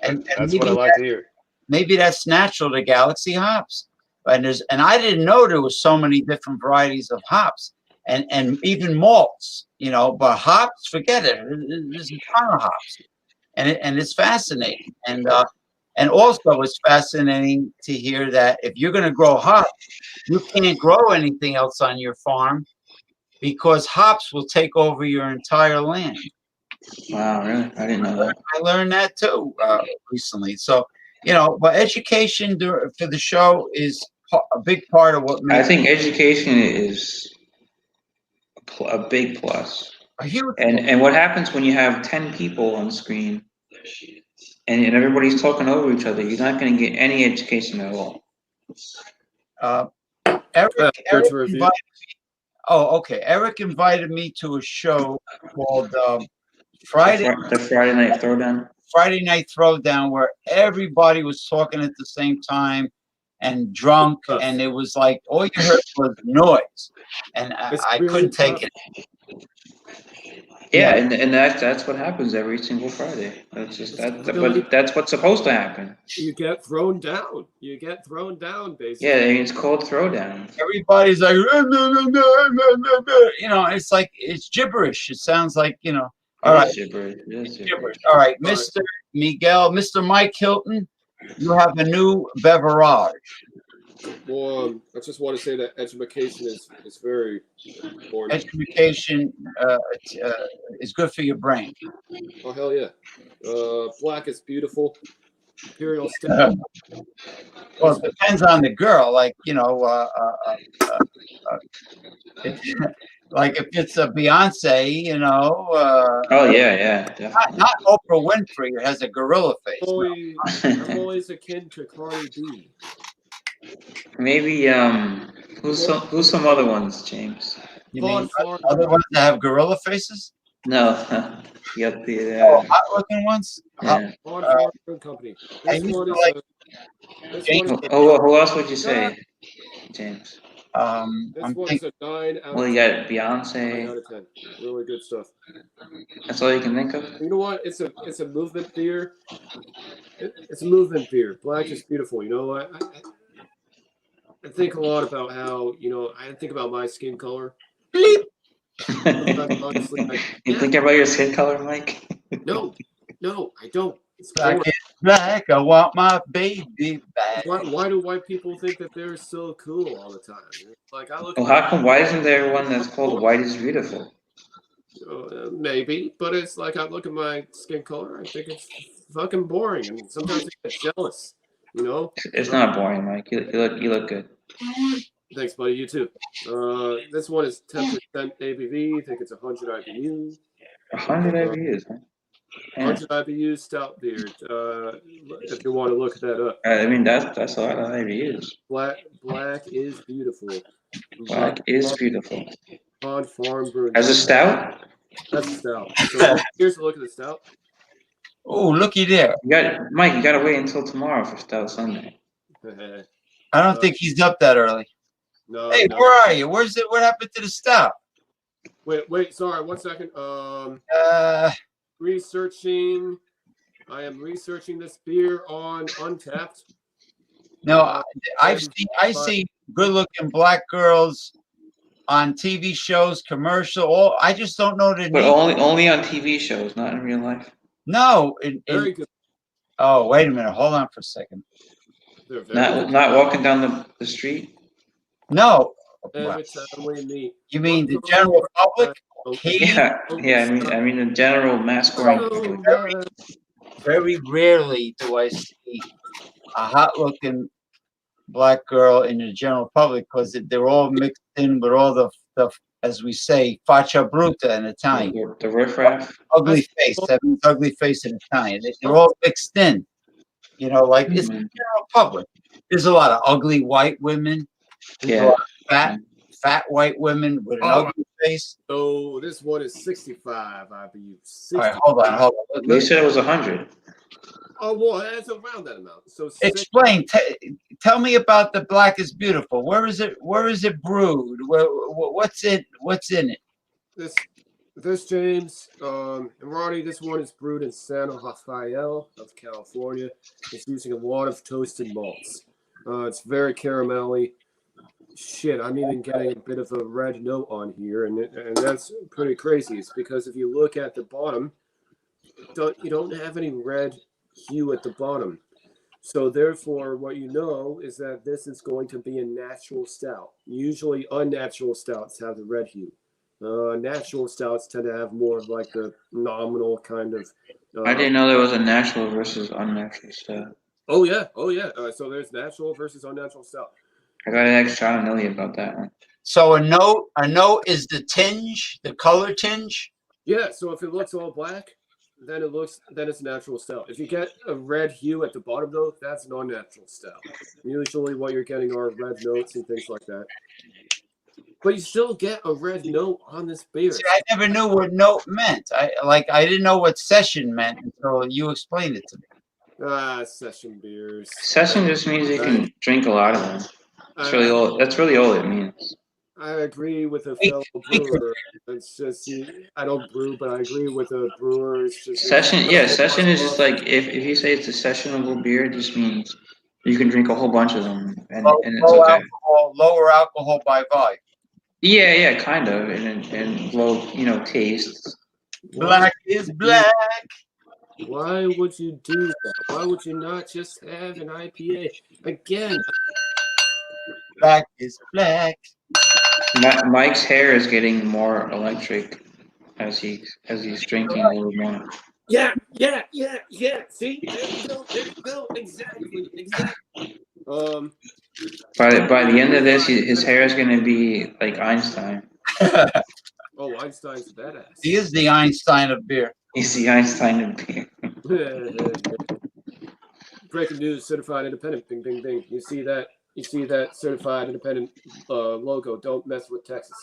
Speaker 1: And
Speaker 3: That's what I like to hear.
Speaker 1: maybe that's natural to Galaxy hops. And I didn't know there was so many different varieties of hops and even malts, but hops, forget it. There's a ton of hops. And it's fascinating. And also it's fascinating to hear that if you're going to grow hops, you can't grow anything else on your farm because hops will take over your entire land.
Speaker 2: Wow, really? I didn't know that.
Speaker 1: I learned that too recently. So, but education for the show is a big part of what
Speaker 2: I
Speaker 1: makes
Speaker 2: think education is a big plus.
Speaker 1: a huge.
Speaker 2: And what happens when you have 10 people on screen and everybody's talking over each other? You're not going to get any education at all.
Speaker 1: Eric
Speaker 3: to review.
Speaker 1: invited me. Oh, okay. Eric invited me to a show called Friday
Speaker 2: The Friday Night Throwdown.
Speaker 1: Friday Night Throwdown, where everybody was talking at the same time and drunk, and it was like all you heard was noise, and I
Speaker 3: really
Speaker 1: couldn't take
Speaker 3: tough.
Speaker 1: it.
Speaker 2: Yeah, and that's what happens every single Friday. That's just but that's what's supposed to happen.
Speaker 3: You get thrown down. Basically.
Speaker 2: Yeah, it's called Throwdown.
Speaker 1: Everybody's like, it's like it's gibberish. It sounds like, all right. Gibberish. All right, Mr. Miguel, Mr. Mike Hilton, you have a new beverage.
Speaker 3: Well, I just want to say that education is very important.
Speaker 1: Education is good for your brain.
Speaker 3: Oh hell yeah! Black is beautiful. Imperial stout.
Speaker 1: Well, it depends on the girl. Like, like if it's a Beyonce,
Speaker 2: Oh yeah, definitely.
Speaker 1: not Oprah Winfrey, who has a gorilla face.
Speaker 3: I'm always akin to Cardi B.
Speaker 2: Maybe who's some other ones, James?
Speaker 1: You mean other ones that have gorilla faces?
Speaker 2: No, you got the
Speaker 1: hot-looking ones.
Speaker 2: Yeah.
Speaker 3: Company.
Speaker 2: Who else would you say, James?
Speaker 3: This one's a 9 out of 10.
Speaker 2: Well, you got Beyonce.
Speaker 3: 9 out of 10. Really good stuff.
Speaker 2: That's all you can think of.
Speaker 3: You know what? It's a movement beer. It's a movement beer. Black is beautiful. I think a lot about how I think about my skin color.
Speaker 1: Bleep.
Speaker 3: Honestly,
Speaker 2: You think about your skin color, Mike?
Speaker 3: No, I don't. It's
Speaker 1: black. I want my baby back.
Speaker 3: Why do white people think that they're so cool all the time? Like I look.
Speaker 2: Well, how come? Why isn't there one that's called "White is Beautiful"?
Speaker 3: Maybe, but it's like I look at my skin color. I think it's fucking boring, and sometimes I get jealous.
Speaker 2: It's not boring, Mike. You look good.
Speaker 3: Thanks, buddy. You too. This one is 10% ABV. I think it's 100 IBU.
Speaker 2: 100 IBUs, huh?
Speaker 3: 100 IBU stout beer. If you want to look that up.
Speaker 2: I mean, that's a lot of IBUs.
Speaker 3: Black is beautiful.
Speaker 2: Black is beautiful.
Speaker 3: Pond Farm Brewing.
Speaker 2: As a stout?
Speaker 3: That's a stout. So here's a look at the stout.
Speaker 1: Oh, looky there.
Speaker 2: Mike, you gotta wait until tomorrow for Stout Sunday.
Speaker 1: I don't think he's up that early.
Speaker 3: No.
Speaker 1: Hey,
Speaker 3: no.
Speaker 1: where are you? Where's it? What happened to the stout?
Speaker 3: Wait. Sorry, 1 second. Researching. I am researching this beer on Untapped.
Speaker 1: No, I see good-looking black girls on TV shows, commercial. All I just don't know the
Speaker 2: But
Speaker 1: name.
Speaker 2: only on TV shows, not in real life.
Speaker 1: No,
Speaker 3: Very good.
Speaker 1: oh, wait a minute. Hold on for a second.
Speaker 3: They're very good.
Speaker 2: Not walking down the street.
Speaker 1: No. Well,
Speaker 3: Every time we meet.
Speaker 1: you mean the general public? Katie,
Speaker 2: Yeah. I mean the general mass wearing.
Speaker 1: very rarely do I see a hot-looking black girl in the general public because they're all mixed in with all the, as we say, faccia bruta in Italian.
Speaker 2: The riffraff.
Speaker 1: Ugly face. That means ugly face in Italian. They're all mixed in. You know, like it's the general public. There's a lot of ugly white women. There's a lot of fat white women with an ugly face.
Speaker 3: So this one is 65, I believe.
Speaker 1: All right, hold on.
Speaker 2: They said it was 100.
Speaker 3: Oh, well, that's around that amount. So
Speaker 1: Explain. Tell me about the Black is Beautiful. Where is it? Where is it brewed? What's it? What's in it?
Speaker 3: This James and Ronnie, this one is brewed in San Rafael of California. It's using a lot of toasted malts. It's very caramelly. Shit, I'm even getting a bit of a red note on here, and that's pretty crazy. It's because if you look at the bottom, you don't have any red hue at the bottom. So therefore, what you know is that this is going to be a natural stout. Usually unnatural stouts have the red hue. Natural stouts tend to have more of like the nominal kind of.
Speaker 2: I didn't know there was a natural versus unnatural stout.
Speaker 3: Oh yeah. So there's natural versus unnatural stout.
Speaker 2: I gotta ask John and Lily about that one.
Speaker 1: So a note is the tinge, the color tinge.
Speaker 3: Yeah. So if it looks all black, then it's a natural stout. If you get a red hue at the bottom though, that's an unnatural stout. Usually, what you're getting are red notes and things like that. But you still get a red note on this beer.
Speaker 1: See, I never knew what note meant. I didn't know what session meant until you explained it to me.
Speaker 3: Session beers.
Speaker 2: Session just means you can drink a lot of them. That's really all it means.
Speaker 3: I agree with a fellow brewer. It's just I don't brew, but I agree with a brewer. It's just
Speaker 2: Session. Yeah, session is just like if you say it's a sessionable beer, it just means you can drink a whole bunch of them, and it's okay.
Speaker 1: Lower alcohol by volume.
Speaker 2: Yeah, kind of, and low, taste.
Speaker 1: Black is black.
Speaker 3: Why would you do that? Why would you not just have an IPA? Again,
Speaker 1: black is black.
Speaker 2: Mike's hair is getting more electric as he's drinking a little more.
Speaker 3: Yeah. See, there you go. Exactly.
Speaker 2: By the end of this, his hair is going to be like Einstein.
Speaker 3: Oh, Einstein's badass.
Speaker 1: He is the Einstein of beer.
Speaker 2: He's the Einstein of beer.
Speaker 3: Breaking news: certified independent. Bing, bing, bing. You see that? Certified independent logo? Don't mess with Texas.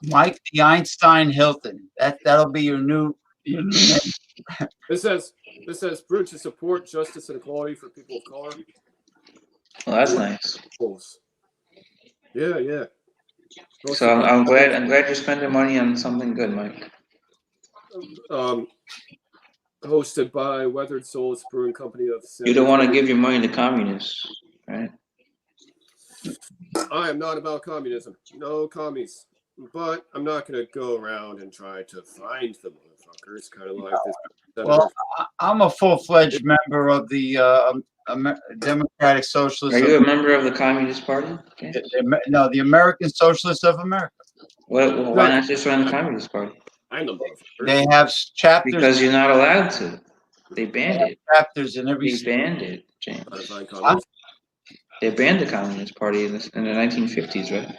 Speaker 1: Mike the Einstein Hilton. That'll be your new name.
Speaker 3: This says brewed to support justice and equality for people of color.
Speaker 2: Well, that's nice.
Speaker 3: Yeah.
Speaker 2: So I'm glad you're spending money on something good, Mike.
Speaker 3: Hosted by Weathered Souls Brewing Company of.
Speaker 2: You don't want to give your money to communists, right?
Speaker 3: I am not about communism. No commies. But I'm not going to go around and try to find the motherfuckers. Kind of like this.
Speaker 1: Well, I'm a full-fledged member of the Democratic Socialist.
Speaker 2: Are you a member of the Communist Party? Okay.
Speaker 1: No, the American Socialists of America.
Speaker 2: Well, why not just run the Communist Party?
Speaker 3: I know.
Speaker 1: They have chapters.
Speaker 2: Because you're not allowed to. They banned it.
Speaker 1: Chapters in every.
Speaker 2: They banned it, James. They banned the Communist Party in the 1950s, right?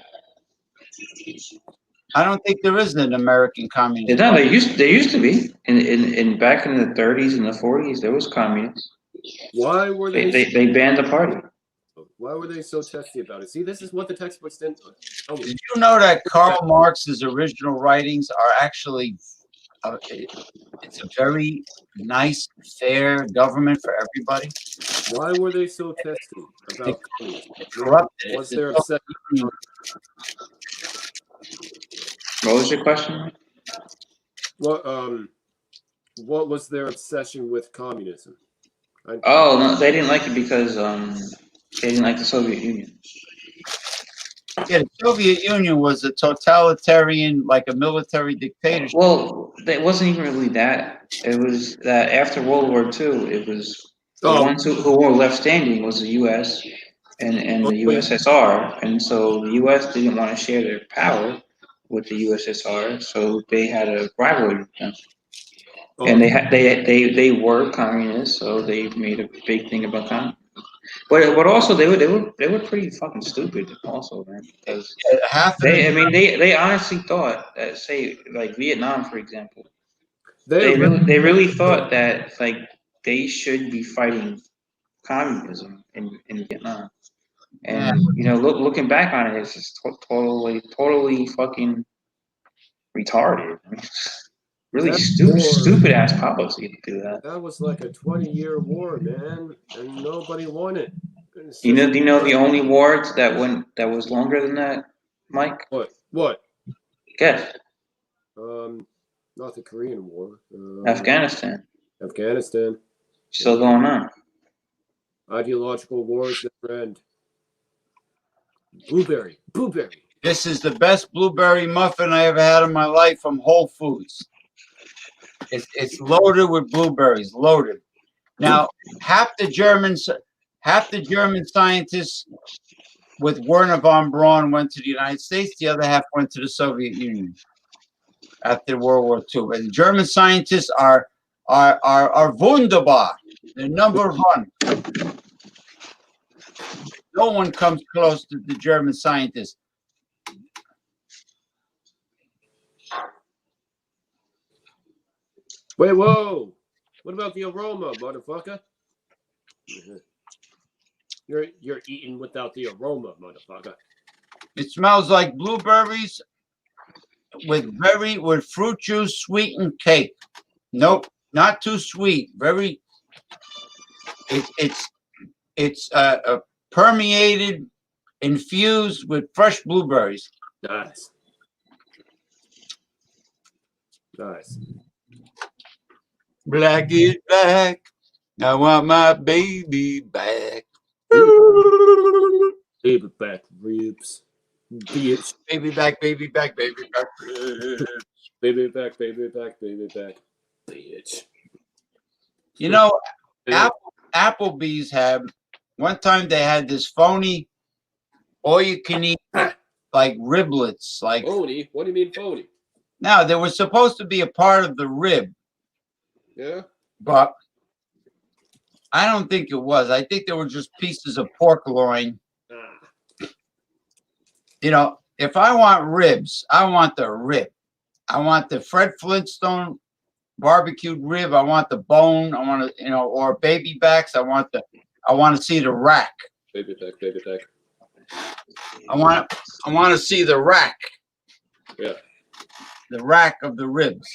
Speaker 1: I don't think there is an American Communist
Speaker 2: No,
Speaker 1: Party.
Speaker 2: there used to be. In back in the 30s and the 40s, there was communists.
Speaker 3: Why were they?
Speaker 2: They banned the party.
Speaker 3: Why were they so testy about it? See, this is what the textbooks didn't.
Speaker 1: Did you know that Karl Marx's original writings are actually? It's a very nice, fair government for everybody.
Speaker 3: Why were they so testy about
Speaker 1: corrupted?
Speaker 3: What's their obsession?
Speaker 2: What was your question?
Speaker 3: What was their obsession with communism?
Speaker 2: No, they didn't like it because they didn't like the Soviet Union.
Speaker 1: Yeah, the Soviet Union was a totalitarian, like a military dictatorship.
Speaker 2: Well, it wasn't even really that. It was that after World War II, it was the
Speaker 3: Oh,
Speaker 2: ones who were left standing was the U.S. and the
Speaker 3: wait.
Speaker 2: USSR, and so the U.S. didn't want to share their power with the USSR, so they had a rivalry with them. And
Speaker 3: Oh,
Speaker 2: they were communists, so they made a big thing about communism. But also they were pretty fucking stupid also, man, because
Speaker 1: Half of
Speaker 2: they
Speaker 1: the
Speaker 2: I mean they honestly thought that, say, like Vietnam, for example,
Speaker 3: they
Speaker 2: they really thought that, like, they should be fighting communism in Vietnam.
Speaker 1: yeah,
Speaker 2: And looking back on it, it's just totally fucking retarded. I mean, really
Speaker 3: that
Speaker 2: stupid,
Speaker 3: war.
Speaker 2: stupid ass policy to do that.
Speaker 3: That was like a 20-year war, man, and nobody won it. It's
Speaker 2: You
Speaker 3: just
Speaker 2: know, do you know the only war that was longer than that, Mike?
Speaker 3: what? What?
Speaker 2: Guess.
Speaker 3: Not the Korean War.
Speaker 2: Afghanistan.
Speaker 3: Afghanistan.
Speaker 2: Still going on.
Speaker 3: Ideological wars never end. Blueberry.
Speaker 1: this is the best blueberry muffin I ever had in my life from Whole Foods. It's loaded with blueberries, loaded. Now, half the German scientists with Werner von Braun went to the United States. The other half went to the Soviet Union after World War II. And German scientists are wunderbar. They're number one. No one comes close to the German scientists.
Speaker 3: Wait, whoa! What about the aroma, motherfucker? You're eating without the aroma, motherfucker.
Speaker 1: It smells like blueberries with fruit juice sweetened cake. Nope, not too sweet. Very. It's permeated, infused with fresh blueberries.
Speaker 3: Nice.
Speaker 1: Black is black. I want my baby back.
Speaker 3: Baby back ribs. Bitch.
Speaker 1: Baby back, baby back, baby back.
Speaker 3: Baby back. Bitch.
Speaker 1: You know, Applebee's had one time they had this phony all you can eat like riblets. Like
Speaker 3: Phony? What do you mean phony?
Speaker 1: now they were supposed to be a part of the rib,
Speaker 3: Yeah?
Speaker 1: but I don't think it was. I think they were just pieces of pork loin. You know, if I want ribs, I want the rib. I want the Fred Flintstone barbecued rib. I want the bone. I want to, or baby backs. I want to see the rack.
Speaker 3: Baby back.
Speaker 1: I want to see the rack.
Speaker 3: Yeah.
Speaker 1: The rack of the ribs.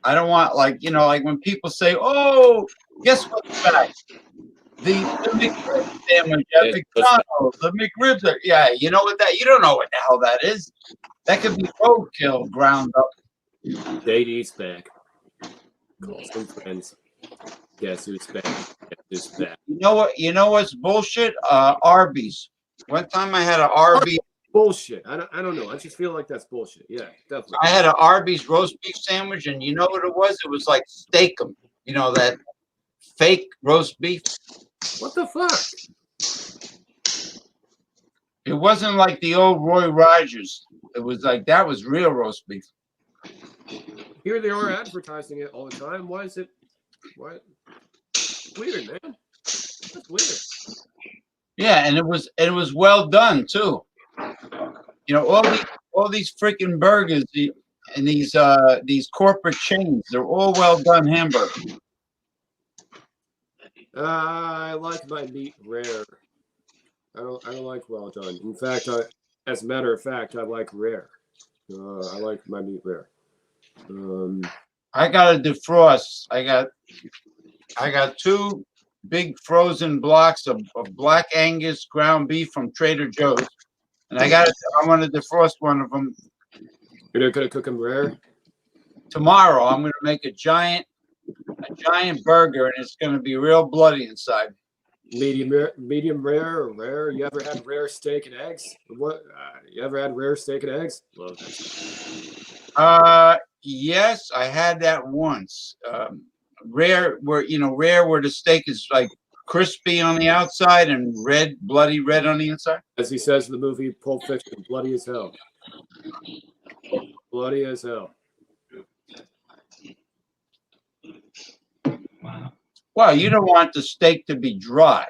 Speaker 1: I don't want like when people say, "Oh, guess what's back? The McRib sandwich at McDonald's. The McRibs are you know what that? You don't know what the hell that is. That could be roadkill ground up.
Speaker 3: JD's back. Call some friends. Guess who's back? Guess who's back?
Speaker 1: You know what's bullshit? Arby's. One time I had an Arby's.
Speaker 3: Bullshit. I don't know. I just feel like that's bullshit. Yeah, definitely.
Speaker 1: I had an Arby's roast beef sandwich, and you know what it was? It was like steakum. You know that fake roast beef.
Speaker 3: What the fuck?
Speaker 1: It wasn't like the old Roy Rogers. It was like that was real roast beef.
Speaker 3: Here they are advertising it all the time. Why is it? What? Weird, man. That's weird.
Speaker 1: Yeah, and it was well done too. You know, all these freaking burgers and these corporate chains, they're all well done hamburgers.
Speaker 3: I like my meat rare. I don't like well done. In fact, as a matter of fact, I like rare. I like my meat rare.
Speaker 1: I got a defrost. I got two big frozen blocks of Black Angus ground beef from Trader Joe's, and I want to defrost one of them.
Speaker 3: You're not gonna cook them rare?
Speaker 1: Tomorrow, I'm gonna make a giant burger, and it's gonna be real bloody inside.
Speaker 3: medium rare or rare. You ever had rare steak and eggs? What? You ever had rare steak and eggs? Love that.
Speaker 1: Yes, I had that once. Rare where the steak is like crispy on the outside and red, bloody red on the inside.
Speaker 3: As he says in the movie Pulp Fiction, bloody as hell. Bloody as hell.
Speaker 1: Well, you don't want the steak to be dry.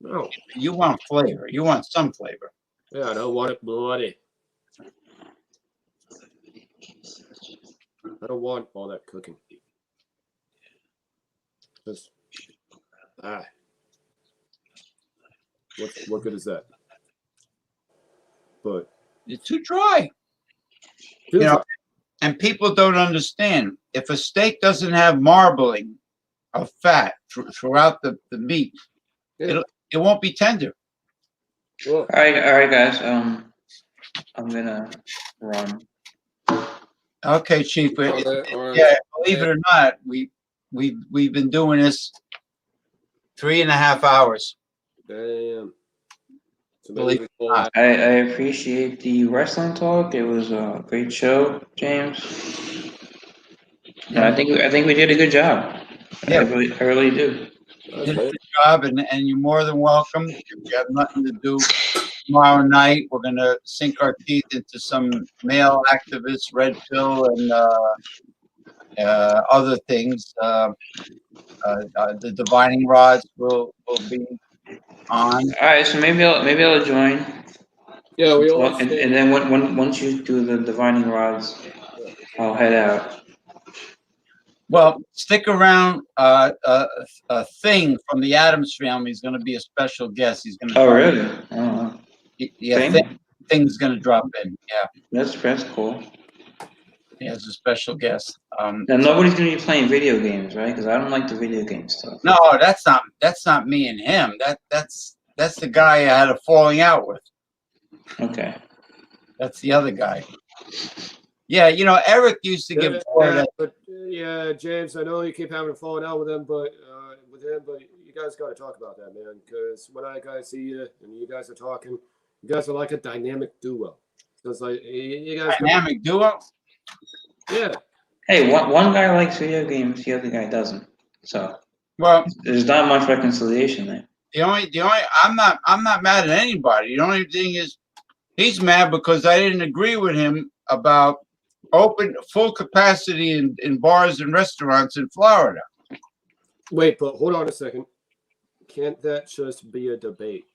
Speaker 3: No.
Speaker 1: You want flavor. You want some flavor.
Speaker 3: Yeah, I don't want it bloody. I don't want all that cooking. Just what good is that? But
Speaker 1: It's too dry. You know, and people don't understand. If a steak doesn't have marbling of fat throughout the meat, it won't be tender.
Speaker 2: All right, guys. I'm gonna run.
Speaker 1: Okay, Chief.
Speaker 3: All right.
Speaker 1: Yeah, believe it or not, we've been doing this 3.5 hours.
Speaker 3: Damn.
Speaker 1: Believe it or not.
Speaker 2: I appreciate the wrestling talk. It was a great show, James. And I think we did a good job.
Speaker 1: Yeah.
Speaker 2: I really do.
Speaker 1: You did a good job, and you're more than welcome. If you have nothing to do tomorrow night, we're gonna sink our teeth into some male activists, red pill, and other things. The divining rods will be on.
Speaker 2: All right, so maybe I'll join.
Speaker 3: Yeah, we all.
Speaker 2: Well, and then once you do the divining rods, I'll head out.
Speaker 1: Well, stick around. A thing from the Addams family is going to be a special guest. He's going to.
Speaker 2: Oh, really? Oh,
Speaker 1: yeah, thing's going to drop in. Yeah,
Speaker 2: that's cool.
Speaker 1: He has a special guest.
Speaker 2: Now nobody's going to be playing video games, right? Because I don't like the video game stuff.
Speaker 1: No, that's not me and him. That's the guy I had a falling out with.
Speaker 2: Okay.
Speaker 1: That's the other guy. Yeah, Eric used to give Florida.
Speaker 3: But James, I know you keep having a falling out with him, but you guys got to talk about that, man. Because when I guys see you and you guys are talking, you guys are like a dynamic duo. So it's like you guys.
Speaker 1: Dynamic duo.
Speaker 3: Yeah.
Speaker 2: Hey, one guy likes video games, the other guy doesn't. So there's not much reconciliation there.
Speaker 1: The only I'm not mad at anybody. The only thing is he's mad because I didn't agree with him about full capacity in bars and restaurants in Florida.
Speaker 3: Wait, but hold on a second. Can't that just be a debate?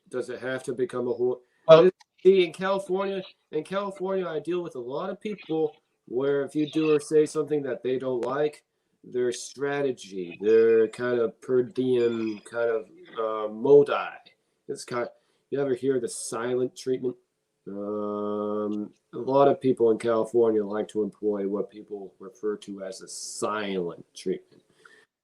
Speaker 3: Does it have to become a whole? Well, see, in California, I deal with a lot of people where if you do or say something that they don't like, their strategy, their kind of per diem kind of modi. It's kind of, you ever hear the silent treatment? A lot of people in California like to employ what people refer to as a silent treatment.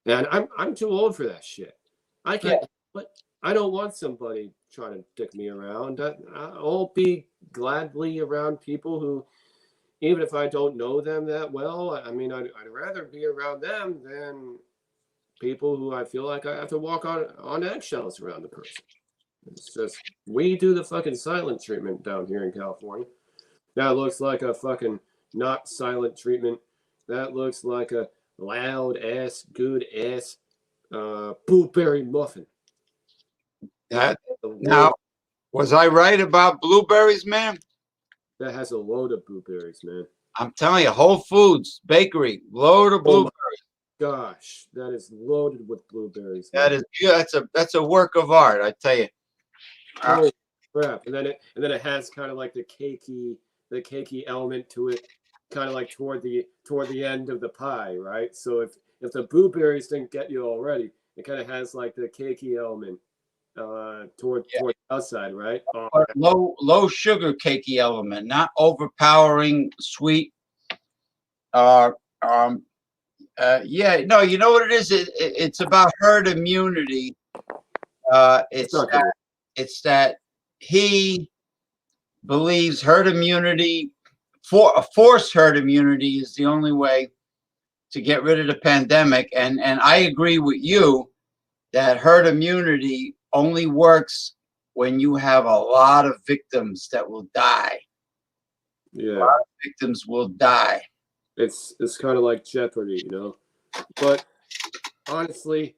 Speaker 3: And I'm too old for that shit. I can't, but I don't want somebody trying to dick me around. I'll be gladly around people who, even if I don't know them that well, I mean, I'd rather be around them than people who I feel like I have to walk on eggshells around the person. It's just, we do the fucking silent treatment down here in California. That looks like a fucking not silent treatment. That looks like a loud ass, good ass blueberry muffin.
Speaker 1: Now, was I right about blueberries, man?
Speaker 3: That has a load of blueberries, man.
Speaker 1: I'm telling you, Whole Foods Bakery, load of blueberries.
Speaker 3: Gosh, that is loaded with blueberries.
Speaker 1: Man. That's a work of art, I tell you.
Speaker 3: Holy crap! And then it has kind of like the cakey element to it, kind of like toward the end of the pie, right? So if the blueberries didn't get you already, it kind of has like the cakey element toward the outside, right?
Speaker 1: Low sugar cakey element, not overpowering sweet. You know what it is? It's about herd immunity. It's that he believes herd immunity, forced herd immunity is the only way to get rid of the pandemic. And I agree with you that herd immunity only works when you have a lot of victims that will die.
Speaker 3: Yeah,
Speaker 1: Victims will die.
Speaker 3: it's kind of like Jeopardy, you know. But honestly,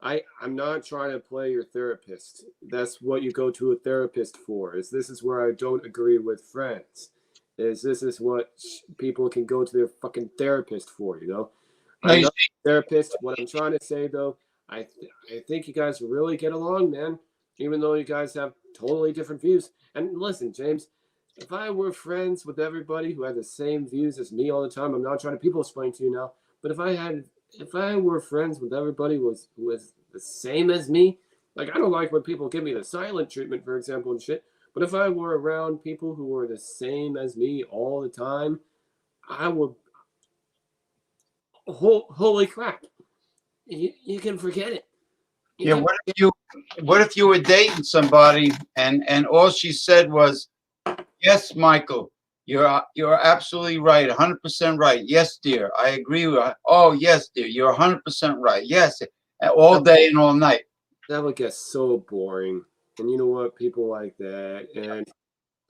Speaker 3: I'm not trying to play your therapist. That's what you go to a therapist for. This is where I don't agree with friends. This is what people can go to their fucking therapist for, you know.
Speaker 1: No,
Speaker 3: I'm
Speaker 1: you
Speaker 3: not a therapist. What I'm trying to say though, I think you guys really get along, man. Even though you guys have totally different views. And listen, James, if I were friends with everybody who had the same views as me all the time, I'm not trying to people explain to you now, but if I were friends with everybody who was the same as me, like I don't like when people give me the silent treatment, for example, and shit. But if I were around people who were the same as me all the time, I would. Holy crap! You can forget it. You
Speaker 1: yeah.
Speaker 3: can.
Speaker 1: What if you were dating somebody and all she said was, "Yes, Michael, you're absolutely right, 100% right. Yes, dear, I agree with. Oh, yes, dear, you're 100% right. Yes, all day and all night."
Speaker 3: That would get so boring. And you know what? People like that. And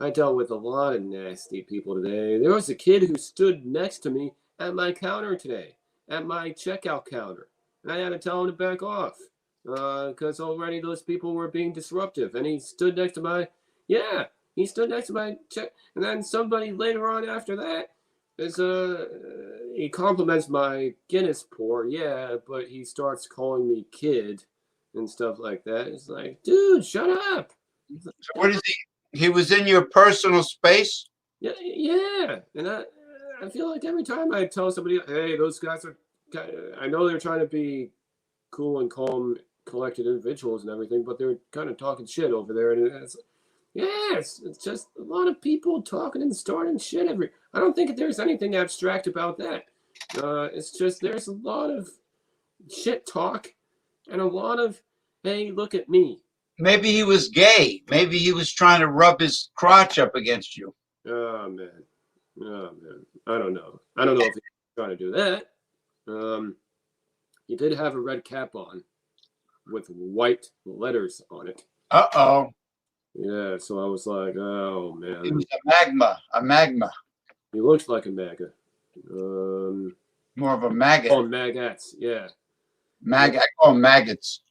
Speaker 3: I dealt with a lot of nasty people today. There was a kid who stood next to me at my counter today, at my checkout counter. And I had to tell him to back off because already those people were being disruptive. And he stood next to yeah, he stood next to my check. And then somebody later on after that he compliments my Guinness pour, yeah, but he starts calling me kid and stuff like that. It's like, dude, shut up.
Speaker 1: So what is he? He was in your personal space.
Speaker 3: Yeah, yeah, and I feel like every time I tell somebody, hey, those guys are, I know they're trying to be cool and calm, collected individuals and everything, but they're kind of talking shit over there, and it's just a lot of people talking and starting shit every. I don't think there's anything abstract about that. It's just there's a lot of shit talk and a lot of, hey, look at me.
Speaker 1: Maybe he was gay. Maybe he was trying to rub his crotch up against you.
Speaker 3: Oh man, oh man, I don't know. I don't know if he's trying to do that. He did have a red cap on with white letters on it.
Speaker 1: Uh-oh.
Speaker 3: Yeah, so I was like, oh
Speaker 1: He
Speaker 3: man,
Speaker 1: was a magma.
Speaker 3: he looks like a MAGA.
Speaker 1: More of a maggot.
Speaker 3: Oh, maggots, yeah,
Speaker 1: I call them maggots.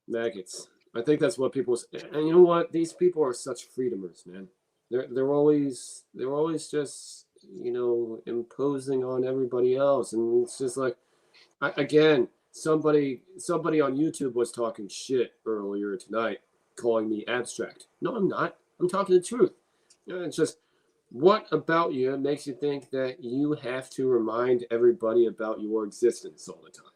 Speaker 3: maggots. I think that's what people. And you know what? These people are such freedomers, man. They're always just imposing on everybody else, and it's just like again, somebody on YouTube was talking shit earlier tonight, calling me abstract. No, I'm not. I'm talking the truth. It's just what about you makes you think that you have to remind everybody about your existence all the time?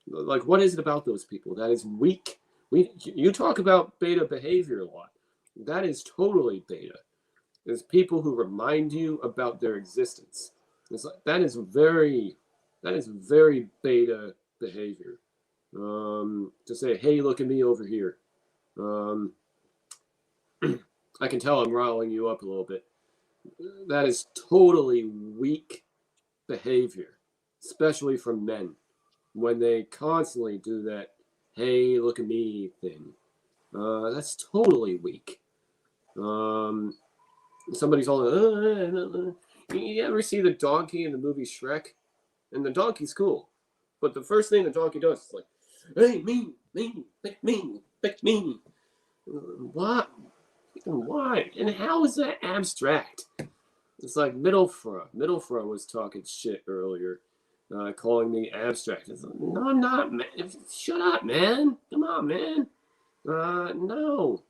Speaker 3: Like, what is it about those people that is weak? You talk about beta behavior a lot. That is totally beta. There's people who remind you about their existence. It's like, that is very beta behavior. To say, hey, look at me over here. I can tell I'm riling you up a little bit. That is totally weak behavior, especially from men, when they constantly do that, hey, look at me thing. That's totally weak. Somebody's all, you ever see the donkey in the movie Shrek? And the donkey's cool. But the first thing the donkey does is like, hey, pick me. What? Why? And how is that abstract? It's like Middlefra was talking shit earlier, calling me abstract. It's like, no, I'm not, man. Shut up, man. Come on, man. No.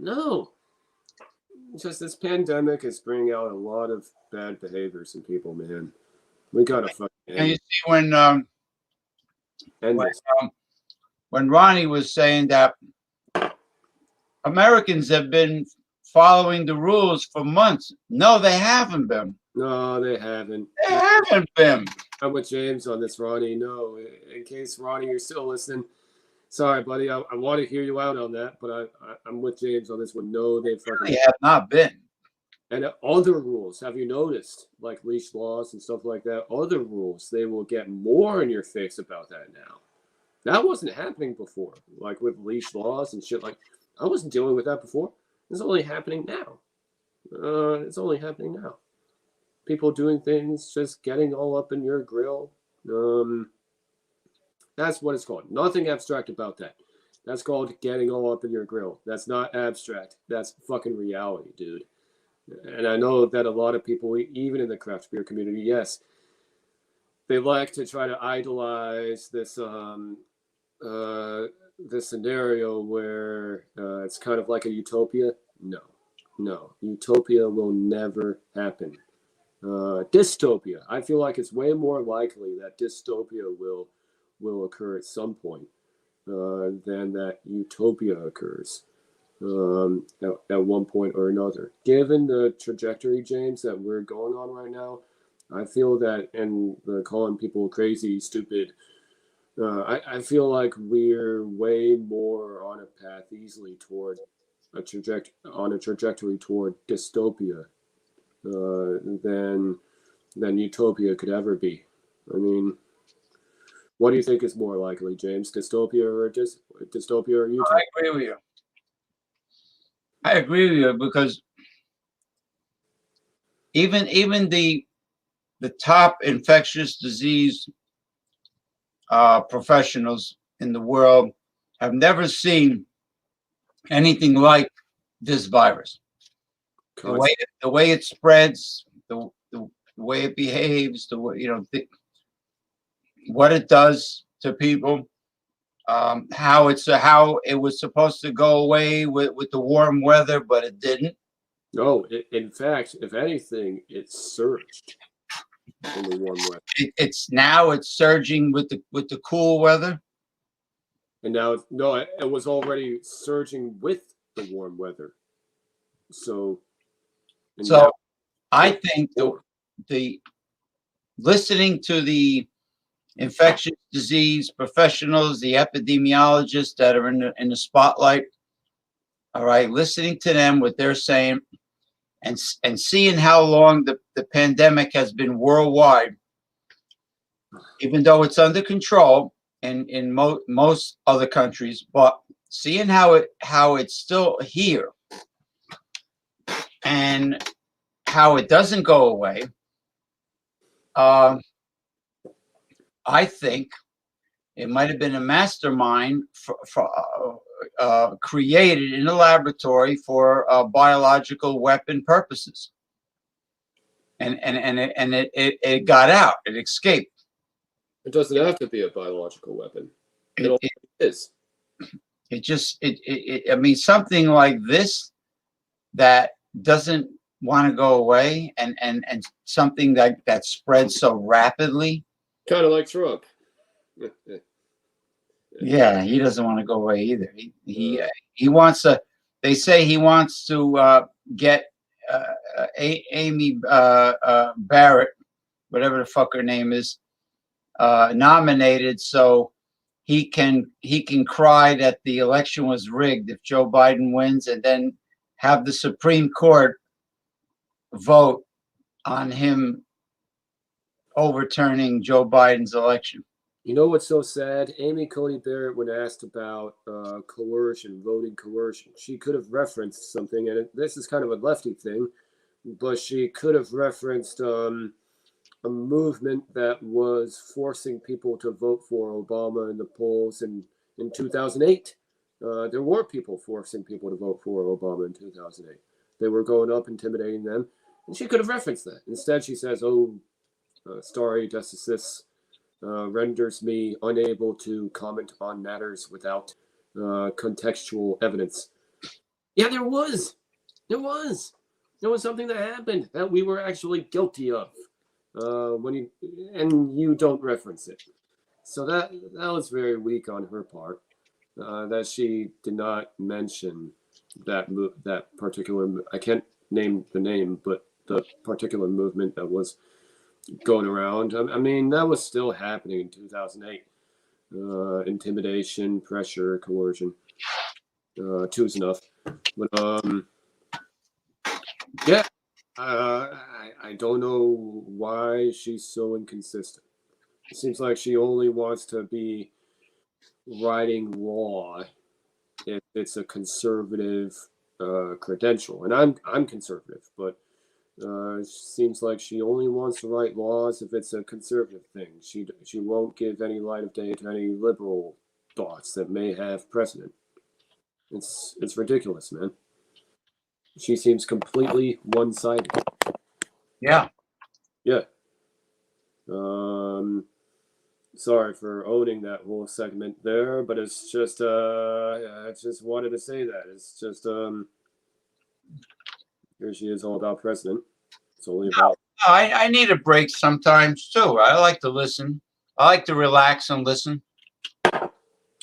Speaker 3: Just this pandemic is bringing out a lot of bad behaviors in people, man. We gotta fucking
Speaker 1: And you
Speaker 3: end
Speaker 1: see
Speaker 3: this.
Speaker 1: when Ronnie was saying that Americans have been following the rules for months. No, they haven't been.
Speaker 3: No, they haven't.
Speaker 1: They haven't been.
Speaker 3: I'm with James on this, Ronnie. No, in case Ronnie, you're still listening. Sorry, buddy. I want to hear you out on that, but I'm with James on this one. No, they fucking
Speaker 1: They have not been.
Speaker 3: And other rules. Have you noticed, like leash laws and stuff like that? Other rules, they will get more in your face about that now.
Speaker 4: That wasn't happening before, like with leash laws and shit. Like, I wasn't dealing with that before. It's only happening now. It's only happening now. People doing things, just getting all up in your grill. That's what it's called. Nothing abstract about that. That's called getting all up in your grill. That's not abstract. That's fucking reality, dude. And I know that a lot of people, even in the craft beer community, yes, they like to try to idolize this scenario where it's kind of like a utopia. No, utopia will never happen. Dystopia. I feel like it's way more likely that dystopia will occur at some point than that utopia occurs at one point or another. Given the trajectory, James, that we're going on right now, I feel that, and calling people crazy, stupid, I feel like we're way more on a path easily toward a trajectory toward dystopia than utopia could ever be. I mean, what do you think is more likely, James? Dystopia or utopia?
Speaker 1: I agree with you. I agree with you because even the top infectious disease professionals in the world have never seen anything like this virus. The way it spreads, the way it behaves, the way what it does to people, how it was supposed to go away with the warm weather, but it didn't.
Speaker 4: No, in fact, if anything, it surged in the warm weather.
Speaker 1: It's surging with the cool weather.
Speaker 4: And now, no, it was already surging with the warm weather. So
Speaker 1: now, I think the listening to the infectious disease professionals, the epidemiologists that are in the spotlight, all right, listening to them, what they're saying, and seeing how long the pandemic has been worldwide, even though it's under control in most other countries, but seeing how it's still here and how it doesn't go away, I think it might have been a mastermind created in a laboratory for biological weapon purposes, and it got out, it escaped.
Speaker 4: It doesn't have to be a biological weapon. It is.
Speaker 1: I mean, something like this that doesn't want to go away, and something that spreads so rapidly.
Speaker 4: Kind of like Trump.
Speaker 1: Yeah, he doesn't want to go away either. He wants to. They say he wants to get Amy Barrett, whatever the fuck her name is, nominated so he can cry that the election was rigged if Joe Biden wins, and then have the Supreme Court vote on him overturning Joe Biden's election.
Speaker 4: You know what's so sad? Amy Coney Barrett, when asked about coercion, voting coercion, she could have referenced something, and this is kind of a lefty thing, but she could have referenced a movement that was forcing people to vote for Obama in the polls in 2008. There were people forcing people to vote for Obama in 2008. They were going up, intimidating them, and she could have referenced that. Instead, she says, stare decisis renders me unable to comment on matters without contextual evidence. Yeah, there was something that happened that we were actually guilty of. And you don't reference it, so that was very weak on her part. That she did not mention that particular. I can't name the name, but the particular movement that was going around. I mean, that was still happening in 2008. Intimidation, pressure, coercion. Two's enough. But yeah. I don't know why she's so inconsistent. It seems like she only wants to be writing law if it's a conservative credential. And I'm conservative, but it seems like she only wants to write laws if it's a conservative thing. She won't give any light of day to any liberal thoughts that may have precedent. It's ridiculous, man. She seems completely one-sided.
Speaker 1: Yeah.
Speaker 4: Yeah. Sorry for owning that whole segment there, but it's just I just wanted to say that. It's just here she is all about precedent. It's only about
Speaker 1: I need a break sometimes too. I like to listen. I like to relax and listen.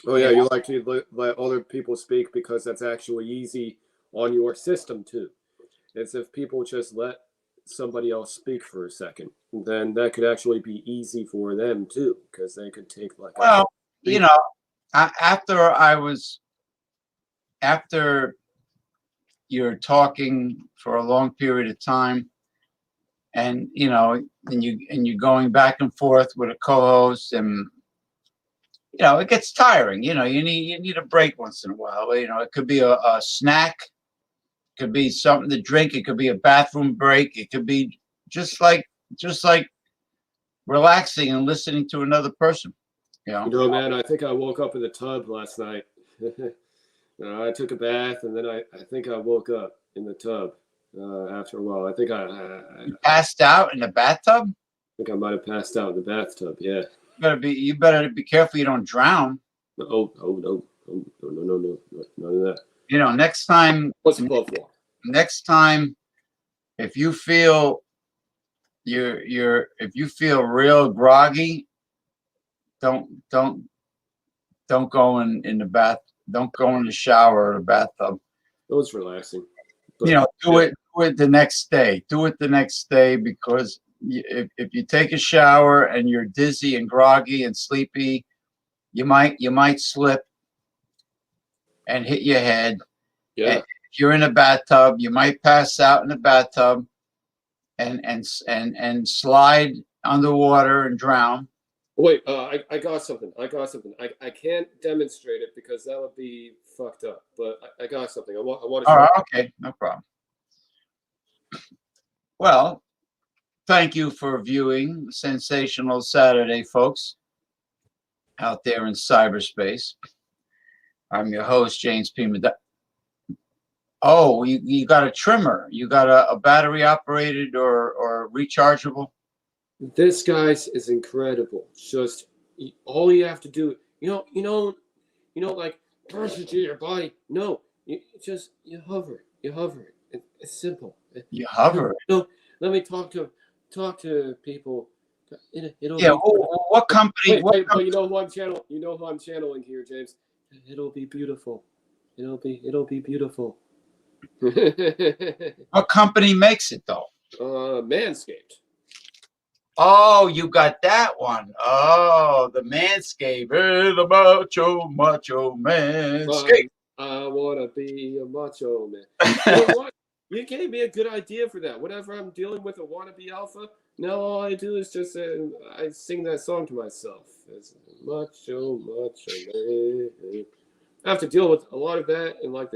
Speaker 4: oh yeah, you like to let other people speak because that's actually easy on your system too. It's if people just let somebody else speak for a second, then that could actually be easy for them too, because they could take like
Speaker 1: Well, you know, after you're talking for a long period of time, and you're going back and forth with a co-host, and it gets tiring. You need a break once in a while. It could be a snack, it could be something to drink, it could be a bathroom break, it could be just like relaxing and listening to another person.
Speaker 4: Man, I think I woke up in the tub last night. I took a bath, and then I think I woke up in the tub after a while. I think
Speaker 1: You passed out in the bathtub.
Speaker 4: I might have passed out in the bathtub. Yeah.
Speaker 1: You better be careful you don't drown.
Speaker 4: No, no, none of that.
Speaker 1: Next time.
Speaker 4: What's above water?
Speaker 1: Next time, if you feel if you feel real groggy, don't go in the bath. Don't go in the shower or the bathtub.
Speaker 4: It was relaxing.
Speaker 1: But, do it the next day. Do it the next day, because if you take a shower and you're dizzy and groggy and sleepy, you might slip and hit your head.
Speaker 4: Yeah.
Speaker 1: And if you're in a bathtub, you might pass out in the bathtub and slide underwater and drown.
Speaker 4: Wait, I got something. I can't demonstrate it because that would be fucked up. But I got something. I want to.
Speaker 1: All right, okay, no problem. Well, thank you for viewing Sensational Saturday, folks, out there in cyberspace. I'm your host, James P. Oh, you got a trimmer. You got a battery operated or rechargeable?
Speaker 4: This guy's is incredible. Just all you have to do, like brush it to your body. No, you hover. It's simple.
Speaker 1: You hover.
Speaker 4: No, let me talk to people.
Speaker 1: Yeah. What company?
Speaker 4: Wait, but you know who I'm channeling? You know who I'm channeling here, James? It'll be beautiful. It'll be beautiful.
Speaker 1: What company makes it though?
Speaker 4: Manscaped.
Speaker 1: Oh, you got that one. Oh, the Manscaped. The macho Manscaped.
Speaker 4: I wanna be a macho man. You know what? You gave me a good idea for that. Whenever I'm dealing with a wannabe alpha, now all I do is just I sing that song to myself. It's macho man. I have to deal with a lot of that in like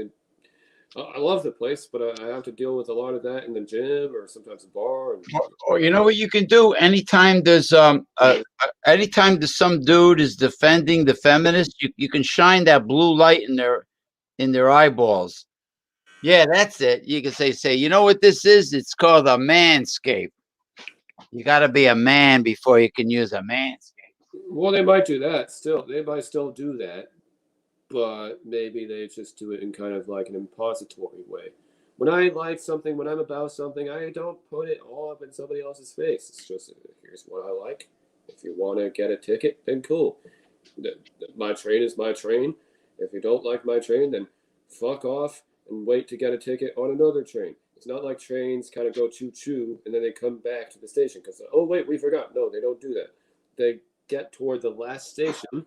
Speaker 4: I love the place, but I have to deal with a lot of that in the gym or sometimes a bar.
Speaker 1: Or you know what you can do? Anytime there's anytime there's some dude is defending the feminists, you can shine that blue light in their eyeballs. Yeah, that's it. You can say, you know what this is? It's called a manscape. You got to be a man before you can use a manscape.
Speaker 4: Well, they might do that still. They might still do that. But maybe they just do it in kind of like an impository way. When I like something, when I'm about something, I don't put it all up in somebody else's face. It's just, here's what I like. If you want to get a ticket, then cool. My train is my train. If you don't like my train, then fuck off and wait to get a ticket on another train. It's not like trains kind of go choo-choo and then they come back to the station because, oh, wait, we forgot. No, they don't do that. They get toward the last station,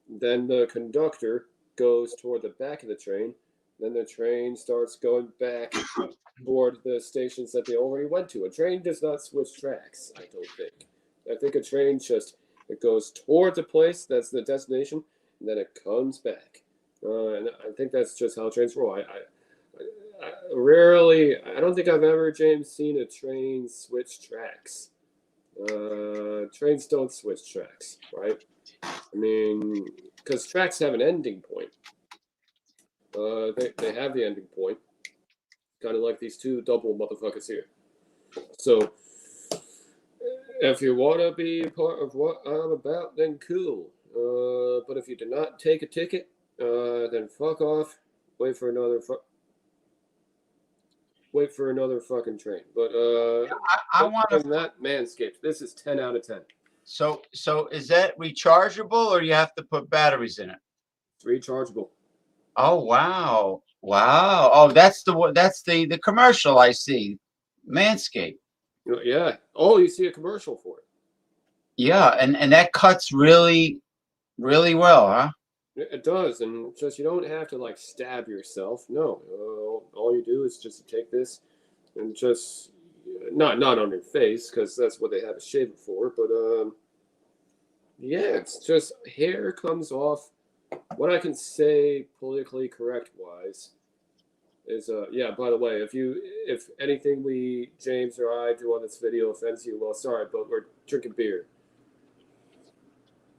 Speaker 4: then the conductor goes toward the back of the train, then the train starts going back toward the stations that they already went to. A train does not switch tracks, I don't think. I think a train it goes toward the place that's the destination, and then it comes back. And I think that's just how trains roll. Rarely, I don't think I've ever, James, seen a train switch tracks. Trains don't switch tracks, right? I mean, because tracks have an ending point. They have the ending point, kind of like these two double motherfuckers here. So, if you want to be a part of what I'm about, then cool. But if you do not take a ticket, then fuck off. Wait for another fucking train. But
Speaker 1: I want to.
Speaker 4: that Manscaped. This is 10 out of 10.
Speaker 1: So is that rechargeable, or you have to put batteries in it?
Speaker 4: It's rechargeable.
Speaker 1: Oh wow, wow. Oh, that's the commercial I see, Manscaped.
Speaker 4: Yeah. Oh, you see a commercial for it.
Speaker 1: Yeah, and that cuts really, really well, huh?
Speaker 4: It does, and just you don't have to like stab yourself. No, all you do is just take this and just not on your face because that's what they have a shaver for. But yeah, it's just hair comes off. What I can say politically correct wise is yeah. By the way, if anything we James or I do on this video offends you, well, sorry, but we're drinking beer.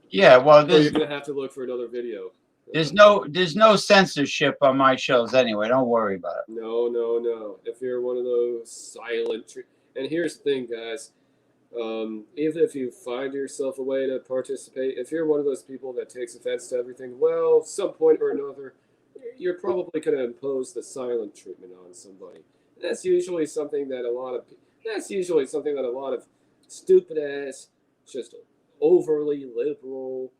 Speaker 1: Yeah, well,
Speaker 4: So you're gonna have to look for another video.
Speaker 1: there's no censorship on my shows anyway. Don't worry about it.
Speaker 4: No. If you're one of those silent, and here's the thing, guys. Even if you find yourself a way to participate, if you're one of those people that takes offense to everything, well, some point or another, you're probably going to impose the silent treatment on somebody. That's usually something that a lot of stupid ass, just overly liberal,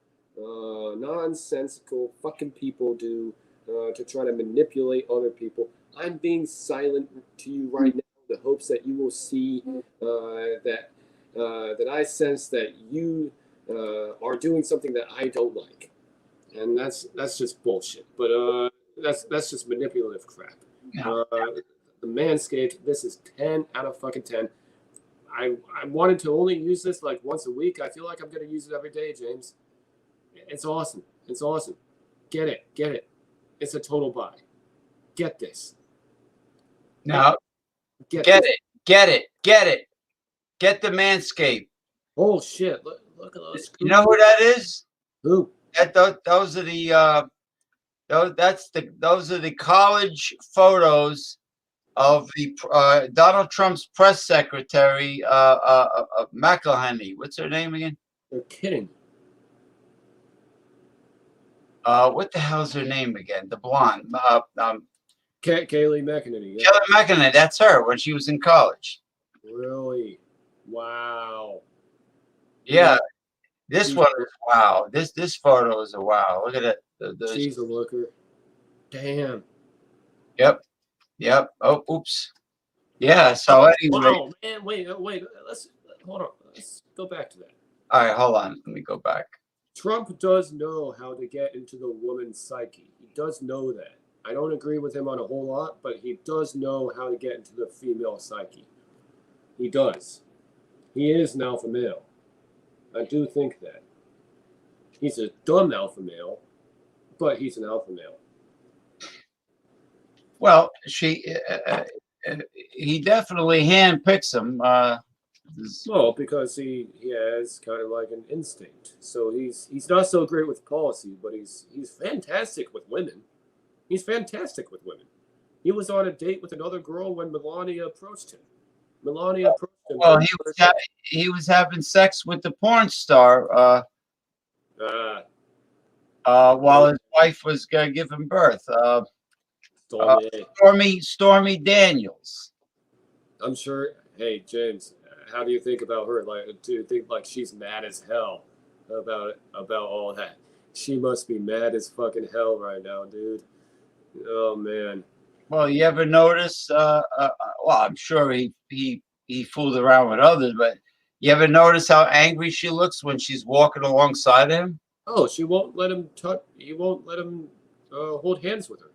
Speaker 4: nonsensical fucking people do to try to manipulate other people. I'm being silent to you right now in the hopes that you will see that I sense that you are doing something that I don't like, and that's just bullshit. But that's just manipulative crap.
Speaker 1: No.
Speaker 4: The Manscaped, this is 10 out of fucking 10. I wanted to only use this like once a week. I feel like I'm gonna use it every day, James. It's awesome. It's awesome. Get it. It's a total buy. Get this.
Speaker 1: No,
Speaker 4: Get
Speaker 1: get
Speaker 4: this.
Speaker 1: it, get it, get it. Get the Manscaped.
Speaker 4: Oh shit! Look at those.
Speaker 1: You know who that is?
Speaker 4: Who?
Speaker 1: Those are the those are the college photos of the Donald Trump's press secretary, McElhenney. What's her name again?
Speaker 4: They're kidding.
Speaker 1: What the hell's her name again? The blonde.
Speaker 4: Kayleigh McEnany. Yeah.
Speaker 1: Kelly McEnany. That's her when she was in college.
Speaker 4: Really? Wow.
Speaker 1: Yeah. This one is wow. This photo is a wow. Look at it.
Speaker 4: She's a looker. Damn.
Speaker 1: Yep. Oh, oops. Yeah. So anyway.
Speaker 4: Wow, man. Wait. Let's hold on. Let's go back to that.
Speaker 1: All right. Hold on. Let me go back.
Speaker 4: Trump does know how to get into the woman's psyche. He does know that. I don't agree with him on a whole lot, but he does know how to get into the female psyche. He does. He is an alpha male. I do think that. He's a dumb alpha male, but he's an alpha male.
Speaker 1: Well, he definitely handpicks them.
Speaker 4: Well, because he has kind of like an instinct. So he's not so great with policy, but he's fantastic with women. He's fantastic with women. He was on a date with another girl when Melania approached him.
Speaker 1: Well, he was having sex with the porn star while his wife was giving birth. Stormy Daniels.
Speaker 4: I'm sure. Hey, James, how do you think about her? Like, do you think like she's mad as hell about all that? She must be mad as fucking hell right now, dude. Oh man.
Speaker 1: Well, you ever notice? Well, I'm sure he fooled around with others, but you ever notice how angry she looks when she's walking alongside him?
Speaker 4: Oh, she won't let him touch. He won't let him hold hands with her.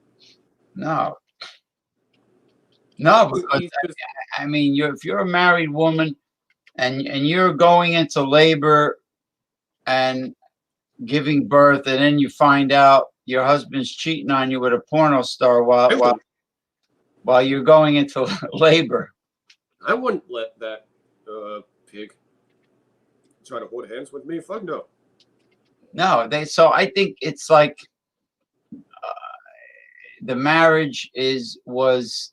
Speaker 1: No, because I mean, if you're a married woman and you're going into labor, and giving birth, and then you find out your husband's cheating on you with a porno star while you're going into labor.
Speaker 4: I wouldn't let that pig try to hold hands with me. Fuck no.
Speaker 1: No, so I think it's like the marriage was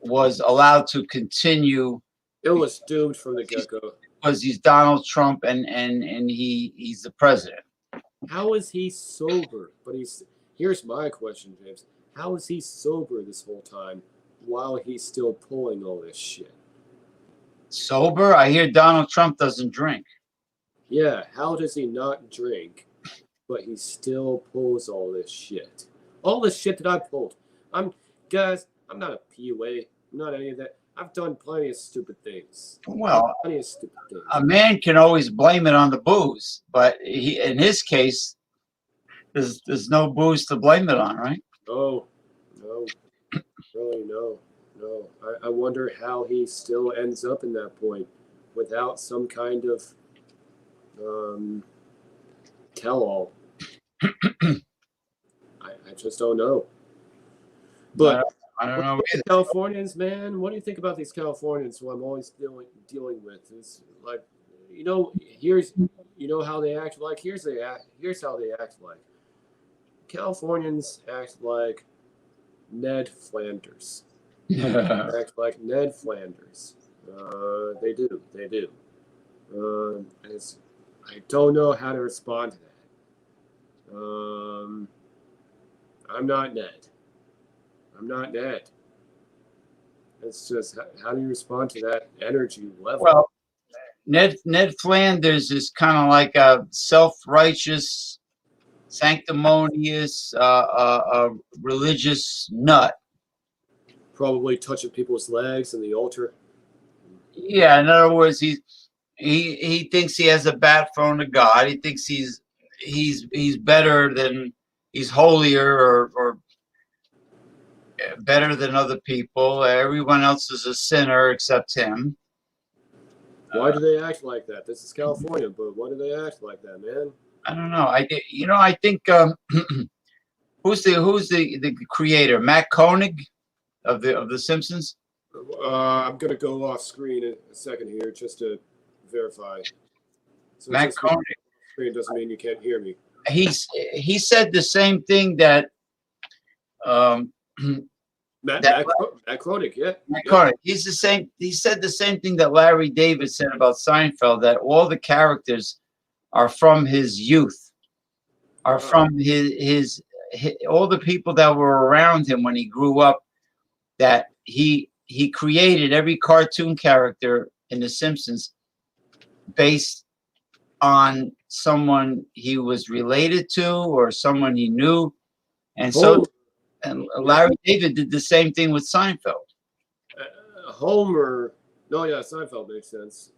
Speaker 1: allowed to continue.
Speaker 4: It was doomed from the get go.
Speaker 1: Because he's Donald Trump and he's the president.
Speaker 4: How is he sober? But here's my question, James. How is he sober this whole time while he's still pulling all this shit?
Speaker 1: Sober? I hear Donald Trump doesn't drink.
Speaker 4: Yeah, how does he not drink, but he still pulls all this shit? All this shit that I pulled. I'm not a PUA. I'm not any of that. I've done plenty of stupid things.
Speaker 1: Well,
Speaker 4: Plenty of stupid things.
Speaker 1: a man can always blame it on the booze, but in his case, there's no booze to blame it on, right?
Speaker 4: No, really, no. I wonder how he still ends up in that point without some kind of tell-all. I just don't know. But
Speaker 1: I don't know.
Speaker 4: Californians, man, what do you think about these Californians who I'm always dealing with? It's like, how they act like. Here's how they act like. Californians act like Ned Flanders. Act like Ned Flanders. They do. I don't know how to respond to that. I'm not Ned. It's just, how do you respond to that energy level?
Speaker 1: Well, Ned Flanders is kind of like a self-righteous, sanctimonious, religious nut.
Speaker 4: Probably touching people's legs in the altar.
Speaker 1: Yeah, in other words, he thinks he has a bat phone to God. He thinks he's better than, he's holier or better than other people. Everyone else is a sinner except him.
Speaker 4: Why do they act like that? This is California, but why do they act like that, man?
Speaker 1: I don't know. I think who's the creator? Matt Koenig of the Simpsons.
Speaker 4: I'm gonna go off screen in a second here just to verify. So
Speaker 1: Matt Koenig.
Speaker 4: screen doesn't mean you can't hear me.
Speaker 1: He said the same thing that
Speaker 4: Matt Koenig, yeah.
Speaker 1: Matt Koenig. He said the same thing that Larry David said about Seinfeld, that all the characters are from his youth, are from his all the people that were around him when he grew up, that he created every cartoon character in The Simpsons based on someone he was related to or someone he knew. And so and Larry David did the same thing with Seinfeld.
Speaker 4: Homer, Seinfeld makes sense.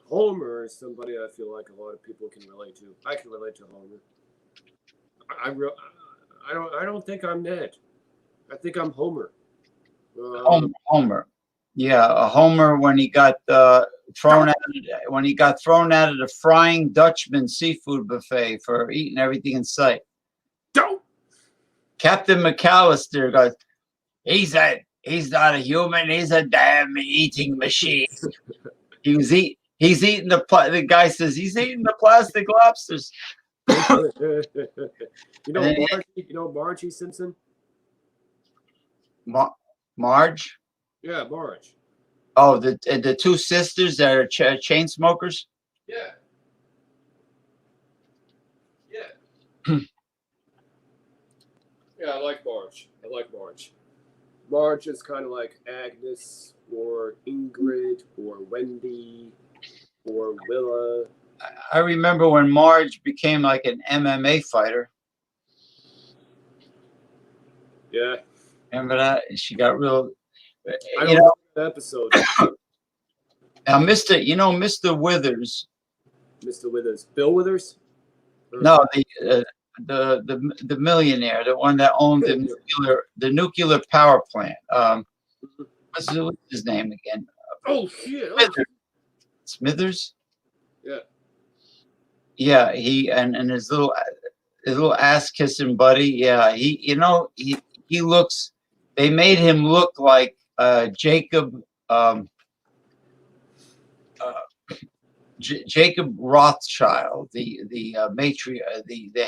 Speaker 4: Homer is somebody I feel like a lot of people can relate to. I can relate to Homer. I don't think I'm Ned. I think I'm Homer.
Speaker 1: Homer. Yeah, a Homer when he got thrown out of the Frying Dutchman seafood buffet for eating everything in sight.
Speaker 4: Don't.
Speaker 1: Captain McAllister goes, he's not a human, he's a damn eating machine. He's eating the guy says he's eating the plastic lobsters.
Speaker 4: Margie Simpson?
Speaker 1: Marge?
Speaker 4: Yeah, Marge.
Speaker 1: Oh, the two sisters that are chain smokers?
Speaker 4: Yeah. Yeah, I like Marge. Marge is kind of like Agnes or Ingrid or Wendy or Willa.
Speaker 1: I remember when Marge became like an MMA fighter.
Speaker 4: Yeah.
Speaker 1: Remember that? She got real.
Speaker 4: I don't know that episode.
Speaker 1: Now, Mr. Withers.
Speaker 4: Mr. Withers. Bill Withers?
Speaker 1: No, the millionaire, the one that owned the nuclear power plant. What's his name again?
Speaker 4: Oh shit!
Speaker 1: Smithers.
Speaker 4: Yeah.
Speaker 1: Yeah, he and his little ass kissing buddy. Yeah, he looks. They made him look like Jacob. Um, Jacob Rothschild, the the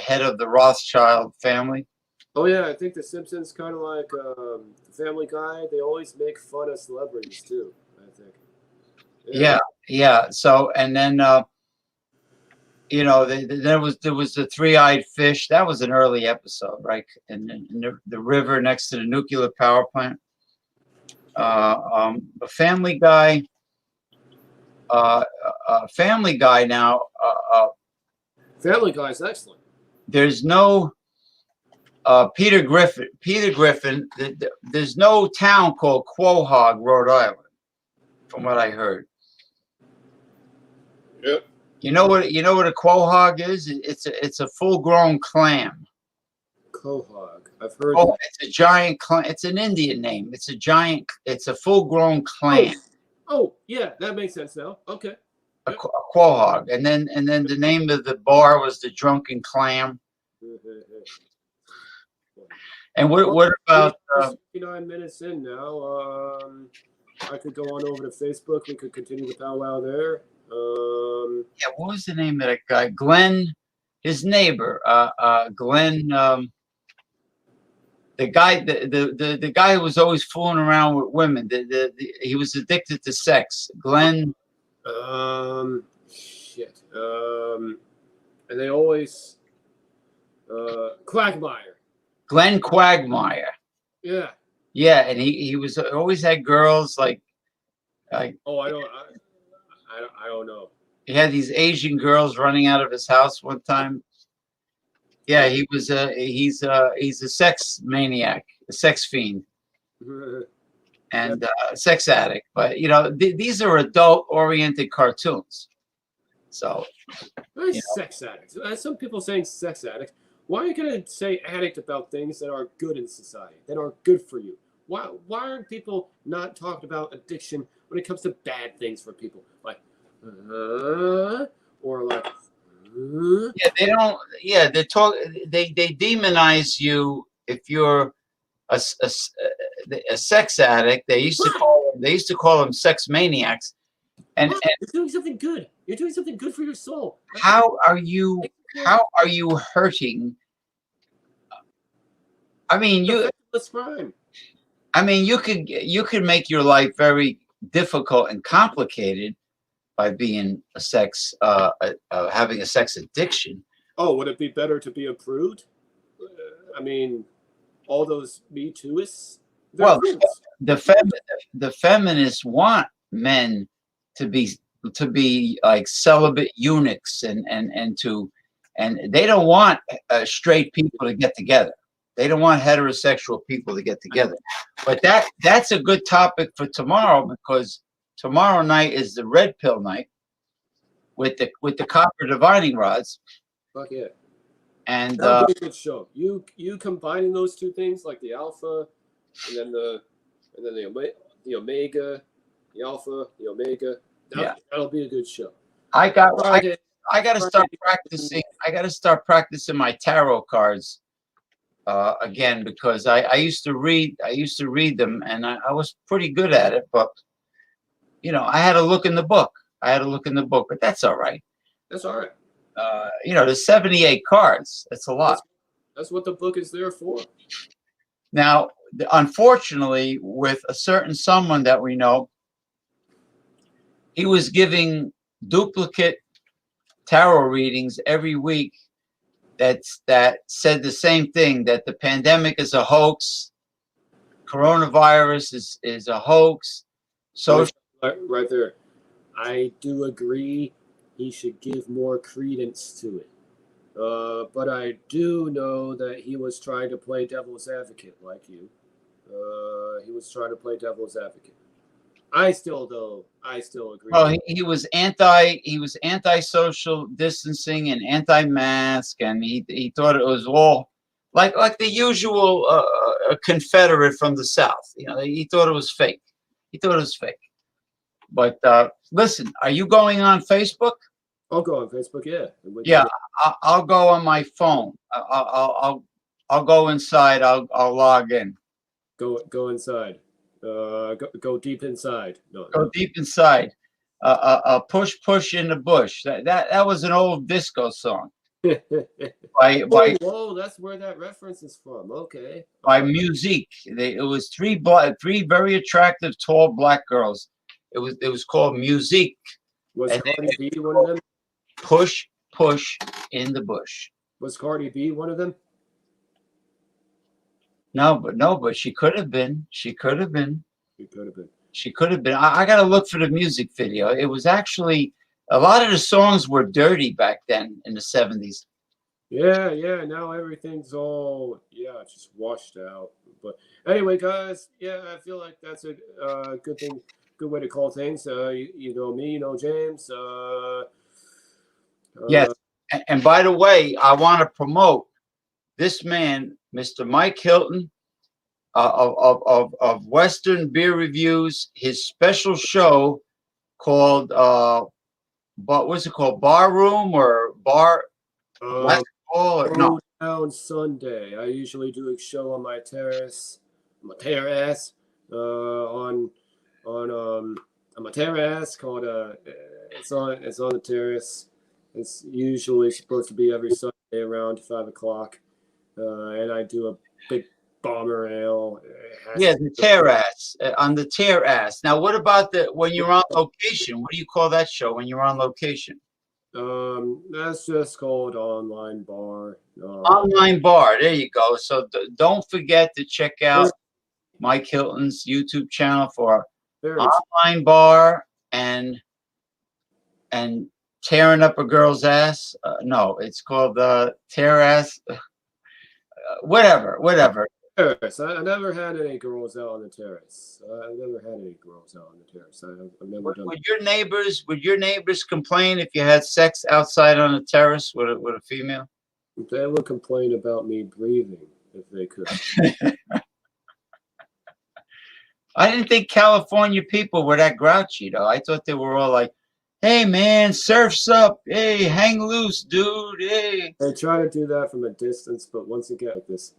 Speaker 1: head of the Rothschild family.
Speaker 4: Oh yeah, I think The Simpsons kind of like Family Guy. They always make fun of celebrities too. I think.
Speaker 1: Yeah, yeah. So and then there was the three-eyed fish. That was an early episode, right? And the river next to the nuclear power plant. A Family Guy. Family Guy now.
Speaker 4: Family Guy's excellent.
Speaker 1: There's no Peter Griffin. Peter Griffin. There's no town called Quahog, Rhode Island, from what I heard.
Speaker 3: Yep.
Speaker 1: You know what a quahog is? It's a full-grown clam.
Speaker 4: Quahog. I've heard.
Speaker 1: Oh, it's a giant clam. It's an Indian name. It's a giant. It's a full-grown clam.
Speaker 4: Oh, yeah, that makes sense now. Okay.
Speaker 1: A quahog, and then the name of the bar was the Drunken Clam. And what about?
Speaker 4: 59 minutes in now. I could go on over to Facebook. We could continue the powwow there.
Speaker 1: Yeah, what was the name of that guy? Glenn, his neighbor. Glenn. The guy who was always fooling around with women. He was addicted to sex. Glenn.
Speaker 4: Shit. And they always Quagmire.
Speaker 1: Glenn Quagmire.
Speaker 4: Yeah.
Speaker 1: Yeah, and he was always had girls like.
Speaker 4: Oh, I don't know.
Speaker 1: He had these Asian girls running out of his house one time. Yeah, he's a sex maniac, a sex fiend, and sex addict. But these are adult-oriented cartoons. So,
Speaker 4: sex addicts. Some people saying sex addicts. Why are you going to say addict about things that are good in society, that are good for you? Why aren't people not talking about addiction when it comes to bad things for people? Like, or like,
Speaker 1: yeah, they don't. Yeah, They demonize you if you're a sex addict. They used to call them sex maniacs. And
Speaker 4: you're doing something good. You're doing something good for your soul.
Speaker 1: How are you hurting? I mean,
Speaker 4: crime.
Speaker 1: I mean, you could make your life very difficult and complicated by being having a sex addiction.
Speaker 4: Oh, would it be better to be a prude? I mean, all those Me Tooists.
Speaker 1: Well, the feminists want men to be like celibate eunuchs and they don't want straight people to get together. They don't want heterosexual people to get together. But that's a good topic for tomorrow, because tomorrow night is the red pill night with the copper divining rods.
Speaker 4: Fuck yeah.
Speaker 1: And
Speaker 4: that'll be a good show. You combining those two things, like the alpha and then the omega, the alpha, the omega. That'll be a good show.
Speaker 1: I got to start practicing. I got to start practicing my tarot cards again, because I used to read them, and I was pretty good at it, but I had to look in the book. But that's all right.
Speaker 4: That's all right.
Speaker 1: There's 78 cards. That's a lot.
Speaker 4: That's what the book is there for.
Speaker 1: Now, unfortunately, with a certain someone that we know, he was giving duplicate tarot readings every week that said the same thing, that the pandemic is a hoax, coronavirus is a hoax. So
Speaker 4: right there. I do agree he should give more credence to it. But I do know that he was trying to play devil's advocate like you. He was trying to play devil's advocate. I still agree.
Speaker 1: Well, he was anti-social distancing and anti-mask, and he thought it was all like the usual Confederate from the South. He thought it was fake. But listen, are you going on Facebook?
Speaker 4: I'll go on Facebook. Yeah. And we can
Speaker 1: Yeah,
Speaker 4: get-
Speaker 1: I'll go on my phone. I'll go inside. I'll log in.
Speaker 4: go inside. Go deep inside. No.
Speaker 1: Go deep inside. Push in the bush. That was an old disco song by by
Speaker 4: Whoa, that's where that reference is from. Okay.
Speaker 1: by Musique. It was three very attractive, tall black girls. It was called Musique,
Speaker 4: Was
Speaker 1: and
Speaker 4: Cardi B one of them?
Speaker 1: push in the bush.
Speaker 4: Was Cardi B one of them?
Speaker 1: No, but she could have been. She could have been.
Speaker 4: It could have been.
Speaker 1: She could have been. I got to look for the music video. It was actually a lot of the songs were dirty back then in the 70s.
Speaker 4: Yeah. Now everything's all just washed out. But anyway, guys, yeah, I feel like that's a good thing, good way to call things. You know me, you know James.
Speaker 1: Yes. And by the way, I want to promote this man, Mr. Mike Hilton, of Western Beer Reviews, his special show called what's it called? Bar Room or Bar Last Call or no?
Speaker 4: Down Sunday. I usually do a show on my terrace, on my terrace called it's on the terrace. It's usually supposed to be every Sunday around 5 o'clock, and I do a big bomber ale.
Speaker 1: Yeah, the terrace on the terrace. Now, what about when you're on location? What do you call that show when you're on location?
Speaker 4: That's just called online bar.
Speaker 1: Online bar. There you go. So don't forget to check out Mike Hilton's YouTube channel for online bar and tearing up a girl's ass. No, it's called tear ass. Whatever.
Speaker 4: Terrace. I never had any girls out on the terrace. I've never had any girls out on the terrace. I've never done.
Speaker 1: Would your neighbors complain if you had sex outside on the terrace with a female?
Speaker 4: They would complain about me breathing if they could.
Speaker 1: I didn't think California people were that grouchy though. I thought they were all like, "Hey man, surf's up. Hey, hang loose, dude. Hey."
Speaker 4: I try to do that from a distance, but once again, like this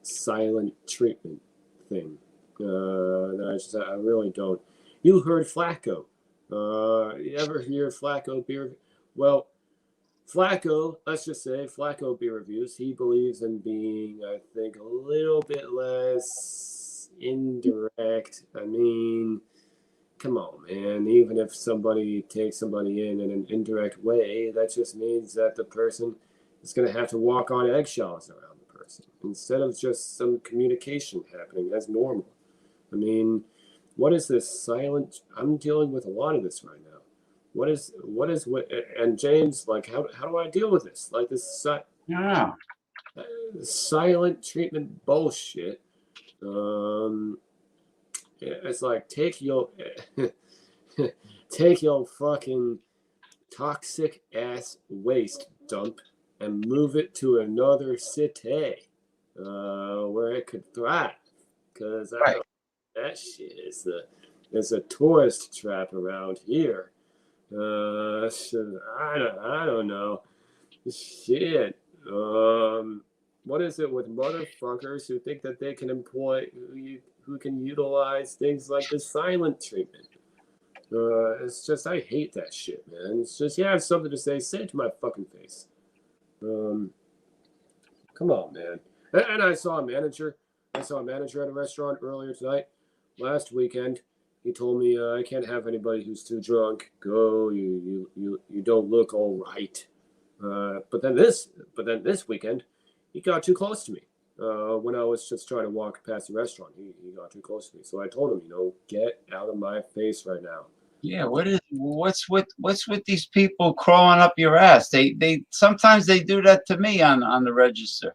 Speaker 4: silent treatment thing. I really don't. You heard Flacco. You ever hear Flacco beer? Well, Flacco, let's just say Flacco beer reviews. He believes in being, I think, a little bit less indirect. I mean, come on, man. Even if somebody takes somebody in an indirect way, that just means that the person is going to have to walk on eggshells around the person instead of just some communication happening as normal. I mean, what is this silent? I'm dealing with a lot of this right now. What is and James, like, how do I deal with this? Like this silent treatment bullshit. It's like take your fucking toxic ass waste dump and move it to another city where it could thrive. Because that shit is a tourist trap around here. So I don't know. Shit. What is it with motherfuckers who think that they can who can utilize things like the silent treatment? It's just I hate that shit, man. It's just you have something to say it to my fucking face. Come on, man. And I saw a manager. at a restaurant earlier tonight. Last weekend, he told me I can't have anybody who's too drunk go. You don't look all right. But then this weekend, he got too close to me. When I was just trying to walk past the restaurant, he got too close to me. So I told him, get out of my face right now.
Speaker 1: Yeah, what's with these people crawling up your ass? They sometimes they do that to me on the register.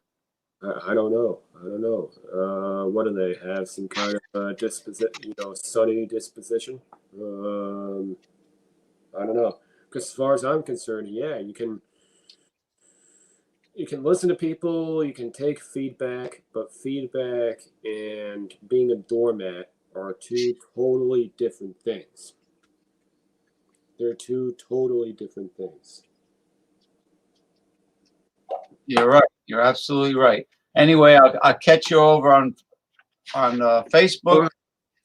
Speaker 4: I don't know. What do they have? Some kind of sunny disposition? I don't know. Because as far as I'm concerned, yeah, you can listen to people, you can take feedback, but feedback and being a doormat are two totally different things. They're two totally different things.
Speaker 1: You're right. You're absolutely right. Anyway, I'll catch you over on Facebook.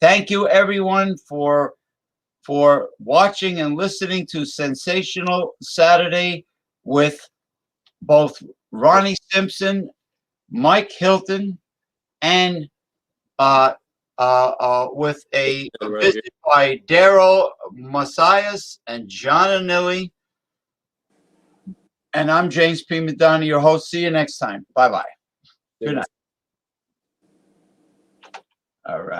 Speaker 1: Thank you, everyone, for watching and listening to Sensational Saturday with both Ronnie Simpson, Mike Hilton, and with a visit by Daryl Messias and John Anilli. And I'm James P. Madonna, your host. See you next time. Bye-bye. Good night. All right.